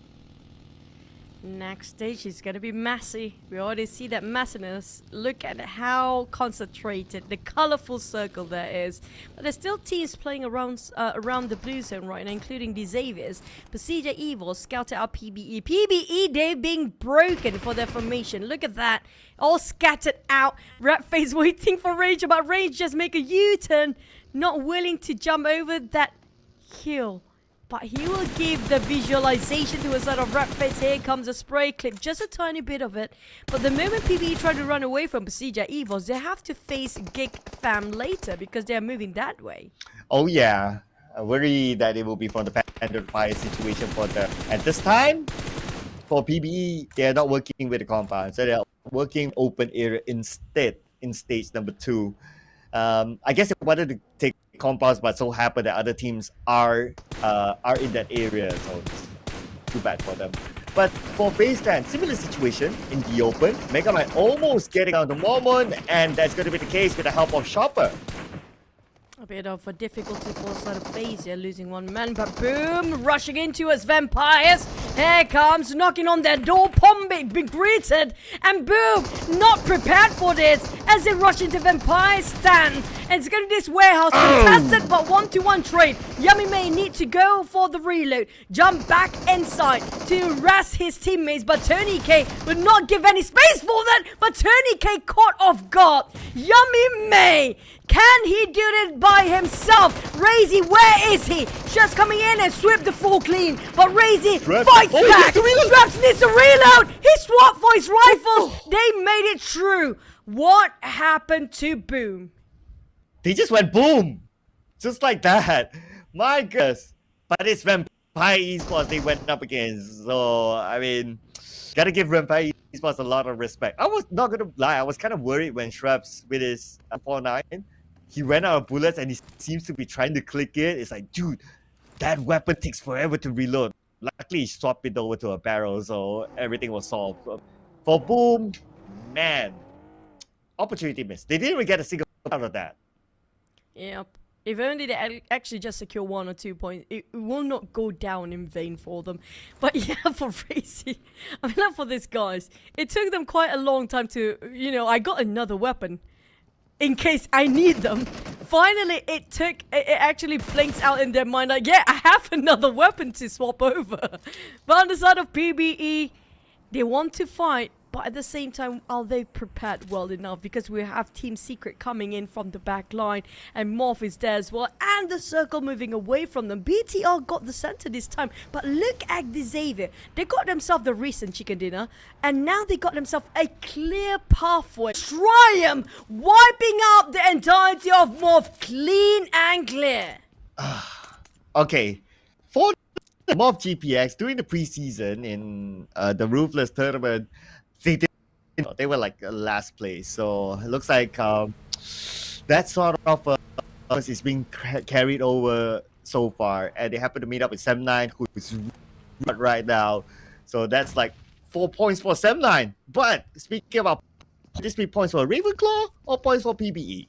Next stage is going to be messy. We already see that messiness. Look at how concentrated the colorful circle there is. But there's still teams playing around the blue zone right now, including the Xaviers. PERSIJA EVOS scouted out PBE. PBE, they're being broken for their formation. Look at that. All scattered out. Ratface waiting for Rage, but Rage just make a U-turn. Not willing to jump over that hill. But he will give the visualization to a sort of Ratface. Here comes a spray clip, just a tiny bit of it. But the moment PBE try to run away from PERSIJA EVOS, they have to face GEEK fam later because they are moving that way. Oh yeah, I worry that it will be from the Panda Fire situation for them. At this time, for PBE, they are not working with the compound, so they are working open area instead in stage number 2. I guess they wanted to take compounds, but so happened that other teams are in that area, so it's too bad for them. But for FaZe Clan, similar situation in the open. Mega Man almost getting out the moment, and that's going to be the case with the help of Chopper. A bit of a difficulty for sort of FaZe here, losing 1 man, but boom, rushing into us vampires. Here comes, knocking on their door, Pombe be greeted, and boom, not prepared for this as they rush into vampire stand. And it's going to be this warehouse contested, but 1-to-1 trade. Yummy May need to go for the reload, jump back inside to harass his teammates, but Tony K would not give any space for that, but Tony K caught off guard. Yummy May, can he do it by himself? Razy, where is he? Just coming in and sweep the floor clean, but Razy fights back. Traps needs to reload. He swapped for his rifles. They made it through. What happened to Boom? They just went boom, just like that. My goodness. But it's Vampire Esports they went up against. So, I mean, gotta give Vampire Esports a lot of respect. I was not gonna lie, I was kind of worried when Shrubs with his 4-9, he ran out of bullets and he seems to be trying to click it. It's like, dude, that weapon takes forever to reload. Luckily, he swapped it over to a barrel, so everything was solved. For Boom, man, opportunity missed. They didn't even get a single out of that. Yep. If only they actually just secure 1 or 2 points, it will not go down in vain for them. But yeah, for Razy, I mean, not for these guys. It took them quite a long time to, I got another weapon in case I need them. Finally, it actually blinks out in their mind like, yeah, I have another weapon to swap over. But on the side of PBE, they want to fight, but at the same time, are they prepared well enough? Because we have Team Secret coming in from the back line, and MORPH is there as well, and the circle moving away from them. BTR got the center this time, but look at the Xavier. They got themselves the recent chicken dinner, and now they got themselves a clear pathway. Triumph wiping out the entirety of MORPH clean and clear. Okay, for the MORPH GPX during the preseason in the Ruthless tournament, they were like last place. So it looks like that sort of is being carried over so far, and they happen to meet up with Sem9, who's right now. So that's like 4 points for Sem9. But speaking about this, 3 points for Ravenclaw or points for PBE?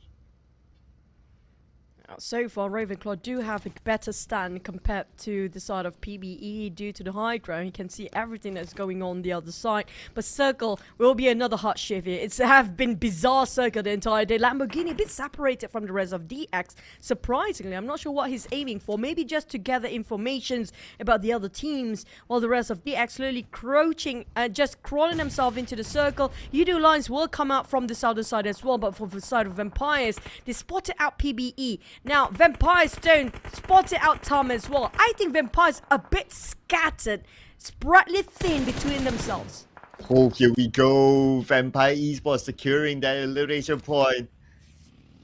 So far, Ravenclaw do have a better stand compared to the side of PBE due to the high ground. You can see everything that's going on the other side. But Circle will be another hot shift here. It's have been bizarre Circle the entire day. Lamborghini a bit separated from the rest of DX. Surprisingly, I'm not sure what he's aiming for. Maybe just to gather informations about the other teams, while the rest of DX slowly crouching, just crawling themselves into the circle. Yoodo Alliance will come out from the southern side as well, but for the side of Vampires, they spotted out PBE. Now, Vampires don't spot it out Tom as well. I think Vampires a bit scattered, spreadly thin between themselves. Oh, here we go. Vampire Esports securing that elimination point.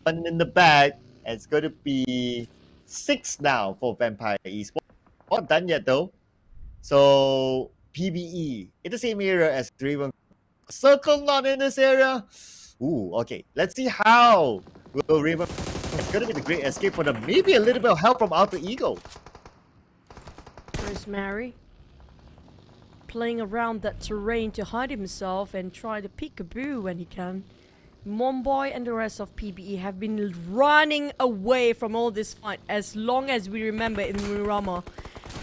One in the back. It's going to be 6 now for Vampire Esports. Not done yet though. So, PBE in the same area as Raven. Circle not in this area. Ooh, okay. Let's see how will Raven. It's going to be the great escape for them. Maybe a little bit of help from Alter Ego. Rosemary playing around that terrain to hide himself and try to peekaboo when he can. Momboy and the rest of PBE have been running away from all this fight as long as we remember in Murama.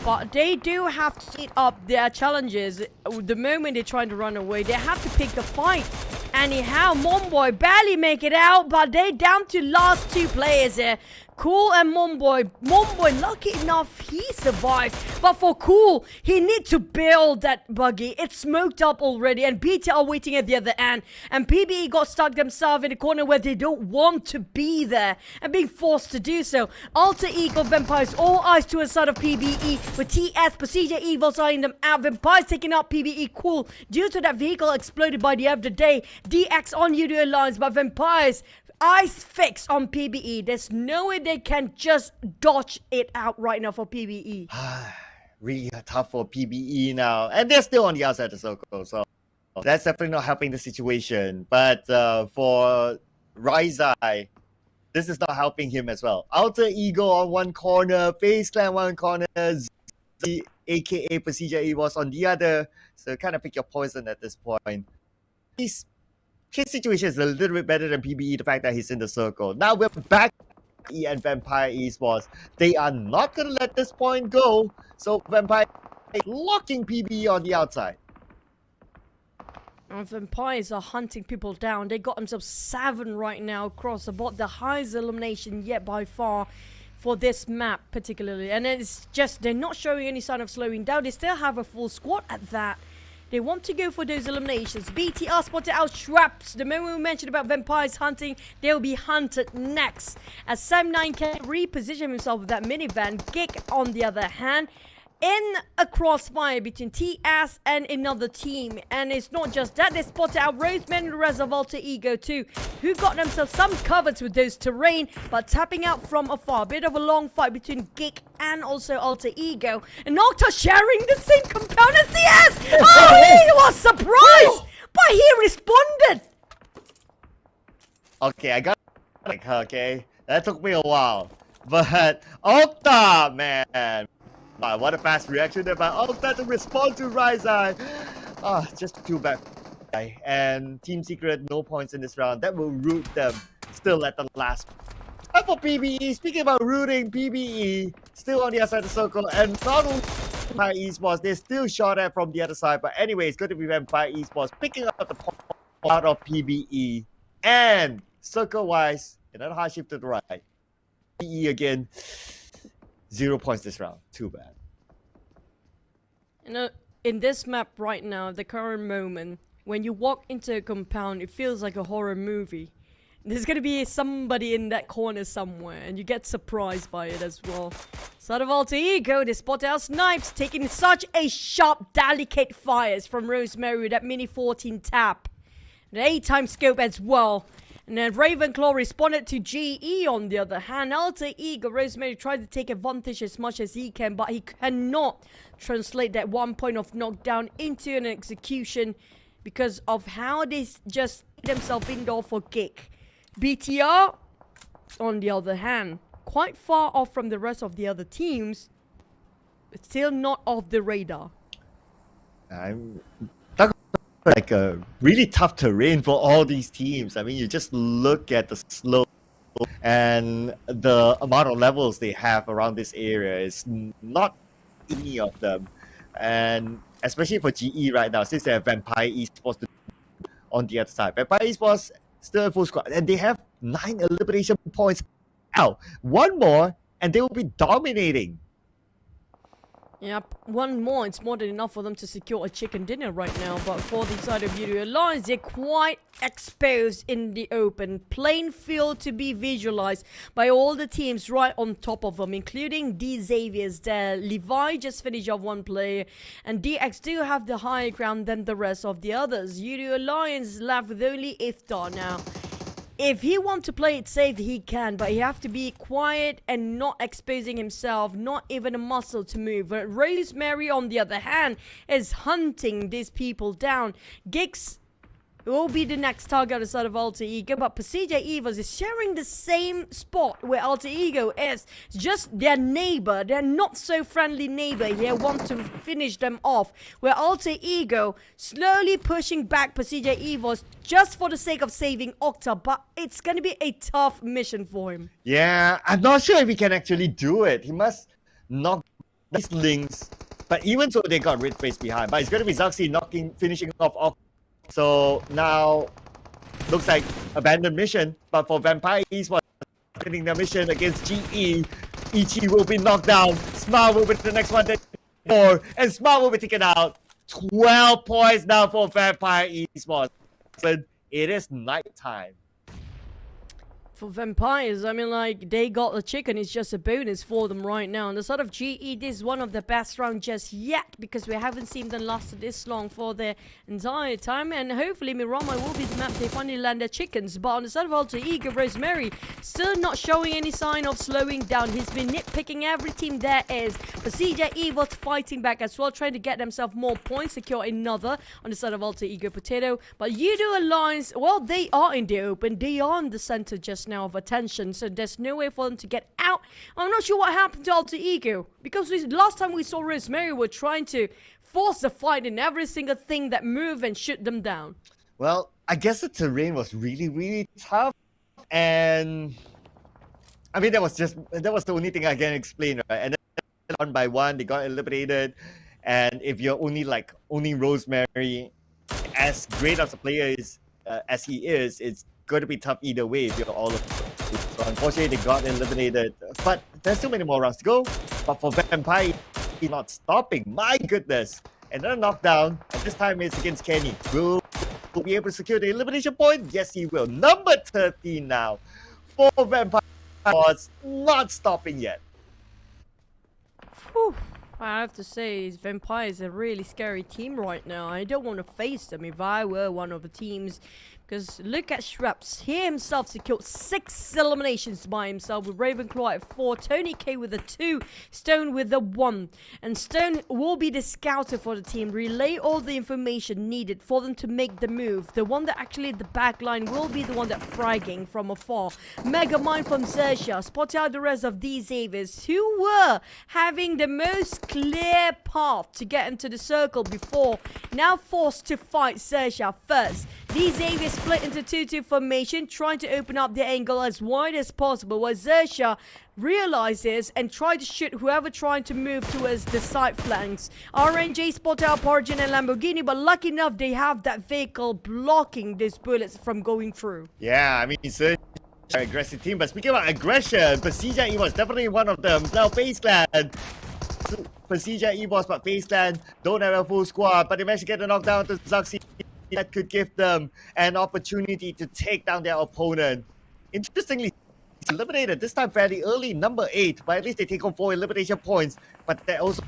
But they do have to eat up their challenges. The moment they're trying to run away, they have to pick the fight. Anyhow, Momboy barely make it out, but they down to last 2 players here. Cool and Momboy. Momboy, lucky enough, he survived. But for Cool, he need to build that buggy. It's smoked up already, and BTR waiting at the other end. And PBE got stuck themselves in the corner where they don't want to be there, and being forced to do so. Alter Ego Vampires, all eyes to the side of PBE, with TS, PERSIJA, EVOS eyeing them out. Vampires taking out PBE. Cool, due to that vehicle exploded by the end of the day. DX on Yoodo Alliance, but Vampires eyes fixed on PBE. There's no way they can just dodge it out right now for PBE. Really tough for PBE now. And they're still on the outside of the circle. So that's definitely not helping the situation. But for Rizai, this is not helping him as well. Alter Ego on one corner, FaZe Clan one corner, Z, aka PERSIJA EVOS on the other. So kind of pick your poison at this point. His situation is a little bit better than PBE, the fact that he's in the circle. Now we're back and Vampire Esports. They are not going to let this point go. So Vampire locking PBE on the outside. And Vampires are hunting people down. They got themselves 7 right now across the board. The highest elimination yet by far for this map particularly. And it's just, they're not showing any sign of slowing down. They still have a full squad at that. They want to go for those eliminations. BTR spotted out Schraps. The moment we mentioned about Vampires hunting, they'll be hunted next. As Sem9 can reposition himself with that minivan. GEEK, on the other hand, in a crossfire between TS and another team. And it's not just that, they spotted out Roseman and the rest of Alter Ego too, who got themselves some covers with those terrain, but tapping out from afar. Bit of a long fight between GEEK and also Alter Ego. And Nocta sharing the same compound as TS! Oh, he was surprised! But he responded! Okay, I got okay. That took me a while. But Octa, man. Wow, what a fast reaction there by Octa to respond to Rizai. Just too bad. And Team Secret, no points in this round. That will root them still at the last. And for PBE, speaking about rooting, PBE still on the other side of the circle. And not only Vampire Esports, they're still shot at from the other side. But anyway, it's going to be Vampire Esports picking up the point out of PBE. And circle-wise, another hard shift to the right. PBE again. 0 points this round. Too bad. You know, in this map right now, the current moment, when you walk into a compound, it feels like a horror movie. There's gonna be somebody in that corner somewhere, and you get surprised by it as well. Side of Alter Ego, they spot out Snipes taking such a sharp, delicate fires from Rosemary with that mini 14 tap. The 8-time scope as well. And then Ravenclaw responded to GE on the other hand. Alter Ego, Rosemary tried to take advantage as much as he can, but he cannot translate that 1 point of knockdown into an execution because of how they just themselves indoor for GEEK. BTR, on the other hand, quite far off from the rest of the other teams, but still not off the radar. I'm talking about like a really tough terrain for all these teams. I mean, you just look at the slope and the amount of levels they have around this area is not any of them. And especially for GE right now, since they have Vampire Esports on the other side. Vampire Esports still a full squad, and they have 9 elimination points out. One more, and they will be dominating. Yep, one more. It's more than enough for them to secure a chicken dinner right now. But for the side of Yoodo Alliance, they're quite exposed in the open. Plain field to be visualized by all the teams right on top of them, including the Xaviers there. Levi just finished off one player, and DX do have the higher ground than the rest of the others. Yoodo Alliance left with only Iftar now. If he wants to play it safe, he can, but he have to be quiet and not exposing himself, not even a muscle to move. But Rosemary, on the other hand, is hunting these people down. GEEK will be the next target on the side of Alter Ego, but PERSIJA EVOS is sharing the same spot where Alter Ego is. It's just their neighbor, their not so friendly neighbor here want to finish them off, where Alter Ego slowly pushing back PERSIJA EVOS just for the sake of saving Octa, but it's going to be a tough mission for him. Yeah, I'm not sure if he can actually do it. He must knock these links, but even so, they got Red Face behind. But it's going to be Zaxi finishing off Octa. So now, looks like abandoned mission, but for Vampire Esports, winning their mission against GE, Ichi will be knocked down, Smart will be the next one, and Smart will be taken out. 12 points now for Vampire Esports. It is night time. For Vampires, I mean, like, they got the chicken. It's just a bonus for them right now. On the side of GE, this is one of the best rounds just yet, because we haven't seen them last this long for their entire time. And hopefully Miramar will be the map they finally land their chickens. But on the side of Alter Ego, Rosemary still not showing any sign of slowing down. He's been nitpicking every team there is. PERSIJA EVOS fighting back as well, trying to get themselves more points, secure another on the side of Alter Ego Potato. But Yoodo Alliance, well, they are in the open. They are in the center just now of attention, so there's no way for them to get out. I'm not sure what happened to Alter Ego, because last time we saw Rosemary were trying to force the fight in every single thing that moved and shoot them down. Well, I guess the terrain was really, really tough, and I mean that was the only thing I can explain, right? And then one by one they got eliminated, and if you're only Rosemary, as great as a player is as he is, it's going to be tough either way if you're all of them. So unfortunately they got eliminated, but there's still many more rounds to go. But for Vampire, he's not stopping. My goodness, another knockdown, and this time it's against Kenny. Will be able to secure the elimination point? Yes, he will. Number 13 now for Vampire. Not stopping yet. Whew. I have to say, Vampire is a really scary team right now. I don't want to face them if I were one of the teams. Because look at Shreps. He himself secured 6 eliminations by himself, with Ravenclaw at 4, Tony K with a 2, Stone with a 1. And Stone will be the scouter for the team, relay all the information needed for them to make the move. The one that actually the back line will be the one that fragging from afar. Mega Mind from XERXIA, spot out the rest of these Avis, who were having the most clear path to get into the circle before, now forced to fight XERXIA first. These Avis split into 2-2 formation, trying to open up the angle as wide as possible, while XERXIA realizes and try to shoot whoever trying to move towards the side flanks. RNG spot out Parjin and Lamborghini, but lucky enough they have that vehicle blocking these bullets from going through. Yeah, I mean, it's an aggressive team, but speaking about aggression, PERSIJA EVOS definitely one of them. Now FaZe Clan. PERSIJA EVOS, but FaZe Clan don't have a full squad, but they managed to get the knockdown to Zaxi. that could give them an opportunity to take down their opponent. Interestingly, eliminated this time fairly early, number 8, but at least they take home 4 elimination points. But they're also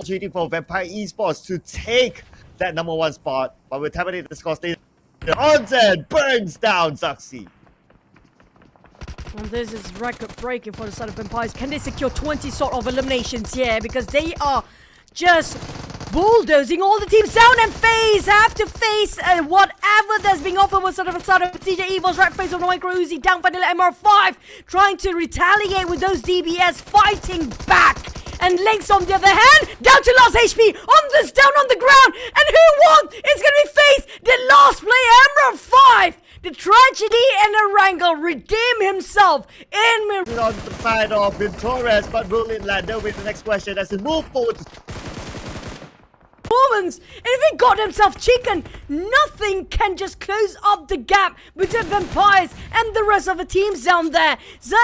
cheating for Vampire Esports to take that number 1 spot. But with tabulating the score, stays Onsen burns down XERXIA. And this is record breaking for the side of Vampires. Can they secure 20 sort of eliminations here? Because they are just bulldozing all the teams down, and FaZe have to face whatever that's being offered was sort of a side of PERSIJA EVOS, right face on the micro Uzi, down vanilla MORPH, trying to retaliate with those DBS, fighting back. And Lynx on the other hand, down to last HP, on this, down on the ground, and who won? It's gonna be FaZe, the last player, MORPH. The tragedy and the wrangle redeem himself in on the side of Torres, but will it land with the next question as they move forward. Performance. And if he got himself chicken, nothing can just close up the gap between Vampires and the rest of the teams down there.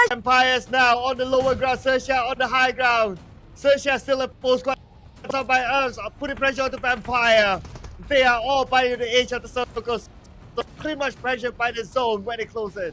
Vampires now on the lower ground, XERXIA on the high ground. XERXIA still a full squad by us, putting pressure on the Vampire. They are all by the edge of the circles. So pretty much pressured by the zone when they close it.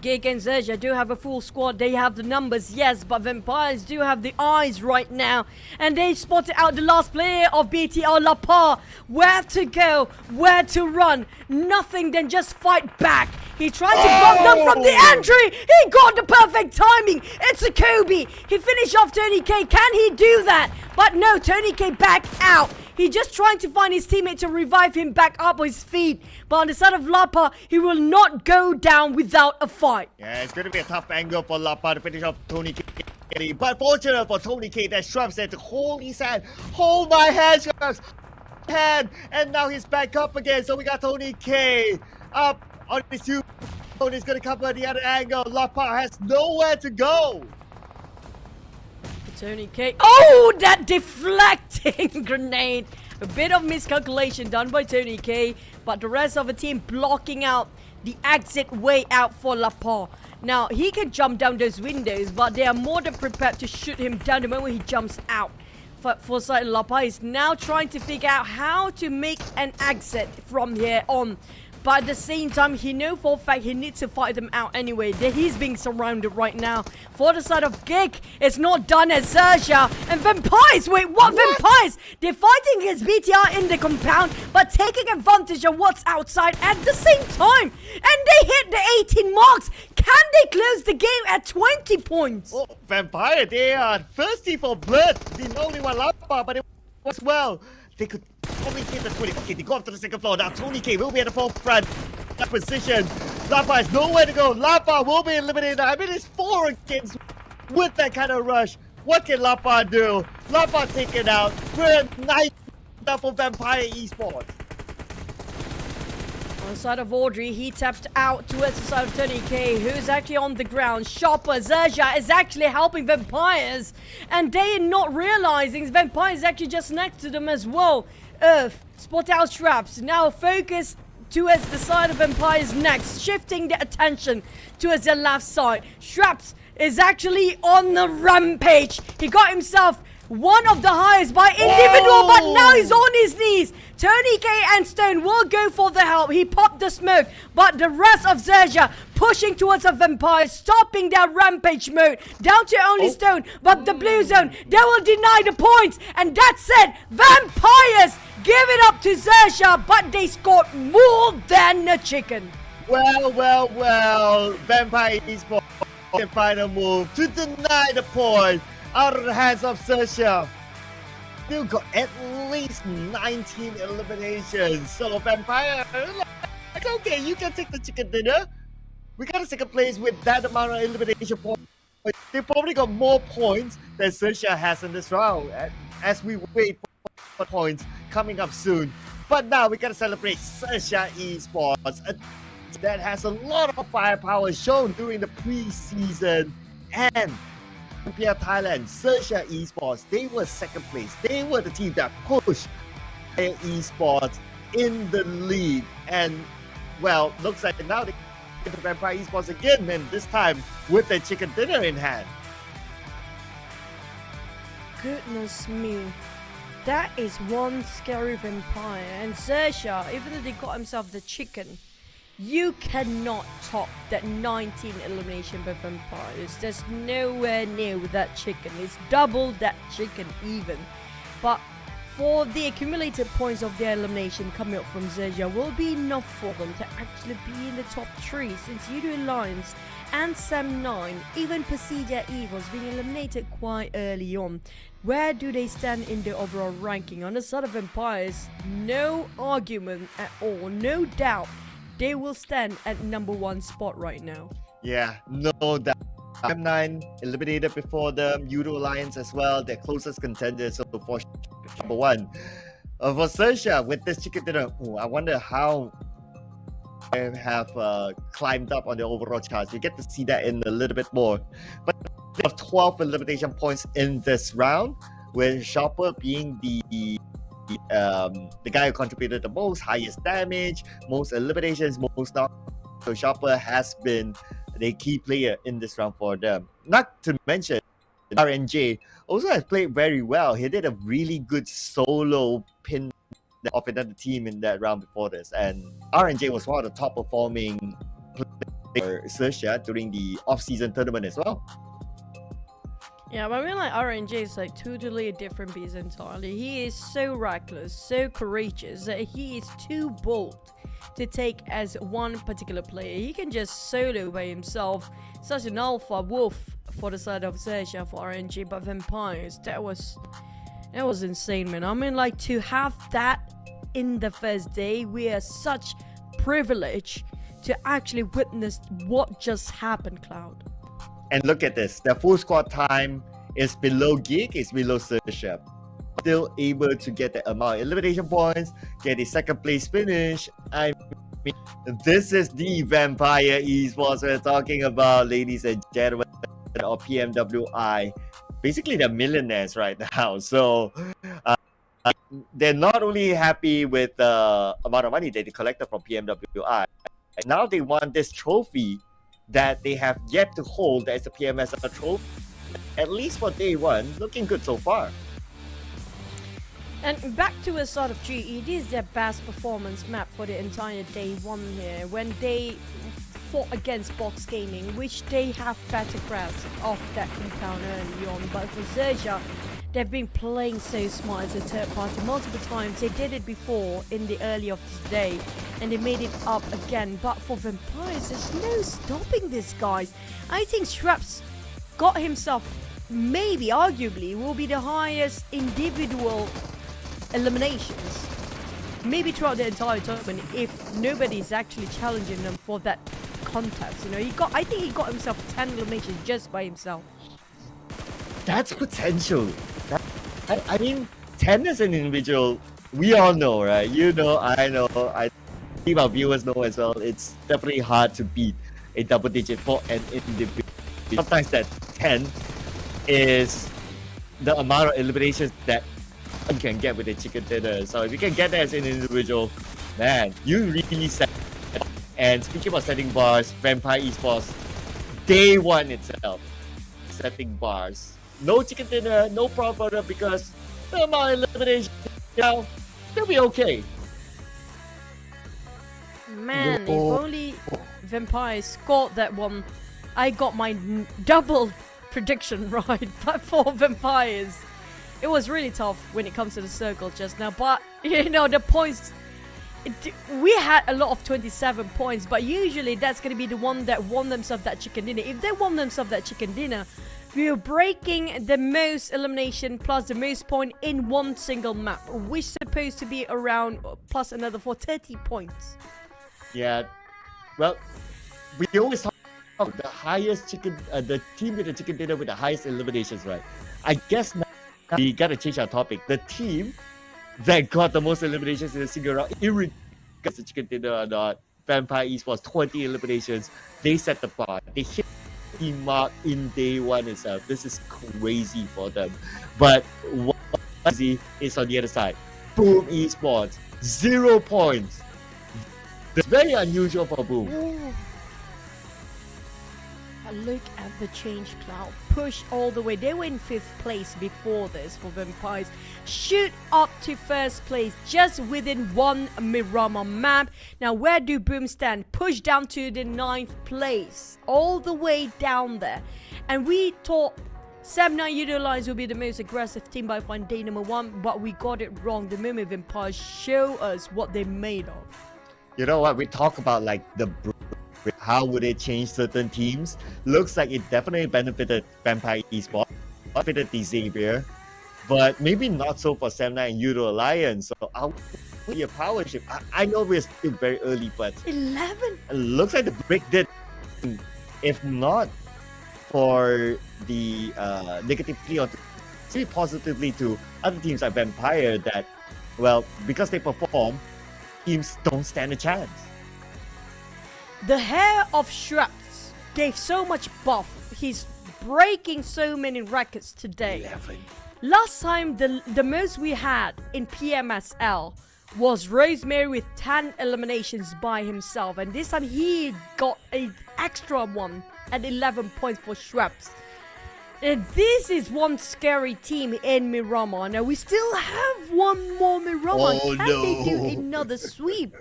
GEEK and XERXIA do have a full squad. They have the numbers, yes, but Vampires do have the eyes right now. And they spotted out the last player of BTR, Lapa. Where to go, where to run. Nothing than just fight back. He tried to block them from the entry. He got the perfect timing. It's a Kobe. He finished off Tony K. Can he do that? But no, Tony K back out. He's just trying to find his teammate to revive him back up his feet. But on the side of Lapa, he will not go down without a fight. Yeah, it's going to be a tough angle for Lapa to finish off Tony K. But fortunate for Tony K that Shrubs said to hold his hand. Hold my hand, Shrubs. Hand. And now he's back up again. So we got Tony K up on his two. Tony's going to cover the other angle. Lapa has nowhere to go. Tony K. Oh, that deflecting grenade. A bit of miscalculation done by Tony K. But the rest of the team blocking out the exit way out for Lapa. Now, he can jump down those windows, but they are more than prepared to shoot him down the moment he jumps out. For side Lapa is now trying to figure out how to make an exit from here on. But at the same time, he knows for a fact he needs to fight them out anyway. He's being surrounded right now. For the side of GEEK, it's not done as XERXIA. And Vampires, wait, what Vampires? They're fighting against BTR in the compound, but taking advantage of what's outside at the same time. And they hit the 18 marks. Can they close the game at 20 points? Oh, Vampire, they are thirsty for blood. The only one Lapa, but it was well. They could probably get the 20. Okay, they go up to the second floor. Now Tony K will be at the forefront position. Lapa has nowhere to go. Lapa will be eliminated. I mean, it's 4 against with that kind of rush. What can Lapa do? Lapa taken out. We're nice for Vampire Esports. On the side of Audrey, he tapped out towards the side of Tony K, who's actually on the ground. Shopper, XERXIA is actually helping Vampires. And they are not realizing Vampires is actually just next to them as well. Earth, spot out Traps. Now focus towards the side of Vampires next. Shifting the attention towards the left side. Traps is actually on the rampage. He got himself one of the highest by individual, but now he's on his knees. Tony K and Stone will go for the help. He popped the smoke, but the rest of XERXIA pushing towards the Vampire, stopping their rampage mode. Down to only Stone, but the blue zone, they will deny the points. And that's it. Vampires give it up to XERXIA, but they scored more than a chicken. Well. Vampire Esports can final move to deny the point out of the hands of XERXIA. Still got at least 19 eliminations. So Vampire, like, okay, you can take the chicken dinner. We got a second place with that amount of elimination points. They probably got more points than XERXIA has in this round. As we wait for points coming up soon. But now we gotta celebrate XERXIA Esports. That has a lot of firepower shown during the preseason. And Thailand, XERXIA Esports, they were second place. They were the team that pushed Esports in the lead. And, well, looks like now they get the Vampire Esports again, and this time with their chicken dinner in hand. Goodness me. that is one scary vampire. And XERXIA, even though they got himself the chicken, you cannot top that 19 elimination by vampires. There's nowhere near with that chicken. It's double that chicken even. But for the accumulated points of their elimination coming up from XERXIA will be enough for them to actually be in the top 3, since Yoodo Alliance and Sam9, even PERSIJA EVOS being eliminated quite early on. Where do they stand in the overall ranking? On the side of Vampires, no argument at all, no doubt. They will stand at number 1 spot right now. Yeah, no doubt. M9 eliminated before them, Yoodo Alliance as well, their closest contenders, so for number 1. For XERXIA, with this chicken dinner, I wonder how they have climbed up on the overall charts. We get to see that in a little bit more. But they have 12 elimination points in this round, with Chopper being the guy who contributed the most, highest damage, most eliminations, most knockouts. So Chopper has been the key player in this round for them. Not to mention, RNJ also has played very well. He did a really good solo pin of another team in that round before this. And RNJ was one of the top performing players for XERXIA during the off-season tournament as well. Yeah, but I mean, like, RNJ is like totally a different beast entirely. He is so reckless, so courageous that he is too bold to take as one particular player. He can just solo by himself. Such an alpha wolf for the side of XERXIA for RNG, but Vampires, that was insane, man. I mean, like, to have that in the first day, we are such privileged to actually witness what just happened, Cloud. And look at this, the full squad time is below GEEK, is below XERXIA. Still able to get the amount of elimination points, get a second place finish. I mean, this is the Vampire Esports we're talking about, ladies and gentlemen, or PMWI. Basically, they're millionaires right now. So they're not only happy with the amount of money that they collected from PMWI, now they want this trophy that they have yet to hold as a PMSL trophy. At least for day 1, looking good so far. And back to a sort of GE, this is their best performance map for the entire day 1 here, when they fought against Box Gaming, which they have better grasp of that encounter early on. But for XERXIA, they've been playing so smart as a third party multiple times. They did it before in the early of this day, and they made it up again. But for Vampires, there's no stopping these guys. I think Straps got himself, maybe, arguably, will be the highest individual eliminations, maybe throughout the entire tournament, if nobody's actually challenging them for that contest. You know, I think he got himself 10 eliminations just by himself. That's potential. I mean, 10 as an individual, we all know, right? You know, I know, I think our viewers know as well. It's definitely hard to beat a double digit for an individual. Sometimes that 10 is the amount of eliminations that you can get with a chicken dinner. So if you can get that as an individual, man, you really set. And speaking about setting bars, Vampire Esports, day 1 itself, setting bars. No chicken dinner, no problem, because the amount of elimination, you know, they'll be okay. Man, if only Vampires scored that one, I got my double prediction right. But for Vampires, it was really tough when it comes to the circle just now. But, you know, the points, we had a lot of 27 points, but usually that's going to be the one that won themselves that chicken dinner. If they won themselves that chicken dinner, we were breaking the most elimination plus the most point in one single map, which is supposed to be around plus another for 30 points. Yeah, well, we always talk about the highest chicken, the team with the chicken dinner with the highest eliminations, right? I guess now we gotta change our topic. The team that got the most eliminations in a single round, irregardless of the chicken dinner or not, Vampire Esports, 20 eliminations, they set the bar. They hit the mark in day 1 itself. This is crazy for them. But what crazy is on the other side. Boom Esports, 0 points. It's very unusual for Boom. Look at the change cloud. Push all the way. They were in 5th place before this for Vampires. Shoot up to 1st place just within one Miramar map. Now where do Boom stand? Push down to the 9th place. All the way down there. And we thought Sam9 Yoodo Alliance will be the most aggressive team by far day number 1. But we got it wrong. The moment Vampires show us what they're made of. You know what? We talk about like how would it change certain teams? Looks like it definitely benefited Vampire Esports, benefited the Xavier, but maybe not so for Sam9 and Yoodo Alliance. So I'll be a power shift. I know we're still very early, but 11. It looks like the break did. If not for the negatively or see positively to other teams like Vampire that, well, because they perform, teams don't stand a chance. The hair of Schweppes gave so much buff. He's breaking so many records today. 11. Last time, the most we had in PMSL was Rosemary with 10 eliminations by himself. And this time he got an extra one at 11 points for Schweppes. And this is one scary team in Miramar. Now we still have one more Miramar. Oh, Can they do another sweep?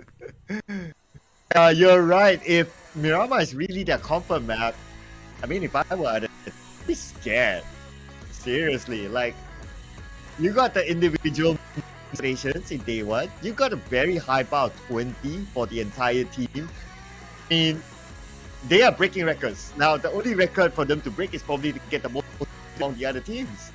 You're right. If Miramar is really their comfort map, I mean, if I were, I'd be scared. Seriously, like, you got the individual stations in day 1. You got a very high bar of 20 for the entire team. I mean, they are breaking records. Now, the only record for them to break is probably to get the most among the other teams.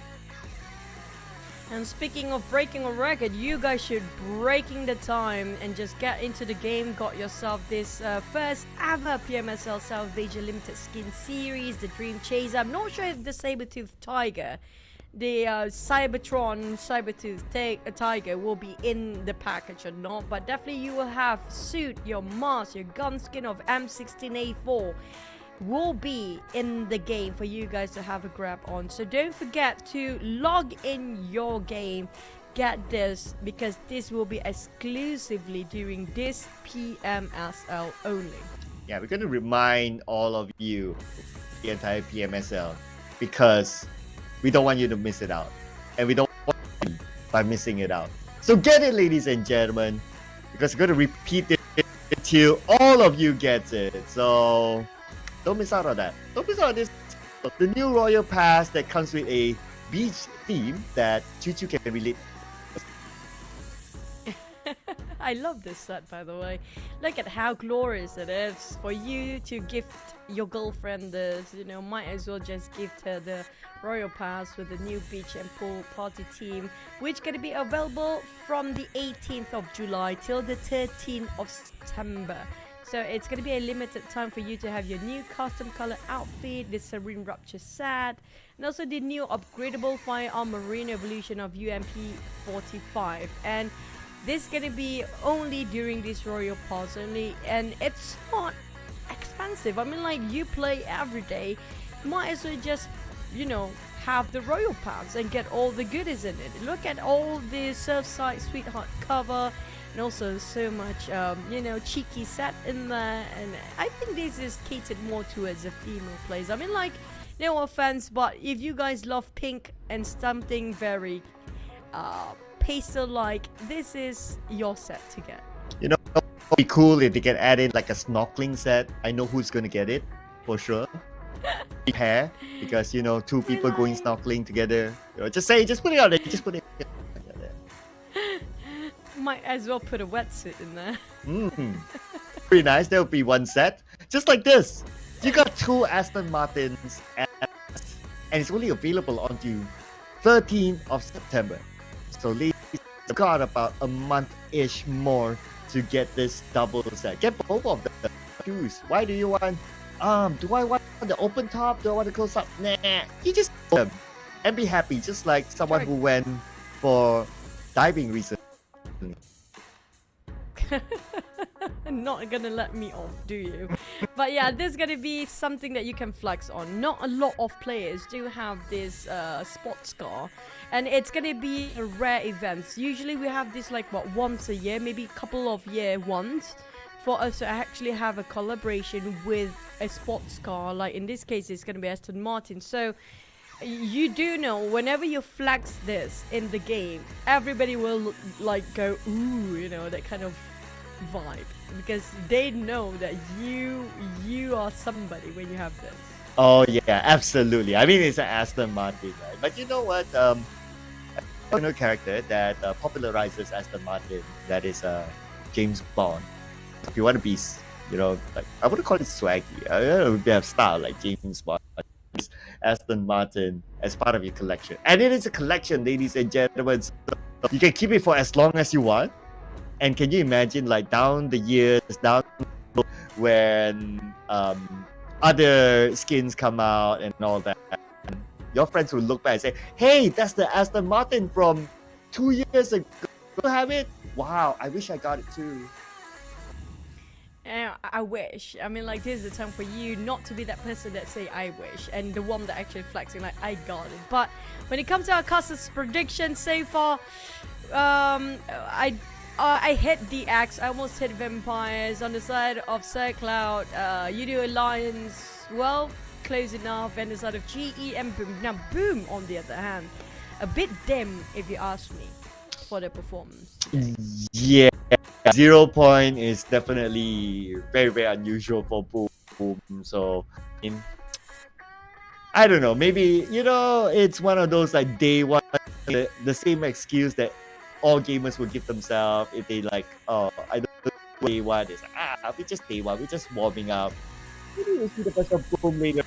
And speaking of breaking a record, you guys should breaking the time and just get into the game. Got yourself this first ever PMSL South Asia Limited Skin Series, the Dream Chaser. I'm not sure if the Sabertooth Tiger, the Cybertron Sabertooth Tiger will be in the package or not, but definitely you will have suit, your mask, your gun skin of M16A4 will be in the game for you guys to have a grab on. So don't forget to log in your game, get this, because this will be exclusively during this PMSL only. Yeah, we're going to remind all of you, the entire PMSL, because we don't want you to miss it out. And we don't want you by missing it out. So get it, ladies and gentlemen, because we're going to repeat it until all of you get it. So don't miss out on that. Don't miss out on this. The new Royal Pass that comes with a beach theme that Choo can relate. I love this set, by the way. Look at how glorious it is for you to gift your girlfriend this. You know, might as well just gift her the Royal Pass with the new beach and pool party team, which going to be available from the 18th of July till the 13th of September. So it's going to be a limited time for you to have your new custom color outfit, the Serene Rupture set, and also the new upgradable firearm Marine Evolution of UMP 45. And this is going to be only during this Royal Pass only, and it's not expensive. I mean, like, you play every day, might as well just, you know, have the Royal Pass and get all the goodies in it. Look at all the Surfside Sweetheart cover, and also so much, you know, cheeky set in there. And I think this is catered more towards the female players. I mean, like, no offense, but if you guys love pink and something very pastel-like, this is your set to get. You know, it would be cool if they can add in like a snorkeling set. I know who's going to get it, for sure. Pair, because, you know, two people going snorkeling together. You know, just put it out there. Just put it out there. Might as well put a wetsuit in there. Very nice. There will be one set. Just like this. You got two Aston Martins and it's only available until 13th of September. So ladies, you've got about a month-ish more to get this double set. Get both of them. Choose. Why do you want, do I want the open top? Do I want the close up? Nah. You just go them and be happy. Just like someone who went for diving recently. Not gonna let me off, do you? But yeah, this is gonna be something that you can flex on. Not a lot of players do have this sports car, and it's gonna be a rare event. Usually we have this like, what, once a year, maybe a couple of year once for us to actually have a collaboration with a sports car. Like in this case, it's going to be Aston Martin. So you do know whenever you flex this in the game, everybody will like go, ooh, you know, that kind of vibe, because they know that you are somebody when you have this. Oh yeah, absolutely. I mean, it's an Aston Martin, right? But you know what? A character that popularizes Aston Martin, that is James Bond. If you want to be, you know, like I wouldn't call it swaggy. You have style like James Bond. Aston Martin as part of your collection, and it is a collection, ladies and gentlemen. So you can keep it for as long as you want. And can you imagine, like down the years, down when other skins come out and all that, and your friends will look back and say, "Hey, that's the Aston Martin from 2 years ago. You have it? Wow, I wish I got it too." I wish. I mean, like, this is the time for you not to be that person that say I wish and the one that actually flexing like I got it. But when it comes to our casters' predictions so far, I hit the Axe. I almost hit Vampires. On the side of Cloud, Yoodo Alliance, well, close enough. And the side of GE and Boom. Now, Boom, on the other hand, a bit dim, if you ask me, for their performance today. Yeah, 0 point is definitely very, very unusual for Boom. So, I don't know. Maybe, you know, it's one of those like day one, the same excuse that all gamers will give themselves if they like, oh, I don't know day one. It's like, we just day one, we're just warming up. Maybe we'll see the best of Boom later,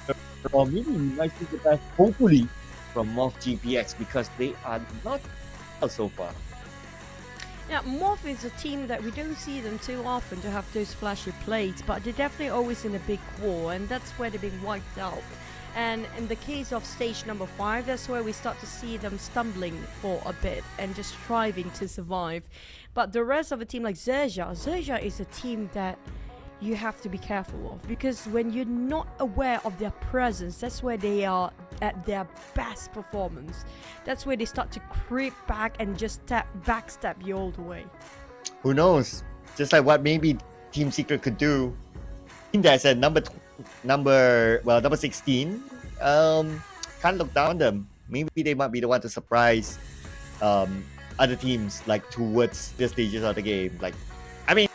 or maybe we might see the best, hopefully, from MORPH GPX, because they are not out so far. Yeah, MORPH is a team that we don't see them too often to have those flashy plays, but they're definitely always in a big war, and that's where they're being wiped out. And in the case of stage number 5, that's where we start to see them stumbling for a bit and just striving to survive. But the rest of the team, like XERXIA is a team that you have to be careful of, because when you're not aware of their presence, that's where they are at their best performance. That's where they start to creep back and just backstab you all the way. Who knows? Just like what maybe Team Secret could do. Team that's at number 16. Can't look down on them. Maybe they might be the one to surprise other teams like towards the stages of the game. Like, I mean,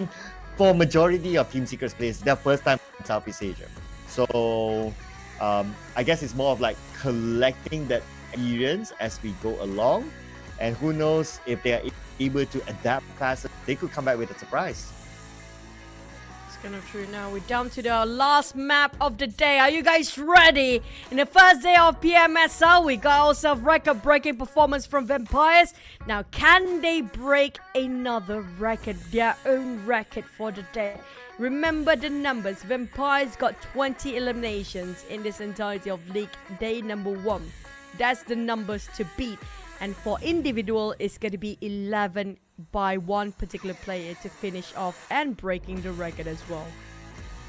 for majority of Team Secret's players, their first time in Southeast Asia. So I guess it's more of like collecting that experience as we go along. And who knows, if they are able to adapt classes, they could come back with a surprise. It's kind of true. Now we're down to the last map of the day. Are you guys ready? In the first day of PMSL, we got ourselves record-breaking performance from Vampires. Now, can they break another record, their own record for the day? Remember the numbers. Vampires got 20 eliminations in this entirety of League Day number 1. That's the numbers to beat. And for individual, it's going to be 11 by one particular player to finish off and breaking the record as well.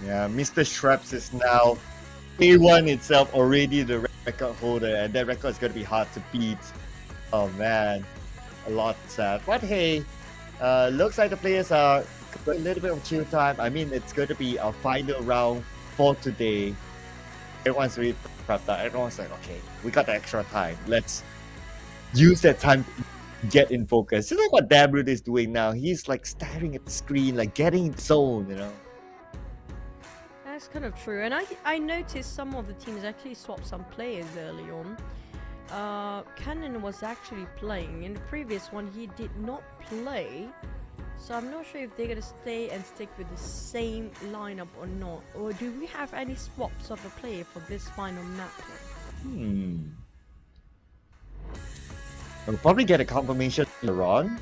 Yeah, Mr. Shreps is now A1 itself already the record holder, and that record is going to be hard to beat. Oh man, a lot sad. But hey, looks like the players are a little bit of chill time. I mean, it's going to be our final round for today. Everyone's really prepped up. Everyone's like, okay, we got the extra time. Let's use that time to get in focus. Just like what Dabrud is doing now. He's like staring at the screen, like getting in zone, you know. That's kind of true. And I noticed some of the teams actually swapped some players early on. Cannon was actually playing. In the previous one, he did not play. So I'm not sure if they're going to stay and stick with the same lineup or not. Or do we have any swaps of a player for this final map? We'll probably get a confirmation later on.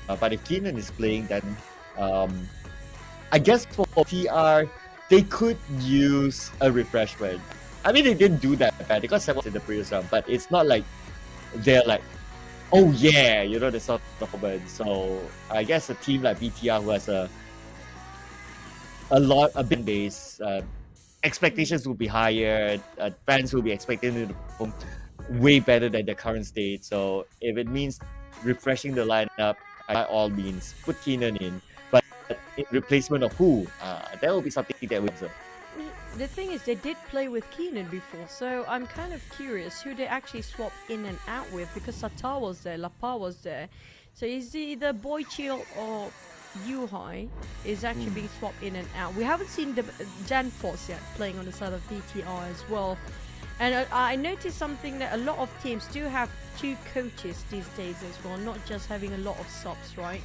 But if Keenan is playing, then I guess for TR, they could use a refreshment. I mean, they didn't do that bad. They got 7 in the previous round, but it's not like they're like, oh yeah, you know, the sort of moment. So I guess a team like BTR who has a big base, expectations will be higher. Fans will be expecting them to perform way better than their current state. So if it means refreshing the lineup, by all means, put Keenan in. But in replacement of who? That will be something that we observe. The thing is, they did play with QEON before, so I'm kind of curious who they actually swap in and out with, because Satar was there, Lapa was there. So is either Boy Chill or Yuhai is actually being swapped in and out. We haven't seen the Jan Force yet playing on the side of DTR as well. And I noticed something that a lot of teams do have 2 coaches these days as well, not just having a lot of subs, right?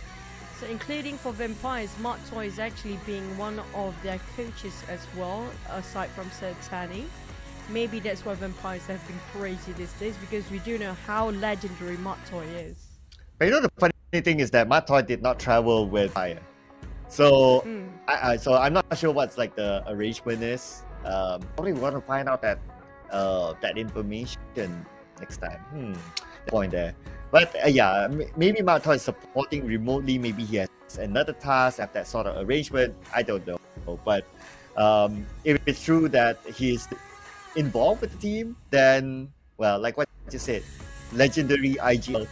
So including for Vampires, Matoi is actually being one of their coaches as well, aside from Sertani. Maybe that's why Vampires have been crazy these days, because we do know how legendary Matoi is. But you know the funny thing is that Matoi did not travel with Fire. So so I'm not sure what's like the arrangement is. Probably want to find out that that information next time. Point there. But yeah, maybe Matoi is supporting remotely. Maybe he has another task at that sort of arrangement. I don't know. But if it's true that he's involved with the team, then, well, like what you said, legendary IGL,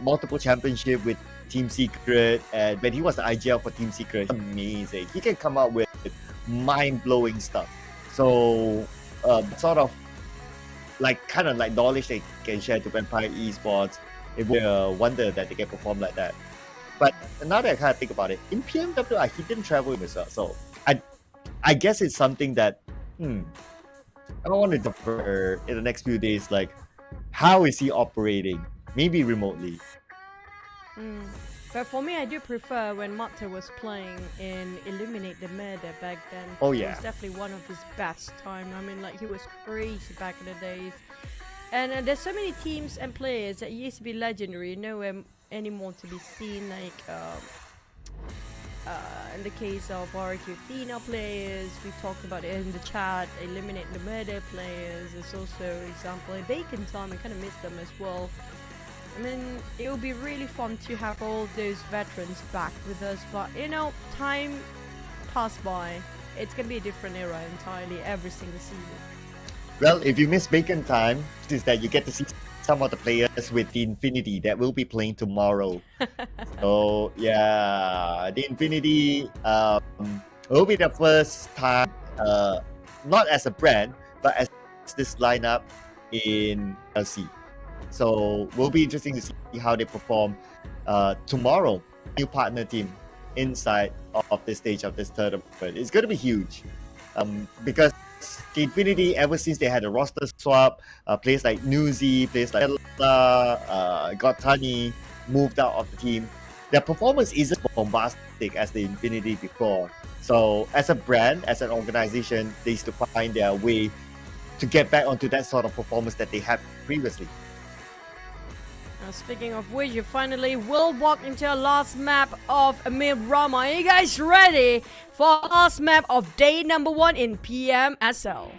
multiple championship with Team Secret, and when he was the IGL for Team Secret, amazing. He can come up with mind-blowing stuff. So sort of kind of like knowledge they can share to Vampire Esports. It would wonder that they can perform like that. But now that I kind of think about it, in PMWI he didn't travel with us, so I guess it's something that I want to defer in the next few days. Like, how is he operating? Maybe remotely. But for me, I do prefer when Mato was playing in Eliminate the Murder back then. Oh It yeah. was definitely one of his best time. I mean, like, he was crazy back in the days. And there's so many teams and players that used to be legendary, nowhere anymore to be seen. Like in the case of RQ Athena players, we talked about it in the chat. Eliminate the Murder players. There's also example in Bacon Time. I kind of miss them as well. I mean, it would be really fun to have all those veterans back with us, but you know, time passed by. It's gonna be a different era entirely every single season. Well, if you miss Bacon Time, is that you get to see some of the players with the Infinity that will be playing tomorrow. So yeah, the Infinity will be the first time, not as a brand, but as this lineup in LC. So will be interesting to see how they perform tomorrow. New partner team inside of this stage of this tournament. It's going to be huge because the Infinity, ever since they had a roster swap, players like Nuzi, players like Gotani moved out of the team. Their performance isn't bombastic as the Infinity before. So as a brand, as an organization, they need to find their way to get back onto that sort of performance that they had previously. Now, speaking of which, you finally will walk into our last map of Mirama. Are you guys ready for our last map of day number 1 in PMSL?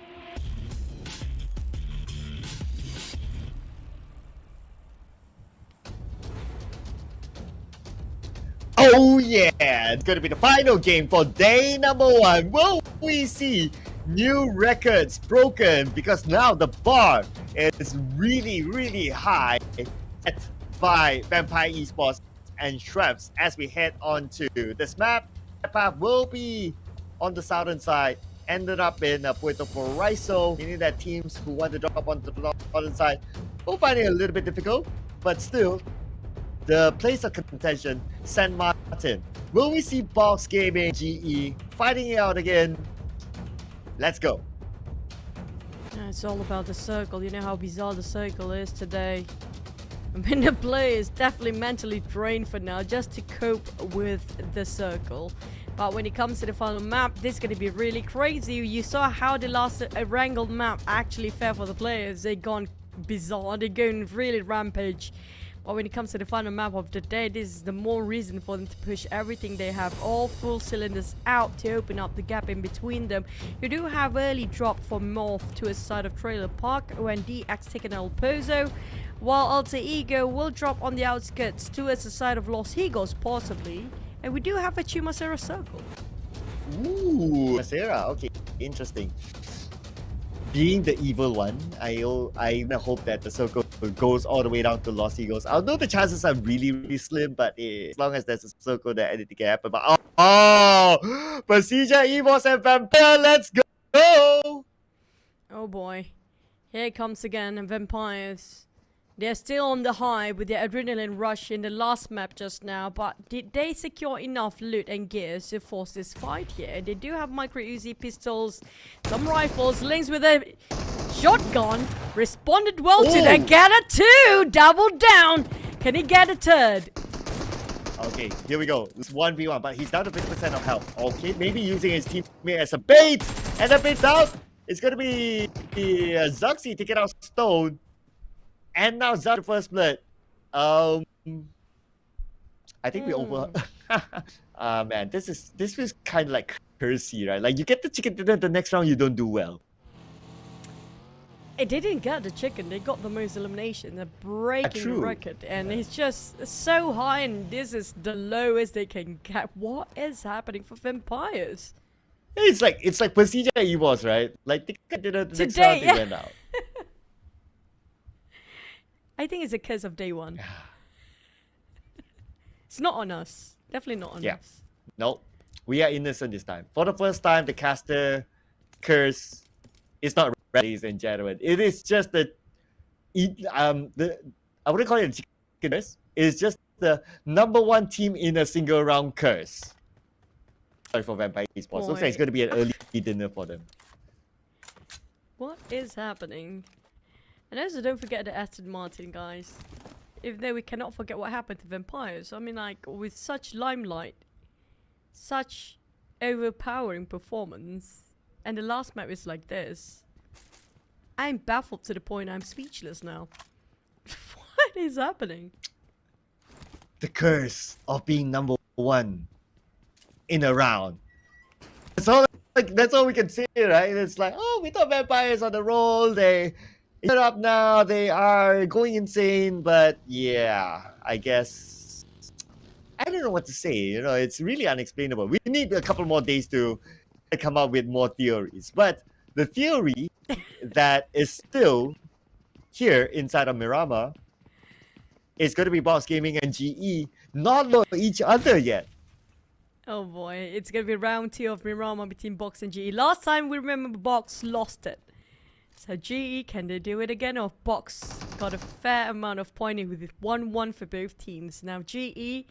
Oh yeah, it's going to be the final game for day number 1. Will we see new records broken? Because now the bar is really, really high by Vampire Esports and Shreps as we head on to this map. The path will be on the southern side, ended up in Puerto Paraiso, meaning that teams who want to drop onto the northern side will find it a little bit difficult, but still, the place of contention, San Martin. Will we see Box Gaming, GE fighting it out again? Let's go. It's all about the circle. You know how bizarre the circle is today. I mean, the player is definitely mentally drained for now just to cope with the circle. But when it comes to the final map, this is going to be really crazy. You saw how the last wrangled map actually fared for the players. They've gone bizarre. They're going really rampage. But when it comes to the final map of the day, this is the more reason for them to push everything they have, all full cylinders out to open up the gap in between them. You do have early drop for MORPH to a side of Trailer Park when DX taking El Pozo, while Alter Ego will drop on the outskirts towards the side of Los Higos possibly. And we do have a Chumacera circle. Ooh, Chumacera, okay, interesting. being the evil one, I hope that the circle goes all the way down to Lost Eagles. I know the chances are really, really slim, but as long as there's a circle, that anything can happen. But PERSIJA, EVOS, and Vampire, let's go! Oh boy. Here it comes again, and Vampires. They're still on the high with the adrenaline rush in the last map just now, but did they secure enough loot and gears to force this fight here? They do have micro Uzi pistols, some rifles, Links with a shotgun, responded well to the Gather 2, double down. Can he get a third? Okay, here we go. It's 1v1, but he's down to 50% of health. Okay, maybe using his teammate as a bait, and the bait's out. It's gonna be XERXIA taking out Stone. And now Zara first blood. I think we over. Man, this was kind of like cursey, right? Like you get the chicken dinner, the next round you don't do well. They didn't get the chicken. They got the most elimination. They're breaking the record, and it's just so high. And this is the lowest they can get. What is happening for Vampires? It's like PERSIJA EVOS, right? Like they got dinner, the next round they went out. I think it's a curse of day one. It's not on us. Definitely not on us. No, we are innocent this time. For the first time, the caster curse is not red, ladies and gentlemen. It is just I wouldn't call it a chicken curse. It's just the #1 team in a single round curse. Sorry for Vampire Esports. Looks like it's going to be an early dinner for them. What is happening? And also, don't forget the Aston Martin, guys. Even though we cannot forget what happened to Vampires. I mean, like, with such limelight, such overpowering performance, and the last map is like this. I'm baffled to the point I'm speechless now. What is happening? The curse of being #1 in a round. That's all we can say, right? It's like, oh, we thought Vampires on the roll. They up now, they are going insane, but yeah, I guess I don't know what to say. You know, it's really unexplainable. We need a couple more days to come up with more theories, but the theory that is still here inside of Miramar is going to be Box Gaming and GE not know each other yet. Oh boy, it's going to be round 2 of Miramar between Box and GE. Last time we remember Box lost it. So GE, can they do it again? Or Box got a fair amount of pointing with 1-1 for both teams. Now GE,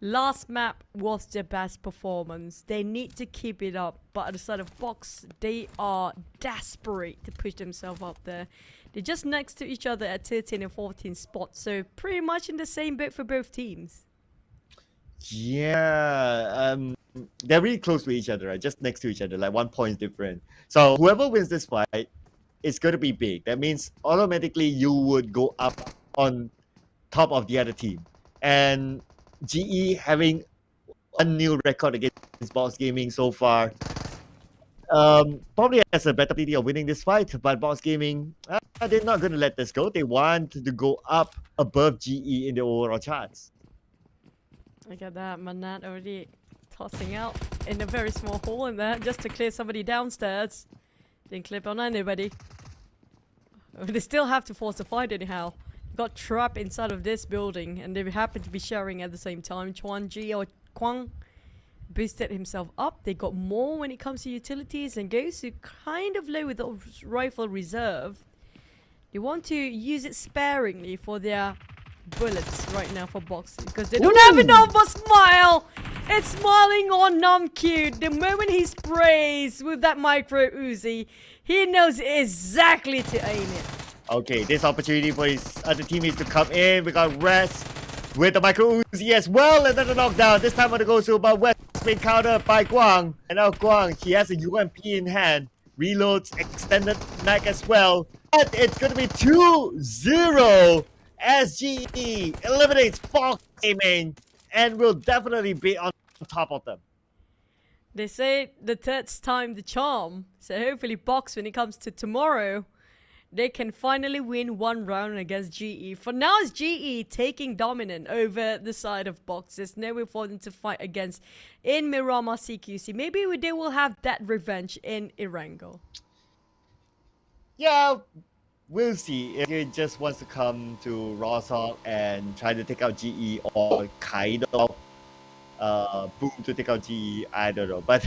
last map was their best performance. They need to keep it up. But at the side of Box, they are desperate to push themselves up there. They're just next to each other at 13 and 14 spots. So pretty much in the same boat for both teams. Yeah, they're really close to each other, right? Just next to each other, like 1 point different. So whoever wins this fight, it's going to be big. That means automatically you would go up on top of the other team. And GE having a new record against Box Gaming so far, probably has a better ability of winning this fight. But Box Gaming, they're not going to let this go. They want to go up above GE in the overall charts. Look at that, Manat already tossing out in a very small hole in there just to clear somebody downstairs. Didn't clip on anybody. They still have to force a fight anyhow. Got trapped inside of this building and they happen to be sharing at the same time. Chuan Ji or Kwang boosted himself up. They got more when it comes to utilities and goes to kind of low with the rifle reserve. They want to use it sparingly for their bullets right now for Box because they don't have enough for Smile. It's smiling on Numcute. The moment he sprays with that micro Uzi, he knows exactly to aim it. Okay, this opportunity for his other teammates to come in. We got Rest with the micro Uzi as well. And then the knockdown. This time on the go to but West being countered by Guang. And now Guang, he has a UMP in hand. Reloads, extended mag as well. But it's going to be 2-0 as GE eliminates Fox Gaming and will definitely be on top of them. They say the third's time the charm. So hopefully Box, when it comes to tomorrow, they can finally win one round against GE. For now, it's GE taking dominant over the side of Box. There's nowhere for them to fight against in Miramar CQC. Maybe they will have that revenge in Erangel. Yeah, we'll see if he just wants to come to Rostock and try to take out GE or kind of boom to take out GE. I don't know, but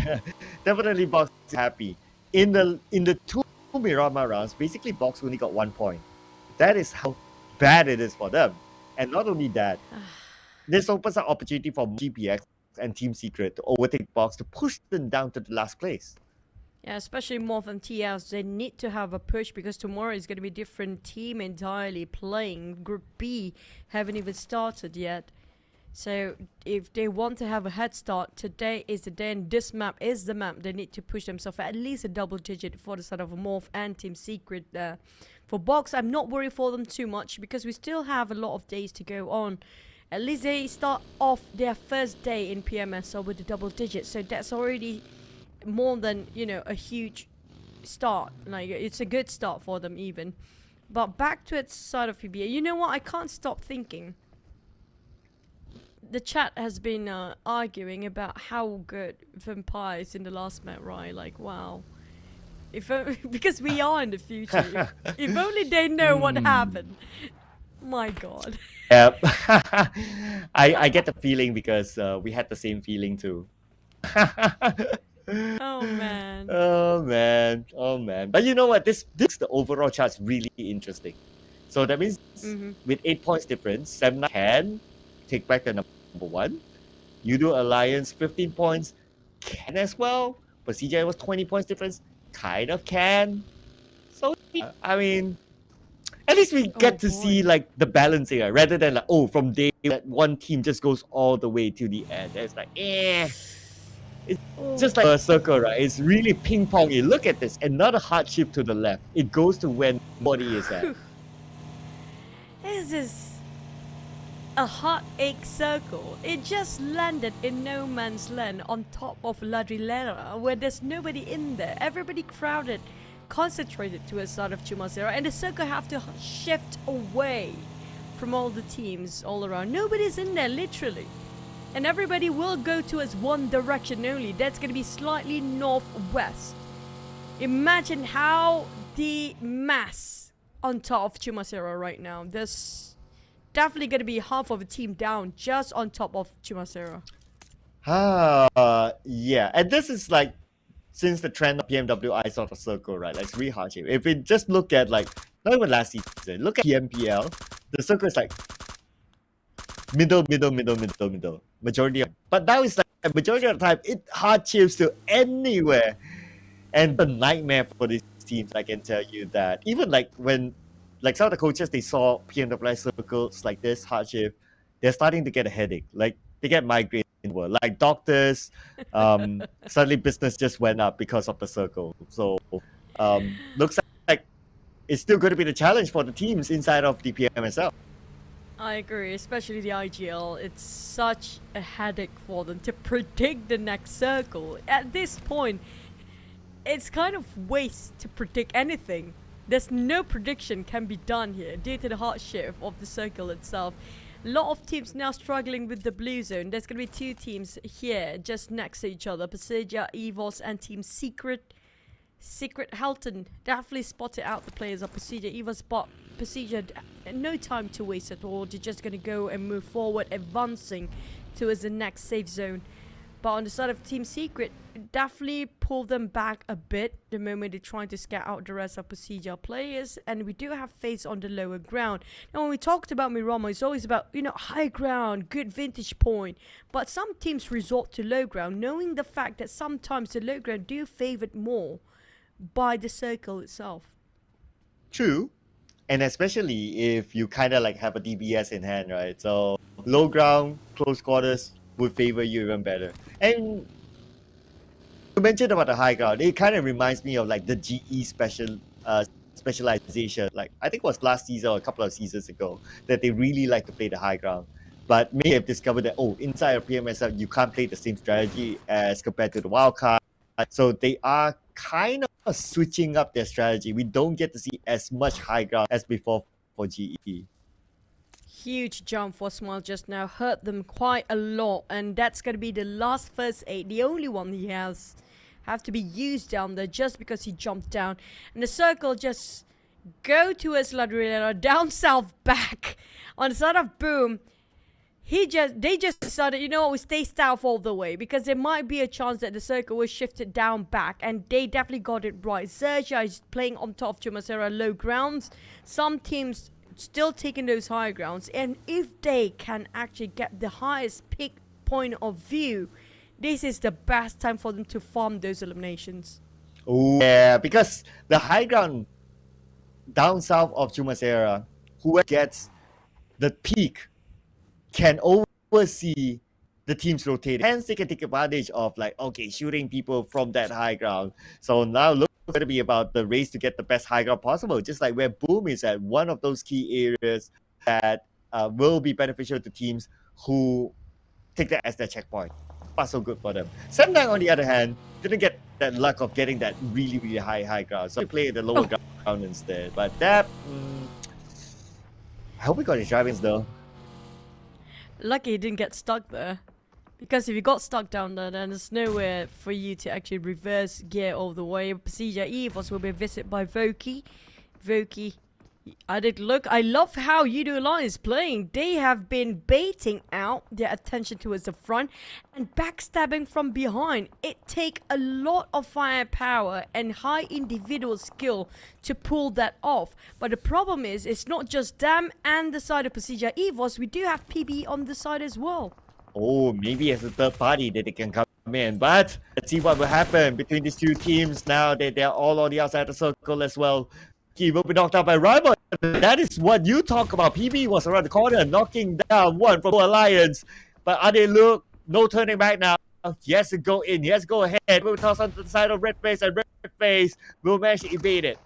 definitely Box is happy. In the two Miramar rounds, basically Box only got 1 point. That is how bad it is for them. And not only that, this opens up opportunity for GPX and Team Secret to overtake Box to push them down to the last place. Yeah, especially MORPH and TS, they need to have a push because tomorrow is going to be a different team entirely playing. Group B haven't even started yet. So if they want to have a head start, today is the day, and this map is the map. They need to push themselves at least a double digit for the side of MORPH and Team Secret. For Box, I'm not worried for them too much because we still have a lot of days to go on. At least they start off their first day in PMSL with a double digit. So that's already more than, you know, a huge start. Like, it's a good start for them even. But back to its side of PBA, you know what, I can't stop thinking. The chat has been arguing about how good Vampire is in the last map, right? Like, wow. If because we are in the future. If only they know what happened. My god. Yep. I get the feeling because we had the same feeling too. Oh man. Oh man. Oh man. But you know what? This the overall chart's really interesting. So that means with 8 points difference, 7 can take back the number 1. Yoodo Alliance 15 points can as well. PERSIJA was 20 points difference, kind of can. So I mean, at least we get to see like the balancing, right? Rather than like, oh, from day that one team just goes all the way to the end. It's like, it's just like a circle, right? It's really ping pongy. Look at this, another hard shift to the left. It goes to where body is at. This is a heartache circle. It just landed in no man's land on top of Ladrilera, where there's nobody in there. Everybody crowded, concentrated to a side of Chumacero, and the circle have to shift away from all the teams all around. Nobody's in there, literally. And everybody will go towards one direction only. That's going to be slightly northwest. Imagine how the mass on top of Chumacero right now. There's definitely going to be half of a team down just on top of Chumacero. Yeah. And this is like, since the trend of PMWI sort of circle, right? Like, it's really hard shape. If we just look at like, not even last season, look at PMPL, the circle is like middle. Majority of, but now it's like a majority of the time, it hard shapes to anywhere. And the nightmare for these teams, I can tell you that. Even like when, like some of the coaches, they saw PMWI circles like this, hard shape, they're starting to get a headache. Like, they get migraines. Like doctors, suddenly business just went up because of the circle. So looks like it's still going to be the challenge for the teams inside of the PMSL. I agree, especially the IGL. It's such a headache for them to predict the next circle. At this point, it's kind of waste to predict anything. There's no prediction can be done here due to the hardship of the circle itself. A lot of teams now struggling with the blue zone. There's going to be 2 teams here just next to each other. PERSIJA, EVOS, and Team Secret. Secret Helton definitely spotted out the players of PERSIJA. EVOS, but PERSIJA, no time to waste at all. They're just going to go and move forward, advancing towards the next safe zone. But on the side of Team Secret, definitely pull them back a bit the moment they're trying to scout out the rest of PERSIJA players. And we do have FaZe on the lower ground. Now, when we talked about Miramar, it's always about, you know, high ground, good vantage point. But some teams resort to low ground, knowing the fact that sometimes the low ground do favored more by the circle itself. True. And especially if you kind of like have a DBS in hand, right? So low ground, close quarters would favor you even better. And you mentioned about the high ground, it kind of reminds me of like the GE specialization. Like, I think it was last season or a couple of seasons ago that they really like to play the high ground. But may have discovered that, oh, inside of PMSL, you can't play the same strategy as compared to the wildcard. So they are kind of switching up their strategy. We don't get to see as much high ground as before for GE. Huge jump for Smile just now, hurt them quite a lot, and that's going to be the last first aid, the only one he has have to be used down there just because he jumped down. And the circle just go towards Ladrilena, down south back on the side of Boom. They just decided, you know what, we stay south all the way because there might be a chance that the circle was shifted down back, and they definitely got it right. XERXIA is playing on top of Chumasera low grounds. Some teams still taking those high grounds, and if they can actually get the highest pick point of view, this is the best time for them to farm those eliminations. Oh yeah, because the high ground down south of Chumasera, whoever gets the peak can oversee the teams rotating. Hence, they can take advantage of shooting people from that high ground. So now look, it's going to be about the race to get the best high ground possible. Just like where Boom is at, one of those key areas that will be beneficial to teams who take that as their checkpoint. Not so good for them. Semnang, on the other hand, didn't get that luck of getting that really, really high ground. So they played the lower ground instead. But that, I hope we got his drivings though. Lucky he didn't get stuck there. Because if you got stuck down there, then there's nowhere for you to actually reverse gear all the way. PERSIJA EVOS will be visited by Voki. Voki, I love how Yoodo Alliance is playing. They have been baiting out their attention towards the front and backstabbing from behind. It takes a lot of firepower and high individual skill to pull that off. But the problem is, it's not just them and the side of PERSIJA EVOS. We do have PB on the side as well. Oh, maybe as a third party that they can come in. But let's see what will happen between these two teams now. They're all on the outside of the circle as well. He will be knocked out by Rival. That is what you talk about. PB was around the corner, knocking down one from Yoodo Alliance. But Ade look, no turning back now. He has to go in. He has to go ahead. Will toss onto the side of Redface, and Redface will manage to evade it.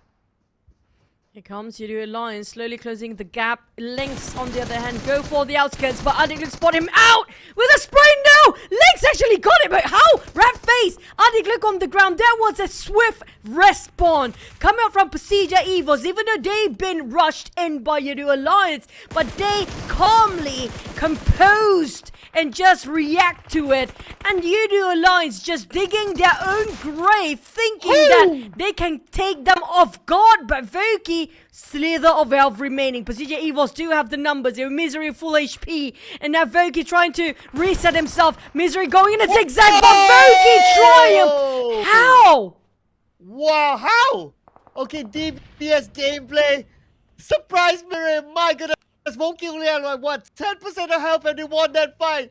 Here comes Yoodo Alliance, slowly closing the gap. Lynx, on the other hand, go for the outskirts, but Adik Look spot him out with a spray. No! Lynx actually got it, but how? Red face! Adik Look on the ground. That was a swift respawn coming out from PERSIJA EVOS, even though they've been rushed in by Yoodo Alliance, but they calmly, composed, and just react to it. And Yoodo Alliance just digging their own grave, thinking that they can take them off guard, but Voki, slither of health remaining. PERSIJA EVOS do have the numbers. They were Misery full HP, and now Voki trying to reset himself. Misery going in a zigzag, but Voki triumph. How? Wow, how? Okay, DPS gameplay. Surprise Misery, my goodness. Voki only had 10% of health and they won that fight.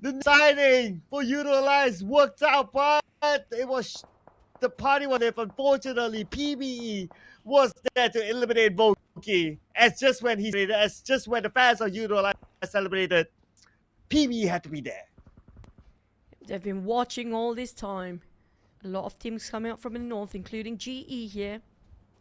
The signing for Yoodo Alliance worked out, but it was the party was there. Unfortunately, PBE was there to eliminate Voki. As just when the fans of Yoodo Alliance celebrated, PBE had to be there. They've been watching all this time. A lot of teams coming out from the north, including GE here.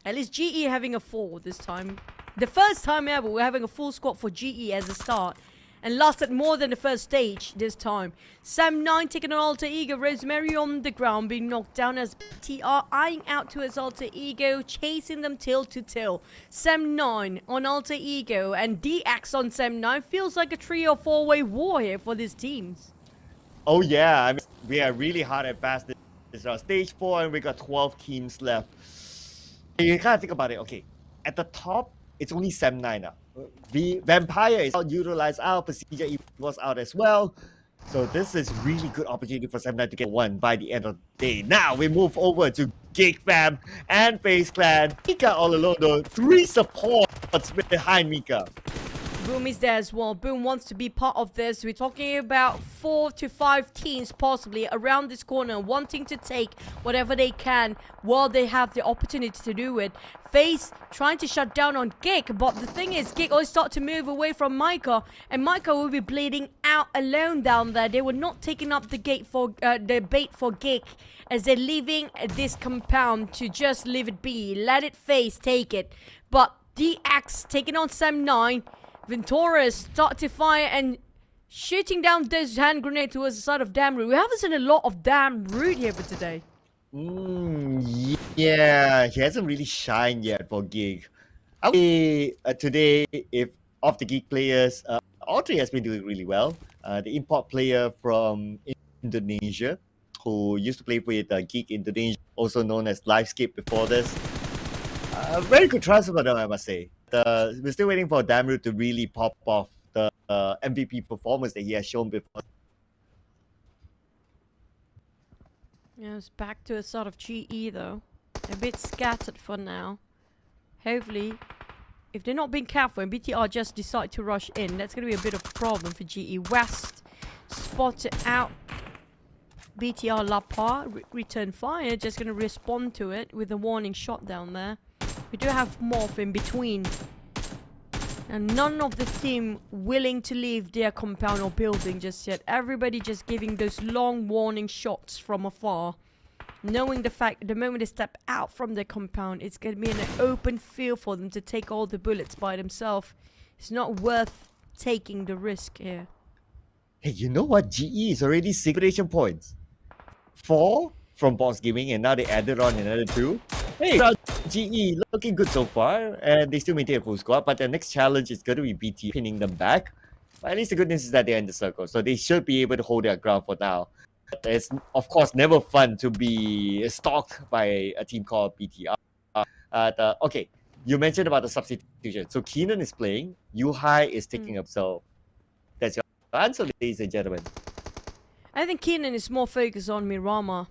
At least GE having a 4 this time. The first time ever we're having a full squad for GE as a start. And lasted more than the first stage this time. Sam9 taking an alter ego. Rosemary on the ground being knocked down as TR eyeing out to his alter ego. Chasing them tail to tail. Sam9 on alter ego and DX on Sam9. Feels like a 3 or 4-way war here for these teams. Oh yeah, I mean, we are really hard and fast. This is stage 4 and we got 12 teams left. You gotta think about it. Okay, at the top, it's only Sam9 now. The Vampire is out, utilized out, PERSIJA was out as well. So this is really good opportunity for Sam9 to get one by the end of the day. Now we move over to GEEK Fam and FaZe Clan. Mika all alone though, 3 supports behind Mika. Boom is there as well. Boom wants to be part of this. We're talking about 4 to 5 teams possibly around this corner wanting to take whatever they can while they have the opportunity to do it. FaZe trying to shut down on GEEK, but the thing is GEEK always start to move away from Micah, and Micah will be bleeding out alone down there. They were not taking up the bait for GEEK as they're leaving this compound to just leave it be. Let it FaZe take it. But DX taking on Sam9. Ventura start to fire and shooting down this hand grenade towards the side of Damn Root. We haven't seen a lot of Damn Root here for today. Yeah, he hasn't really shined yet for GEEK. I would say today, if of the GEEK players, Audrey has been doing really well. The import player from Indonesia. who used to play with GEEK Indonesia, also known as Liveskip before this. Very good transfer for them, I must say. We're still waiting for Damru to really pop off the MVP performance that he has shown before. Yeah, it's back to a sort of GE though. A bit scattered for now. Hopefully, if they're not being careful and BTR just decide to rush in, that's going to be a bit of a problem for GE. West spotted out. BTR La Par, return fire, just going to respond to it with a warning shot down there. We do have MORPH in between. And none of the team willing to leave their compound or building just yet. Everybody just giving those long warning shots from afar. Knowing the fact the moment they step out from their compound, it's going to be an open field for them to take all the bullets by themselves. It's not worth taking the risk here. Hey, you know what? GE is already 6 creation points. 4 from Boss Gaming, and now they added on another 2. Hey, GE looking good so far, and they still maintain a full squad, but the next challenge is going to be BT pinning them back. But at least the good news is that they're in the circle, so they should be able to hold their ground for now. But it's, of course, never fun to be stalked by a team called BTR. Okay, you mentioned about the substitution. So QEON is playing, Yuhai is taking up, so that's your answer, ladies and gentlemen. I think QEON is more focused on Miramar.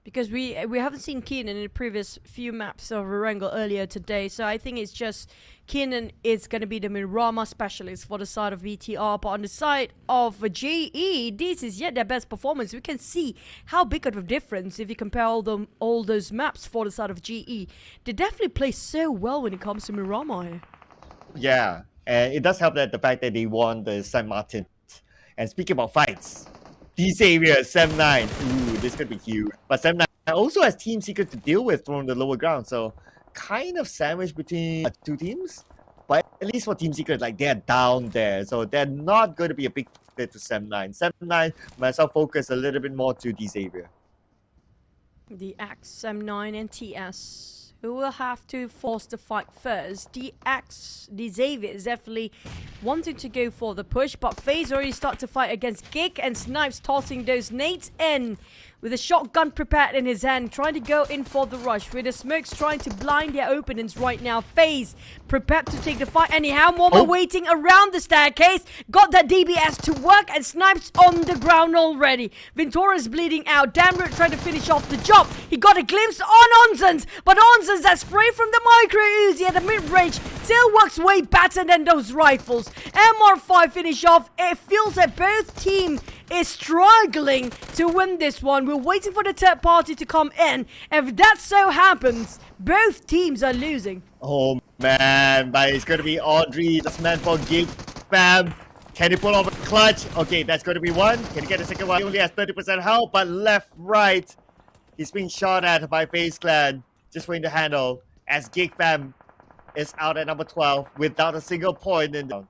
Because we haven't seen QEON in the previous few maps of Erangel earlier today. So I think it's just QEON is going to be the Miramar specialist for the side of BTR. But on the side of GE, this is yet their best performance. We can see how big of a difference if you compare all those maps for the side of GE. They definitely play so well when it comes to Miramar. Yeah, and it does help that the fact that they won the San Martin. And speaking about fights, this area, Sem9, ooh, this could be huge. But Sem9 also has Team Secret to deal with from the lower ground, so kind of sandwiched between 2 teams. But at least for Team Secret, like they're down there, so they're not going to be a big threat to Sem9. Sem9 myself focus a little bit more to this area. The Axe, Sem9 and TS. Who will have to force the fight first? The Xavier is definitely wanting to go for the push, but FaZe already start to fight against GEEK, and Snipes tossing those nades in with a shotgun prepared in his hand, trying to go in for the rush, with the smokes trying to blind their openings right now. FaZe prepared to take the fight anyhow. Momo waiting around the staircase, got that DBS to work, and Snipes on the ground already. Ventura's bleeding out. Damroot trying to finish off the job. He got a glimpse on Onsens, but Onsens, that spray from the micro Uzi at the mid-range still works way better than those rifles. MORPH finish off. It feels that both teams is struggling to win this one. We're waiting for the third party to come in. If that so happens, both teams are losing. Oh man, but it's going to be Audrey, that's meant for GEEK. Bam. Can he pull off a clutch? Okay, that's going to be one. Can he get a second one? He only has 30% health, but left, right. He's being shot at by FaZe Clan. Just waiting to handle as GEEK Fam is out at number 12 without a single point in the...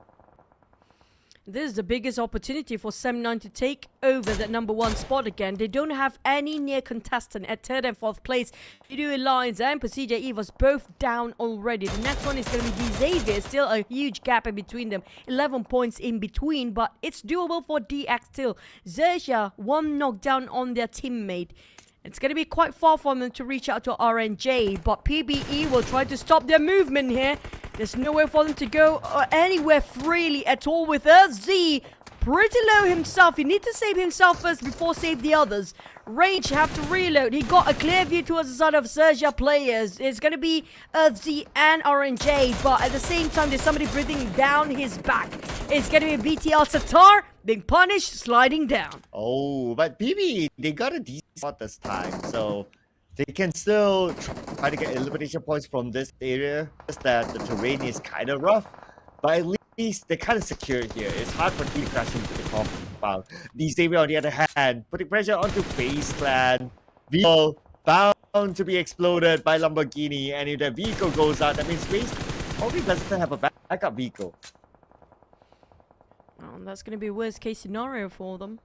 This is the biggest opportunity for Sem9 to take over that number 1 spot again. They don't have any near contestant at 3rd and 4th place. Yoodo Alliance and PERSIJA EVOS both down already. The next one is going to be Xavier. Still a huge gap in between them. 11 points in between, but it's doable for DX still. XERXIA, 1 knockdown on their teammate. It's going to be quite far for them to reach out to RNJ, but PBE will try to stop their movement here. There's nowhere for them to go anywhere freely at all with Z. Pretty low himself. He needs to save himself first before save the others. Rage have to reload. He got a clear view towards the side of XERXIA players. It's going to be Z and RNJ, but at the same time, there's somebody breathing down his back. It's going to be BTL Satar being punished, sliding down. Oh, but PB, they got a decent spot this time, so they can still try to get elimination points from this area. Just that the terrain is kind of rough, but at least they're kind of secure here. It's hard for team to crash into the compound. Xavier, on the other hand, putting pressure onto FaZe Clan. Vehicle bound to be exploded by Lamborghini, and if the vehicle goes out, that means FaZe probably doesn't have a backup vehicle. Oh, that's going to be a worst case scenario for them.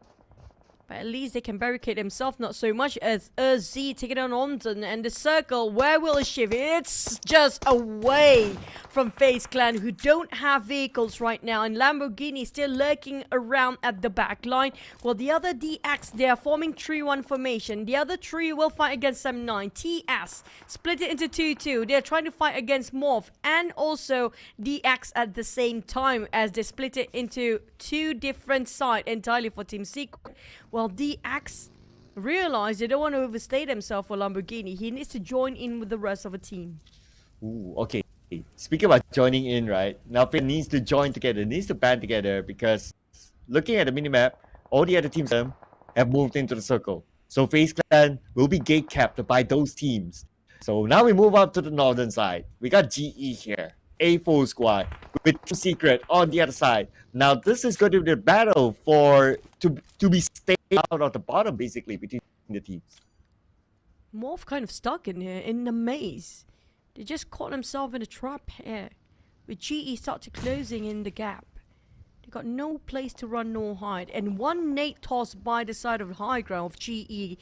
But at least they can barricade themselves, not so much as Z taking on Onton and the circle. Where will it shift? It's just away from FaZe Clan, who don't have vehicles right now, and Lamborghini still lurking around at the back line. Well, the other DX, they are forming 3-1 formation. The other three will fight against M9. TS split it into 2-2. They're trying to fight against MORPH and also DX at the same time, as they split it into two different sides entirely for Team Secret. Well, DX realize they don't want to overstay themselves for Lamborghini. He needs to join in with the rest of the team. Ooh, okay. Speaking about joining in, right? Now it needs to join together, needs to band together, because looking at the minimap, all the other teams have moved into the circle. So FaZe Clan will be gate capped by those teams. So now we move up to the northern side. We got GE here, a full squad with Team Secret on the other side. Now this is going to be the battle to be staying out of the bottom, basically, between the teams. MORPH kind of stuck in here in the maze. They just caught themselves in a trap here. With GE start to closing in the gap. They got no place to run nor hide. And one nade toss by the side of the high ground of GE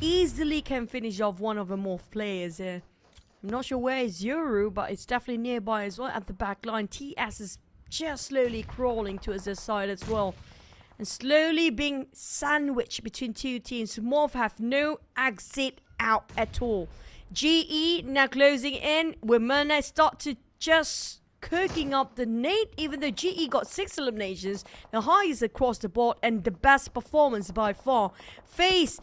easily can finish off one of the MORPH players here. I'm not sure where is Yoodo, but it's definitely nearby as well at the back line. TS is just slowly crawling towards their side as well. And slowly being sandwiched between two teams. MORPH have no exit out at all. GE now closing in. Women start to just cooking up the nade, even though GE got 6 eliminations, the highest across the board and the best performance by far. FaZe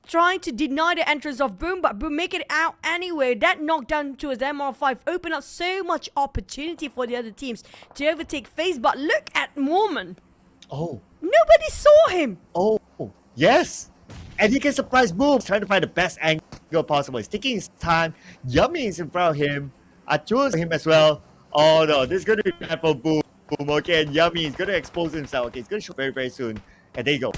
trying to deny the entrance of Boom, but Boom make it out anyway. That knockdown towards MR5 opened up so much opportunity for the other teams to overtake FaZe, but look at Mormon. Oh. Nobody saw him. Oh, yes. And he can surprise Boom, trying to find the best angle possible. He's taking his time. Yummy is in front of him. Achul's him as well. Oh no, this is going to be bad for Boom. Okay, and Yummy is going to expose himself. Okay, he's going to show very, very soon. And there you go.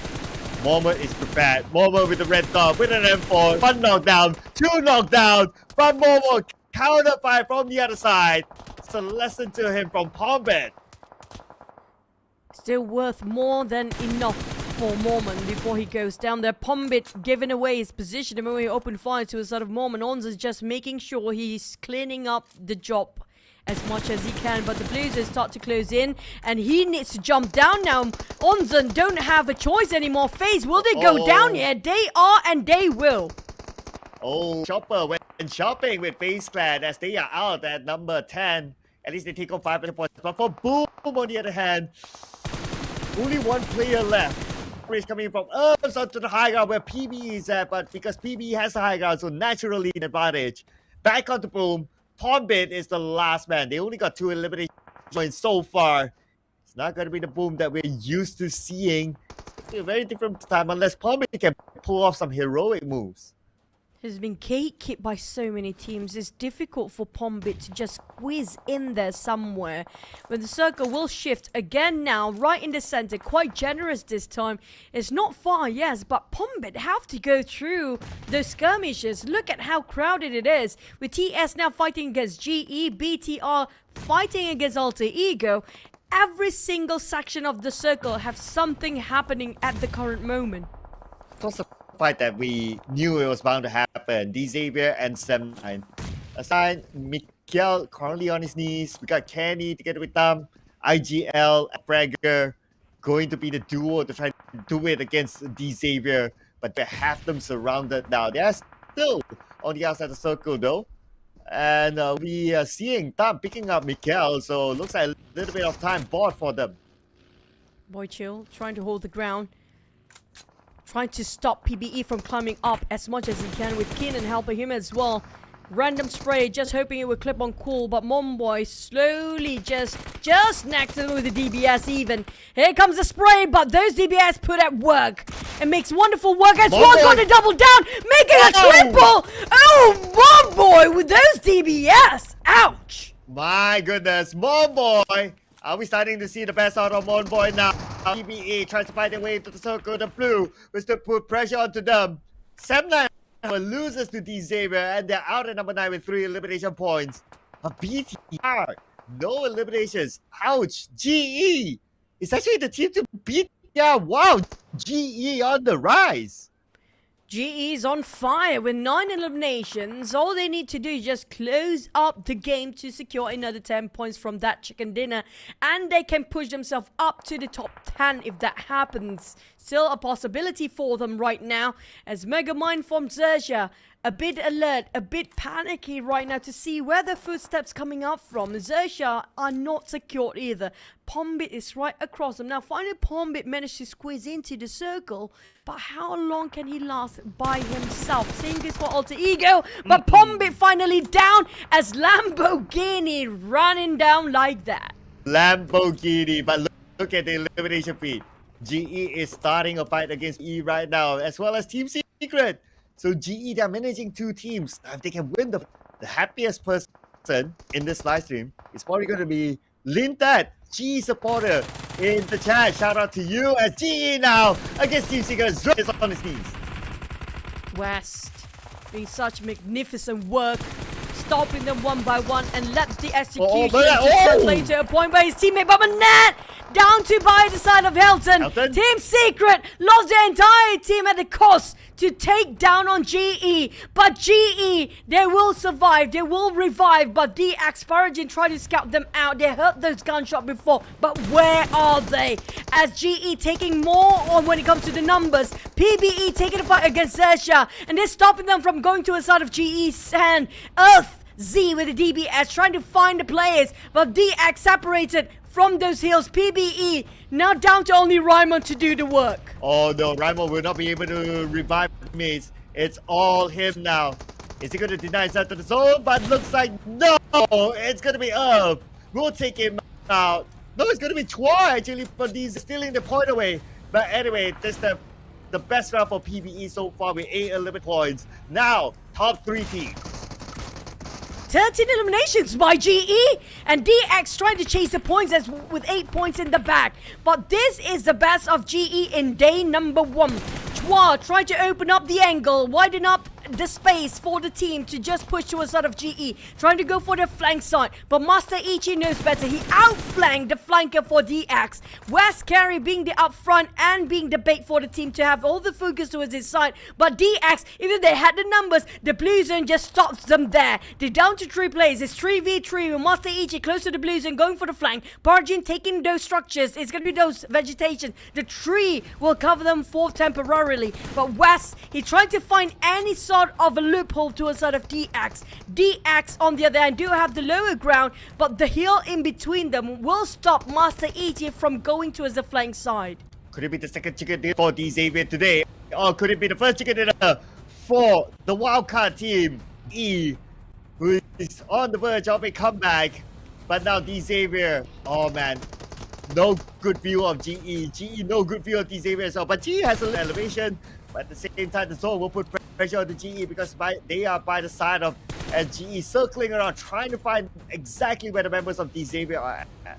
Moment is prepared. Moment with the red dot, with an M4. 1 knockdown, 2 knockdown. But Moment counter fire from the other side. It's a lesson to him from Pombet. Still worth more than enough for Mormon before he goes down there. Pombit giving away his position the moment he opened fire to his side of Mormon. Onza's just making sure he's cleaning up the job as much as he can, but the Blues start to close in and he needs to jump down now. Onza don't have a choice anymore. FaZe, will they go down here? They are, and they will. Oh, Chopper went shopping with FaZe Clan as they are out at number 10. At least they take on 5 points. But for Boom, on the other hand, only one player left. Is coming from us onto the high ground where PB is at, but because PB has the high ground, so naturally an advantage. Back onto Boom. Pombit is the last man. They only got 2 elimination points so far. It's not going to be the Boom that we're used to seeing. It's going to be a very different time unless Pombit can pull off some heroic moves. Has been gatekept by so many teams. It's difficult for Pombit to just squeeze in there somewhere. But the circle will shift again now, right in the center. Quite generous this time. It's not far, yes, but Pombit have to go through those skirmishes. Look at how crowded it is. With TS now fighting against GE, BTR fighting against Alter Ego. Every single section of the circle have something happening at the current moment. Fight that we knew it was bound to happen. Xavier and Sem9. Aside, Mikael currently on his knees. We got Kenny together with them. IGL and Fragger going to be the duo to try to do it against Xavier. But they have them surrounded now. They are still on the outside of the circle though. And we are seeing Tam picking up Mikael. So looks like a little bit of time bought for them. Boy Chill trying to hold the ground. Trying to stop PBE from climbing up as much as he can, with Keenan helping him as well. Random spray, just hoping it would clip on cool, but Momboy slowly just next to him with the DBS even. Here comes the spray, but those DBS put at work. It makes wonderful work as well, going to double down, making a triple! Oh, Momboy with those DBS! Ouch! My goodness, Momboy! Are we starting to see the best out of Monboy now? PBE tries to find their way into the circle. The Blue will still put pressure onto them. Sem9 loses to Xavier and they're out at number 9 with 3 elimination points. A BTR, no eliminations. Ouch. GE is actually the team to beat. Yeah, wow. GE on the rise. GE is on fire with 9 eliminations. All they need to do is just close up the game to secure another 10 points from that chicken dinner. And they can push themselves up to the top 10 if that happens. Still a possibility for them right now. As Megamind from XERXIA, a bit alert, a bit panicky right now to see where the footsteps coming up from. XERXIA are not secured either. Pombit is right across them. Now finally Pombit managed to squeeze into the circle. But how long can he last by himself? Same goes for Alter Ego. But Pombit finally down as Lamborghini running down like that. Lamborghini, but look at the elimination feed. GE is starting a fight against E right now, as well as Team Secret. So GE, they're managing 2 teams. Now, if they can win, the happiest person in this live stream is probably going to be Lintat, GE supporter in the chat. Shout out to you as GE now against Team Secret is on his knees. West doing such magnificent work, stopping them one by one and let the execution translate to a point where his teammate Babanet down to by the side of Helton. Team Secret lost their entire team at the cost to take down on GE. But GE, they will survive, they will revive. But the PERSIJA tried to scout them out. They heard those gunshots before. But where are they? As GE taking more on when it comes to the numbers. PBE taking a fight against XERXIA. And they're stopping them from going to a side of GE's hand. Earth Z with the DBS trying to find the players. But DX separated from those hills. PBE now down to only Raimon to do the work. Oh no, Raimon will not be able to revive mates. It's all him now. Is he going to deny himself to the zone? But looks like no, it's going to be Earth. We'll take him out. No, it's going to be Chua actually, but he's stealing the point away. But anyway, this is the best round for PBE so far with 8 elimination points. Now, top 3 teams. 13 eliminations by GE and DX trying to chase the points as with 8 points in the back. But this is the best of GE in day number 1. Chua tried to open up the angle, widen up the space for the team to just push to a side of GE, trying to go for the flank side. But Master Ichi knows better. He outflanked the flanker for DX. West Carry being the up front and being the bait for the team to have all the focus towards his side. But DX, even they had the numbers, the blue zone just stops them there. They're down to 3 players. It's 3v3 with Master Ichi close to the blue zone going for the flank. PERSIJA taking those structures. It's going to be those vegetation. The tree will cover them for temporarily. But West, he tried to find any sort of a loophole to a side of DX. DX on the other hand do have the lower ground, but the hill in between them will stop Master Ichi from going towards the flank side. Could it be the second chicken dinner for Xavier today? Or could it be the first chicken dinner for the wildcard team E, who is on the verge of a comeback? But now Xavier, oh man, no good view of GE. GE, no good view of Xavier as well. But GE has an elevation, but at the same time, the zone will put pressure on the GE because they are by the side of GE, circling around, trying to find exactly where the members of Xavier are at.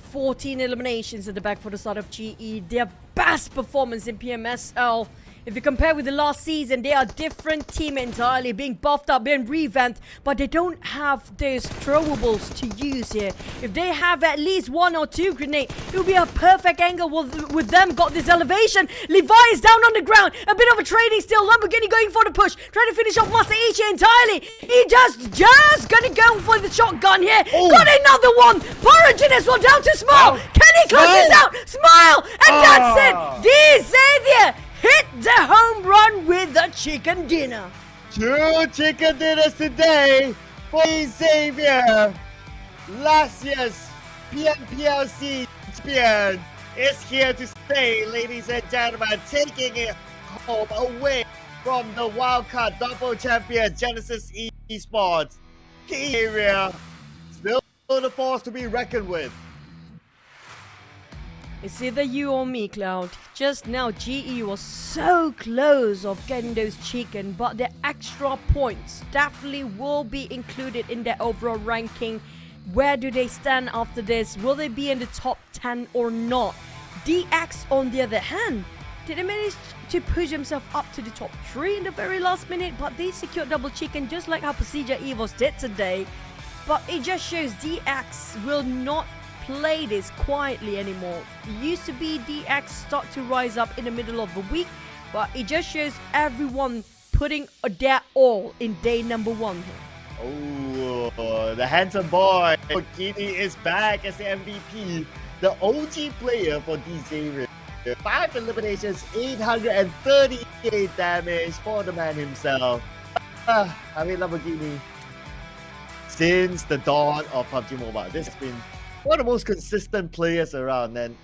14 eliminations at the back for the side of GE. Their best performance in PMSL. If you compare with the last season, they are a different team entirely, being buffed up, being revamped, but they don't have those throwables to use here. If they have at least 1 or 2 grenades, it will be a perfect angle with them. Got this elevation. Levi is down on the ground. A bit of a trading still. Lamborghini going for the push. Trying to finish off Master Ichi entirely. He just gonna go for the shotgun here. Got another one. PERSIJA as well down to Smile. Can he close this out? Smile. And that's it. Xavier hit the home run with the chicken dinner. 2 chicken dinners today for Xavier. Last year's PMPLC champion is here to stay, ladies and gentlemen, taking it home away from the wildcard double champion Genesis Esports. Xavier, still the force to be reckoned with. It's either you or me, Cloud. Just now, GE was so close of getting those chicken, but the extra points definitely will be included in their overall ranking. Where do they stand after this? Will they be in the top 10 or not? DX, on the other hand, did they manage to push himself up to the top 3 in the very last minute? But they secured double chicken just like how PERSIJA EVOS did today. But it just shows DX will not play this quietly anymore. It used to be DX start to rise up in the middle of the week, but it just shows everyone putting their all in day number 1. Oh, the handsome boy, Bikini is back as the MVP. The OG player for DZ. 5 eliminations, 838 damage for the man himself. I mean, Lamborghini, since the dawn of PUBG Mobile, this has been one of the most consistent players around, and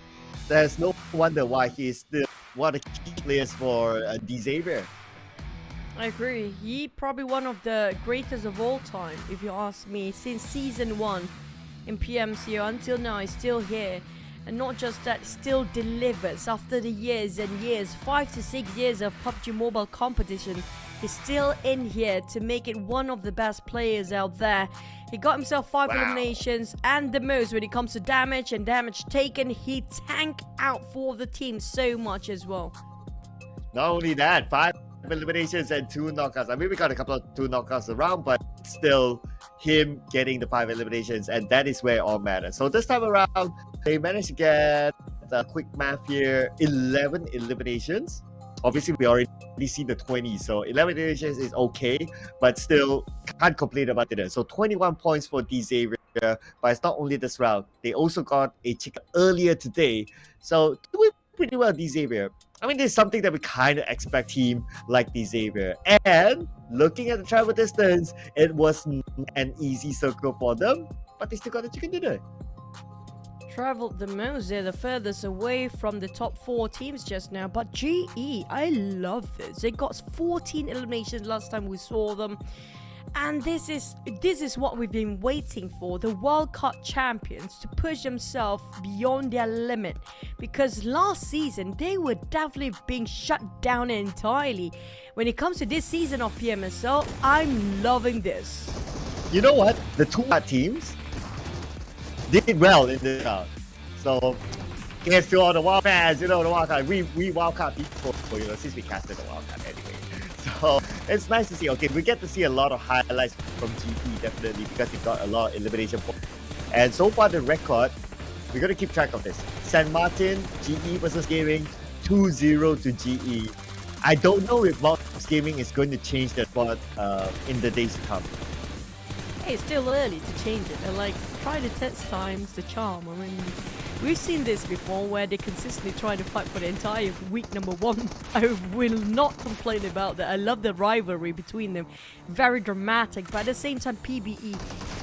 there's no wonder why he's still one of the key players for DZ. I agree. He probably one of the greatest of all time, if you ask me. Since season 1 in PMCO until now, he's still here. And not just that, still delivers after the years and years, 5 to 6 years of PUBG Mobile competition. He's still in here to make it one of the best players out there. He got himself 5 eliminations and the most when it comes to damage and damage taken. He tanked out for the team so much as well. Not only that, 5 eliminations and 2 knockouts. I mean, we got a couple of 2 knockouts around, but still him getting the 5 eliminations, and that is where it all matters. So this time around, they managed to get the quick math here, 11 eliminations. Obviously, we already see the 20, so 11 eliminations is okay, but still can't complain about it. So 21 points for DZ, but it's not only this round. They also got a chicken earlier today, so doing pretty well, DZ. I mean, there's something that we kind of expect team like DZ. And looking at the travel distance, it was an easy circle for them, but they still got the chicken dinner. Traveled the most, they're the furthest away from the top 4 teams just now. But GE, I love this. They got 14 eliminations last time we saw them. And this is what we've been waiting for, the World Cup champions to push themselves beyond their limit. Because last season, they were definitely being shut down entirely. When it comes to this season of PMSL, I'm loving this. You know what? The 2 teams did well in this round. So, here's to all the Wild fans, the Wild card. We Wildcard people, since we casted the Wildcard anyway. So, it's nice to see. Okay, we get to see a lot of highlights from GE, definitely, because we got a lot of elimination points. And so far, the record, we're going to keep track of this. San Martin, GE versus Gaming, 2-0 to GE. I don't know if MORPH Gaming is going to change their spot in the days to come. Hey, it's still early to change it. And try to test times the charm. I mean, we've seen this before where they consistently try to fight for the entire week number 1. I will not complain about that. I love the rivalry between them. Very dramatic, but at the same time, PBE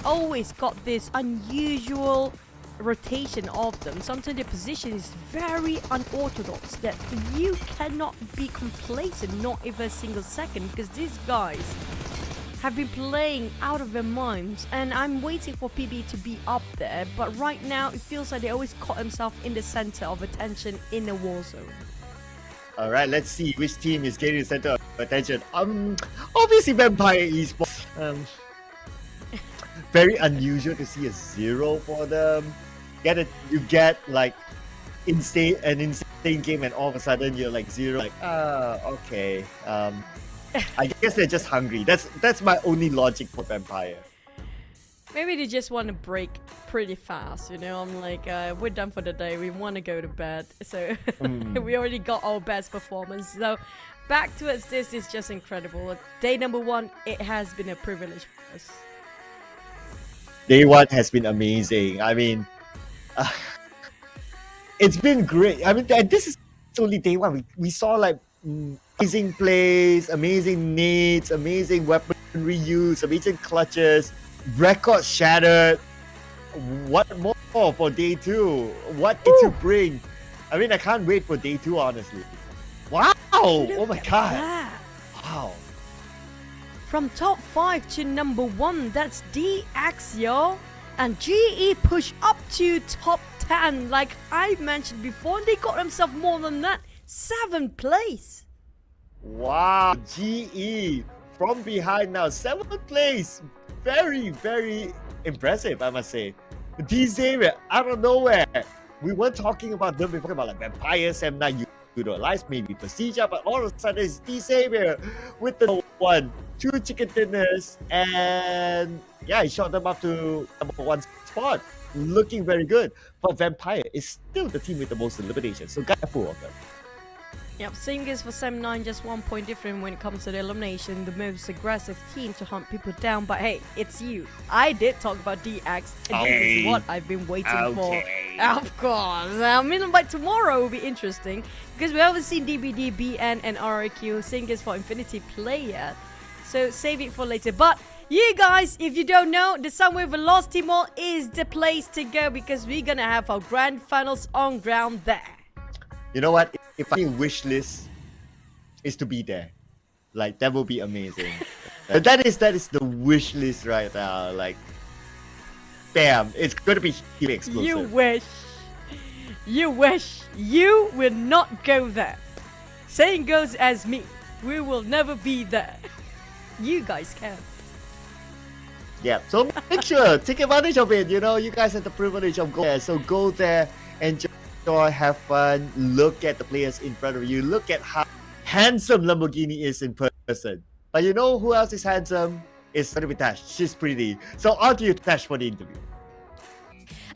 always got this unusual rotation of them. Sometimes their position is very unorthodox that you cannot be complacent, not even a single second, because these guys have been playing out of their minds, and I'm waiting for PB to be up there, but right now it feels like they always caught themselves in the center of attention in a war zone. Alright, let's see which team is getting the center of attention. Obviously Vampire Esports. Very unusual to see a 0 for them. You get an insane game, and all of a sudden you're 0. Okay. I guess they're just hungry. That's my only logic for Vampire. Maybe they just want to break pretty fast, I'm we're done for the day. We want to go to bed. So we already got our best performance. So back towards this is just incredible. Day number 1, it has been a privilege for us. Day 1 has been amazing. I mean, it's been great. I mean, this is only day 1. We saw amazing plays, amazing nades, amazing weaponry use, amazing clutches, record shattered. What more for day 2? What did you bring? I mean, I can't wait for day 2, honestly. Wow! Oh my god! Wow! From top 5 to number 1, that's XERXIA, and GE push up to top 10. Like I mentioned before, they got themselves more than that, 7th place. Wow, GE from behind now, 7th place. Very, very impressive, I must say. DZ out of nowhere. We weren't talking about them before, about Vampire, Semna, Yoodo Alliance, maybe PERSIJA, but all of a sudden it's DZ with the 1, 2 chicken dinners, and yeah, he shot them up to number 1 spot. Looking very good. But Vampire is still the team with the most eliminations, so careful of them. Yep, same goes for Sem9, just 1 point different when it comes to the elimination, the most aggressive team to hunt people down. But hey, it's you. I did talk about DX, and this is what I've been waiting for. Of course. I mean, by tomorrow will be interesting because we haven't seen DBD, BN, and REQ. Same goes for Infinity Player. So save it for later. But you guys, if you don't know, the Sunway Velocity Mall is the place to go because we're gonna have our grand finals on ground there. You know what? If I wish list is to be there, like that will be amazing. that is the wish list right now. Like, bam! It's gonna be explosive. You wish. You will not go there. Saying goes as me. We will never be there. You guys can. Yeah. So make sure take advantage of it. You know, you guys have the privilege of going there. So go there, enjoy, have fun, look at the players in front of you, look at how handsome Lamborghini is in person. But you know who else is handsome? It's gonna be Tash. She's pretty. So on to you, Tash, for the interview.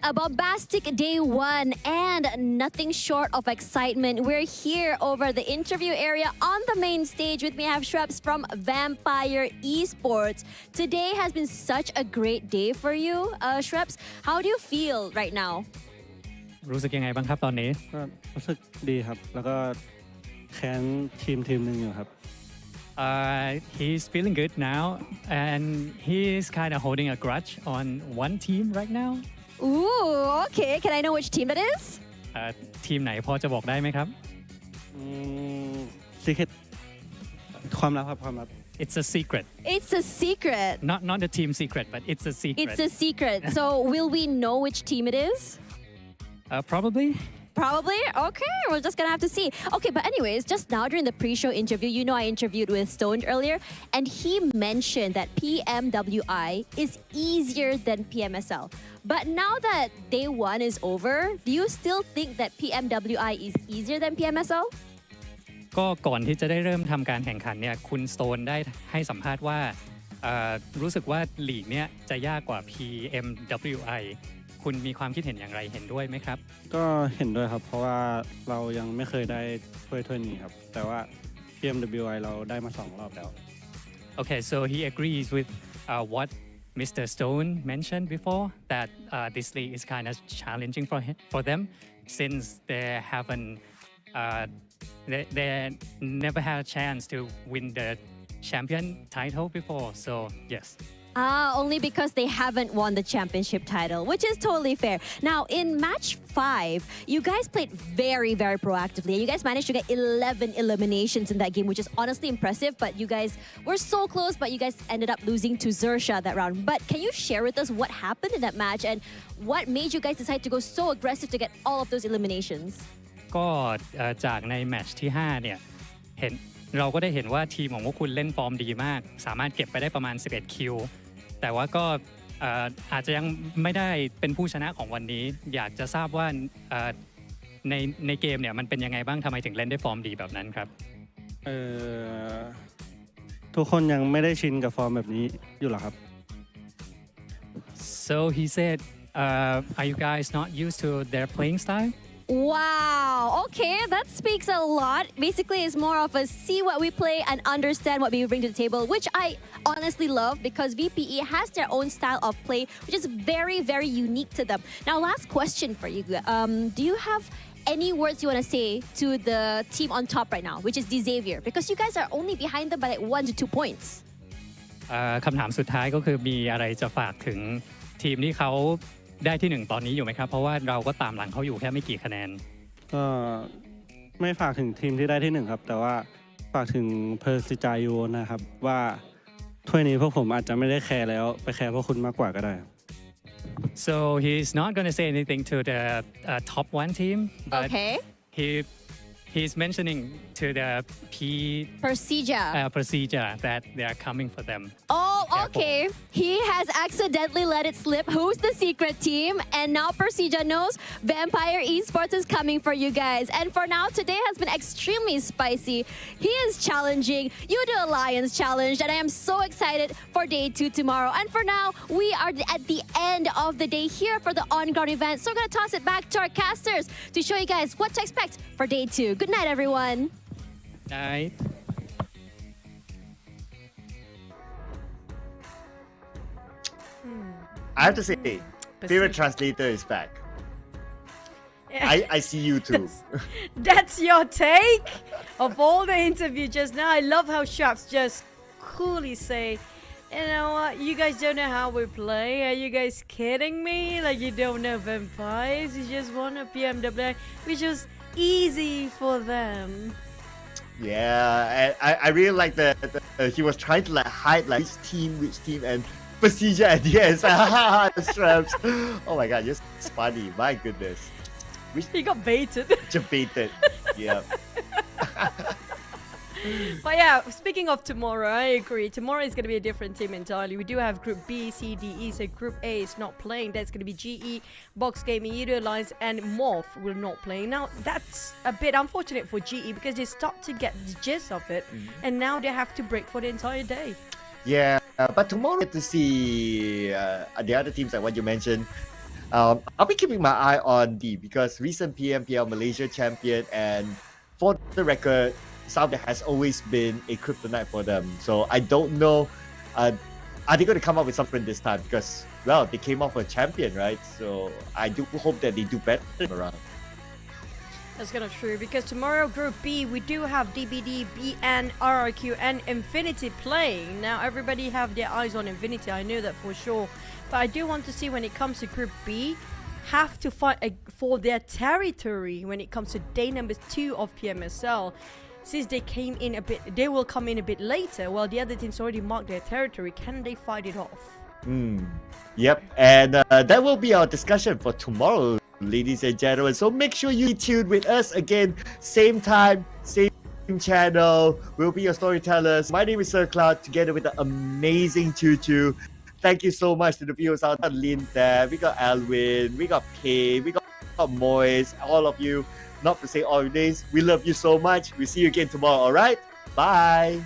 A bombastic day one and nothing short of excitement. We're here over the interview area on the main stage. With me, I have Shreps from Vampire Esports. Today has been such a great day for you. Shreps, how do you feel right now? รู้สึกยังไงบ้างครับตอนนี้ ก็รู้สึกดีครับ แล้วก็แค้นทีมหนึ่งอยู่ครับ He's feeling good now and he's kind of holding a grudge on one team right now. Ooh, okay. Can I know which team that is? ทีมไหนพอจะบอกได้ไหมครับ Secret ความลับครับความลับ It's a secret. It's a secret. Not the team secret, but it's a secret. It's a secret. So will we know which team it is? Probably. Probably? Okay, we're just gonna have to see. Okay, but anyways, just now during the pre-show interview, you know I interviewed with Stone earlier, and he mentioned that PMWI is easier than PMSL. But now that day one is over, do you still think that PMWI is easier than PMSL? ก็ก่อนที่จะได้เริ่มทำการแข่งขันเนี่ยคุณสโตนได้ให้สัมภาษณ์ว่ารู้สึกว่าลีกเนี้ยจะยากกว่า PMWI คุณมีความคิดเห็นอย่างไรเห็นด้วยไหมครับ ก็เห็นด้วยครับ เพราะว่าเรายังไม่เคยได้ถ้วยนี้ครับ แต่ว่า PMWI เราได้มา2 รอบแล้ว Okay, so he agrees with what Mr. Stone mentioned before, that this league is kind of challenging for them since they haven't they never had a chance to win the champion title before. So yes. Only because they haven't won the championship title, which is totally fair. Now, in match 5, you guys played very, very proactively. You guys managed to get 11 eliminations in that game, which is honestly impressive. But you guys were so close, but you guys ended up losing to XERXIA that round. But can you share with us what happened in that match and what made you guys decide to go so aggressive to get all of those eliminations? ก็จากในแมตช์ที่5เนี่ยเราก็ได้เห็นว่าทีมของพวกคุณเล่นฟอร์มดีมากสามารถเก็บไปได้ประมาณ11คิวแต่ว่าก็อาจจะยังไม่ได้เป็นผู้ชนะของวันนี้อยากจะทราบว่าในเกมเนี่ยมันเป็นยังไงบ้างทำไมถึงเล่นได้ฟอร์มดีแบบนั้นครับทุกคนยังไม่ได้ชินกับฟอร์มแบบนี้อยู่หรอครับ So he said are you guys not used to their playing style? Wow, okay, that speaks a lot. Basically, it's more of a see what we play and understand what we bring to the table, which I honestly love because VPE has their own style of play, which is very, very unique to them. Now, last question for you. Do you have any words you want to say to the team on top right now, which is Xavier? Because you guys are only behind them by like 1 to 2 points. คำถามสุดท้ายก็คือมีอะไรจะฝากถึงทีมที่เขาได้ที่1ตอนนี้อยู่ไหมครับเพราะว่าเราก็ตามหลังเขาอยู่แค่ไม่กี่คะแนนก็ไม่ฝากถึงทีมที่ได้ที่1ครับแต่ว่าฝากถึงเพอร์ซิจายูนะครับว่าถ้วยนี้พวกผมอาจจะไม่ได้แคร์แล้วไปแคร์พวกคุณมากกว่าก็ได้ So he's not going to say anything to the top 1 team but okay. He's mentioning to the PERSIJA that they are coming for them. Oh, okay. He has accidentally let it slip. Who's the secret team? And now PERSIJA knows Vampire Esports is coming for you guys. And for now, today has been extremely spicy. He is challenging Yoodo Alliance challenged, and I am so excited for day 2 tomorrow. And for now, we are at the end of the day here for the on-ground event. So we're going to toss it back to our casters to show you guys what to expect for day 2. Good night, everyone. Night. I have to say, favorite translator is back. I see you too. That's your take of all the interview just now. I love how Shaps just coolly say, you know what, you guys don't know how we play. Are you guys kidding me? Like you don't know vampires, you just want a PMWI, which was easy for them. Yeah, and I really like that he was trying to like hide like which team, and PERSIJA at the end. The straps. Oh my god, just funny. My goodness. He got baited. Just baited. Yeah. But yeah, speaking of tomorrow, I agree. Tomorrow is going to be a different team entirely. We do have Group B, C, D, E. So Group A is not playing. That's going to be GE, Box Gaming, Yoodo Alliance, and MORPH will not play. Now, that's a bit unfortunate for GE because they start to get the gist of it. And now they have to break for the entire day. Yeah, but tomorrow to see the other teams like what you mentioned. I'll be keeping my eye on D because recent PMPL Malaysia champion, and for the record, South has always been a kryptonite for them. So I don't know, are they going to come up with something this time? Because, well, they came off a champion, right? So I do hope that they do better around. That's kind of true because tomorrow Group B we do have DBD, BN, RRQ and Infinity playing. Now everybody have their eyes on Infinity, I know that for sure. But I do want to see when it comes to Group B, have to fight for their territory when it comes to day number 2 of PMSL. Since they came in a bit, they will come in a bit later while the other teams already marked their territory. Can they fight it off? Yep, and that will be our discussion for tomorrow, ladies and gentlemen. So make sure you tune with us again, same time, same channel. We'll be your storytellers. My name is Sir Cloud, together with the amazing Choo Choo. Thank you so much to the viewers out there. Lynn there, we got Alwin, we got Kay, we got Moise, all of you. Not to say all your names, we love you so much. We'll see you again tomorrow, alright? Bye!